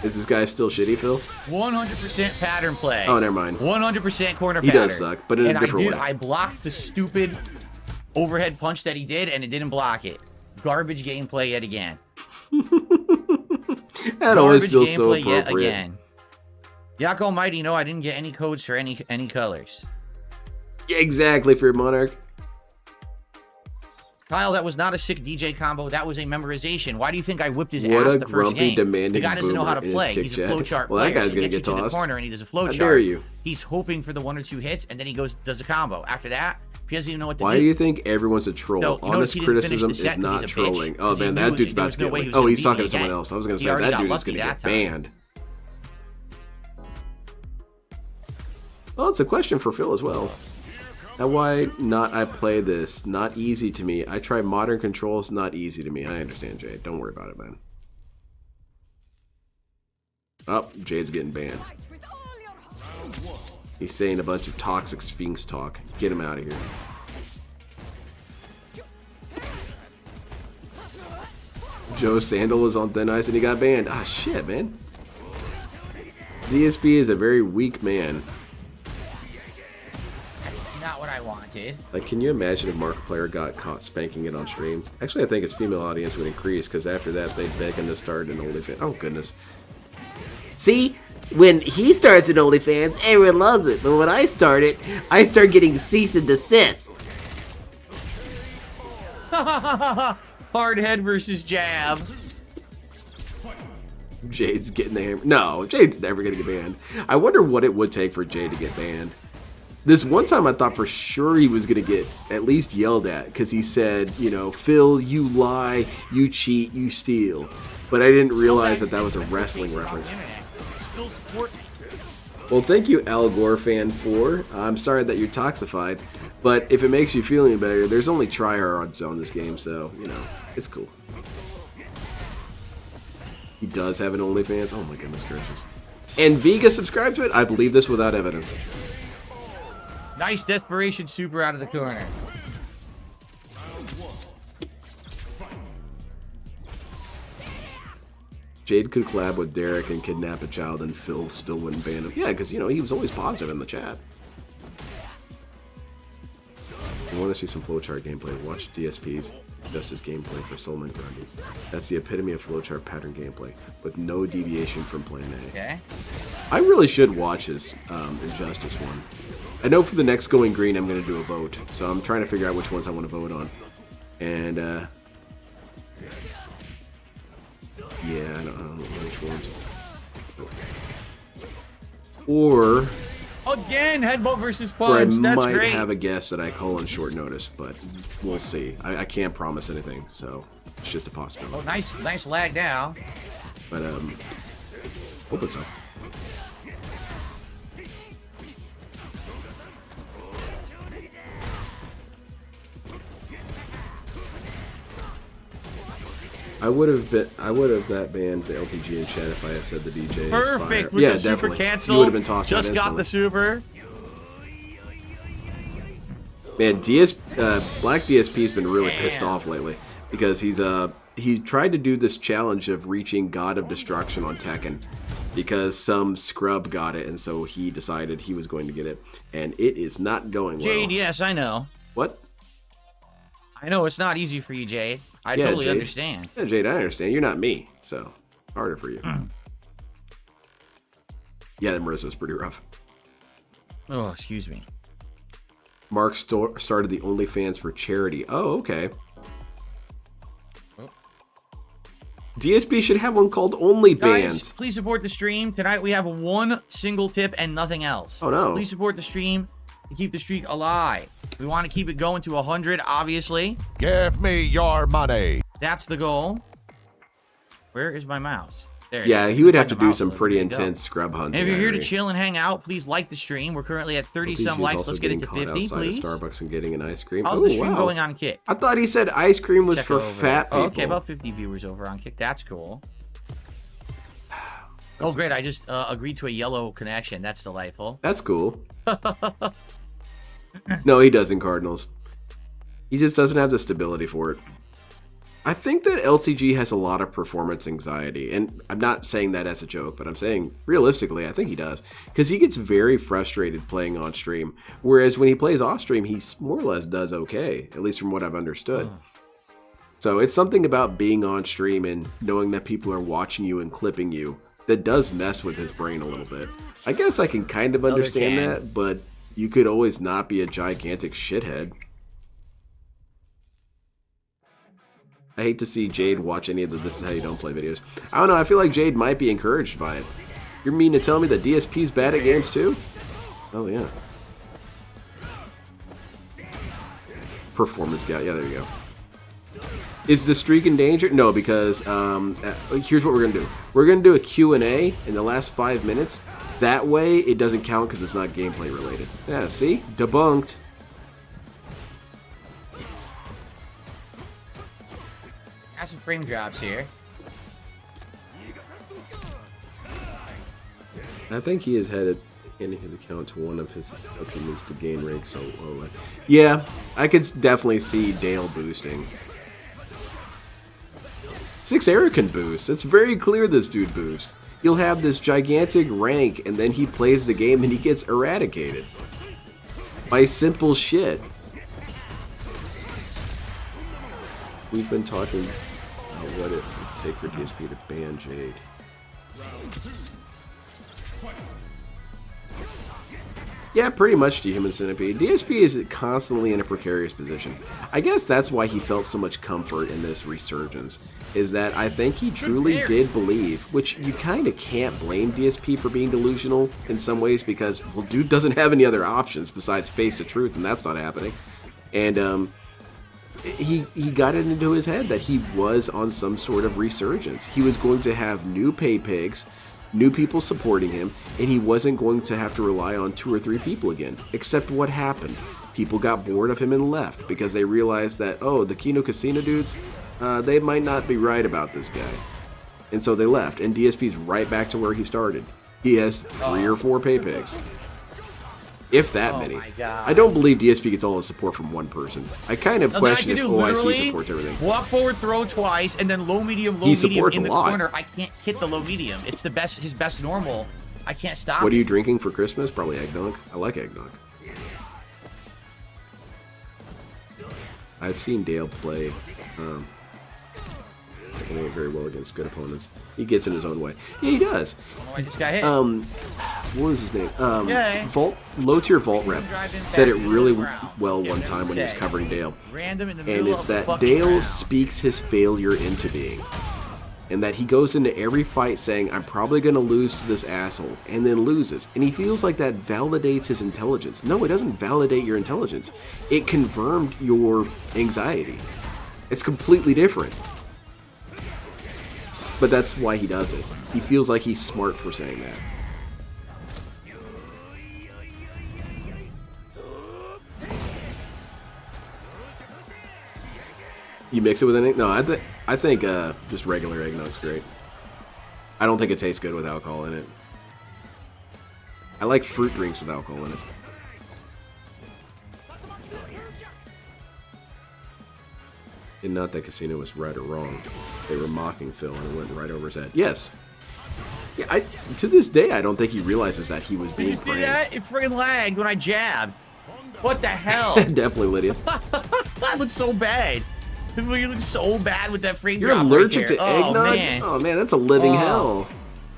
Is this guy still shitty, Phil? 100% pattern play. Oh, never mind. 100% corner he pattern. He does suck, but in a different way. I blocked the stupid overhead punch that he did, and it didn't block it. Garbage gameplay yet again. That always feels so appropriate. Yet again. Yak Almighty, no, I didn't get any codes for any colors. Yeah, exactly, Fear Monarch. Kyle, that was not a sick DJ combo. That was a memorization. Why do you think I whipped his ass the first game? Demanding the guy doesn't know how to play. He's a flowchart player. That guy's so gonna get tossed. To the corner and he does a flowchart. How dare you? He's hoping for the 1 or 2 hits, and then he does a combo. After that, he doesn't even know what to do. Why do you think everyone's a troll? So, honest criticism is not trolling. Oh man, that dude's about to get. Oh, he's talking to someone else. I was gonna say that dude is gonna get banned. Well, it's a question for Phil as well. Now, why not I play this? Not easy to me. I try modern controls, not easy to me. I understand, Jade. Don't worry about it, man. Oh, Jade's getting banned. He's saying a bunch of toxic Sphinx talk. Get him out of here. Joe Sandal was on thin ice and he got banned. Ah, shit, man. DSP is a very weak man. Not what I wanted. Like, can you imagine if Markiplier got caught spanking it on stream? Actually, I think his female audience would increase, because after that, they'd beg him to start an OnlyFans. Oh, goodness. See? When he starts an OnlyFans, everyone loves it. But when I start getting cease and desist. Hard head versus jab. Jade's getting the hammer. No, Jade's never going to get banned. I wonder what it would take for Jade to get banned. This one time I thought for sure he was going to get at least yelled at because he said, you know, Phil, you lie, you cheat, you steal. But I didn't realize that was a wrestling reference. Well, thank you, Al Gore fan 4. I'm sorry that you're toxified, but if it makes you feel any better, there's only tryhards on this game, so, you know, it's cool. He does have an OnlyFans? Oh my goodness gracious. And Vega subscribed to it? I believe this without evidence. Nice desperation super out of the corner. Jade could collab with Derek and kidnap a child and Phil still wouldn't ban him. Yeah, because, you know, he was always positive in the chat. If you want to see some flowchart gameplay, watch DSP's Justice gameplay for Solman Grundy. That's the epitome of flowchart pattern gameplay, with no deviation from plan A. Okay. I really should watch his Injustice one. I know for the next Going Green I'm going to do a vote, so I'm trying to figure out which ones I want to vote on. And, yeah, I don't know which ones. Or... Again, headbutt versus Or I punch. That's might great. have a guess that I call on short notice, but we'll see. I can't promise anything, so it's just a possibility. Oh, nice lag now. But, hope it's up. I would have that banned the LTG in chat if I had said the DJ. Perfect. With the super definitely. Cancel. You would have been tossed Just out got the super. Man, Black DSP's been really pissed off lately because he tried to do this challenge of reaching God of Destruction on Tekken because some scrub got it, and so he decided he was going to get it, and it is not going well. Jade, yes, I know. What? I know it's not easy for you, Jade. I Yeah, totally Jade. understand. Yeah, Jade, I understand. You're not me, so harder for you. Yeah, that Marissa's pretty rough. Oh, excuse me. Mark started the OnlyFans for charity. Oh, okay. DSP should have one called Only Bands. Guys, please support the stream. Tonight we have one single tip and nothing else. Oh, no. Please support the stream to keep the streak alive. We want to keep it going to 100, obviously. Give me your money. That's the goal. Where is my mouse? There it Yeah, is. he would have to Find the do mouse, some so pretty there you go. intense scrub hunting. And if you're I here to agree. chill and hang out, please like the stream. We're currently at 30-some LTG is likes. also Let's get getting into caught 50, outside please. of Starbucks and getting an ice cream. How's Oh, the stream wow. going on Kick? I thought he said ice cream was Check for over. fat people. Oh, okay, about 50 viewers over on Kick. That's cool. Oh, great. I just agreed to a yellow connection. That's delightful. That's cool. No, he doesn't, Cardinals. He just doesn't have the stability for it. I think that LCG has a lot of performance anxiety, and I'm not saying that as a joke, but I'm saying realistically, I think he does, because he gets very frustrated playing on stream, whereas when he plays off stream, he more or less does okay, at least from what I've understood. So it's something about being on stream and knowing that people are watching you and clipping you that does mess with his brain a little bit. I guess I can kind of understand that, but you could always not be a gigantic shithead. I hate to see Jade watch any of the This Is How You Don't Play videos. I don't know, I feel like Jade might be encouraged by it. You're mean to tell me that DSP's bad at games too? Oh yeah. Performance guy, yeah, there you go. Is the streak in danger? No, because here's what we're going to do. We're going to do a Q&A in the last 5 minutes. That way it doesn't count because it's not gameplay related. Yeah, see? Debunked. Got some frame drops here. I think he has had it in his account to one of his supplements to gain rank. So, yeah, I could definitely see Dale boosting. 6 Era can boost. It's very clear this dude boosts. He'll have this gigantic rank, and then he plays the game and he gets eradicated by simple shit. We've been talking about what it would take for DSP to ban Jade. Yeah, pretty much to Human Centipede. DSP is constantly in a precarious position. I guess that's why he felt so much comfort in this resurgence, is that I think he truly did believe, which you kind of can't blame DSP for being delusional in some ways because, well, dude doesn't have any other options besides face the truth, and that's not happening. And he got it into his head that he was on some sort of resurgence. He was going to have new pay pigs, new people supporting him, and he wasn't going to have to rely on 2 or 3 people again. Except what happened? People got bored of him and left because they realized that, oh, the Kino Casino dudes, they might not be right about this guy. And so they left, and DSP's right back to where he started. He has 3 or 4 pay pigs. If that many. I don't believe DSP gets all his support from one person. I kind of question if OIC supports everything. Walk forward, throw twice, and then low, medium in the corner. I can't hit the low, medium. It's the best, his best normal. I can't stop. What are you drinking for Christmas? Probably eggnog. I like eggnog. I've seen Dale play very well against good opponents. He gets in his own way. Yeah, he does. Oh, I just got hit. What was his name? Low tier Vault rep said it really well one time when he was covering Dale. And it's that Dale speaks his failure into being. And that he goes into every fight saying, I'm probably going to lose to this asshole, and then loses. And he feels like that validates his intelligence. No, it doesn't validate your intelligence. It confirmed your anxiety. It's completely different. But that's why he does it. He feels like he's smart for saying that. You mix it with anything? No, I think just regular eggnog's great. I don't think it tastes good with alcohol in it. I like fruit drinks with alcohol in it. And not that Casino was right or wrong. They were mocking Phil and it went right over his head. Yes. Yeah, to this day, I don't think he realizes that he was being pranked. Did you see that? It friggin' lagged when I jabbed. What the hell? Definitely, Lydia. That looks so bad. You look so bad with that frame You're drop allergic right to eggnog? Man. Oh man, that's a living hell.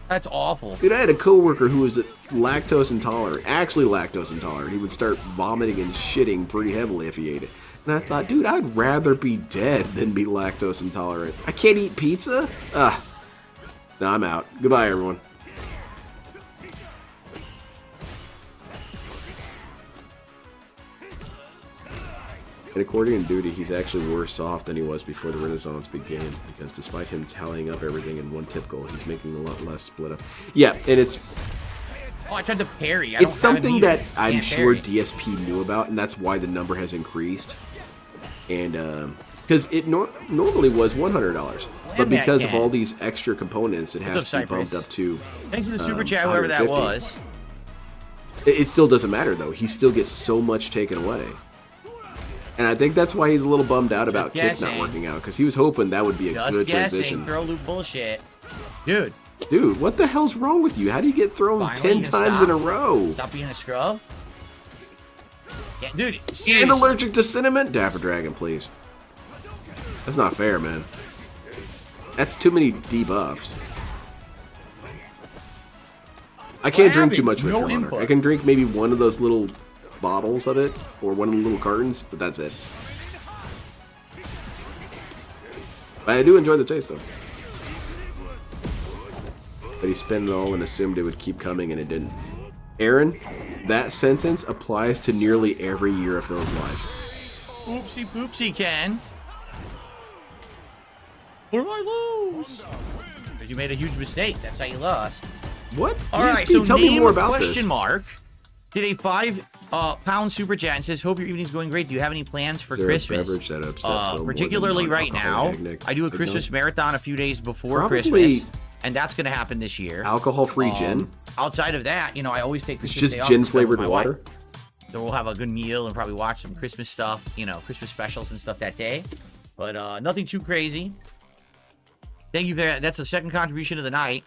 That's awful. Dude, I had a coworker who was lactose intolerant, actually lactose intolerant. He would start vomiting and shitting pretty heavily if he ate it. And I thought, dude, I'd rather be dead than be lactose intolerant. I can't eat pizza? Ugh. No, I'm out. Goodbye, everyone. In Accordion Duty, he's actually worse off than he was before the Renaissance began, because despite him tallying up everything in one tip goal, he's making a lot less split up. Yeah, and it's... Oh, I tried to parry. It's something that I'm sure DSP knew about, and that's why the number has increased. And, because it normally was $100, but because of all these extra components, it has to be bumped up to Thanks for the super chat, whoever that was. It still doesn't matter, though. He still gets so much taken away. And I think that's why he's a little bummed out about Kick not working out, because he was hoping that would be a good transition. Throw loop bullshit. Dude. Dude, what the hell's wrong with you? How do you get thrown 10 times in a row? Stop being a scrub. Yeah, dude, seriously. And allergic to cinnamon? Dapper Dragon, please. That's not fair, man. That's too many debuffs. I can't drink too much with your Monarch. I can drink maybe one of those little bottles of it, or one of the little cartons, but that's it. But I do enjoy the taste, though. But he spent it all and assumed it would keep coming, and it didn't. Aaron, that sentence applies to nearly every year of Phil's life. Oopsie poopsie, Ken. What did I lose? Because you made a huge mistake. That's how you lost. What? All right, DSP, so tell me more about question this. Mark did a £5 super chat and says, "Hope your evening's going great. Do you have any plans for Christmas? Particularly right now, I do a Christmas marathon a few days before Christmas, and that's going to happen this year. Alcohol-free gin. Outside of that, you know, I always take It's Christmas just day off gin to spend with flavored my water. wife. So we'll have a good meal and probably watch some Christmas stuff, you know, Christmas specials and stuff that day. But nothing too crazy. Thank you for that. That's the second contribution of the night.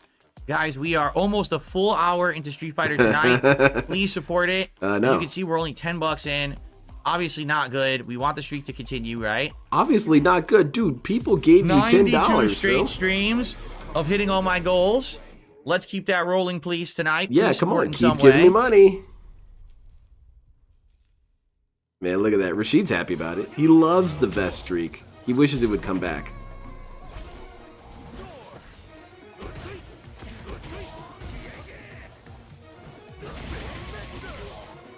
Guys, we are almost a full hour into Street Fighter tonight. Please support it. No. You can see we're only 10 bucks in. Obviously not good. We want the streak to continue, right? Obviously not good. Dude, people gave you $10. 92 straight Phil. streams of hitting all my goals. Let's keep that rolling, please, tonight. Yeah, please come on. keep Keep giving me money. Man, look at that. Rashid's happy about it. He loves the vest streak. He wishes it would come back.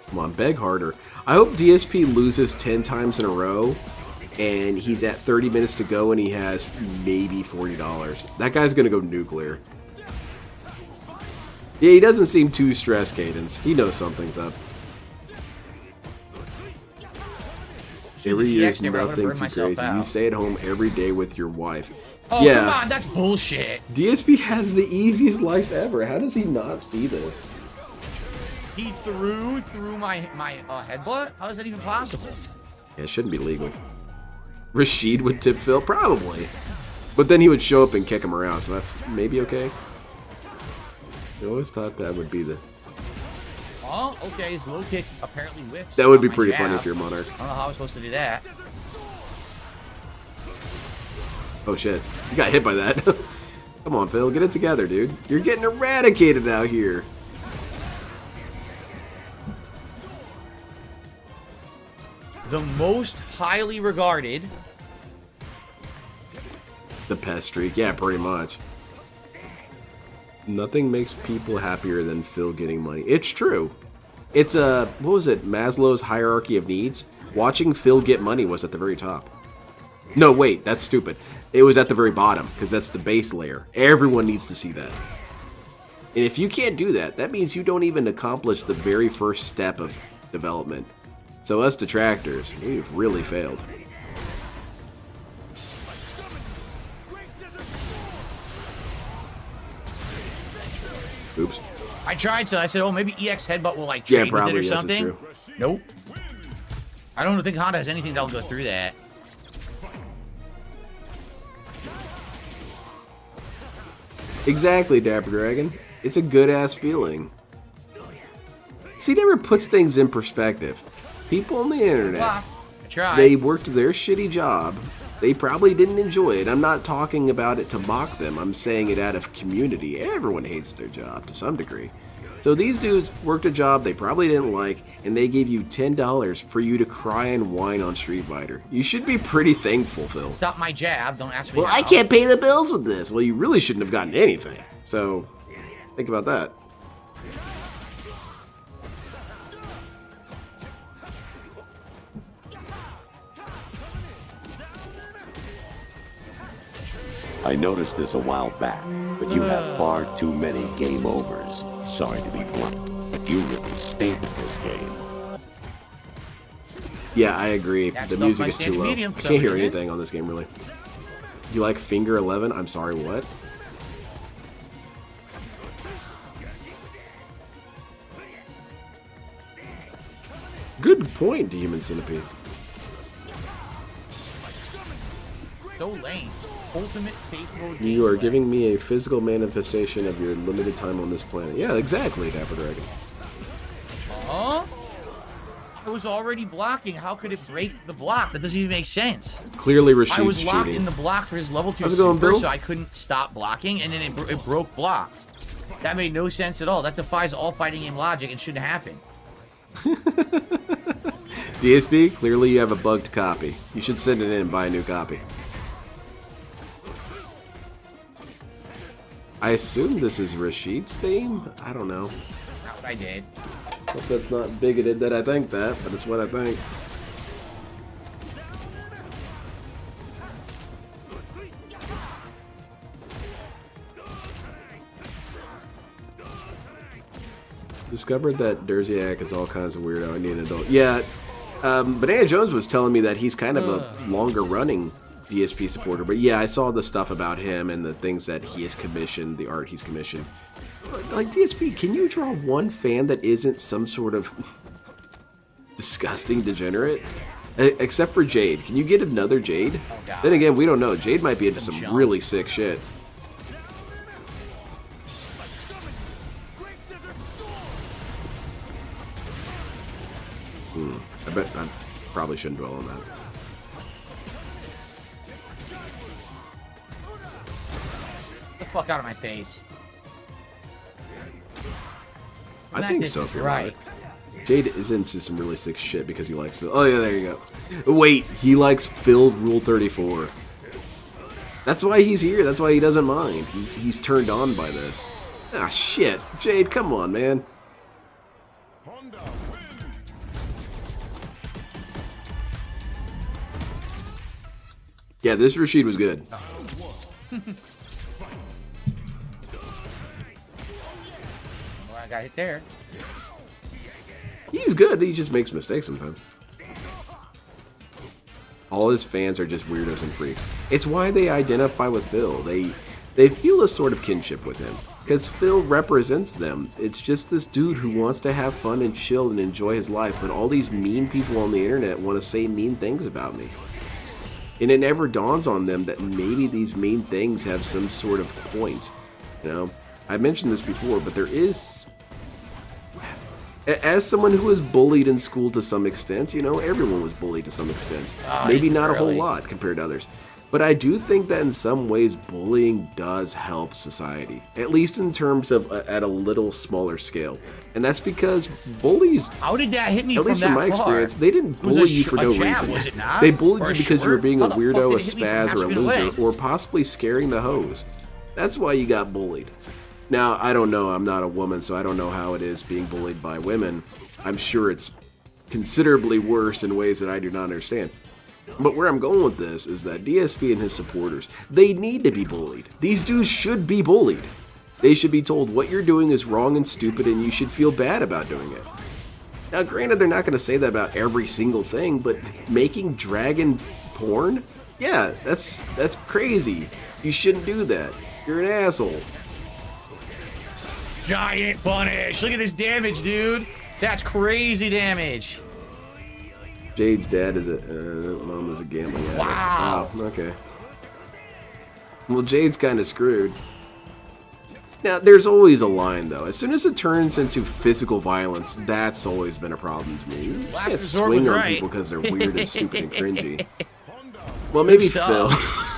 Come on, beg harder. I hope DSP loses 10 times in a row, and he's at 30 minutes to go, and he has maybe $40. That guy's going to go nuclear. Yeah, he doesn't seem too stressed, Cadence. He knows something's up. Every year's nothing too crazy. You stay at home every day with your wife. Oh, yeah. come on, that's bullshit. DSP has the easiest life ever. How does he not see this? He threw my headbutt? How is that even possible? Yeah, it shouldn't be legal. Rashid would tip Phil? Probably. But then he would show up and kick him around, so that's maybe okay. I always thought that would be the... Oh, okay, his low kick apparently whiffs. That would be on my pretty jab. funny if you're Monarch. I don't know how I was supposed to do that. Oh shit, you got hit by that. Come on, Phil, get it together, dude. You're getting eradicated out here. The most highly regarded... The pest streak, yeah, pretty much. Nothing makes people happier than Phil getting money. It's true. It's what was it? Maslow's hierarchy of needs? Watching Phil get money was at the very top. No, wait, that's stupid. It was at the very bottom, because that's the base layer. Everyone needs to see that. And if you can't do that, that means you don't even accomplish the very first step of development. So us detractors, we've really failed. Oops. I tried to. I said, oh, maybe EX Headbutt will, like, trade with it or something. Nope. I don't think Honda has anything that'll go through that. Exactly, Dapper Dragon. It's a good-ass feeling. See, it never puts things in perspective. People on the internet, tried. They worked their shitty job. They probably didn't enjoy it. I'm not talking about it to mock them. I'm saying it out of community. Everyone hates their job to some degree. So these dudes worked a job they probably didn't like, and they gave you $10 for you to cry and whine on Street Fighter. You should be pretty thankful, Phil. Stop my jab. Don't ask me. Well, I can't pay the bills with this. Well, you really shouldn't have gotten anything. So, think about that. I noticed this a while back, but you have far too many game overs. Sorry to be blunt, but you really stink at this game. Yeah, I agree. That's the still music my is too standard low. medium, I so can't hear we did. anything on this game, really. You like Finger 11? I'm sorry, what? Good point, Human Centipede. So lame. Ultimate safe mode. You are giving me a physical manifestation of your limited time on this planet. Yeah, exactly, Dapper Dragon. Huh? I was already blocking. How could it break the block? That doesn't even make sense. Clearly, Rashid's I was locked cheating. in the block for his level 2 How's it going, super, Bill? so I couldn't stop blocking, and then it broke block. That made no sense at all. That defies all fighting game logic and shouldn't happen. DSP, clearly you have a bugged copy. You should send it in and buy a new copy. I assume this is Rashid's theme? I don't know. Not what I did. Hope that's not bigoted that I think that, but it's what I think. Discovered that Derziak is all kinds of weirdo. I need an adult. Yeah, Banana Jones was telling me that he's kind of a longer running DSP supporter. But yeah, I saw the stuff about him and the things that he has commissioned, the art he's commissioned. Like, DSP, can you draw one fan that isn't some sort of disgusting degenerate? Except for Jade. Can you get another Jade? Oh, God. Then again, we don't know. Jade might be into some really sick shit. I bet I probably shouldn't dwell on that. Get the fuck out of my face. I That think is so, if you're right. right. Jade is into some really sick shit because he likes Phil. Oh, yeah, there you go. Wait, he likes Phil Rule 34. That's why he's here. That's why he doesn't mind. He's turned on by this. Ah, shit. Jade, come on, man. Yeah, this Rashid was good. Well, I got hit there. He's good. He just makes mistakes sometimes. All his fans are just weirdos and freaks. It's why they identify with Phil. They feel a sort of kinship with him. Because Phil represents them. It's just this dude who wants to have fun and chill and enjoy his life. But all these mean people on the internet want to say mean things about me. And it never dawns on them that maybe these mean things have some sort of point. You know, I mentioned this before, but there is... As someone who was bullied in school to some extent, you know, everyone was bullied to some extent. Maybe not a whole lot compared to others. But I do think that in some ways bullying does help society. At least in terms of at a little smaller scale. And that's because bullies... How did that hit me? At least from my experience, they didn't was bully a you for no jab, reason. was it not? They bullied Or you a because you were short? being How a the fuck weirdo, a did it hit me from spaz, or a halfway loser, away? or possibly scaring the hoes. That's why you got bullied. Now, I don't know. I'm not a woman, so I don't know how it is being bullied by women. I'm sure it's considerably worse in ways that I do not understand. But where I'm going with this is that DSP and his supporters, they need to be bullied. These dudes should be bullied. They should be told what you're doing is wrong and stupid and you should feel bad about doing it. Now, granted, they're not going to say that about every single thing, but making dragon porn? Yeah, that's crazy. You shouldn't do that. You're an asshole. Giant punish. Look at this damage, dude. That's crazy damage. Jade's dad is mom is a gambling addict. Wow. Oh, okay. Well, Jade's kind of screwed. Now, there's always a line, though. As soon as it turns into physical violence, that's always been a problem to me. You just can't swing on people because they're weird and stupid and cringy. Well, maybe Phil.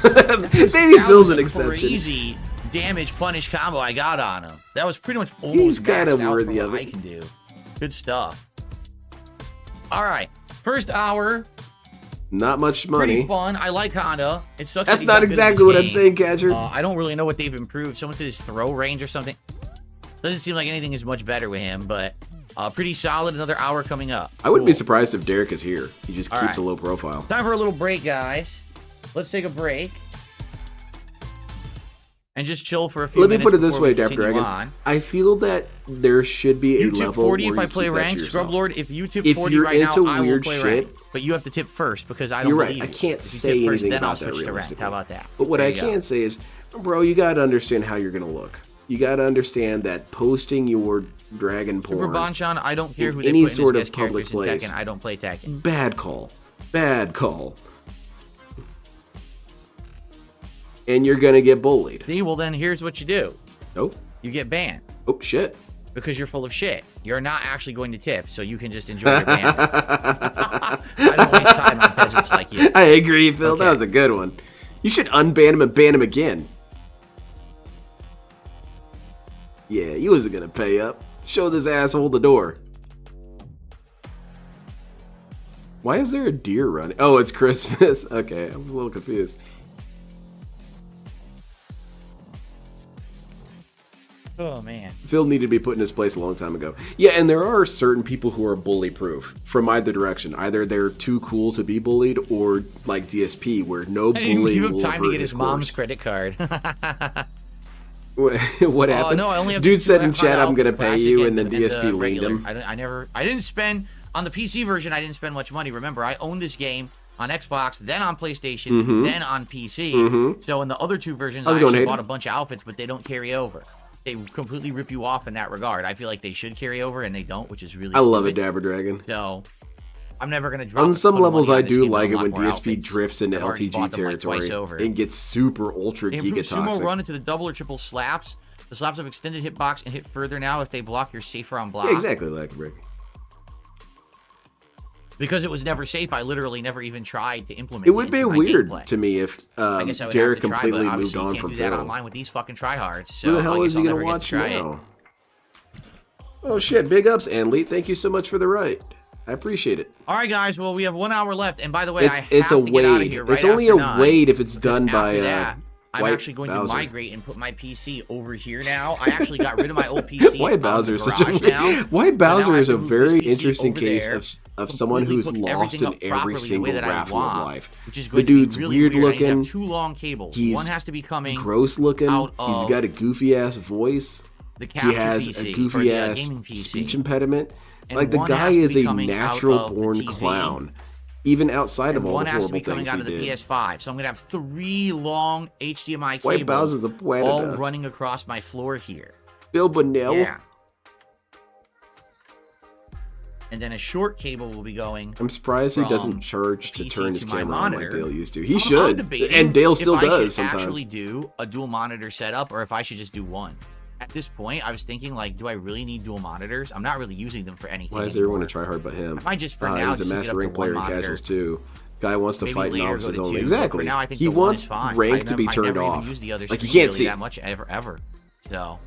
Maybe Phil's an exception. Crazy damage punish combo I got on him. That was pretty much almost He's kind of maxed out worthy for of what it. I can do. Good stuff. All right, first hour. Not much money. Pretty fun. I like Honda. It sucks. That's not exactly what I'm saying, Catcher. I don't really know what they've improved. Someone said his throw range or something. Doesn't seem like anything is much better with him, but pretty solid. Another hour coming up. I wouldn't be surprised if Derek is here. He just All keeps right. a low profile. Time for a little break, guys. Let's take a break. And just chill for a few Let me minutes. put it this before we way, Dap continue Dragon. on. I feel that there should be a You tip level 40 where if I you play keep that to ranked, yourself. Scrublord. If you tip If 40 you're right now, into I will weird play shit, ranked. But you have to tip first because I don't You're right. believe I you. can't If you say tip first, anything then I'll about that switch to ranked. realistically. How about that? But what There I you go. can say is, bro, you got to understand how you're going to look. You got to understand that posting your dragon porn Super Bonchan, I don't care who they any put in sort as of guest public characters in place. Tekken. I don't play Tekken. Bad call. Bad call. And you're going to get bullied. See, well then here's what you do. Nope. You get banned. Oh, shit. Because you're full of shit. You're not actually going to tip, so you can just enjoy your ban. I don't waste time on peasants like you. I agree, Phil. Okay. That was a good one. You should unban him and ban him again. Yeah, he wasn't going to pay up. Show this asshole the door. Why is there a deer running? Oh, it's Christmas. Okay, I was a little confused. Oh, man. Phil needed to be put in his place a long time ago. Yeah, and there are certain people who are bully-proof from either direction. Either they're too cool to be bullied, or like DSP, where no I didn't even bullying give him will time to avert get his his mom's course. credit card. What happened? No, I only have Dude these said two in chat, high "I'm gonna outfits, pay classic you," and then the DSP leaned regular. him. I didn't spend on the PC version. I didn't spend much money. Remember, I owned this game on Xbox, then on PlayStation, Mhm. then on PC. Mhm. So in the other two versions, I How's it going, actually Hayden? bought a bunch of outfits, but they don't carry over. They completely rip you off in that regard. I feel like they should carry over, and they don't, which is really I love it, stupid. Dabber Dragon. So I'm never gonna drop. On a some ton of levels, money I on this do game to like it unlock when more DSP outfits. drifts into I've already LTG bought them, like, twice territory over. and gets super ultra They giga improved sumo toxic. run into the double or triple slaps. The slaps have extended hitbox and hit further now if they block. You're safer on block. Yeah, exactly like Rick. Because it was never safe, I literally never even tried to implement It would be into my weird gameplay. to me if I guess I would Derek have to try, completely but moved obviously on you from can't do that Phil. online with these fucking tryhards. So Who the hell I is guess he I'll gonna never get watch to try it. now? Oh shit! Big ups, Anlete. Thank you so much for the right. I appreciate it. All right, guys. Well, we have 1 hour left, and by the way, It's I have a to get out of wade. here right It's only after a 9, wade if it's because done by after that, I'm White actually going Bowser. to migrate and put my PC over here now. I actually got rid of my old PC. White Bowser is such a White Bowser is a very interesting case of someone who's completely hook lost in everything up every properly the single way that I raffle of want, life. which is The going to be dude's really weird weird. I need to have looking. 2 long cables. He's One has to be coming gross looking. out He's of got a goofy ass voice. the He capture has PC a or goofy the, ass gaming PC. speech impediment. And Like the one guy has to is be a coming out natural of the born TV. clown. Even outside And of all one the has to be horrible coming things out he of the did. PS5. So I'm gonna have 3 long HDMI cables White Bowser's a all predator. running across my floor here. Bill Bonnell. Yeah. And then a short cable will be going. I'm surprised he from doesn't charge to PC turn his to my camera on like monitor. Dale used to. He I'm should, debating and Dale still if I does should sometimes. actually do a dual monitor setup, or if I should just do one. At this point, I was thinking, like, do I really need dual monitors? I'm not really using them for anything. Why is anymore. everyone to try hard but him? I might just for now He's a just get master up to rank player in one monitor. casuals too. Guy wants to Maybe fight later go novices to only. 2, but Exactly. For now, I think He the one wants is fine. rank to be I turned never off. Even used the other Like you screen can't really see. that much ever. So.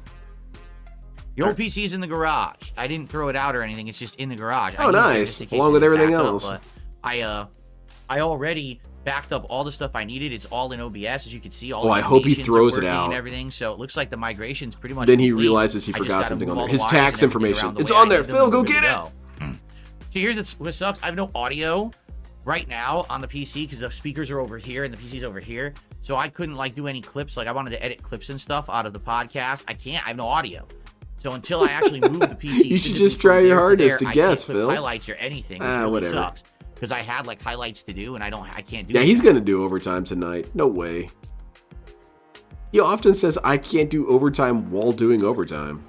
The old PC's in the garage. I didn't throw it out or anything. It's just in the garage. Oh, nice. Along with everything else. But I already backed up all the stuff I needed. It's all in OBS, as you can see. All Oh, the I hope he animations are throws it working out. And everything. So it looks like the migration's pretty much Then he complete. realizes he I just forgot gotta something move on all there. the His wires tax and everything information. around the It's way I on there. need them Phil, and go we're good get to it. go. So here's what sucks. I have no audio right now on the PC because the speakers are over here and the PC's over here. So I couldn't like do any clips. Like I wanted to edit clips and stuff out of the podcast. I can't. I have no audio. So until I actually move the PC, You should just try your hardest to guess, Phil. Phil. Highlights or anything, which really Whatever. sucks because I had like highlights to do and I can't do. Yeah, he's anything. gonna do overtime tonight. No way. He often says, "I can't do overtime while doing overtime."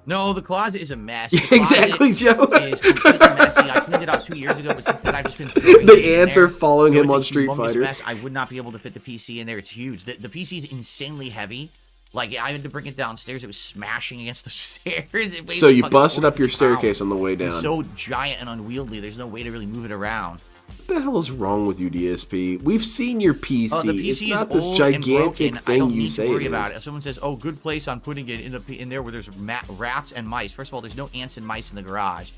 No, the closet is a mess. Yeah, exactly, Joe. Is completely messy. I cleaned it out 2 years ago, but since then I've just been throwing The shit in ants are there. following So him it's on a Street humongous Fighter. Mess. I would not be able to fit the PC in there. It's huge. The PC is insanely heavy. Like, I had to bring it downstairs. It was smashing against the stairs. It So you fucking busted up your 400 staircase pounds. on the way It was down. so giant and unwieldy. There's no way to really move it around. What the hell is wrong with you, DSP? We've seen your PC. Oh, the PC it's is not this old gigantic and broken. I thing don't you need say to worry it about is. it. If someone says, "Oh, good place on putting it in there where there's rats and mice," first of all, there's no ants and mice in the garage.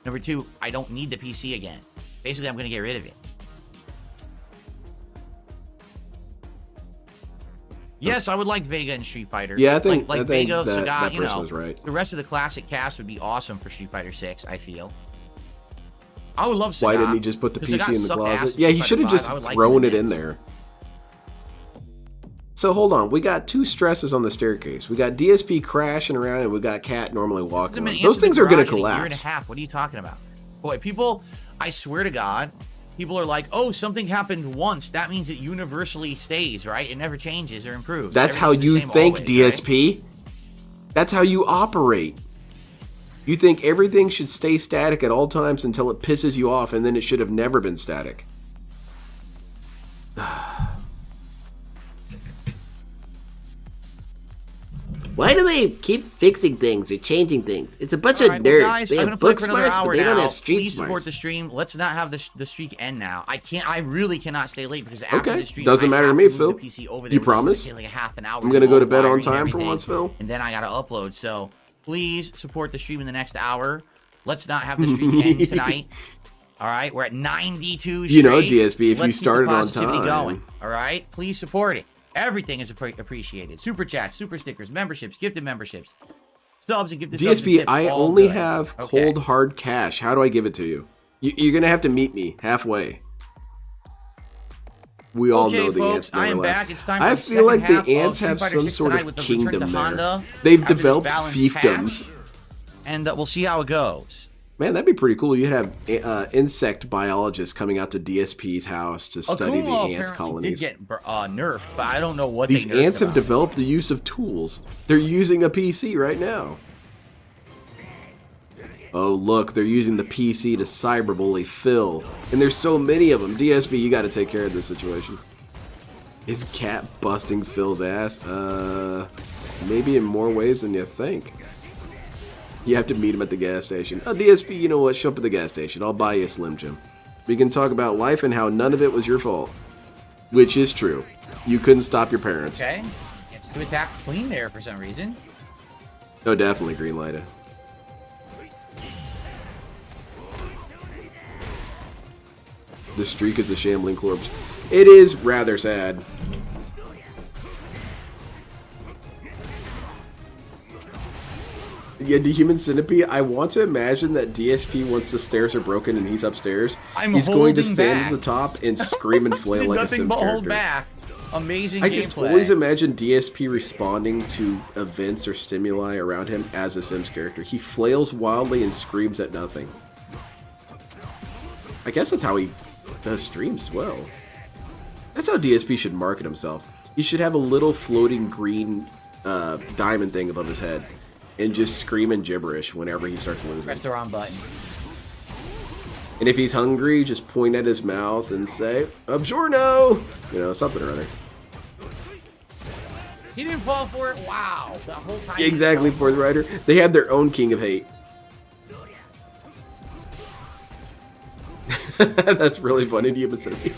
Number two, I don't need the PC again. Basically, I'm going to get rid of it. Yes, I would like Vega and Street Fighter. Yeah, I think Vega, that, Sagat, that you person know, was right. the rest of the classic cast would be awesome for Street Fighter 6, I feel. I would love Sagat. Why didn't he just put the Because PC Sagat in the sucked ass closet? in Yeah, he Street should have Fighter just 5. I would like thrown him it in this. there. So hold on, we got 2 stresses on the staircase. We got DSP crashing around, and we got Cat normally walking around. Those things are going to collapse. A year and a half. What are you talking about? Boy, people, I swear to God, people are like, "Oh, something happened once. That means it universally stays, right? It never changes or improves." That's how you think, DSP. That's how you operate. You think everything should stay static at all times until it pisses you off, and then it should have never been static. Why do they keep fixing things or changing things? It's a bunch of All right, nerds. well, guys, they I'm have gonna play book for another smarts, but hour they don't now. have street Please support smarts. the stream. Let's not have the streak end now. I really cannot stay late because after Okay, the stream, doesn't I matter to have me, move Phil. the PC over there, You which is gonna promise? take like a half an hour. I'm gonna go to bed on wiring and time for everything, once, Phil. And then I gotta upload. So please support the stream in the next hour. Let's not have the streak end tonight. All right, we're at 92 You know, straight. DSP, if you Let's keep the started on positivity time. going. All right, please support it. Everything is appreciated. Super chats, super stickers, memberships, gifted memberships, subs, and gifted subs and DSP, tips, I all only good. have Okay. cold hard cash. How do I give it to you? You're gonna have to meet me halfway. We all Okay, know the folks, ants never I am laugh. back. It's time I for the feel like second half the of ants Street have Fighter some 6 sort tonight of with the return to kingdom there. Honda. They've after this developed balanced fiefdoms. patch, and we'll see how it goes. Man, that'd be pretty cool. You'd have insect biologists coming out to DSP's house to study the Akuma ants apparently colonies. did get nerfed, but I don't know what These they nerfed ants have about. developed the use of tools. They're using a PC right now. Oh, look, they're using the PC to cyberbully Phil. And there's so many of them. DSP, you gotta take care of this situation. Is Cat busting Phil's ass? Maybe in more ways than you think. You have to meet him at the gas station. Oh, DSP, you know what? Show up at the gas station. I'll buy you a Slim Jim. We can talk about life and how none of it was your fault. Which is true. You couldn't stop your parents. Okay, it's to attack Queen there for some reason. Oh, definitely green lighted. The streak is a shambling corpse. It is rather sad. Yeah, the human centipede. I want to imagine that DSP, once the stairs are broken and he's upstairs, he's going to stand at the top and scream and flail like a Nothing Sims but hold character. back. Amazing I just gameplay. always imagine DSP responding to events or stimuli around him as a Sims character. He flails wildly and screams at nothing. I guess that's how he does streams as well. That's how DSP should market himself. He should have a little floating green diamond thing above his head and just screaming gibberish whenever he starts losing. Press the wrong button. And if he's hungry, just point at his mouth and say, "Buongiorno!" You know, something or other. He didn't fall for it. Wow, the whole time. Exactly, Fourth Rider. They had their own King of Hate. That's really funny to you, Centipede.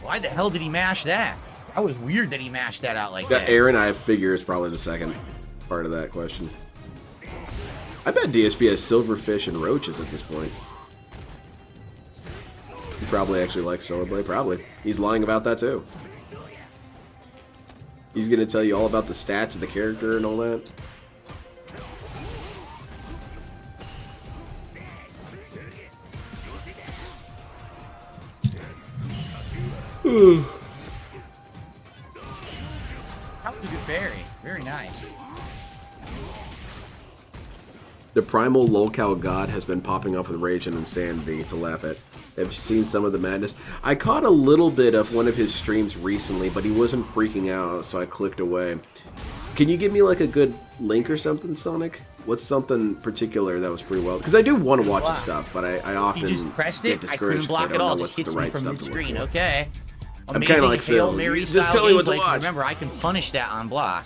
Why the hell did he mash that? That was weird that he mashed that out like Yeah, that. Aaron, I figure is probably the second part of that question. I bet DSP has silverfish and roaches at this point. He probably actually likes Solar Blade. Probably. He's lying about that too. He's going to tell you all about the stats of the character and all that. That was a good berry. Very nice. The primal lolcow god has been popping off with rage and insanity to laugh at. Have you seen some of the madness? I caught a little bit of one of his streams recently, but he wasn't freaking out, so I clicked away. Can you give me like a good link or something, Sonic? What's something particular that was pretty well? Because I do want to watch his stuff, but I often He just pressed get it. I discouraged couldn't because I block don't it know all. what's Just the hits me right from stuff to look mid-screen. for. Okay. I'm Amazing kind of like Hail Phil. Mary Just style tell me what to gameplay. watch. Remember, I can punish that on block.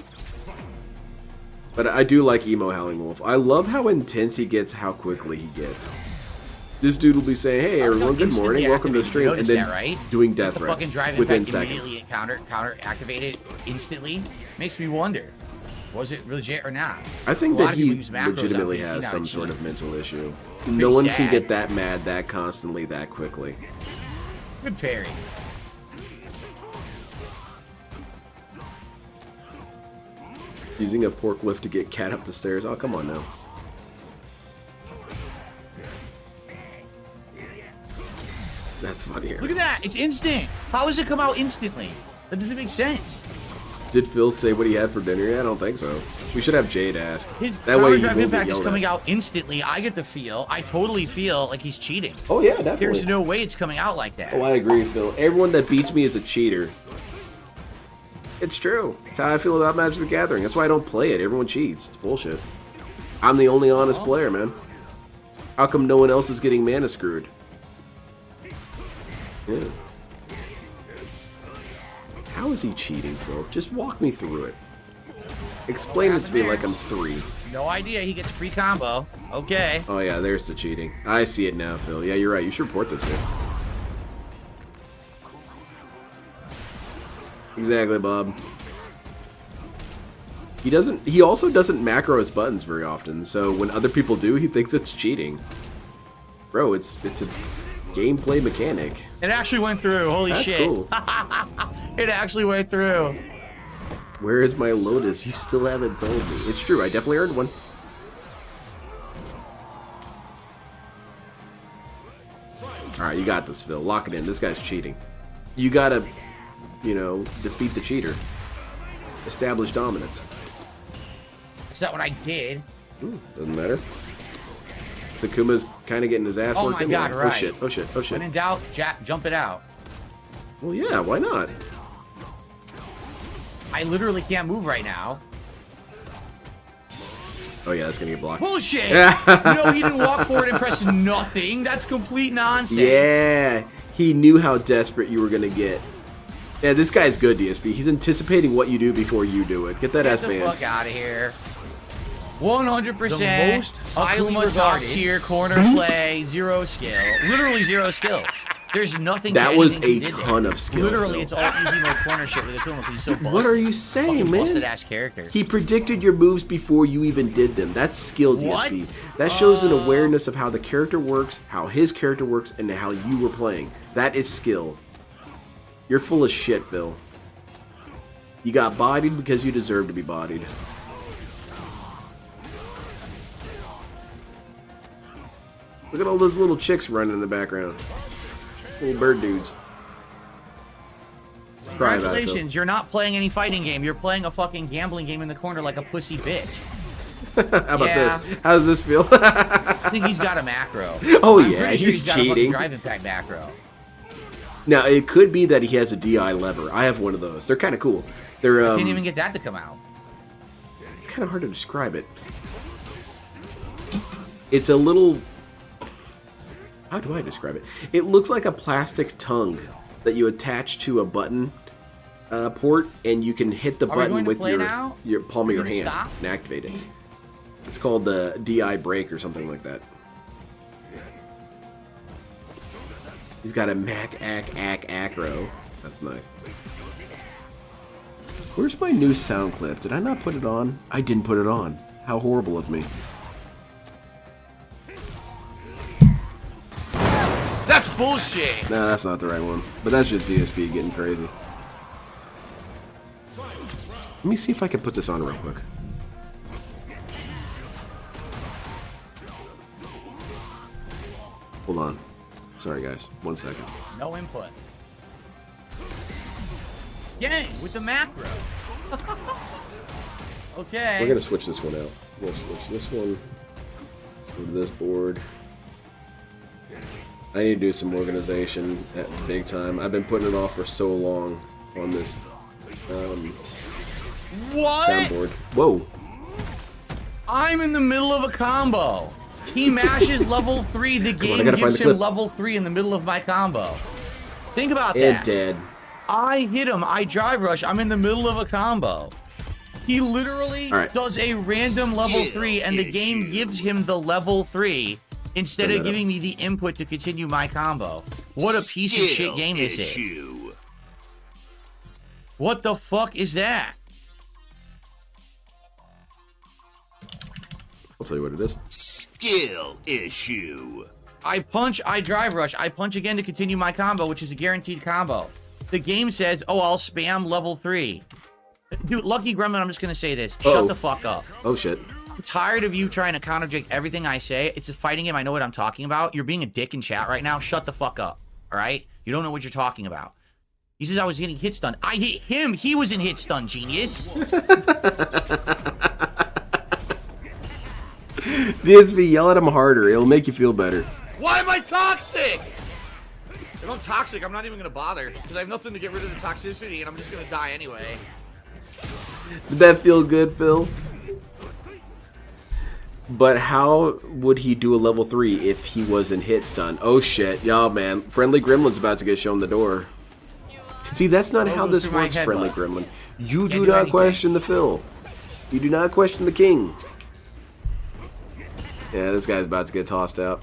But I do like Emo Howling Wolf. I love how intense he gets, how quickly he gets. This dude will be saying, "Hey everyone, good morning, welcome to the stream," and then doing death The threats fucking drive within impact seconds. immediately counter activated instantly. Makes me wonder, was it legit or not? I think A lot that of people he use macros on legitimately PC has now some to sort cheat. of mental issue. Pretty No one can sad. get that mad, that constantly, that quickly. Good parry. Using a pork lift to get Cat up the stairs. Oh, come on now. That's funny. Look at that! It's instant. How does it come out instantly? That doesn't make sense. Did Phil say what he had for dinner? Yeah, I don't think so. We should have Jade ask. His That counter way you drive won't impact get is yelled coming at. out instantly. I get the feel. I totally feel like he's cheating. Oh yeah, definitely. There's no way it's coming out like that. Oh, I agree, Phil. Everyone that beats me is a cheater. It's true. It's how I feel about Magic the Gathering. That's why I don't play it. Everyone cheats. It's bullshit. I'm the only honest player, man. How come no one else is getting mana screwed? Yeah. How is he cheating, Phil? Just walk me through it. Explain it to me like I'm 3. No idea. He gets free combo. Okay. Oh yeah, there's the cheating. I see it now, Phil. Yeah, you're right. You should report this here. Exactly, Bob. He also doesn't macro his buttons very often, so when other people do, he thinks it's cheating. Bro, it's a gameplay mechanic. It actually went through. Holy That's shit. cool. It actually went through. Where is my Lotus? You still haven't told me. It's true, I definitely earned one. Alright, you got this, Phil. Lock it in. This guy's cheating. You gotta, you know, defeat the cheater. Establish dominance. Is that what I did? Ooh, doesn't matter. Takuma's kind of getting his ass Oh worked my anyway. god, Oh right. shit, oh shit, oh shit. When in doubt, jump it out. Well, yeah, why not? I literally can't move right now. Oh yeah, that's gonna get blocked. Bullshit! No, he didn't walk forward and press nothing. That's complete nonsense. Yeah, he knew how desperate you were gonna get. Yeah, this guy's good, DSP. He's anticipating what you do before you do it. Get that Get ass the banned. fuck out of here. 100%. The most highly Akuma top regarded- tier corner play, 0 skill. Literally 0 skill. There's nothing. That to was anything he a did there. ton of skill, Literally, Phil. it's all easy mode corner shit with Akuma because he's so busted. What are you saying, man? Busted ass character. He predicted your moves before you even did them. That's skill, DSP. That shows an awareness of how the character works, how his character works, and how you were playing. That is skill. You're full of shit, Phil. You got bodied because you deserve to be bodied. Look at all those little chicks running in the background. Little bird dudes. Cry about it, Phil. Congratulations, you're not playing any fighting game. You're playing a fucking gambling game in the corner like a pussy bitch. How about Yeah. this? How does this feel? I think he's got a macro. Oh, I'm yeah, pretty sure he's got a fucking cheating. drive impact macro. Now, it could be that he has a DI lever. I have one of those. They're kind of cool. They're Can't even get that to come out. It's kind of hard to describe it. It's a little... How do I describe it? It looks like a plastic tongue that you attach to a button port, and you can hit the Are we button going to with play now? your palm of Are your we hand gonna stop? and activate it. It's called the DI break or something like that. He's got a acro. That's nice. Where's my new sound clip? Did I not put it on? I didn't put it on. How horrible of me. That's bullshit. No, that's not the right one. But that's just DSP getting crazy. Let me see if I can put this on real quick. Hold on. Sorry, guys. 1 second. No input. Yang with the macro. Okay. We're gonna switch this one out. We'll switch this one to this board. I need to do some organization at big time. I've been putting it off for so long on this What? soundboard. Whoa. I'm in the middle of a combo. He mashes level 3. The game gives him level 3 in the middle of my combo. Think about that. And dead. I hit him. I drive rush. I'm in the middle of a combo. He literally does a random level 3, and the game gives him the level 3 instead of giving me the input to continue my combo. What a piece of shit game this is. What the fuck is that? I'll tell you what it is. Skill issue. I punch, I drive rush, I punch again to continue my combo, which is a guaranteed combo. The game says, oh, I'll spam level 3. Dude, Lucky Gremlin, I'm just gonna say this. Shut the fuck up. Oh, shit. I'm tired of you trying to contradict everything I say. It's a fighting game. I know what I'm talking about. You're being a dick in chat right now. Shut the fuck up. All right? You don't know what you're talking about. He says I was getting hit stun. I hit him. He was in hit stun, genius. DSP, yell at him harder. It'll make you feel better. Why am I toxic? If I'm toxic, I'm not even gonna bother because I have nothing to get rid of the toxicity, and I'm just gonna die anyway. Did that feel good, Phil? But how would he do a level 3 if he was in hit stun? Oh shit, y'all, man. Friendly Gremlin's about to get shown the door. See, that's not how this works, Friendly Gremlin. You do not question the Phil. You do not question the king. Yeah, this guy's about to get tossed out.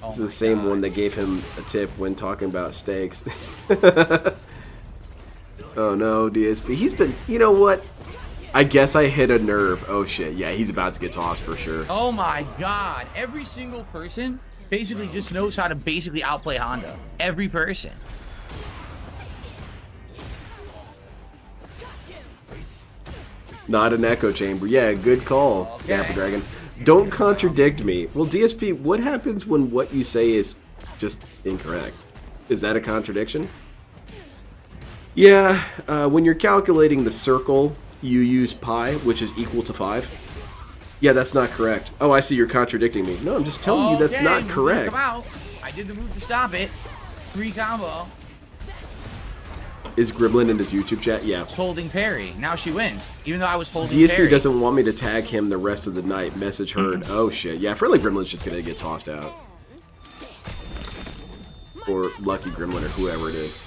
This is the same one that gave him a tip when talking about steaks. Oh no, DSP. He's been, you know what? I guess I hit a nerve. Oh shit, yeah, he's about to get tossed for sure. Oh my god. Every single person basically just knows how to basically outplay Honda. Every person. Not an echo chamber. Yeah, good call, Kappa Dragon. Don't contradict me. Well, DSP, what happens when what you say is just incorrect? Is that a contradiction? Yeah, when you're calculating the circle, you use pi, which is equal to 5. Yeah, that's not correct. Oh, I see you're contradicting me. No, I'm just telling you that's not correct. Come out. I did the move to stop it. 3 combo. Is Gremlin in his YouTube chat? Yeah. Holding parry. Now she wins. Even though I was holding DSP parry. doesn't want me to tag him the rest of the night. Message heard. Oh shit. Yeah, Friendly Gremlin's just gonna get tossed out. Or Lucky Gremlin or whoever it is.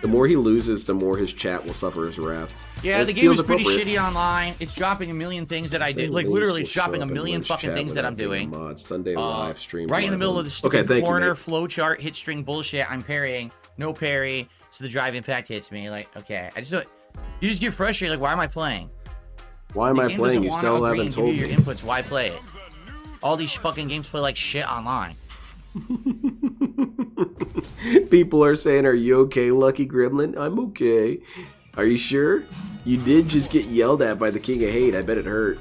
The more he loses, the more his chat will suffer his wrath. Yeah, the game is pretty shitty online. It's dropping a million things that I did. Like, literally, it's dropping a million fucking things that I'm doing. Sunday live stream. Right in the middle of the stupid corner flowchart hit string bullshit. I'm parrying. No parry. So the drive impact hits me. Like, okay. I just you just get frustrated. Like, why am I playing? Why am I playing? You still haven't told me. Your inputs. Why play it? All these fucking games play like shit online. People are saying, are you okay, Lucky Gremlin? I'm okay. Are you sure? You did just get yelled at by the King of Hate. I bet it hurt.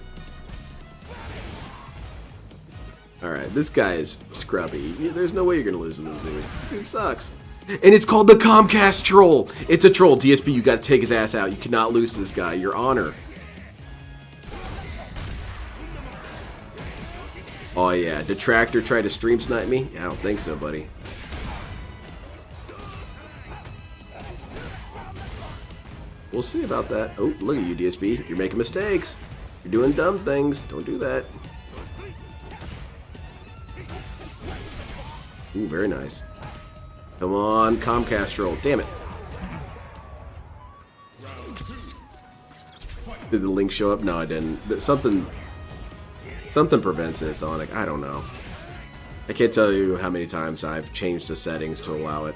Alright, this guy is scrubby. There's no way you're going to lose to this dude. It sucks. And it's called the Comcast Troll. It's a troll. DSP, you got to take his ass out. You cannot lose to this guy. Your honor. Oh yeah, Detractor tried to stream snipe me? I don't think so, buddy. We'll see about that. Oh, look at you, DSP. You're making mistakes. You're doing dumb things. Don't do that. Ooh, very nice. Come on, Comcast roll. Damn it. Did the link show up? No, I didn't. Something prevents it, Sonic. I don't know. I can't tell you how many times I've changed the settings to allow it.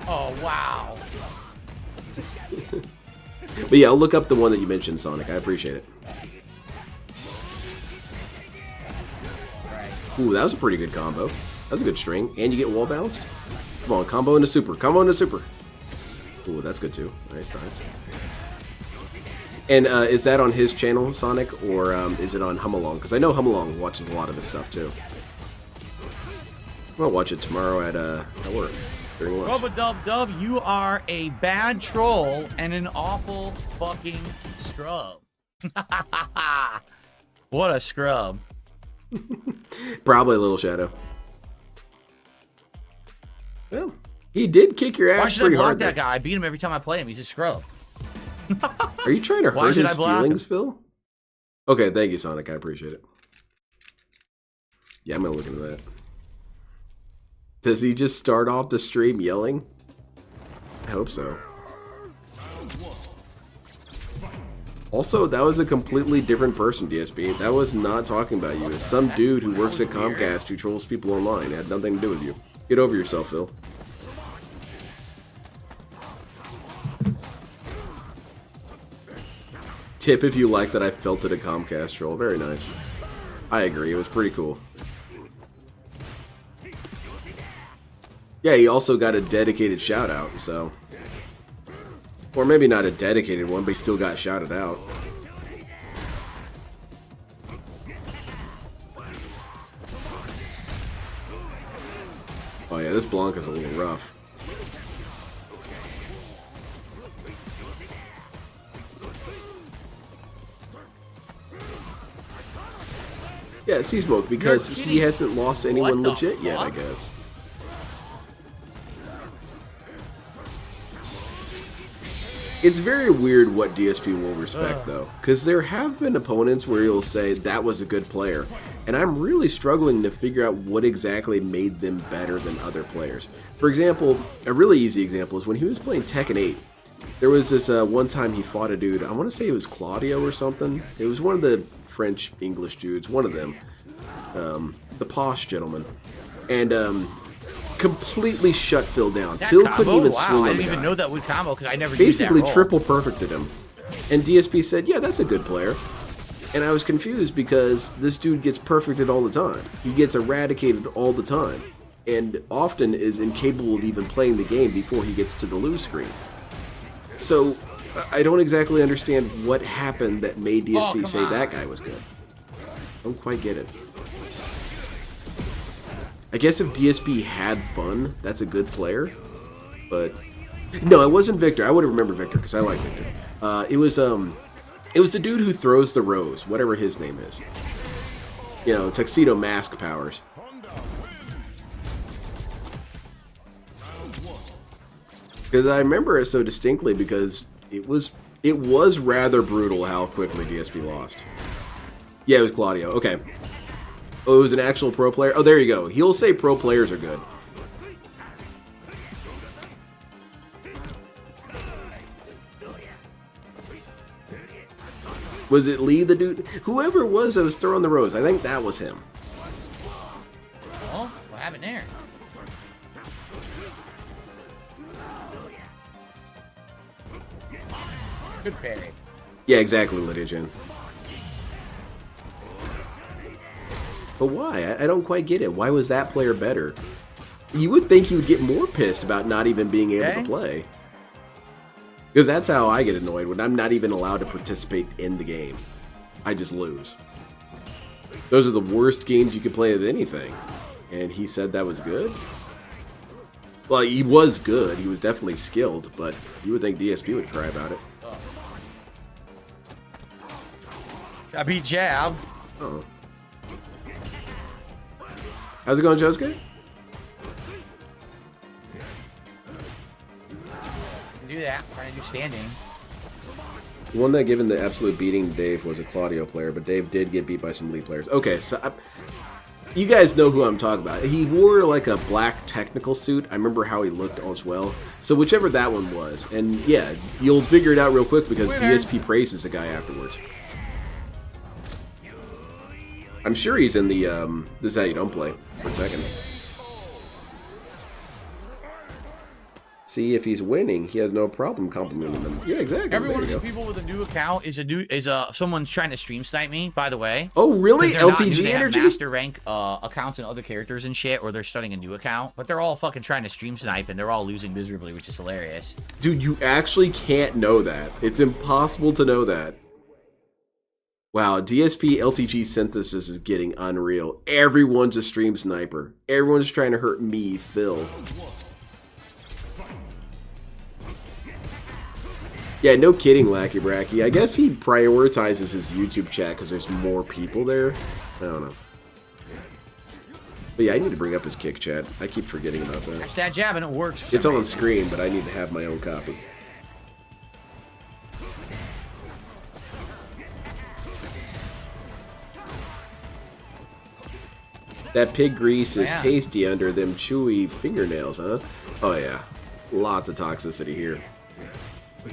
Oh, wow. But yeah, I'll look up the one that you mentioned, Sonic. I appreciate it. Ooh, that was a pretty good combo. That was a good string. And you get wall bounced. Come on, combo into super. Combo into super. Ooh, that's good too. Nice, nice. And is that on his channel, Sonic, or is it on Humalong? Because I know Humalong watches a lot of this stuff too. I'll watch it tomorrow at work during lunch. Dub, you are a bad troll and an awful fucking scrub. What a scrub. Probably a little shadow. Well, he did kick your Why ass should I pretty block hard. that there. guy? I beat him every time I play him. He's a scrub. Are you trying to Why hurt should his I block feelings, him? Phil? Okay, thank you, Sonic. I appreciate it. Yeah, I'm gonna look into that. Does he just start off the stream yelling? I hope so. Also, that was a completely different person, DSP. That was not talking about you. It's some dude who works at Comcast who trolls people online. It had nothing to do with you. Get over yourself, Phil. Tip if you like that I felted a Comcast troll. Very nice. I agree. It was pretty cool. Yeah, he also got a dedicated shout out, so. Or maybe not a dedicated one, but he still got shouted out. Oh yeah, this Blanca's a little rough. Yeah, Seasmoke, because he hasn't lost anyone legit yet, I guess. It's very weird what DSP will respect, though, because there have been opponents where he'll say, that was a good player, and I'm really struggling to figure out what exactly made them better than other players. For example, a really easy example is when he was playing Tekken 8, there was this one time he fought a dude, I want to say it was Claudio or something. It was one of the French-English dudes, one of them, the posh gentleman, and completely shut Phil down. That Phil combo? couldn't even Wow, swing on I the didn't even guy. know that would combo because I never Basically used that triple perfected him. And DSP said, yeah, that's a good player. And I was confused because this dude gets perfected all the time. He gets eradicated all the time. And often is incapable of even playing the game before he gets to the lose screen. So, I don't exactly understand what happened that made DSP say that guy was good. Don't quite get it. I guess if DSP had fun, that's a good player. But no, it wasn't Victor. I would have remembered Victor because I like Victor. It was the dude who throws the rose, whatever his name is. You know, tuxedo mask powers. Because I remember it so distinctly because it was rather brutal how quickly DSP lost. Yeah, it was Claudio. Okay. Oh, it was an actual pro player? Oh, there you go. He'll say pro players are good. Was it Lee, the dude? Whoever it was that was throwing the rose, I think that was him. Oh, what happened there? Good parry. Yeah, exactly, Lydia Jen. But why? I don't quite get it. Why was that player better? You would think he would get more pissed about not even being able to play. Because that's how I get annoyed, when I'm not even allowed to participate in the game. I just lose. Those are the worst games you could play at anything. And he said that was good? Well, he was good. He was definitely skilled, but you would think DSP would cry about it. I beat Jab. Oh. How's it going, Josuke? Do that. I'm trying to do standing. The one that given the absolute beating to Dave was a Claudio player, but Dave did get beat by some Lee players. Okay, so you guys know who I'm talking about. He wore like a black technical suit. I remember how he looked as well. So whichever that one was. And yeah, you'll figure it out real quick because DSP praises the guy afterwards. I'm sure he's in the, this is how you don't play for Tekken. See, if he's winning, he has no problem complimenting them. Yeah, exactly. Every one of these people with a new account is someone's trying to stream snipe me. By the way. Oh, really? LTG they have energy? master rank accounts and other characters and shit, or they're starting a new account, but they're all fucking trying to stream snipe and they're all losing miserably, which is hilarious. Dude, you actually can't know that. It's impossible to know that. Wow, DSP LTG synthesis is getting unreal. Everyone's a stream sniper. Everyone's trying to hurt me, Phil. Yeah, no kidding, Lackey Bracky. I guess he prioritizes his YouTube chat because there's more people there. I don't know. But yeah, I need to bring up his kick, chat. I keep forgetting about that. Hashtag jab and it works. It's on screen, but I need to have my own copy. That pig grease is tasty under them chewy fingernails, huh? Oh yeah. Lots of toxicity here.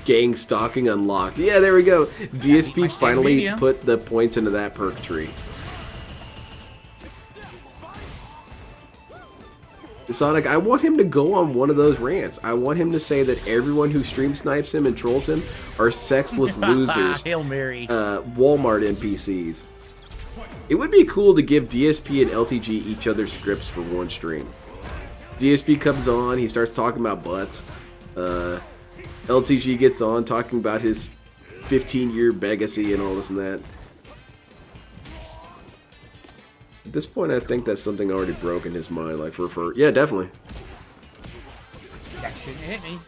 Gang stalking unlocked. Yeah, there we go. DSP finally put the points into that perk tree. Sonic, I want him to go on one of those rants. I want him to say that everyone who stream snipes him and trolls him are sexless losers. Hail Mary. Walmart NPCs. It would be cool to give DSP and LTG each other scripts for one stream. DSP comes on, he starts talking about butts. LTG gets on talking about his 15-year legacy and all this and that. At this point, I think that's something already broke in his mind. Like yeah, definitely. That shouldn't hit me.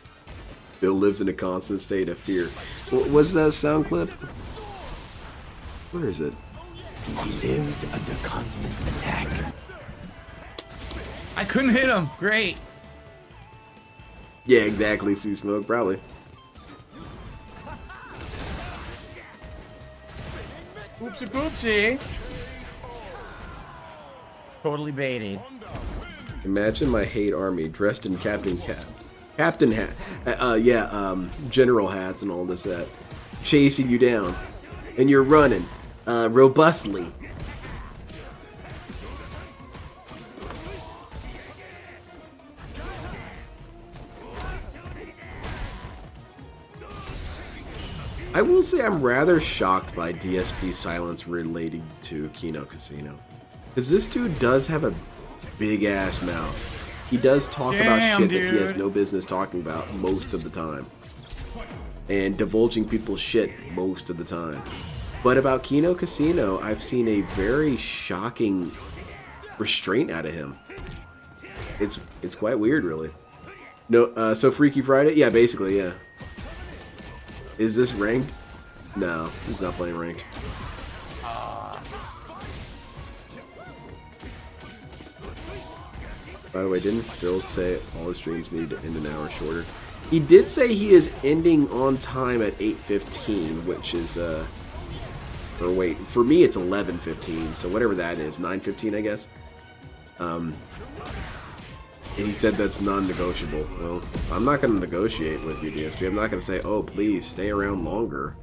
Bill lives in a constant state of fear. Was that a sound clip? Where is it? He lived under constant attack. I couldn't hit him. Great. Yeah, exactly. See smoke, probably. Oopsie poopsie. Totally baited. Imagine my hate army dressed in captain hat, general hats and all this that, chasing you down, and you're running robustly. I will say I'm rather shocked by DSP's silence relating to Kino Casino. Because this dude does have a big-ass mouth. He does talk about shit that he has no business talking about most of the time. And divulging people's shit most of the time. But about Kino Casino, I've seen a very shocking restraint out of him. It's quite weird, really. No, so Freaky Friday? Yeah, basically, yeah. Is this ranked? No, he's not playing ranked. By the way, didn't Phil say all his streams need to end an hour shorter? He did say he is ending on time at 8:15, which is, or wait, for me it's 11:15, so whatever that is, 9:15 I guess. And he said that's non-negotiable. Well, I'm not going to negotiate with you, DSP. I'm not going to say, oh, please, stay around longer.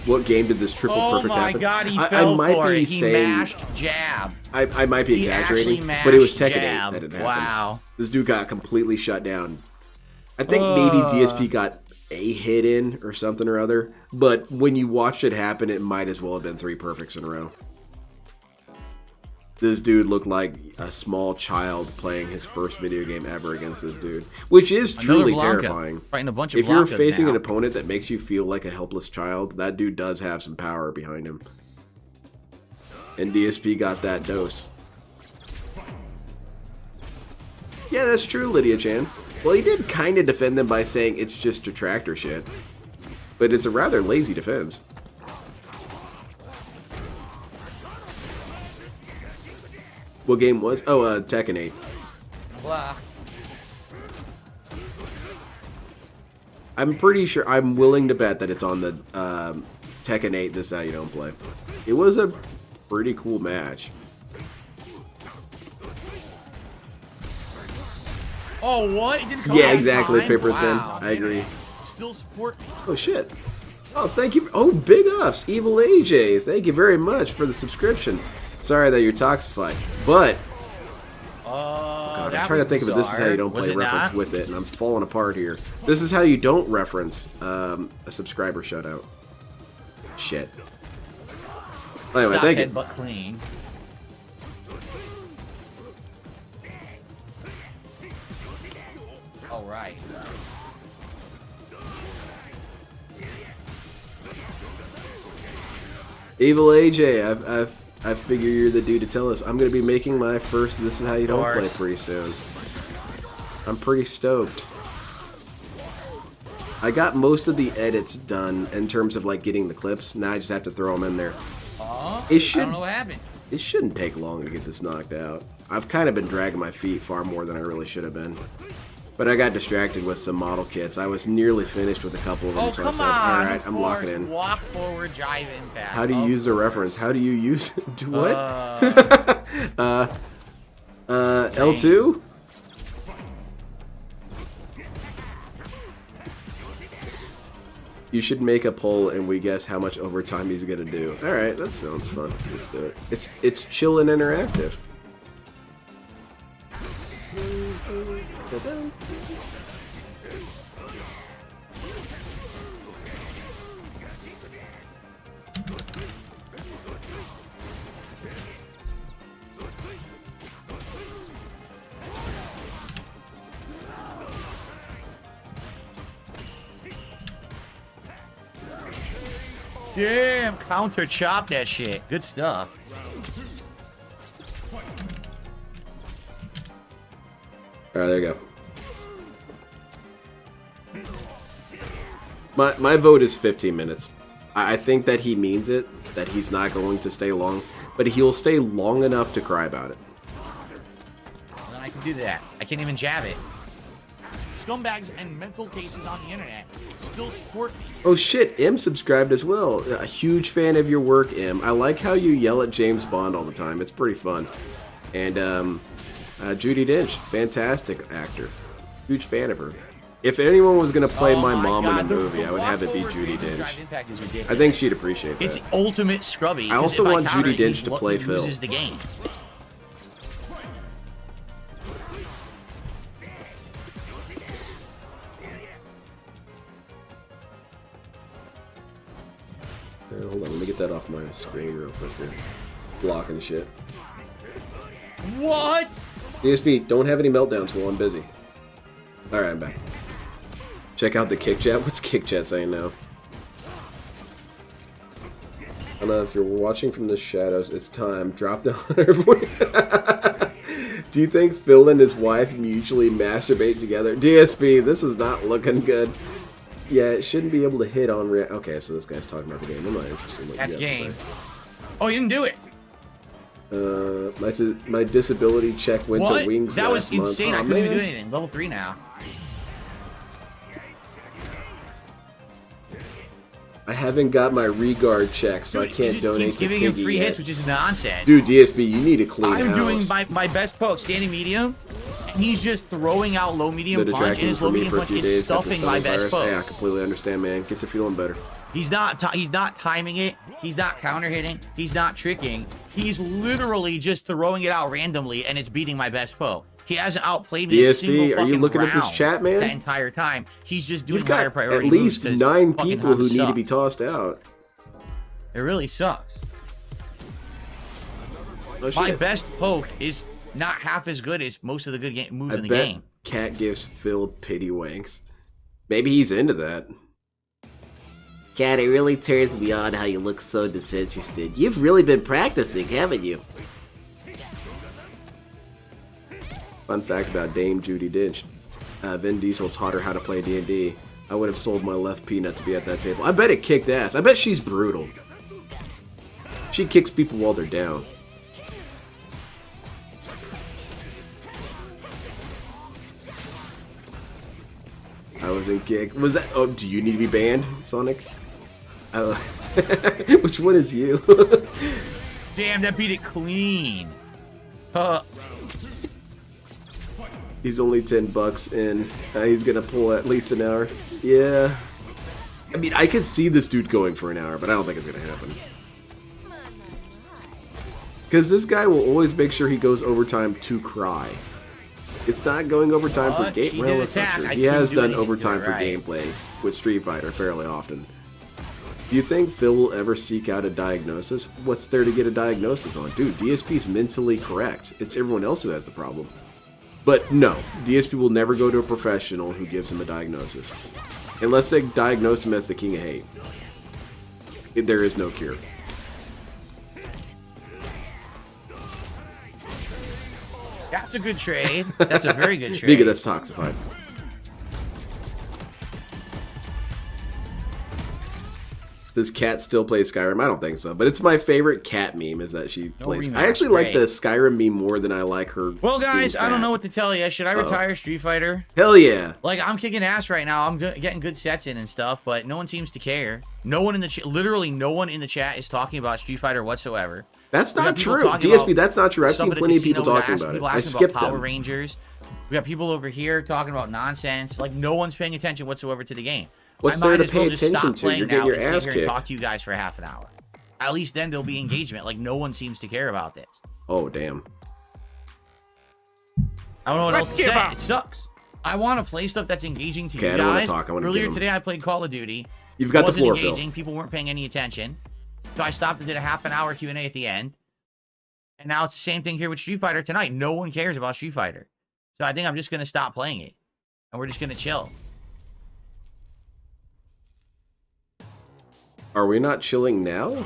What game did this triple perfect happen? Oh my god, he I fell might for be it. He saying, mashed jab. I might be He exaggerating, actually but it was mashed Tekken 8 jab. that it happened. Wow. This dude got completely shut down. I think maybe DSP got a hit in or something or other, but when you watched it happen, it might as well have been 3 perfects in a row. This dude looked like a small child playing his first video game ever against this dude, which is truly terrifying. Fighting a bunch of if you're Blancas facing now. an opponent that makes you feel like a helpless child, that dude does have some power behind him. And DSP got that dose. Yeah, that's true, Lydia Chan. Well, he did kind of defend them by saying it's just detractor shit. But it's a rather lazy defense. What game was? Oh, Tekken 8. Blah. I'm pretty sure, I'm willing to bet that it's on the Tekken 8, This Is How You Don't Play. It was a pretty cool match. Oh, what? It didn't come Yeah, out in exactly, time? Paper Wow. Thin. I agree. Still support me. Oh, shit. Oh, thank you. Oh, big ups. Evil AJ. Thank you very much for the subscription. Sorry that you're toxified. But, God, I'm trying to think of it. This is how you don't play reference with it, and I'm falling apart here. This is how you don't reference a subscriber shutout. Shit. Anyway, thank you. But clean. All right. Evil AJ, I figure you're the dude to tell us. I'm going to be making my first This Is How You Don't Play pretty soon. I'm pretty stoked. I got most of the edits done in terms of like getting the clips. Now I just have to throw them in there. I It should. don't know what happened. It shouldn't take long to get this knocked out. I've kind of been dragging my feet far more than I really should have been. But I got distracted with some model kits. I was nearly finished with a couple of them, so I said, alright, I'm locking in. Walk forward, jive impact. How do you use the reference? How do you use do what? L2? You should make a poll and we guess how much overtime he's gonna do. Alright, that sounds fun. Let's do it. It's chill and interactive. Damn, counter chop that shit. Good stuff. Alright, there you go. My vote is 15 minutes. I think that he means it, that he's not going to stay long, but he'll stay long enough to cry about it. Then I can do that. I can't even jab it. Scumbags and mental cases on the internet still support me. Oh shit, M subscribed as well. A huge fan of your work, M. I like how you yell at James Bond all the time. It's pretty fun. And Judi Dench, fantastic actor. Huge fan of her. If anyone was going to play my mom in a movie, I would have it be Judi Dench. I think she'd appreciate that. It's ultimate scrubby. I also want Judi Dench to play Phil. Loses the game. Hold on, let me get that off my screen real quick here. Blocking shit. What? DSP, don't have any meltdowns while I'm busy. Alright, I'm back. Check out the kick chat. What's kick chat saying now? I don't know if you're watching from the shadows. It's time. Drop down. Do you think Phil and his wife mutually masturbate together? DSP, this is not looking good. Yeah, it shouldn't be able to hit on... Okay, so this guy's talking about the game. I'm not interested in what That's you have to game. say. Oh, you didn't do it. My disability check went to wings That was last month. insane. Oh, I couldn't even man. do anything. Level 3 now. I haven't got my regard check, so I can't donate Keeps to giving him Piggy free yet. hits, which is nonsense. Dude, DSP, you need to clean I'm house. doing my best poke, standing medium, and he's just throwing out low medium Been punch, and his for low me medium for a punch few is days, got the stuffing my stomach best virus. poke. Hey, I completely understand, man. Get to feeling better. He's not timing it. He's not counter hitting. He's not tricking. He's literally just throwing it out randomly, and it's beating my best poke. He hasn't outplayed me a single DSP, are you fucking looking at this round chat, man? that entire time. He's just doing You've higher got priority at least moves 'cause 9 fucking people who Hans need to suck. be tossed out. It really sucks. Oh, My shit. best poke is not half as good as most of the good moves I in the bet game. Cat gives Phil pity wanks. Maybe he's into that. Cat, it really turns me on how you look so disinterested. You've really been practicing, haven't you? Fun fact about Dame Judi Dench. Vin Diesel taught her how to play D&D. I would have sold my left peanut to be at that table. I bet it kicked ass. I bet she's brutal. She kicks people while they're down. I was in kick. Was that... Oh, do you need to be banned, Sonic? Which one is you? Damn, that beat it clean. He's only $10 in. He's gonna pull at least an hour. Yeah. I mean, I could see this dude going for an hour, but I don't think it's gonna happen. Because this guy will always make sure he goes overtime to cry. It's not going overtime for game. Well, that's not true. He has done overtime for gameplay with Street Fighter fairly often. Do you think Phil will ever seek out a diagnosis? What's there to get a diagnosis on? Dude, DSP's mentally correct. It's everyone else who has the problem. But no, DSP will never go to a professional who gives him a diagnosis. Unless they diagnose him as the king of hate. There is no cure. That's a good trade. That's a very good trade. Bigger, that's toxified. Does Cat still play Skyrim? I don't think so, but it's my favorite Cat meme is that she plays. rematch, I actually like great. the Skyrim meme more than I like her. Well, guys, being I don't fat. know what to tell you. Should I retire Street Fighter? Hell yeah. Like, I'm kicking ass right now. I'm getting good sets in and stuff, but no one seems to care. No one in the literally no one in the chat is talking about Street Fighter whatsoever. That's We got not people true. talking DSP, about that's not true. I've stuff seen at the plenty of people casino. We talking got about it. people I asking skipped about Power them. Rangers. We got people over here talking about nonsense. Like, no one's paying attention whatsoever to the game. What's I there might to as well pay just attention stop to? You're playing getting now your and sit ass here and kicked. talk to you guys for half an hour. At least then there'll be engagement. Like, no one seems to care about this. Oh, damn. I don't know what Let's else to give say. up. It sucks. I want to play stuff that's engaging to Okay, you I don't wanna guys. talk. I wanna Earlier get 'em. today, I played Call of Duty. You've got It the wasn't floor, Phil. engaging. People weren't paying any attention. So I stopped and did a half an hour Q&A at the end. And now it's the same thing here with Street Fighter tonight. No one cares about Street Fighter. So I think I'm just going to stop playing it. And we're just going to chill. Are we not chilling now?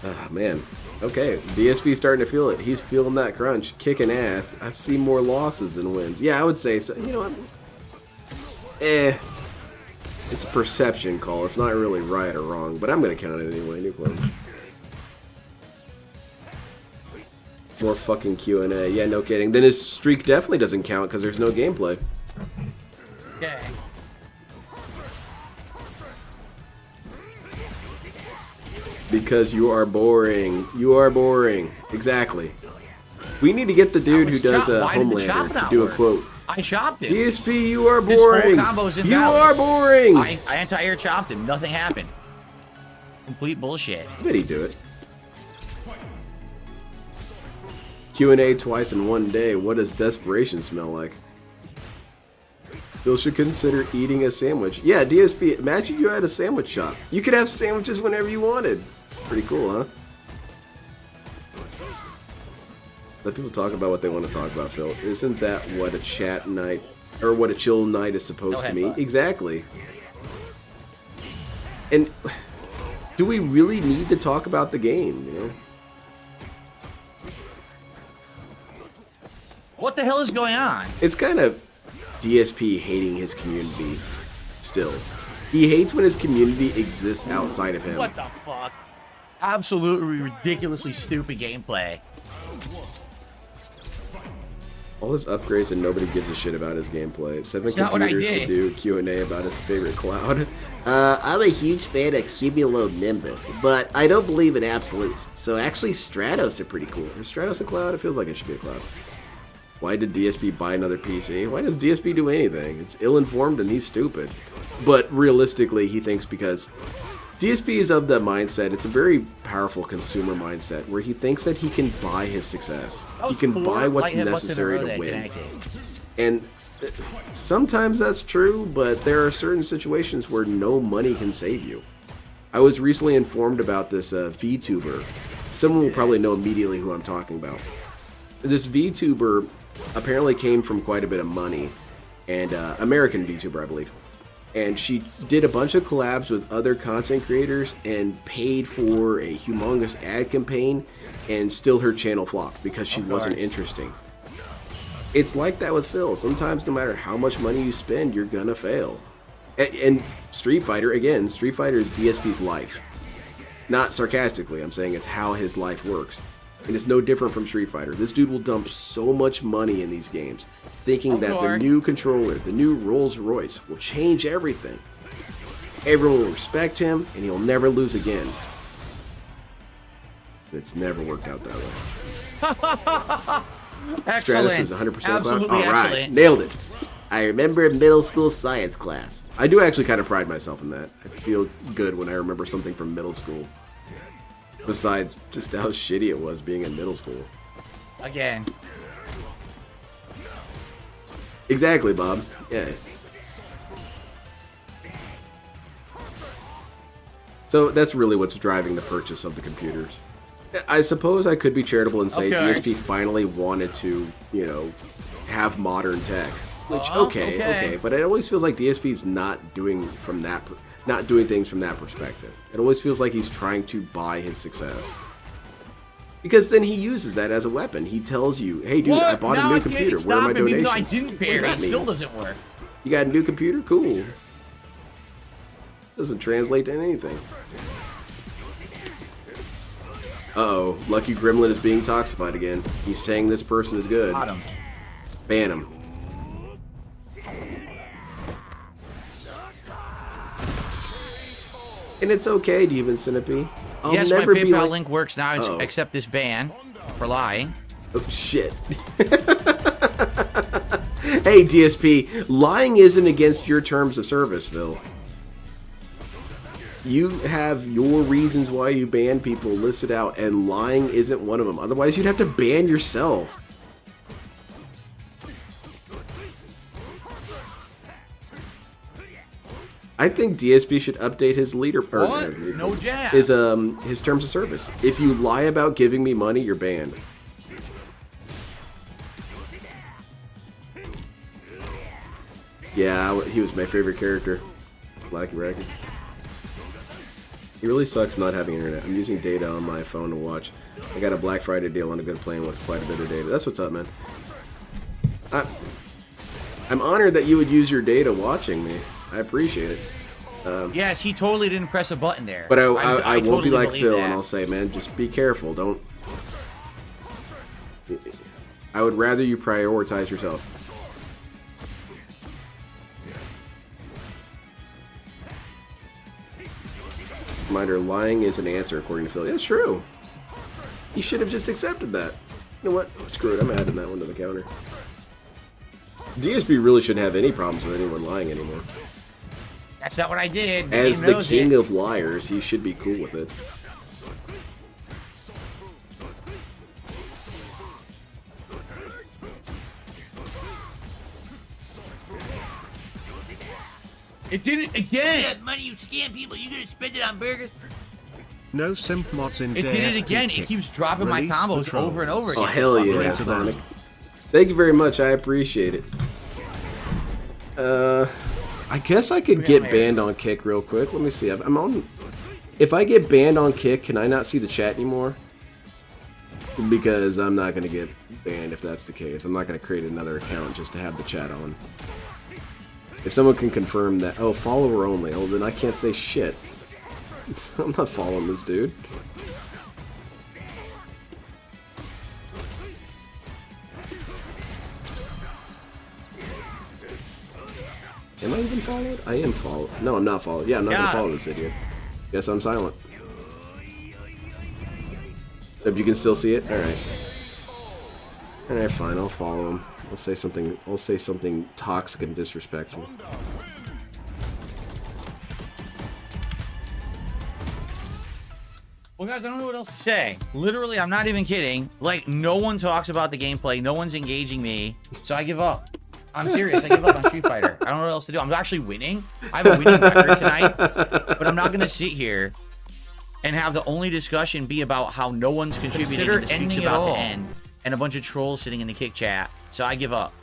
Ah, man. Okay, DSP's starting to feel it. He's feeling that crunch, kicking ass. I've seen more losses than wins. Yeah, I would say so. You know what? It's a perception call. It's not really right or wrong, but I'm going to count it anyway. New clone. More fucking Q&A. Yeah, no kidding. Then his streak definitely doesn't count because there's no gameplay. Okay. Because you are boring. You are boring. Exactly. We need to get the dude who does Why did the Homelander chop to not do a work? quote. I chopped him. DSP, you are This whole boring. combo is You invalid. are boring. I anti-air chopped him. Nothing happened. Complete bullshit. I bet he'd do it. Q&A twice in one day. What does desperation smell like? Phil should consider eating a sandwich. Yeah, DSP, imagine you had a sandwich shop. You could have sandwiches whenever you wanted. Pretty cool, huh? Let people talk about what they want to talk about, Phil. Isn't that what a chat night, or what a chill night is supposed to mean? Exactly. And do we really need to talk about the game, you know? What the hell is going on? It's kind of DSP hating his community still. He hates when his community exists outside of him. What the fuck? Absolutely ridiculously stupid gameplay. All his upgrades and nobody gives a shit about his gameplay. 7 It's not what I computers to did. do Q&A about his favorite cloud. I'm a huge fan of cumulonimbus, but I don't believe in absolutes. So actually, Stratos are pretty cool. Is Stratos a cloud? It feels like it should be a cloud. Why did DSP buy another PC? Why does DSP do anything? It's ill-informed and he's stupid. But realistically, he thinks because DSP is of the mindset, it's a very powerful consumer mindset, where he thinks that he can buy his success. He can buy what's necessary to win. And sometimes that's true, but there are certain situations where no money can save you. I was recently informed about this VTuber. Someone will probably know immediately who I'm talking about. This VTuber apparently came from quite a bit of money, and American VTuber, I believe. And she did a bunch of collabs with other content creators and paid for a humongous ad campaign, and still her channel flopped because she wasn't interesting. It's like that with Phil. Sometimes no matter how much money you spend, you're gonna fail. And Street Fighter, again, Street Fighter is DSP's life. Not sarcastically, I'm saying it's how his life works. And it's no different from Street Fighter. This dude will dump so much money in these games, thinking that the new controller, the new Rolls Royce, will change everything. Everyone will respect him, and he'll never lose again. It's never worked out that way. Excellent. Stratus is 100% Absolutely cloud. All right, excellent. nailed it. I remember middle school science class. I do actually kind of pride myself in that. I feel good when I remember something from middle school. Besides just how shitty it was being in middle school. Again. Exactly, Bob. Yeah. So that's really what's driving the purchase of the computers. I suppose I could be charitable and say DSP finally wanted to, you know, have modern tech. Which okay, but it always feels like DSP's not doing from that, not doing things from that perspective. It always feels like he's trying to buy his success. Because then he uses that as a weapon. He tells you, hey, dude, What? I bought Now a new I can't computer. Where are stop my him, even donations? though I didn't What pay does it. that It still mean? doesn't work. You got a new computer? Cool. Doesn't translate to anything. Uh-oh. Lucky Gremlin is being toxified again. He's saying this person is good. Got him. Ban him. And it's okay, Demon Centipede. I'll Yes, my never be PayPal like... link works now, Oh. except this ban for lying. Oh, shit. Hey, DSP, lying isn't against your terms of service, Phil. You have your reasons why you ban people listed out, and lying isn't one of them. Otherwise, you'd have to ban yourself. I think DSP should update his leader or What? No jab. his terms of service. If you lie about giving me money, you're banned. Yeah, he was my favorite character. Blacky Bracky. He really sucks not having internet. I'm using data on my phone to watch. I got a Black Friday deal on a good plan with quite a bit of data. That's what's up, man. I'm honored that you would use your data watching me. I appreciate it. Yes, he totally didn't press a button there. But I won't totally be like believe Phil, that. and I'll say, man, just be careful. Don't. I would rather you prioritize yourself. Reminder, lying is an answer, according to Phil. That's true. He should have just accepted that. You know what? Screw it. I'm adding that one to the counter. DSP really shouldn't have any problems with anyone lying anymore. That's not what I did. The As game the knows king it. of liars, he should be cool with it. It did it again. That money you scam people, you gonna spend it on burgers? No simp mods in It did it again. It keeps dropping my combos over and over again. Oh, hell yeah, Sonic. Thank you very much. I appreciate it. I guess I could get banned on Kick real quick. Let me see. I'm on... If I get banned on Kick, can I not see the chat anymore? Because I'm not going to get banned if that's the case. I'm not going to create another account just to have the chat on. If someone can confirm that... Oh, follower only. Oh, then I can't say shit. I'm not following this dude. Am I even followed? I am followed. No, I'm not followed. Yeah, I'm not going to follow this idiot. Guess I'm silent. If you can still see it? Alright. Alright, fine. I'll follow him. I'll say something toxic and disrespectful. Well, guys, I don't know what else to say. Literally, I'm not even kidding. Like, no one talks about the gameplay. No one's engaging me. So I give up. I'm serious. I give up on Street Fighter. I don't know what else to do. I'm actually winning. I have a winning record tonight. But I'm not going to sit here and have the only discussion be about how no one's contributing and the streak's about to end. And a bunch of trolls sitting in the kick chat. So I give up.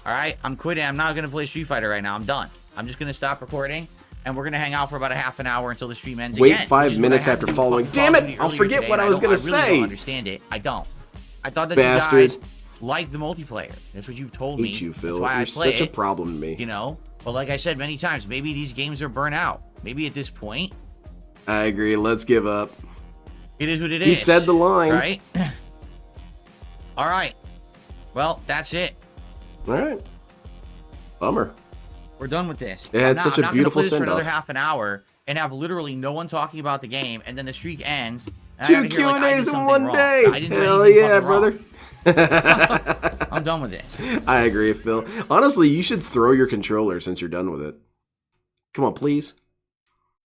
All right? I'm quitting. I'm not going to play Street Fighter right now. I'm done. I'm just going to stop recording. And we're going to hang out for about a half an hour until the stream ends again. Wait 5 minutes after following. Damn it! I'll forget what I was going to say. I really don't understand it. I don't. I thought that Bastard. you guys like the multiplayer. That's what you've told me. Hate you, Phil. That's why You're I play such a it, problem to me. you know? But like I said many times, maybe these games are burnt out. Maybe at this point, I agree. Let's give up. it is what it is. He said the line. Right? All right. Well, that's it. All right. Bummer. We're done with this. It had I'm not- such a I'm not gonna beautiful play this for another send-off. half an hour and have literally no one talking about the game, and then the streak ends. and I 2 gotta hear, like, I did Q&As in something one wrong. day. I didn't do Hell anything yeah, fucking wrong. brother. I'm done with this. I agree, Phil. Honestly, you should throw your controller since you're done with it. Come on, please.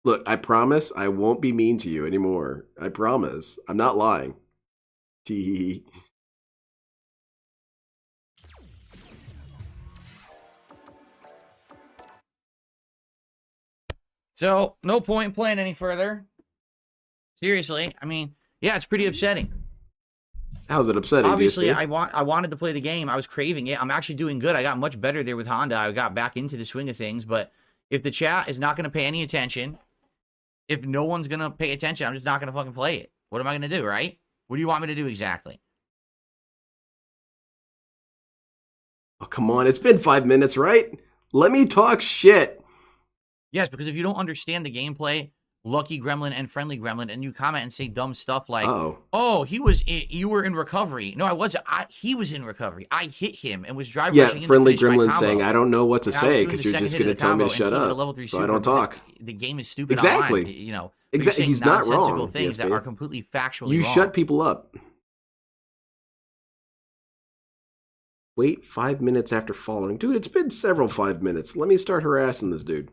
Look, I promise I won't be mean to you anymore. I promise. I'm not lying. Tee. So, no point playing any further. Seriously, I mean, yeah, it's pretty upsetting. How's it upsetting? Obviously, DSP? I wanted to play the game. I was craving it. I'm actually doing good. I got much better there with Honda. I got back into the swing of things. But if the chat is not going to pay any attention, if no one's going to pay attention, I'm just not going to fucking play it. What am I going to do, right? What do you want me to do exactly? Oh, come on. It's been 5 minutes, right? Let me talk shit. Yes, because if you don't understand the gameplay, Lucky Gremlin and Friendly Gremlin, and you comment and say dumb stuff like, "Oh, you were in recovery." No, I wasn't. He was in recovery. I hit him and was drive rushing. Yeah, Friendly Gremlin saying, "I don't know what to say because you're just going to tell me to shut up, so I don't talk." The game is stupid. Exactly. Online, you know. Exactly. He's not wrong. Things that are completely factually you wrong. shut people up. Wait 5 minutes after following. Dude, it's been several 5 minutes. Let me start harassing this dude.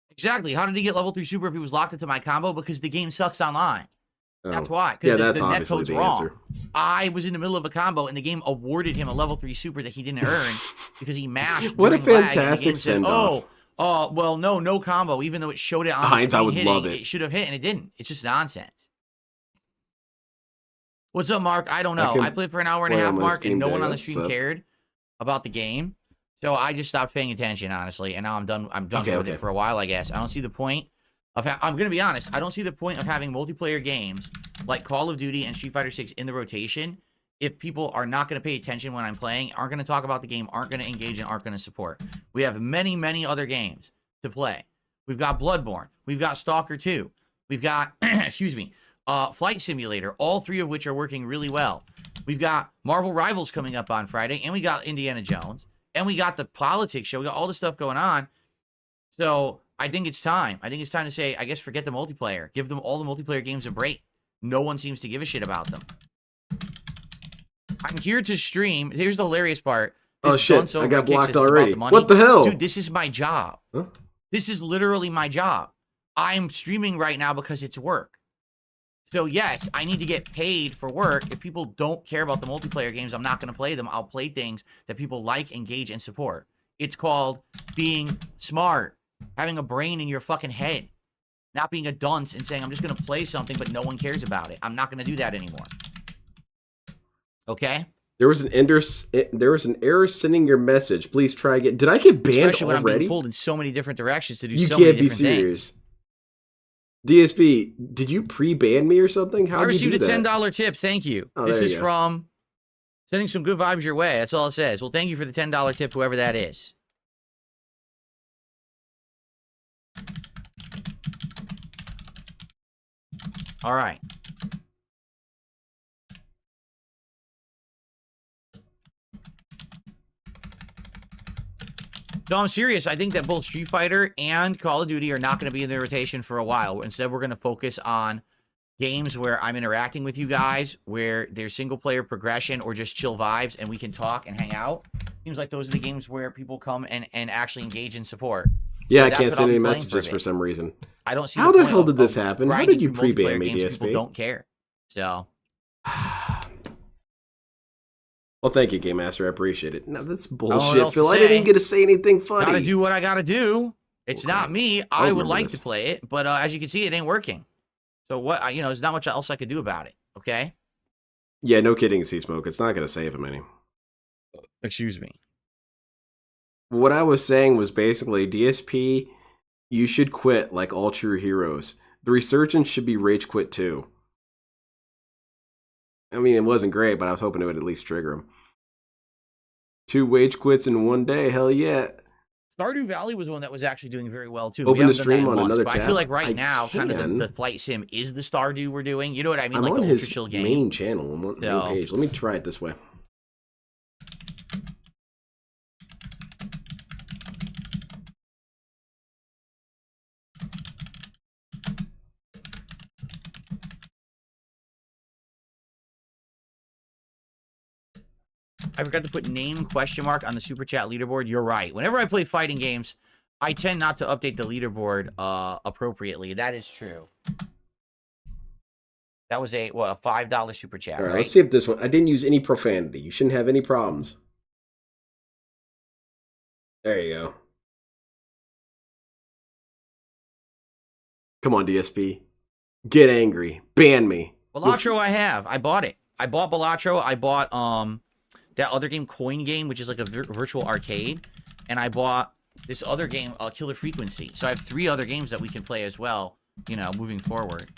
Exactly. How did he get level 3 super if he was locked into my combo? Because the game sucks online. Oh. That's why. Yeah, Because that's the net obviously code's the wrong. answer. I was in the middle of a combo, and the game awarded him a level 3 super that he didn't earn because he mashed. What a during lag, and the fantastic game said, send-off. Well, no combo. Even though it showed it on Heinz, the screen I would hitting, love it. It should have hit, and it didn't. It's just nonsense. What's up, Mark? I don't know. I played for an hour and a half, Mark, and no one on the stream cared about the game. So I just stopped paying attention, honestly, and now I'm done. I'm done with it for a while, I guess. I don't see the point of. I'm gonna be honest. I don't see the point of having multiplayer games like Call of Duty and Street Fighter 6 in the rotation if people are not gonna pay attention when I'm playing, aren't gonna talk about the game, aren't gonna engage, and aren't gonna support. We have many other games to play. We've got Bloodborne. We've got Stalker 2. We've got excuse me, Flight Simulator. All three of which are working really well. We've got Marvel Rivals coming up on Friday, and we got Indiana Jones. And we got the politics show. We got all this stuff going on. So I think it's time. I think it's time to say, I guess, forget the multiplayer. Give them all the multiplayer games a break. No one seems to give a shit about them. I'm here to stream. Here's the hilarious part. Oh, This shit. Dunzo I got kicks blocked us about already. the money. What the hell? Dude, this is my job. Huh? This is literally my job. I'm streaming right now because it's work. So, yes, I need to get paid for work. If people don't care about the multiplayer games, I'm not going to play them. I'll play things that people like, engage, and support. It's called being smart, having a brain in your fucking head, not being a dunce and saying, I'm just going to play something, but no one cares about it. I'm not going to do that anymore. Okay? There was an error sending your message. Please try again. Did I get banned Especially when already? I'm being pulled in so many different directions to do You so many can't be different serious. things. DSP, did you pre-ban me or something? How I did you received do a that? $10 tip. Thank you. Oh, This there is you go. from sending some good vibes your way. That's all it says. Well, thank you for the $10 tip, whoever that is. All right. No, I'm serious. I think that both Street Fighter and Call of Duty are not going to be in the rotation for a while. Instead, we're going to focus on games where I'm interacting with you guys, where there's single-player progression or just chill vibes, and we can talk and hang out. Seems like those are the games where people come and actually engage and support. Yeah, So I that's can't what send I'll be any playing messages for a bit. some reason. I don't see How the the point hell of- did this of happen? How grinding did you through pre-ban multiplayer me, games. DSP? People don't care. So, Well, thank you, Game Master. I appreciate it. No, that's know bullshit, what else to Phil. I say. didn't even get to say anything funny. gotta do what I gotta do. It's not me. I would remember like this. to play it, but as you can see, it ain't working. So what? There's not much else I could do about it. Okay. Yeah, no kidding, C-Smoke. It's not going to save him any. Excuse me. What I was saying was basically, DSP, you should quit like all true heroes. The Resurgence should be rage quit too. I mean, it wasn't great, but I was hoping it would at least trigger him. 2 wage quits in one day, hell yeah. Stardew Valley was one that was actually doing very well too. Open We the haven't done stream that in on months, another but I tab. feel like right I now, kind of can. the flight sim is the Stardew we're doing. You know what I mean? I'm Like on the his ultra chill game. main channel, on main So- page. Let me try it this way. I forgot to put name question mark on the super chat leaderboard. You're right. Whenever I play fighting games, I tend not to update the leaderboard appropriately. That is true. That was a $5 super chat, All right, right? let's see if this one. I didn't use any profanity. You shouldn't have any problems. There you go. Come on, DSP. Get angry. Ban me. Balatro I have. I bought it. I bought Balatro. I bought that other game, Coin Game, which is like a virtual arcade. And I bought this other game, Killer Frequency. So I have 3 other games that we can play as well you know, moving forward.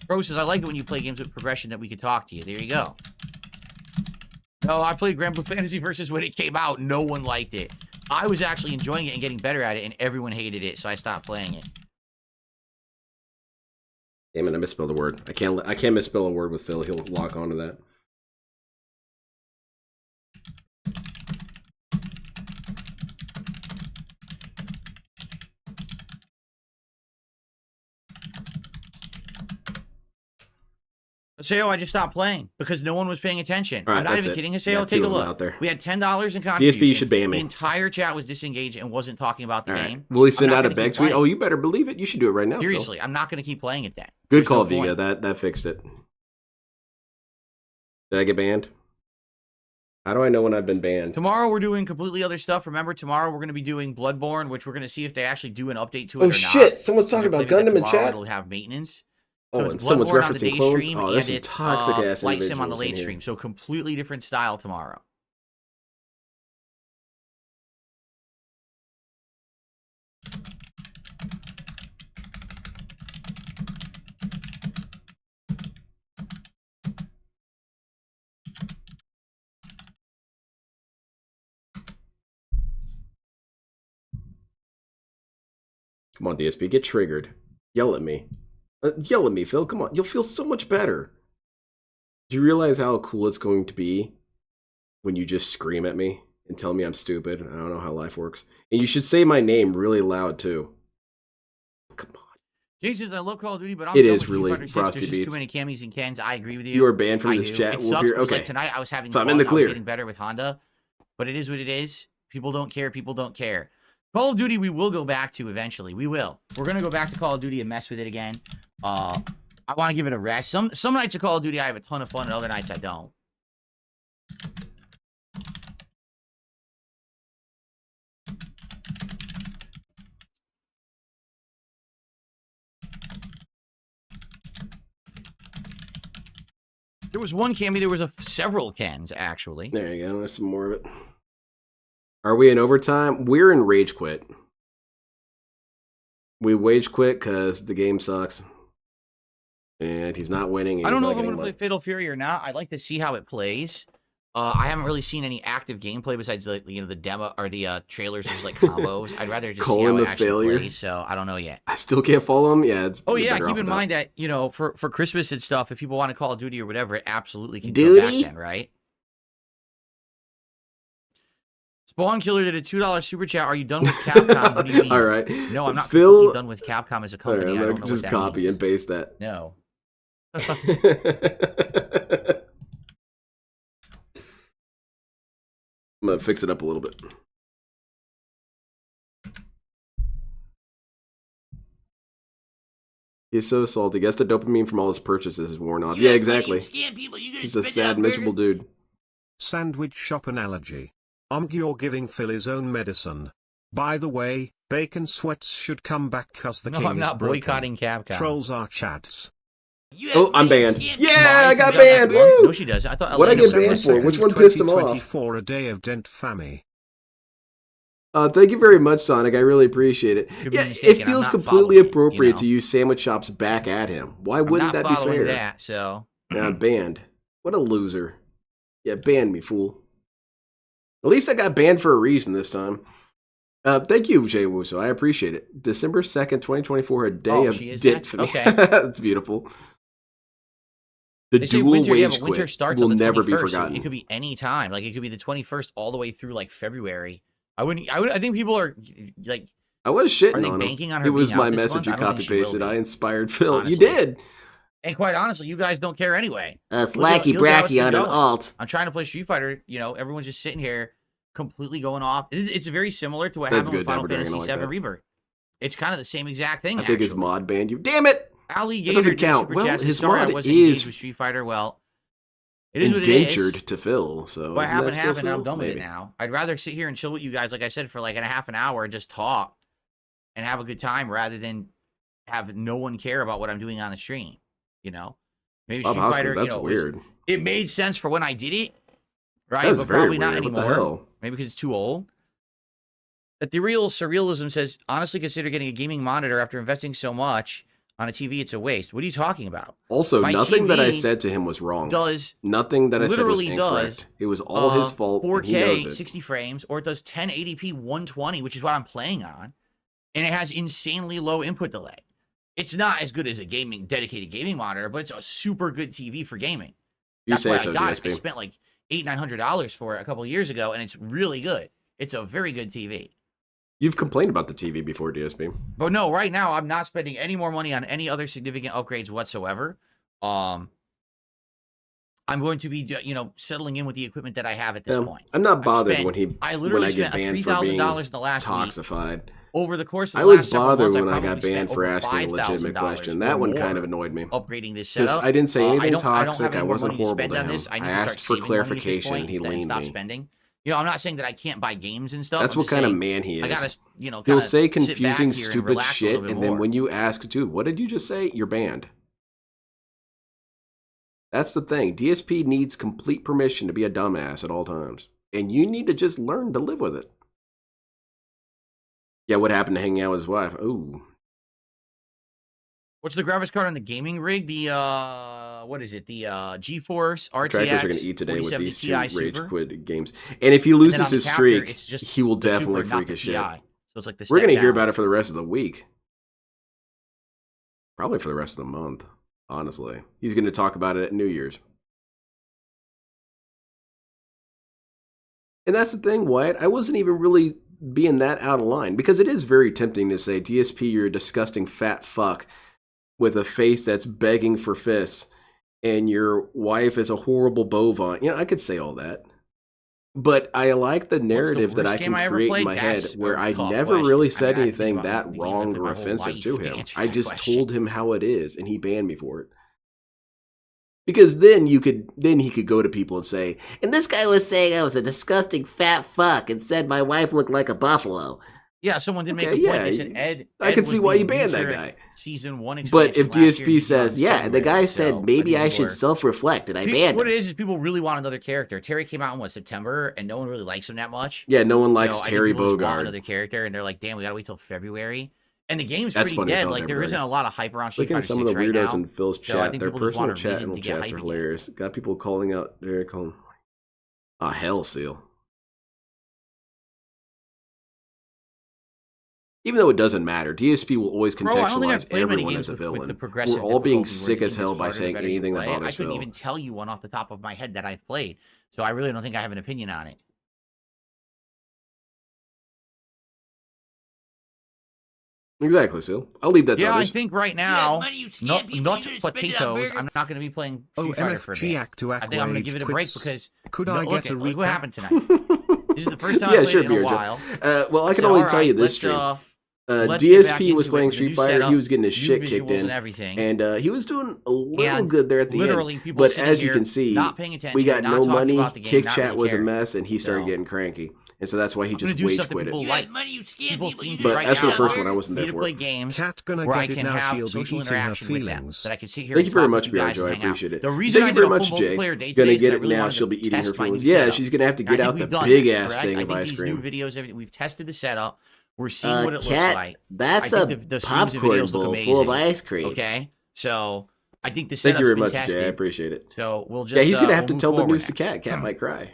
Bro says, I like it when you play games with progression that we can talk to you. There you go. No, I played Grand Blue Fantasy Versus when it came out. No one liked it. I was actually enjoying it and getting better at it, and everyone hated it, so I stopped playing it. Damn it, I misspelled a word. I can't misspell a word with Phil. He'll lock onto that. Aseo, I just stopped playing because no one was paying attention. Right, I'm not even kidding, Aseo. Take a look. We had $10 in contributions. DSP, you should ban me. The entire chat was disengaged and wasn't talking about the game. Will he send out a beg tweet? Oh, you better believe it. You should do it right now, Seriously, Phil. I'm not going to keep playing it then. Good call, Viga. That fixed it. Did I get banned? How do I know when I've been banned? Tomorrow we're doing completely other stuff. Remember, tomorrow we're going to be doing Bloodborne, which we're going to see if they actually do an update to it or not. Oh, shit. Someone's talking about Gundam in chat? It'll have maintenance. Oh, So and it's someone's Bloodborne on the referencing day clones? stream, Oh, there's and some it's toxic-ass Light Sim on the individuals late in here. stream. So completely different style tomorrow. Come on, DSP, get triggered. Yell at me. Yell at me, Phil. Come on. You'll feel so much better. Do you realize how cool it's going to be when you just scream at me and tell me I'm stupid? I don't know how life works. And you should say my name really loud, too. Jay says, I love Call of Duty, but I'm It done is with really Street Fighter 6. Frosty There's just Beats. too many Cammies and Kens. I agree with you. You are banned from I this do. chat. It We'll sucks hear- because, okay. like, tonight I was having So I'm fun. in the I clear. was getting better with Honda, but it is what it is. People don't care. People don't care. Call of Duty, we will go back to eventually. We will. We're going to go back to Call of Duty and mess with it again. I want to give it a rest. Some nights of Call of Duty I have a ton of fun, and other nights I don't. There was one Cammy. There was several Kens, actually. There you go. There's some more of it. Are we in overtime? We're in rage quit. We wage quit because the game sucks. And he's not winning. And I don't he's know not if I'm getting going to play Fatal Fury or not. I'd like to see how it plays. I haven't really seen any active gameplay besides the the demo or the trailers, just like combos. I'd rather just see how it actually plays. So I don't know yet. I still can't follow him. Yeah, it's. Oh you're yeah, better keep off in without. mind that for Christmas and stuff, if people want to Call of Duty or whatever, it absolutely can go back then, right? Spawn Killer did a $2 super chat. Are you done with Capcom? What do you mean? All right. No, I'm not Phil, completely done with Capcom as a All company. right, I I'm don't gonna know just what that copy means. and paste that. No. I'm gonna fix it up a little bit. He's so salty. Guess the dopamine from all his purchases is worn off. Yeah, exactly. Just a sad, miserable dude. Sandwich shop analogy. You're giving Phil his own medicine. By the way, bacon sweats should come back cause the No, king I'm is not broken. boycotting Capcom. Trolls are chads. Oh, I'm banned. Yeah, I got Molly banned. comes out Woo! No, she doesn't. I thought What'd I Elena get banned was- for? Which one pissed him off? 2024, a day of Dent Fammy. Thank you very much, Sonic. I really appreciate it. Could be Yeah, mistaken. it I'm feels not completely following it, appropriate know? to use sandwich shops back at him. Why I'm wouldn't not that be following fair? that, so. Yeah, I'm banned. What a loser. Yeah, ban me, fool. At least I got banned for a reason this time. Thank you, Jay Wuso. I appreciate it. December 2nd, 2024, a day of she is dit next? for me. Okay. That's beautiful. The They say dual winter, yeah, wage but winter quit starts will on the 21st, never be so forgotten. it could be any time. Like it could be the 21st all the way through like February. I think people are like. I was shitting Are they on banking him. on her It was being my out this message you month? I don't copy think she will pasted. be, I inspired Phil. honestly. You did. And quite honestly, you guys don't care anyway. It's Look at- Lackey look at how it's Bracky been on an going. alt. I'm trying to play Street Fighter. Everyone's just sitting here, completely going off. It's very similar to what That's happened with good, Final Dapper Dragon. Fantasy I like VII that. Rebirth. It's kind of the same exact thing. I think his mod banned you. Damn it! Alligator That doesn't did count. super Well, chat, says, his sorry, I mod wasn't engaged is with Street Fighter. Well, it is what it is. indentured to Phil. So What isn't happened that still happened. Phil? I'm done with it Maybe. now. I'd rather sit here and chill with you guys, like I said, for like a half an hour and just talk and have a good time rather than have no one care about what I'm doing on the stream. Maybe Bob Street Hoskins, Fighter. that's weird. It made sense for when I did it, right? That was But very probably not weird. What the anymore. hell? Maybe because it's too old. That the real surrealism says, honestly, consider getting a gaming monitor after investing so much on a TV. It's a waste. What are you talking about? Also, My nothing that I TV said to him was wrong. Does nothing that I said was literally incorrect. does It was all his fault. and he knows 4K, it. 60 frames, or it does 1080p 120, which is what I'm playing on, and it has insanely low input delay. It's not as good as a dedicated gaming monitor, but it's a super good TV for gaming. You That's say why so, I got DSP. it. I spent like $800-900 for it a couple of years ago, and it's really good. It's a very good TV. You've complained about the TV before, DSP. But no, right now I'm not spending any more money on any other significant upgrades whatsoever. I'm going to be, settling in with the equipment that I have at this point. I'm not bothered I literally get spent banned for being $3,000 in the last toxified. week. Over the course of the I was last several bothered months, when I got probably banned spent for over asking a legitimate $5,000 question. or That one kind more of annoyed me. upgrading this Because setup. I didn't say anything I don't toxic. have I any more wasn't money to horrible spend to on him. this. I need I to start asked for saving money at this clarification, point and he instead of leaned stop me. spending. I'm not saying that I can't buy games and stuff. That's I'm what just kind of saying man he is. I gotta, He'll say sit back confusing, here and stupid relax a shit, little bit and then more. when you ask, dude, what did you just say? You're banned. That's the thing. DSP needs complete permission to be a dumbass at all times. And you need to just learn to live with it. Yeah, what happened to hanging out with his wife? Ooh. What's the graphics card on the gaming rig? The what is it? The GeForce RTX. Trackers are going to eat today with 4070 these two Ti rage Super. quit games. And if he And then loses on the his capture, streak, it's just he will the definitely Super, not freak the his shit. Ti. So it's like the We're step going to hear down. about it for the rest of the week. Probably for the rest of the month, honestly. He's going to talk about it at New Year's. And that's the thing, Wyatt. I wasn't even really being that out of line. Because it is very tempting to say, DSP, you're a disgusting fat fuck with a face that's begging for fists. And your wife is a horrible bovine. I could say all that. But I like the narrative that I can create in my head where I never really said anything that wrong or offensive to him. I just told him how it is, and he banned me for it. Because then he could go to people and say, And this guy was saying I was a disgusting fat fuck and said my wife looked like a buffalo. Yeah, someone did make Okay, a point. yeah, They said Ed. I can see was why the you banned that loser guy. at Season 1 But if expansion last year, DSP he says, won yeah, the February, guy so said maybe I people should were- self-reflect, and I banned What him. it is people really want another character. Terry came out in September, and no one really likes him that much. Yeah, no one likes So I think Terry people just want Bogard. another character, and they're like, damn, we gotta wait till February. And the game's That's pretty funny as dead. hell, Like there everybody. isn't a lot of hype around Street Look at Fighter some of 6 the right weirdos now. in Phil's So I chat. think Their people just personal want a chat reason and to get chats are hyping again. hilarious. Got people calling out, they're calling, hell seal. Even though it doesn't matter, DSP will always Bro, I don't think contextualize I've played many everyone games as a with the villain. progressive We're all being difficulty where sick the as game hell gets by harder the saying better you anything that play. I bothers couldn't Phil. even tell you one off the top of my head that I've played, so I really don't think I have an opinion on it. Exactly, Seal. I'll leave that to Yeah, I others. think right now, not potatoes. I'm not going to be playing Street Fighter for a bit. Act to I think I'm going to give it a break quits. because Could no, I look, get a look what recap? happened tonight. This is the first time Yeah, I've played sure, it in a Beer while. Well, I can So, only all tell you right, this let's, stream. let's get back DSP was into it playing with the Street new Fighter. setup, He was getting his new shit kicked visuals in, and everything. and he was doing a little And good there at the literally end. people But sitting as you here can see, not paying attention, we got not no talking money. about the game, Kick not chat really was a caring. mess, and he started So- getting cranky. And so that's why he I'm gonna just do rage stuff that quit people it. like. People seem to But right as for the now first one, I wasn't need there to for play it. games Cat gonna where I get it can now. have She'll be social eating her interaction with them, feelings. that I can sit here Thank and you very talk much, with you guys Joe. I and hang out. appreciate it. The reason Thank I you did very a much, full Jay. multiplayer day Gonna today is get I it really now. wanted She'll to be eating her test my new feelings. Yeah, setup. she's gonna have to And get I think out the we've done big it, ass right? thing I of think ice these cream. new videos, we've tested the setup. We're seeing what it looks Cat, like. that's I a think the streams and popcorn videos look bowl amazing. full of ice cream. Okay, so I think the Thank setup's you very been much, tested. Jay. I appreciate it. So we'll just Yeah, he's gonna have we'll to move tell the forward news to now. Cat. Cat might cry.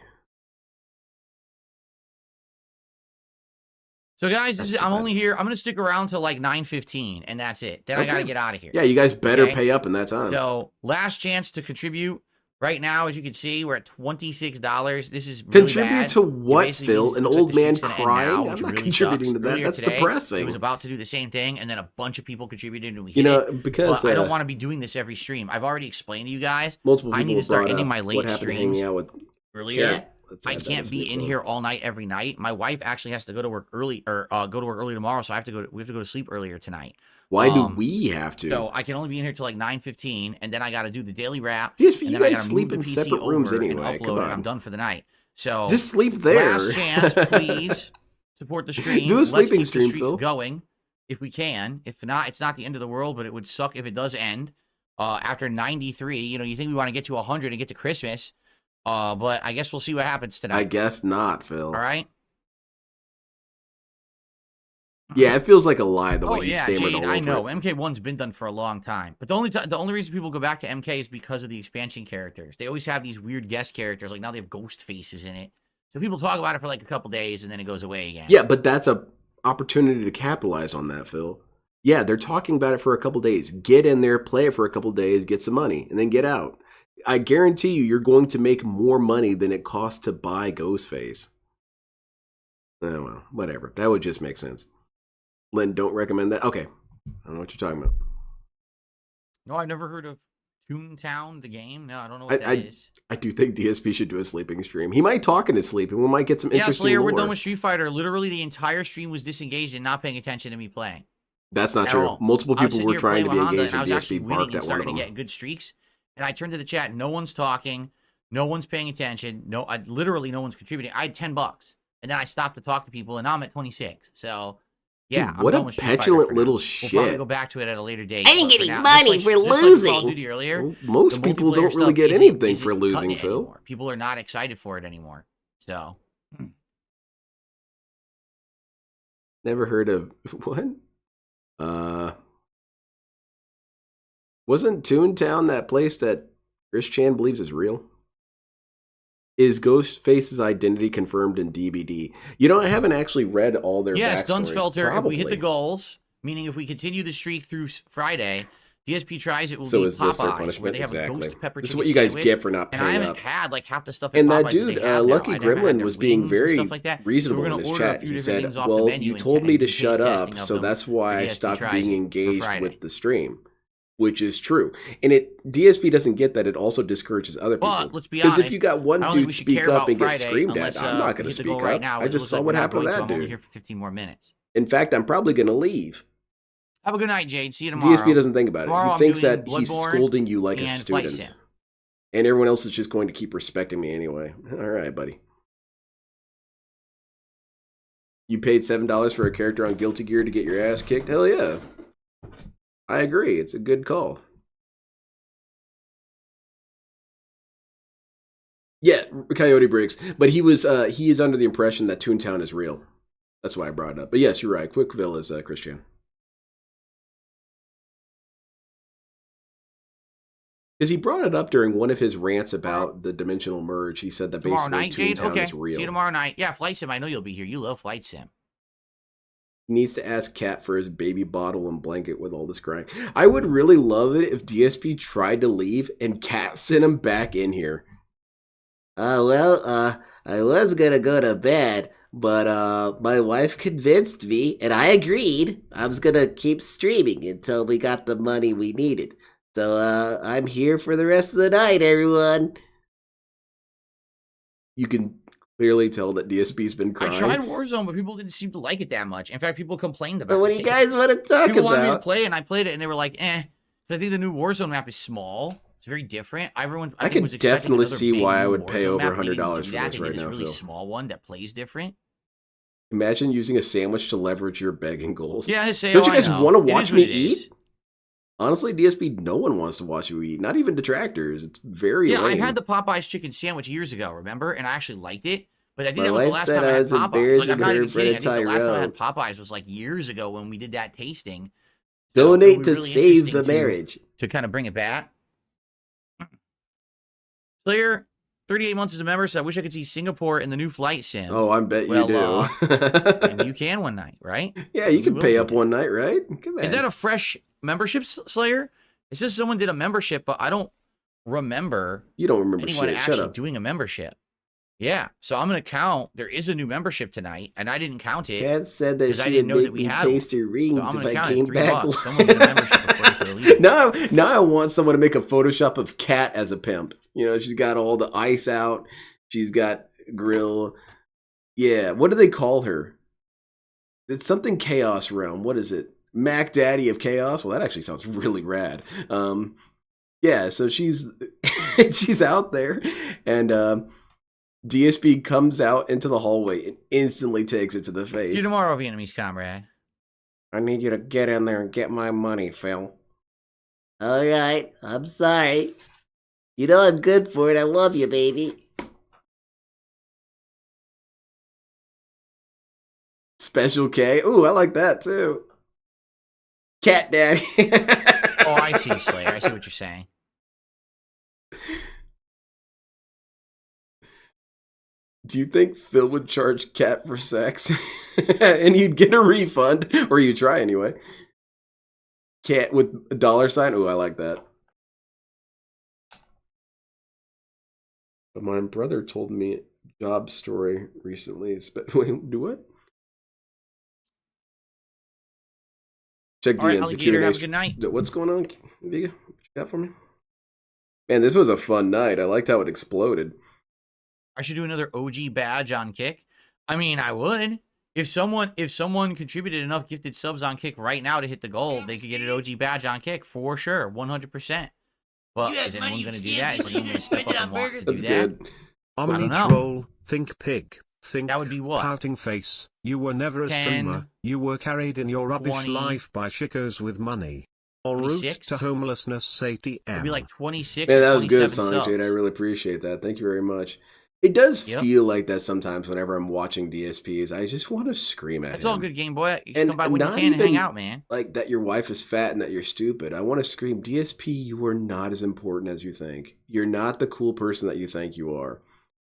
So guys, I'm only here. I'm gonna stick around till like 9:15, and that's it. Then I gotta Okay. get out of here. Yeah, you guys better Okay? pay up in that time. So last chance to contribute. Right now, as you can see, we're at $26. This is really Contribute bad. to It what, basically Phil? means it An looks like old the man stream's gonna end crying? now, I'm which not really contributing sucks. to that. Earlier That's today, depressing. It was about to do the same thing, and then a bunch of people contributed, and we hit You know, it. because, But I don't want to be doing this every stream. I've already explained to you guys. Multiple I need people to start brought ending up my late what happened streams hanging out with earlier. Cat. Let's I add that can't as be the in quote. here all night every night. My wife actually has to go to work early, or go to work early tomorrow, so we have to go to sleep earlier tonight. Why do we have to? So I can only be in here till like 9:15, and then I got to do the daily wrap. DSP, and you then I guys gotta sleep move in the PC separate rooms over and anyway. upload, Come and on. I'm done for the night. So Just sleep there. Last chance, please support the stream. Do a Let's sleeping keep the stream, streak Phil. going if we can. If not, it's not the end of the world, but it would suck if it does end after 93. You know, you think we want to get to 100 and get to Christmas, but I guess we'll see what happens tonight. I guess not, Phil. All right. Yeah, it feels like a lie the way Oh he yeah, stammered Jade, all over I know. it. MK1's been done for a long time. But the only reason people go back to MK is because of the expansion characters. They always have these weird guest characters. Like now they have ghost faces in it. So people talk about it for like a couple days and then it goes away again. Yeah, but that's a opportunity to capitalize on that, Phil. Yeah, they're talking about it for a couple days. Get in there, play it for a couple days, get some money, and then get out. I guarantee you're going to make more money than it costs to buy Ghostface. Oh, well, whatever. That would just make sense. Lynn, don't recommend that? Okay. I don't know what you're talking about. No, I've never heard of Toontown, the game. No, I don't know what that is. I do think DSP should do a sleeping stream. He might talk in his sleep, and we might get some interesting Slayer, lore. we're done with Street Fighter. Literally, the entire stream was disengaged and not paying attention to me playing. That's not At true. all. Multiple I was people sitting were here trying to be playing with engaged, Honda, and I was actually DSP winning barked and at one of starting them. to get good streaks. And I turned to the chat. No one's talking. No one's paying attention. Literally, no one's contributing. I had $10, and then I stopped to talk to people, and now I'm at 26. So, yeah, Dude, what I'm a done with Street Fighter petulant for now. little We'll shit. probably go back to it at a later date. I ain't but for getting now, money for just like Call of losing. Duty earlier, Well, most the people multiplayer don't really stuff get isn't anything for cutting losing, it Phil. anymore. People are not excited for it anymore. So, Never heard of what? Wasn't Toontown that place that Chris Chan believes is real? Is Ghostface's identity confirmed in DBD? You know, I haven't actually read all their yes, backstories. Dunsfelter, if we hit the Probably. goals, meaning if we continue the streak through Friday, DSP tries it will So be is this their Popeyes, punishment? where they have a Exactly. ghost pepper This is chicken what you guys sandwich, get for not and I paying haven't up. had like half the stuff at And Popeyes that that dude, they have Lucky now. I never had Gremlin, their was being wings and very stuff like that. reasonable so we're in gonna his order a chat. few He different said, things off the well, menu you and told me to taste shut testing up, of so them that's why for I DSP stopped tries being it for engaged Friday. with the stream. Which is true. And DSP doesn't get that it also discourages other people. But let's be Because honest, if you got one I don't think dude we should speak care up about and get Friday screamed unless, at, I'm not we going to hit the goal speak right up. now. I It just looks saw like what we're not happened to going, so that I'm only dude. here for 15 more minutes. In fact, I'm probably going to leave. Have a good night, Jade. See you tomorrow. DSP doesn't think about Tomorrow it. I'm He thinks doing that he's Bloodborne scolding you like a and Flight student. Sim. And everyone else is just going to keep respecting me anyway. All right, buddy. You paid $7 for a character on Guilty Gear to get your ass kicked? Hell yeah. I agree. It's a good call. Yeah, Coyote Briggs. But he is under the impression that Toontown is real. That's why I brought it up. But yes, you're right. Quickville is Christian. Because he brought it up during one of his rants about the dimensional merge. He said that Tomorrow basically night, Jade? Toontown Okay. is real. See you tomorrow night. Yeah, Flight Sim. I know you'll be here. You love Flight Sim. He needs to ask Kat for his baby bottle and blanket with all this crying. I would really love it if DSP tried to leave and Kat sent him back in here. I was gonna go to bed, but my wife convinced me, and I agreed. I was gonna keep streaming until we got the money we needed. So, I'm here for the rest of the night, everyone. You can clearly tell that DSP's been crying. I tried Warzone, but people didn't seem to like it that much. In fact, people complained about it. So what do you guys want to talk People wanted me to about? play, and I played it, and they were like, eh. I think the new Warzone map is small. It's very different. I think can was expecting definitely another see big why I new would pay Warzone over map. They didn't $100 do for that. this They right did now, really Phil. small one that plays different. Imagine using a sandwich to leverage your begging goals. Yeah, say, Don't you I guys know. want to It watch is me what it eat? is. Honestly, DSP, no one wants to watch you eat. Not even detractors. It's very Yeah, lame. I had the Popeyes chicken sandwich years ago, remember? And I actually liked it. But I think My that was the wife last said time I I had was Popeyes. Like, I'm embarrassing not her even in front kidding. I of think the last time I had Tyrone. Popeyes was like years ago when we did that tasting. So it Donate would be to really save interesting the marriage. To kind of bring it back. Slayer, 38 months as a member, so I wish I could see Singapore in the new Flight Sim. Oh, I bet Well, you do. And you can one night, right? Yeah, you We can will pay do up that. one night, right? Come Is on. that a fresh membership, Slayer? It says someone did a membership, but I don't remember You don't remember anyone shit. Shut actually up. doing a membership. Yeah, so I'm going to count. There is a new membership tonight, and I didn't count it. Kat said that because I she didn't would know that make we me had taste one. her rings So I'm if gonna I count it. came It's back. $3. Someone did a membership according to the league. Now I want someone to make a Photoshop of Kat as a pimp. You know, she's got all the ice out. She's got grill. Yeah, what do they call her? It's something Chaos Realm. What is it? Mac Daddy of Chaos? Well, that actually sounds really rad. Yeah, so she's she's out there, and DSP comes out into the hallway and instantly takes it to the face. See you tomorrow, Vietnamese comrade. I need you to get in there and get my money, Phil. All right, I'm sorry. You know I'm good for it. I love you, baby. Special K. Ooh, I like that too. Cat Daddy. Oh, I see, Slayer. I see what you're saying. Do you think Phil would charge Cat for sex? And he'd get a refund? Or you try anyway. Cat with a $sign? Ooh, I like that. But my brother told me a job story recently. Wait, do what? Check All right, DMs. Alligator, have a good night. What's going on, Viga? What you got for me? Man, this was a fun night. I liked how it exploded. I should do another OG badge on Kick. I mean, I would. If someone contributed enough gifted subs on Kick right now to hit the goal, they could get an OG badge on Kick for sure, 100%. But is anyone going to do that? Is anyone going to step up and want to do that? Good. Omni Troll, think pig, think that would be what? Pouting face. You were never a 10, streamer. You were carried in your rubbish 20, life by shikos with money. En route 26? to homelessness, say TM. It'd be like 26. Man, that was good, Sonic Sonic Jade. I really appreciate that. Thank you very much. It does Yep. feel like that sometimes whenever I'm watching DSPs. I just want to scream at That's him. all good, Game Boy. You should And come by when you not can and hang even out, man. like that your wife is fat and that you're stupid. I want to scream, DSP, you are not as important as you think. You're not the cool person that you think you are.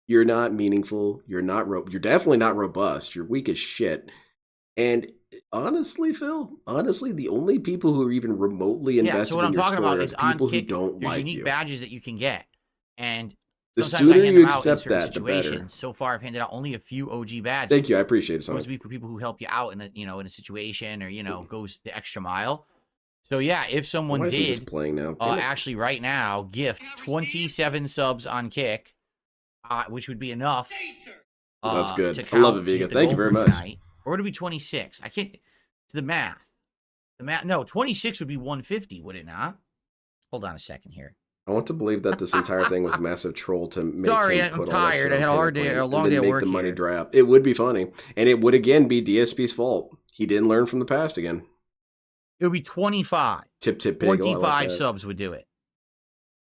You're not meaningful. You're not you're definitely not robust. You're weak as shit. And honestly, Phil, the only people who are even remotely invested so what in I'm your talking story about are is the people on who Kick, don't there's like unique you. badges that you can get. And The sometimes I sooner hand you them out in accept certain that, the better. situations. So far, I've handed out only a few OG badges. Thank you, I appreciate it, Supposed Sonic. to be for people who help you out in a in a situation or goes the extra mile. So yeah, if someone Why isn't this did playing now? Damn it. actually right now gift 27 subs on Kick, which would be enough. That's good. To I love it, count to Vega. hit the Thank you goal very for much. tonight. Or would it be 26? I can't. It's the math. No, 26 would be 150, would it not? Hold on a second here. I want to believe that this entire thing was a massive troll to make Sorry, him I'm put all that tired. shit I on had a hard day, Payment a Plan long and day then at make work the money here. dry up. It would be funny, and it would again be DSP's fault. He didn't learn from the past again. It would be 25. Tip pig. Oh, I like 25 that. subs would do it.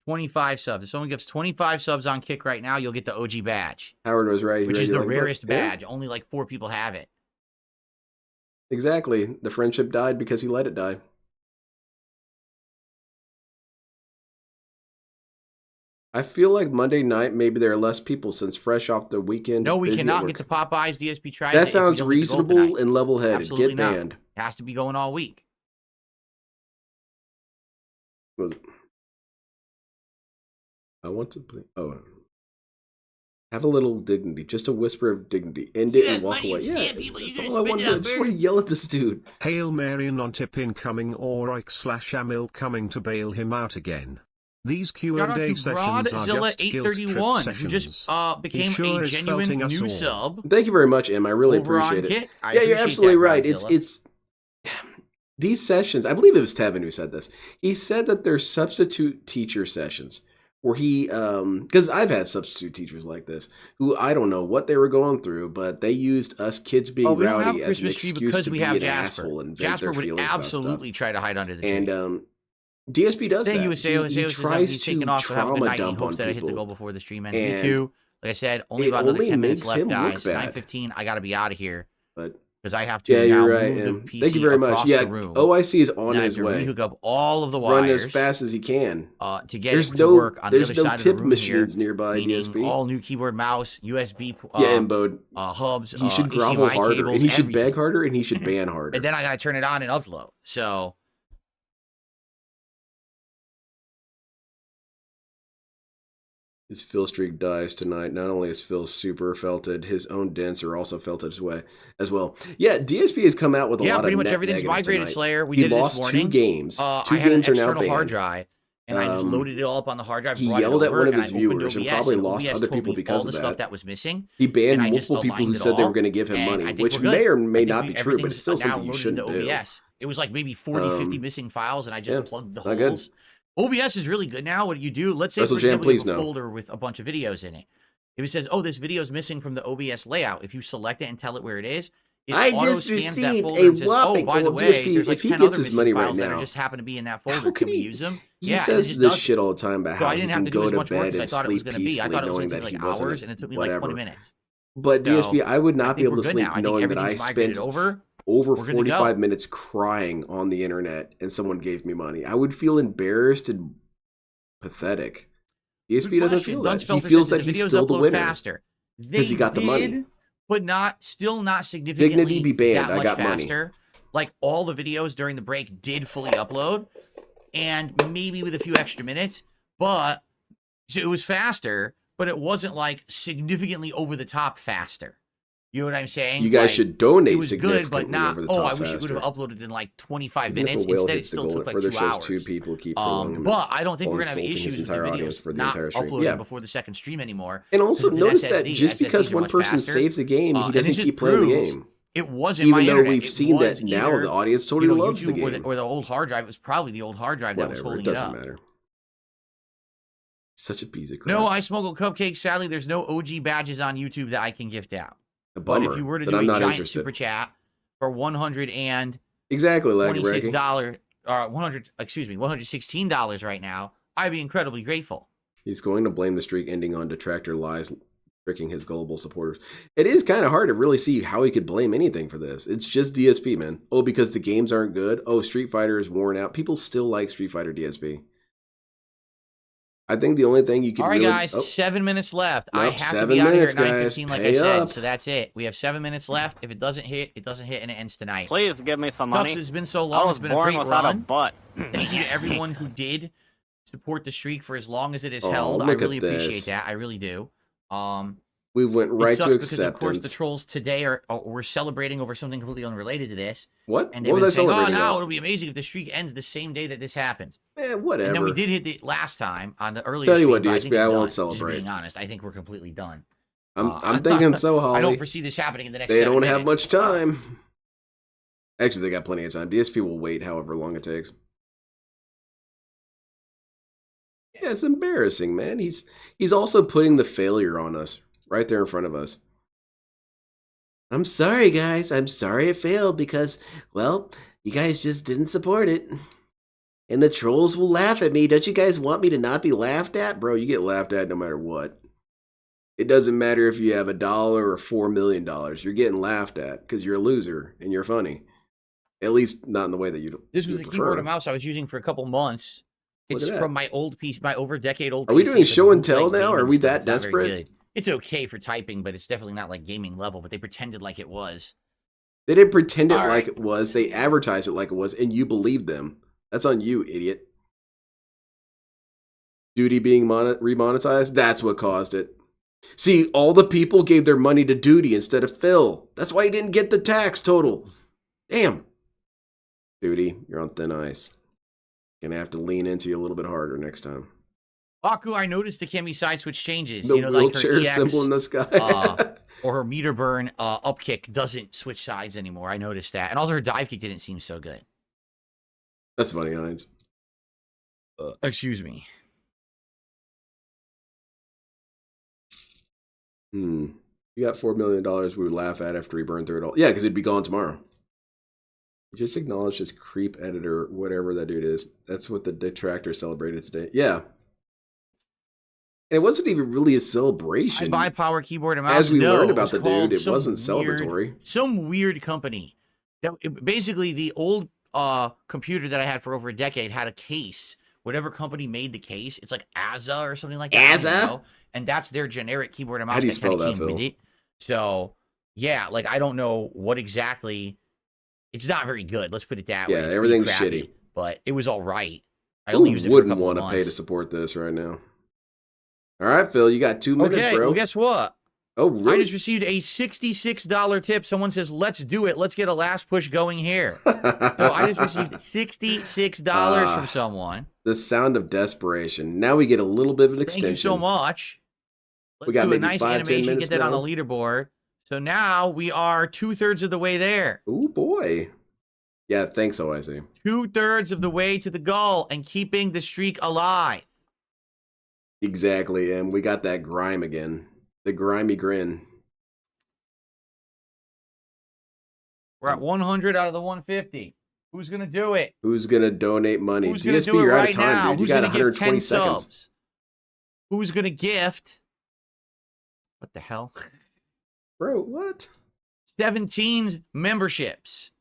25 subs. If someone gives 25 subs on Kick right now, you'll get the OG badge. Howard was right. He Which read is it the like, look, rarest yeah, badge. Only like 4 people have it. Exactly. The friendship died because he let it die. I feel like Monday night, maybe there are less people since fresh off the weekend. No, we busy at cannot work. get to Popeyes. DSP tries That it if we sounds don't get the goal reasonable tonight. and level-headed. Absolutely Get not. banned. It has to be going all week. I want to play. Oh, have a little dignity, just a whisper of dignity. End it and walk away. Yeah, that's all I want to do. I just want to yell at this dude. Hail Mary non-tip incoming or Ike/Amil coming to bail him out again. These Shout out Q&A to sessions are just guilt trip 831, who sessions. just became He sure a is genuine felting us new all. sub. Thank you very much, Em. I really Over on appreciate it. Kick. I Yeah, you're appreciate absolutely that, right. Godzilla. It's these sessions. I believe it was Tevin who said this. He said that they're substitute teacher sessions where he, because I've had substitute teachers like this who I don't know what they were going through, but they used us kids being we don't have rowdy as an Christmas tree excuse because to we be have an Jasper. asshole and vent Jasper their would feelings about stuff. absolutely try to hide under the tree. And DSP does Thank that. you, Aseo. He Aseo says tries he's to taking off, so have a good trauma night. He dump on hopes that I hit the people. goal before the stream ends. Me And too. Like I said, only it about another only 10 minutes makes left, him look guys. bad. 9:15. I got to be out of here But because I have to yeah, now you're right. move And the PC thank you very much. across Yeah, the room. OIC is on And I have his to way. rehook up all of the Run wires as fast as he can. To get There's it to no work on the there's other no side of tip the room machines here, nearby meaning DSP. all new keyboard, mouse, USB, Yeah, and Bode. hubs. He should grovel HDMI harder, cables, and he should everything. beg harder, and he should ban harder. And then I got to turn it on and upload. So His Phil streak dies tonight. Not only is Phil super felted, his own dents are also felted as well. Yeah, DSP has come out with a lot of pretty much net everything's negatives migrated. tonight. Slayer. We He did it this lost morning. 2 games. 2 I had an games are now external hard banned. drive, and I just loaded it all up on the hard drive. He brought it yelled at over, one of and his I opened viewers and OBS, probably and lost OBS other told people me because all of the that. stuff that was missing. He banned and I just multiple people who aligned it said they all, were going to give him and money, I think which we're good. may or I may think not be true, but it's still everything's something you now shouldn't loaded do. into OBS. It was like maybe 40, 50 missing files, and I just plugged the not good. holes. OBS is really good now. What do you do? Let's say, Russell for Jam, example, you please have a no. folder with a bunch of videos in it. If it says, oh, this video is missing from the OBS layout, if you select it and tell it where it is, it I auto just scans that received folder a and says, oh, whopping by the well, way, DSP, there's like if he 10 gets other his missing money right files that now, just happen to be in that folder. how Can could we he- use them? He Yeah, and it says just this does it. shit all the time about So how I he didn't can have to do go as to much work bed as I and thought it was sleep going to be. I peacefully thought it was knowing going to that take he like hours, wasn't and it took me like 20 whatever. minutes. But DSP, So, I would not be able we're to good sleep now. I think knowing that I everything's migrated spent over over We're good to go. 45 minutes crying on the internet and someone gave me money. I would feel embarrassed and pathetic. DSP doesn't feel that. He feels that he's still the winner faster. because he got the money. But still not significantly Dignity be banned. that much I got faster. money. Like all the videos during the break did fully upload, and maybe with a few extra minutes, but so it was faster, but it wasn't like significantly over the top faster. You know what I'm saying? You guys should donate it was significantly good, but not. over the top I wish it would have faster. uploaded in like 25 Even minutes. if a whale Instead, it hits the still goal, took it like further 2 shows hours. 2 people keep prolonging But I don't think while we're gonna have insulting his issues with the entire audience videos for the not entire stream. uploading Yeah. before the second stream anymore. And also 'cause it's an notice that SSD. just because SSDs are one much person faster. saves a game, he And doesn't this just keep playing the proves game. It wasn't Even my though internet. we've It seen that was now either, the audience totally loves the YouTube game. or the old hard drive. It was probably the old hard drive that was Whatever, holding it it doesn't up. matter. Such a piece of crap. No, I smuggle cupcakes. Sadly, there's no OG badges on YouTube that I can gift out. A But bummer. if you were to Then do I'm a not giant interested. super chat for $126, Exactly, Laggy Raggy. $116 right now, I'd be incredibly grateful. He's going to blame the streak ending on detractor lies, tricking his gullible supporters. It is kind of hard to really see how he could blame anything for this. It's just DSP, man. Oh, because the games aren't good. Oh, Street Fighter is worn out. People still like Street Fighter DSP. I think the only thing you can All right, really... guys, 7 minutes left. I Nope, have to 7 be out of here minutes, at guys. 9:15, like I Pay said. up. So that's it. We have 7 minutes left. If it doesn't hit, it doesn't hit, and it ends tonight. Please give me some money. Tux, it's been so I long. was It's been a born great without a run. butt. Thank you to everyone who did support the streak for as long as it has Oh, held. I look at really appreciate this. that. I really do. We went right it sucks to because, acceptance. of course, the trolls today we're celebrating over something completely unrelated to this. What? And they've What been was I saying, celebrating now about? it'll be amazing if the streak ends the same day that this happens. Whatever. And then we did hit it last time on the earlier Tell you stream, what, but DSP, think I it's won't done. celebrate. Just being honest, I think we're completely done. I'm thinking so, Holly. I don't foresee this happening in the next They 7 don't have minutes. much time. Actually, they got plenty of time. DSP will wait however long it takes. Yeah, it's embarrassing, man. He's also putting the failure on us right there in front of us. I'm sorry, guys. I'm sorry it failed because, well, you guys just didn't support it. And the trolls will laugh at me. Don't you guys want me to not be laughed at? Bro, you get laughed at no matter what. It doesn't matter if you have $1 or $4 million. You're getting laughed at because you're a loser and you're funny. At least not in the way that you This was you the prefer. keyboard and mouse I was using for a couple months. Look It's at that. from my old piece, my over decade old. Are we PC, doing but show and bootleg tell now? Are gaming we stuff. that It's not very desperate? good. It's okay for typing, but it's definitely not like gaming level. But they pretended like it was. They didn't pretend it All like right. it was. They advertised it like it was, and you believed them. That's on you, idiot. Duty being remonetized? That's what caused it. See, all the people gave their money to Duty instead of Phil. That's why he didn't get the tax total. Damn. Duty, you're on thin ice. Gonna have to lean into you a little bit harder next time. Baku, I noticed the Cammy side switch changes. The you know, like her wheelchair EX, symbol in the sky. or her meter burn up kick doesn't switch sides anymore. I noticed that. And also her dive kick didn't seem so good. That's funny, Heinz. Excuse me. You got $4 million we would laugh at after he burned through it all. Yeah, because it'd be gone tomorrow. Just acknowledge his creep editor, whatever that dude is. That's what the detractor celebrated today. Yeah. And it wasn't even really a celebration. I buy power keyboard and mouse. As we No, learned it about was the called dude, it some wasn't celebratory. Some weird company. Basically, the old computer that I had for over a decade had a case. Whatever company made the case, it's like Aza or something like that. I don't Aza? know. And that's their generic keyboard and mouse How do you that kind spell of that, came with Phil? it. So, yeah, like I don't know what exactly. It's not very good. Let's put it that way. Yeah, It's pretty everything's crappy, shitty. But it was all right. I Who only used it for a wouldn't couple of want to pay months. to support this right now? All right, Phil, you got 2 minutes, Okay, bro. well, guess what? Oh, I really? just received a $66 tip. Someone says, let's do it. Let's get a last push going here. So I just received $66 from someone. The sound of desperation. Now we get a little bit of an extension. Thank you so much. Let's got do a maybe nice 5-10 animation, minutes get that on now. the leaderboard. So now we are 2/3 of the way there. Ooh, boy. Yeah, thanks, OIC. 2/3 of the way to the goal and keeping the streak alive. Exactly, and we got that grime again. The grimy grin. We're at 100 out of the 150. Who's going to do it? Who's going to donate money? Who's going to DSP, do it you're right out of time, now? dude. You Who's got going to give 120 10 seconds. subs? Who's going to gift? What the hell? Bro, what? 17 memberships.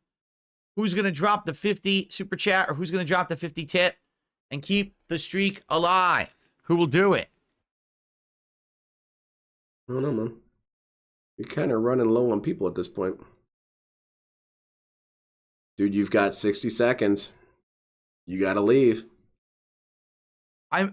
Who's going to drop the 50 super chat or who's going to drop the 50 tip and keep the streak alive? Who will do it? I don't know, man. You're kind of running low on people at this point. Dude, you've got 60 seconds. You got to leave. I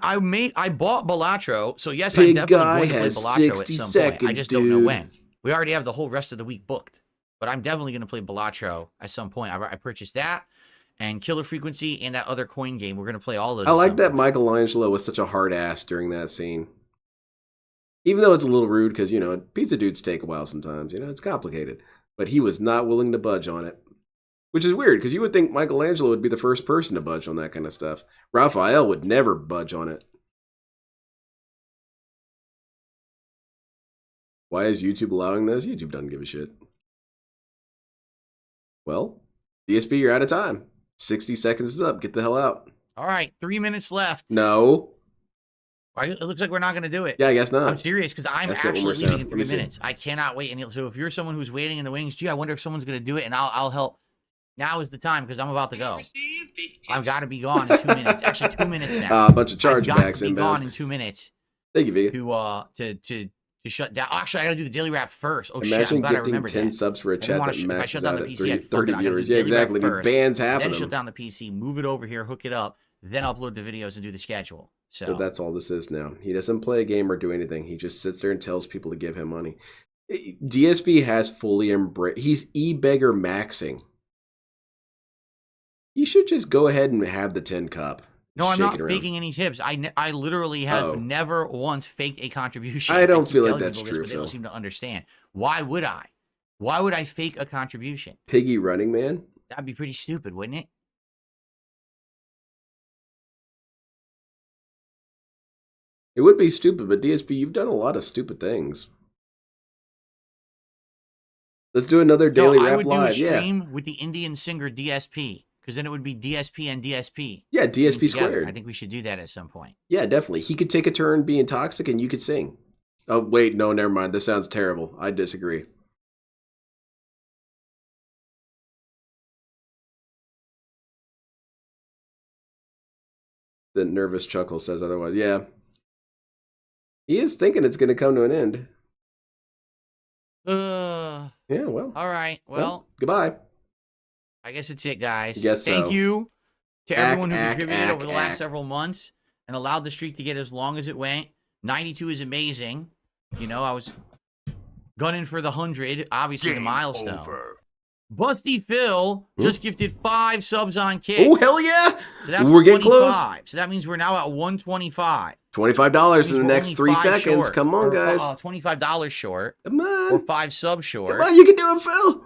bought Balatro, so yes, Big I'm definitely guy going to play has Balatro 60 at some seconds, point. I just don't know dude. when. We already have the whole rest of the week booked, but I'm definitely going to play Balatro at some point. I purchased that and Killer Frequency and that other coin game. We're going to play all of those. I like that Michelangelo was such a hard ass during that scene. Even though it's a little rude because, you know, pizza dudes take a while sometimes. You know, it's complicated. But he was not willing to budge on it. Which is weird because you would think Michelangelo would be the first person to budge on that kind of stuff. Raphael would never budge on it. Why is YouTube allowing this? YouTube doesn't give a shit. Well, DSP, you're out of time. 60 seconds is up. Get the hell out. All right, 3 minutes left. No. It looks like we're not going to do it. Yeah, I guess not. I'm serious because I'm That's it, one more actually leaving sound. in 3 minutes. I cannot wait. And so if you're someone who's waiting in the wings, gee, I wonder if someone's going to do it, and I'll help. Now is the time because I'm about to go. I've got to be gone in 2 minutes. Actually, 2 minutes now. A bunch of chargebacks I've got to be inbound. gone in 2 minutes. Thank you, Vega. To shut down. Actually, I got to do the daily wrap first. Oh, Imagine shit, I'm glad I giving remembered 10 that. subs for a chat that maxes out at 30 30 viewers. Yeah, exactly. Dude, bans half then of them. shut down the PC, move it over here, hook it up, then upload the videos and do the schedule. So that's all this is now. He doesn't play a game or do anything. He just sits there and tells people to give him money. DSP has fully embraced. He's e-beggar maxing. You should just go ahead and have the 10 cup. no, I'm not faking any tips. I literally have never once faked a contribution. I don't keep feel like telling that's people true, this, but they don't Phil. seem to understand. Why would I? Why would I fake a contribution? Piggy Running Man? That'd be pretty stupid, wouldn't it? It would be stupid, but DSP, you've done a lot of stupid things. Let's do another daily I rap would live. do a stream with the Indian singer DSP, because then it would be DSP and DSP. Yeah, DSP together. squared. I think we should do that at some point. Yeah, definitely. He could take a turn being toxic and you could sing. Oh, wait, no, never mind. This sounds terrible. I disagree. The nervous chuckle says otherwise. Yeah. He is thinking it's going to come to an end. Yeah, well. All right. Well, goodbye. I guess it's it, guys. Guess so. Thank you to everyone who Ack, contributed ack, over the last ack. several months and allowed the streak to get as long as it went. 92 is amazing. You know, I was gunning for the 100, obviously the milestone. Busty Phil just gifted 5 subs on Kick. Oh, hell yeah! So that's We're getting close. So that means we're now at 125. $25 in the next 3 5 seconds. short, Come on, or, guys. $25 short. Come on. Or 5 subs short. Come on, you can do it, Phil.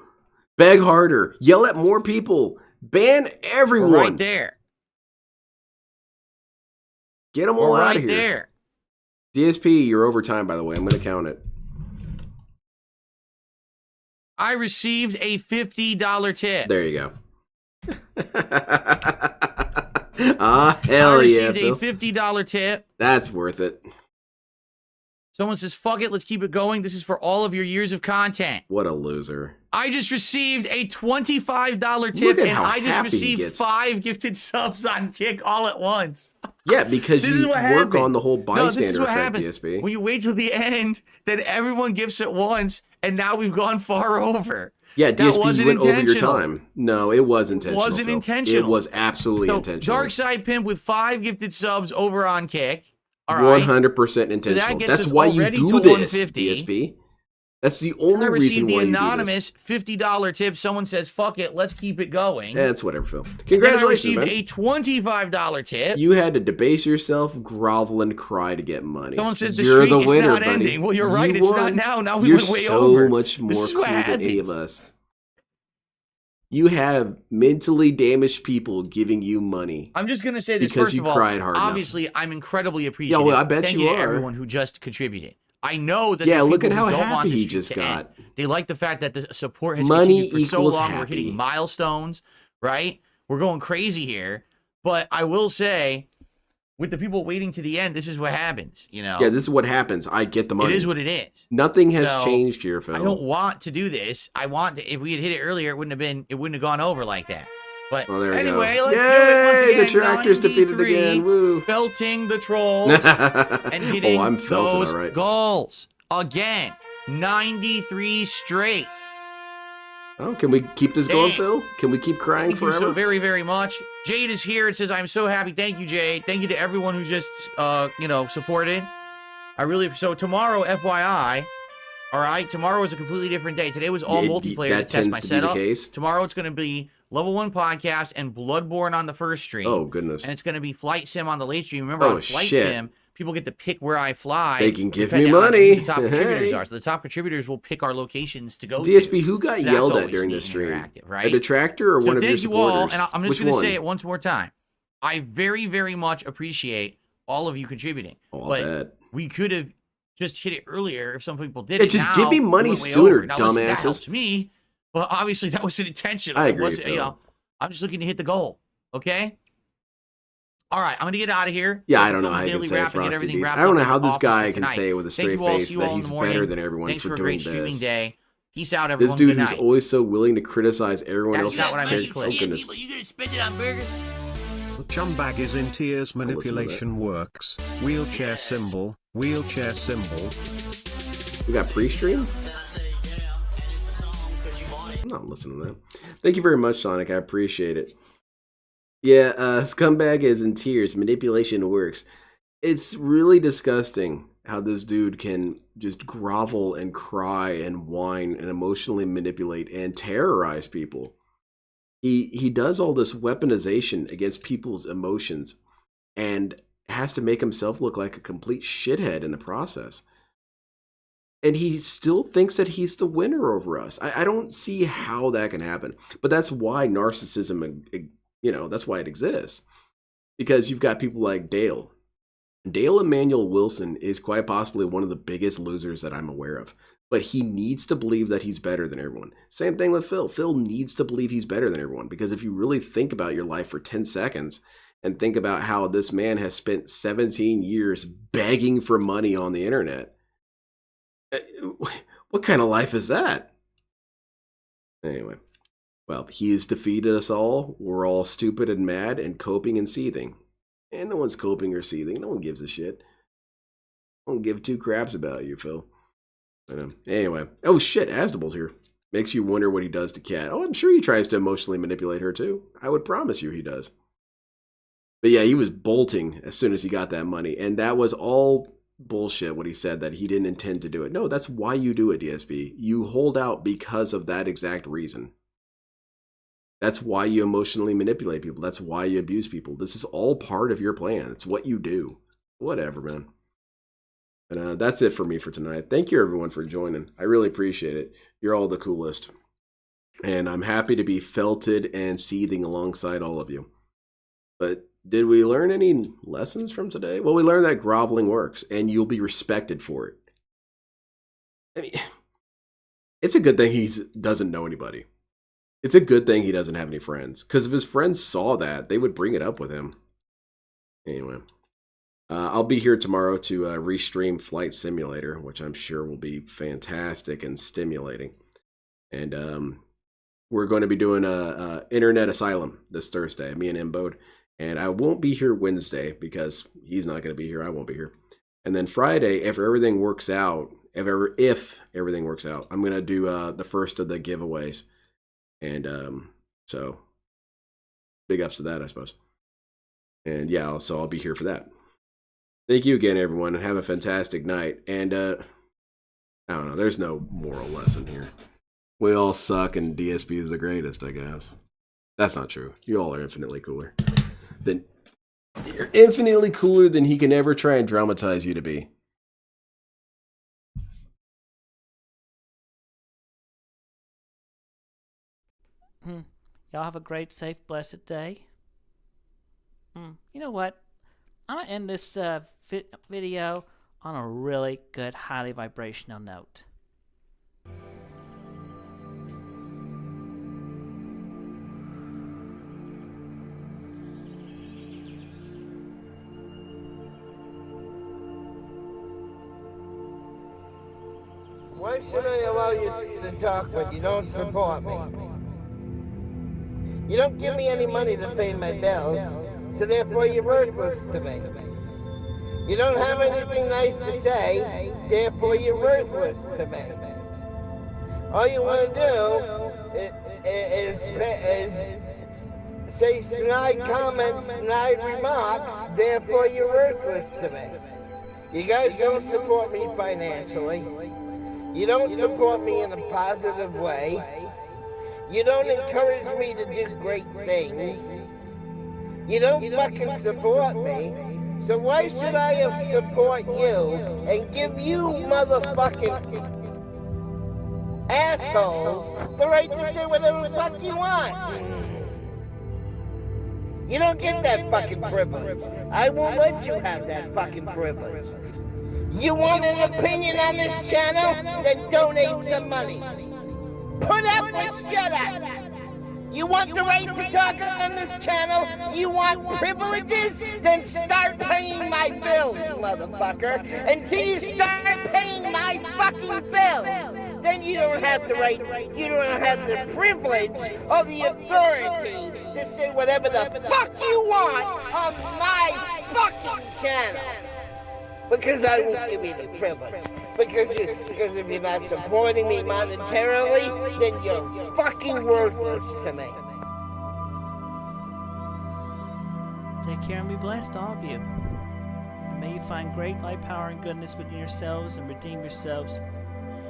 Beg harder. Yell at more people. Ban everyone. We're right there. Get them all We're out right of here. there. DSP, you're over time, by the way. I'm going to count it. I received a $50 tip. There you go. Ah, hell I yeah, received Phil. a $50 tip. That's worth it. Someone says, fuck it, let's keep it going. This is for all of your years of content. What a loser. I just received a $25 tip, Look at and how I just happy he received gets. 5 gifted subs on Kick all at once. Yeah, because This is you what work happens. on the whole No, this is bystander what effect, happens. DSP. When you wait till the end, then everyone gifts at once, and now we've gone far over. Yeah, That DSP wasn't went over your intentional. time. No, it was intentional. Wasn't Phil. intentional. It was absolutely So, intentional. Dark Side Pimp with 5 gifted subs over on Kick. All right. 100% intentional. gets That's us why you already do to this, 150. DSP. That's the I only reason received the why you anonymous $50 tip. Someone says, fuck it, let's keep it going. do this. That's whatever, Phil. And then Congratulations, I man. received a $25 tip. You had to debase yourself, grovel, and cry to get money. Someone says the You're streak the is winner, not buddy. ending. Well, you're right, You it's not won. now. Now we You're went way so over. much This more is cool what than any of happens. us. You have mentally damaged people giving you money. I'm just going to say this Because first you of all. cried hard enough. Obviously, I'm incredibly appreciative. well, I bet Thank you to are. everyone who just contributed. I know that Yeah, there's look people at how who don't want happy the he streak just to got. end. They like the fact that the support has Money continued for so equals long. We're happy. hitting milestones, right? We're going crazy here. But I will say, with the people waiting to the end, this is what happens, you know? Yeah, this is what happens. I get the money. It is what it is. Nothing has So, changed here, Phil. I don't want to do this. I want to, if we had hit it earlier, it wouldn't have gone over like that. But well, there we anyway, go. let's do it once again. The tractor's defeated again. Woo. Belting the trolls and hitting I'm felting, those all right. goals. Again, 93 straight. Oh, can we keep this going, Phil? Can we keep crying Thank you forever? so very, very much. Jade is here. It says, I'm so happy. Thank you, Jade. Thank you to everyone who just, supported. I really, so tomorrow, FYI, all right, tomorrow is a completely different day. Today was all multiplayer to test my setup. Tomorrow it's going to be Level 1 podcast and Bloodborne on the first stream. Oh, goodness. And it's going to be Flight Sim on the late stream. Remember, on Flight Sim, people get to pick where I fly. They can give me money. The top contributors are. So the top contributors will pick our locations to go DSP, to. who got yelled at during this stream? Right? A detractor or one of your supporters? Thank you all, and I'm just going to say it once more time. I very, very much appreciate all of you contributing. But we could have just hit it earlier if some people did it. Just give me money sooner, now, dumbasses. Listen, that helps me, but obviously that wasn't intentional. I agree, I'm just looking to hit the goal. Okay. All right, I'm gonna get out of here. Yeah, I don't know how you can say Frosty Beast. I don't know how this guy can say with a straight face that he's better than everyone for doing this. Streaming day. Peace out, everyone. This dude who's always so willing to criticize everyone else's character. Oh, goodness. You gonna spend it on burgers? Chumbag is in tears. Manipulation works. Wheelchair symbol. Wheelchair symbol. We got pre-stream? I'm not listening to that. Thank you very much, Sonic. I appreciate it. Yeah, Scumbag is in tears. Manipulation works. It's really disgusting how this dude can just grovel and cry and whine and emotionally manipulate and terrorize people. He does all this weaponization against people's emotions and has to make himself look like a complete shithead in the process. And he still thinks that he's the winner over us. I don't see how that can happen. But that's why narcissism, that's why it exists. Because you've got people like Dale. Dale Emmanuel Wilson is quite possibly one of the biggest losers that I'm aware of. But he needs to believe that he's better than everyone. Same thing with Phil. Phil needs to believe he's better than everyone. Because if you really think about your life for 10 seconds and think about how this man has spent 17 years begging for money on the internet, what kind of life is that? Anyway, well, he's defeated us all. We're all stupid and mad and coping and seething. And no one's coping or seething. No one gives a shit. I don't give two craps about you, Phil. I know. Anyway. Oh, shit. Asdable's here. Makes you wonder what he does to Kat. Oh, I'm sure he tries to emotionally manipulate her, too. I would promise you he does. But yeah, he was bolting as soon as he got that money. And that was all bullshit what he said, that he didn't intend to do it. No, that's why you do it, DSP. You hold out because of that exact reason. That's why you emotionally manipulate people. That's why you abuse people. This is all part of your plan. It's what you do. Whatever, man. And that's it for me for tonight. Thank you, everyone, for joining. I really appreciate it. You're all the coolest. And I'm happy to be felted and seething alongside all of you. But did we learn any lessons from today? Well, we learned that groveling works, and you'll be respected for it. I mean, it's a good thing he doesn't know anybody. It's a good thing he doesn't have any friends, because if his friends saw that, they would bring it up with him. Anyway, I'll be here tomorrow to restream Flight Simulator, which I'm sure will be fantastic and stimulating. And we're going to be doing a Internet Asylum this Thursday, me and Mbode. And I won't be here Wednesday because he's not going to be here. I won't be here. And then Friday, if everything works out, if everything works out, I'm going to do the first of the giveaways. And so big ups to that, I suppose. And yeah, so I'll be here for that. Thank you again, everyone, and have a fantastic night. And I don't know, there's no moral lesson here. We all suck and DSP is the greatest, I guess. That's not true. You all are infinitely cooler. You're infinitely cooler than he can ever try and dramatize you to be. Y'all have a great, safe, blessed day. You know what? I'm going to end this video on a really good, highly vibrational note. Why should I allow you to talk when you don't support me? You don't give me any money to pay my bills, so therefore you're worthless to me. You don't have anything nice to say, therefore you're worthless to me. All you want to do is say snide comments, snide remarks, therefore you're worthless to me. You guys don't support me financially. You don't support me in a positive way. You don't encourage me to do great things. You don't fucking support me. So why should I support you and give you motherfucking assholes the right to say whatever the fuck you want? You don't get that fucking privilege. I won't let you have that fucking privilege. You want an opinion on this channel? Then donate some money. Put up or shut up. You want the right to talk on this channel? You want privileges? Then start paying my bills, motherfucker. Until you start paying my fucking bills, then you don't have the right, you don't have the privilege or the authority to say whatever the fuck you want on my fucking channel. Because I won't give you the privilege. Because if you're not supporting me monetarily, then you're fucking worthless to me. Take care and be blessed, all of you. And may you find great light, power, and goodness within yourselves and redeem yourselves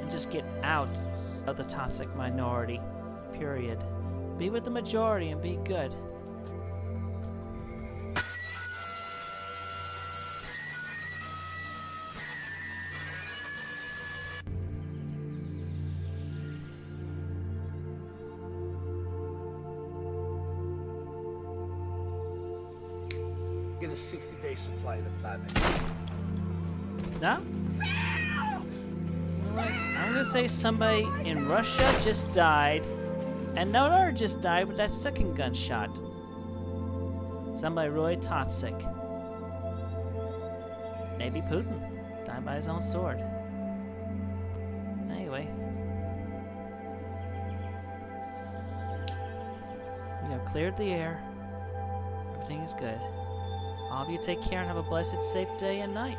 and just get out of the toxic minority. Period. Be with the majority and be good. Get a 60-day supply of the platinum. No? You know what? I'm gonna say somebody in Russia just died, and no other just died with that second gunshot. Somebody really toxic. Maybe Putin died by his own sword. Anyway. We have cleared the air. Everything is good. All of you take care and have a blessed, safe day and night.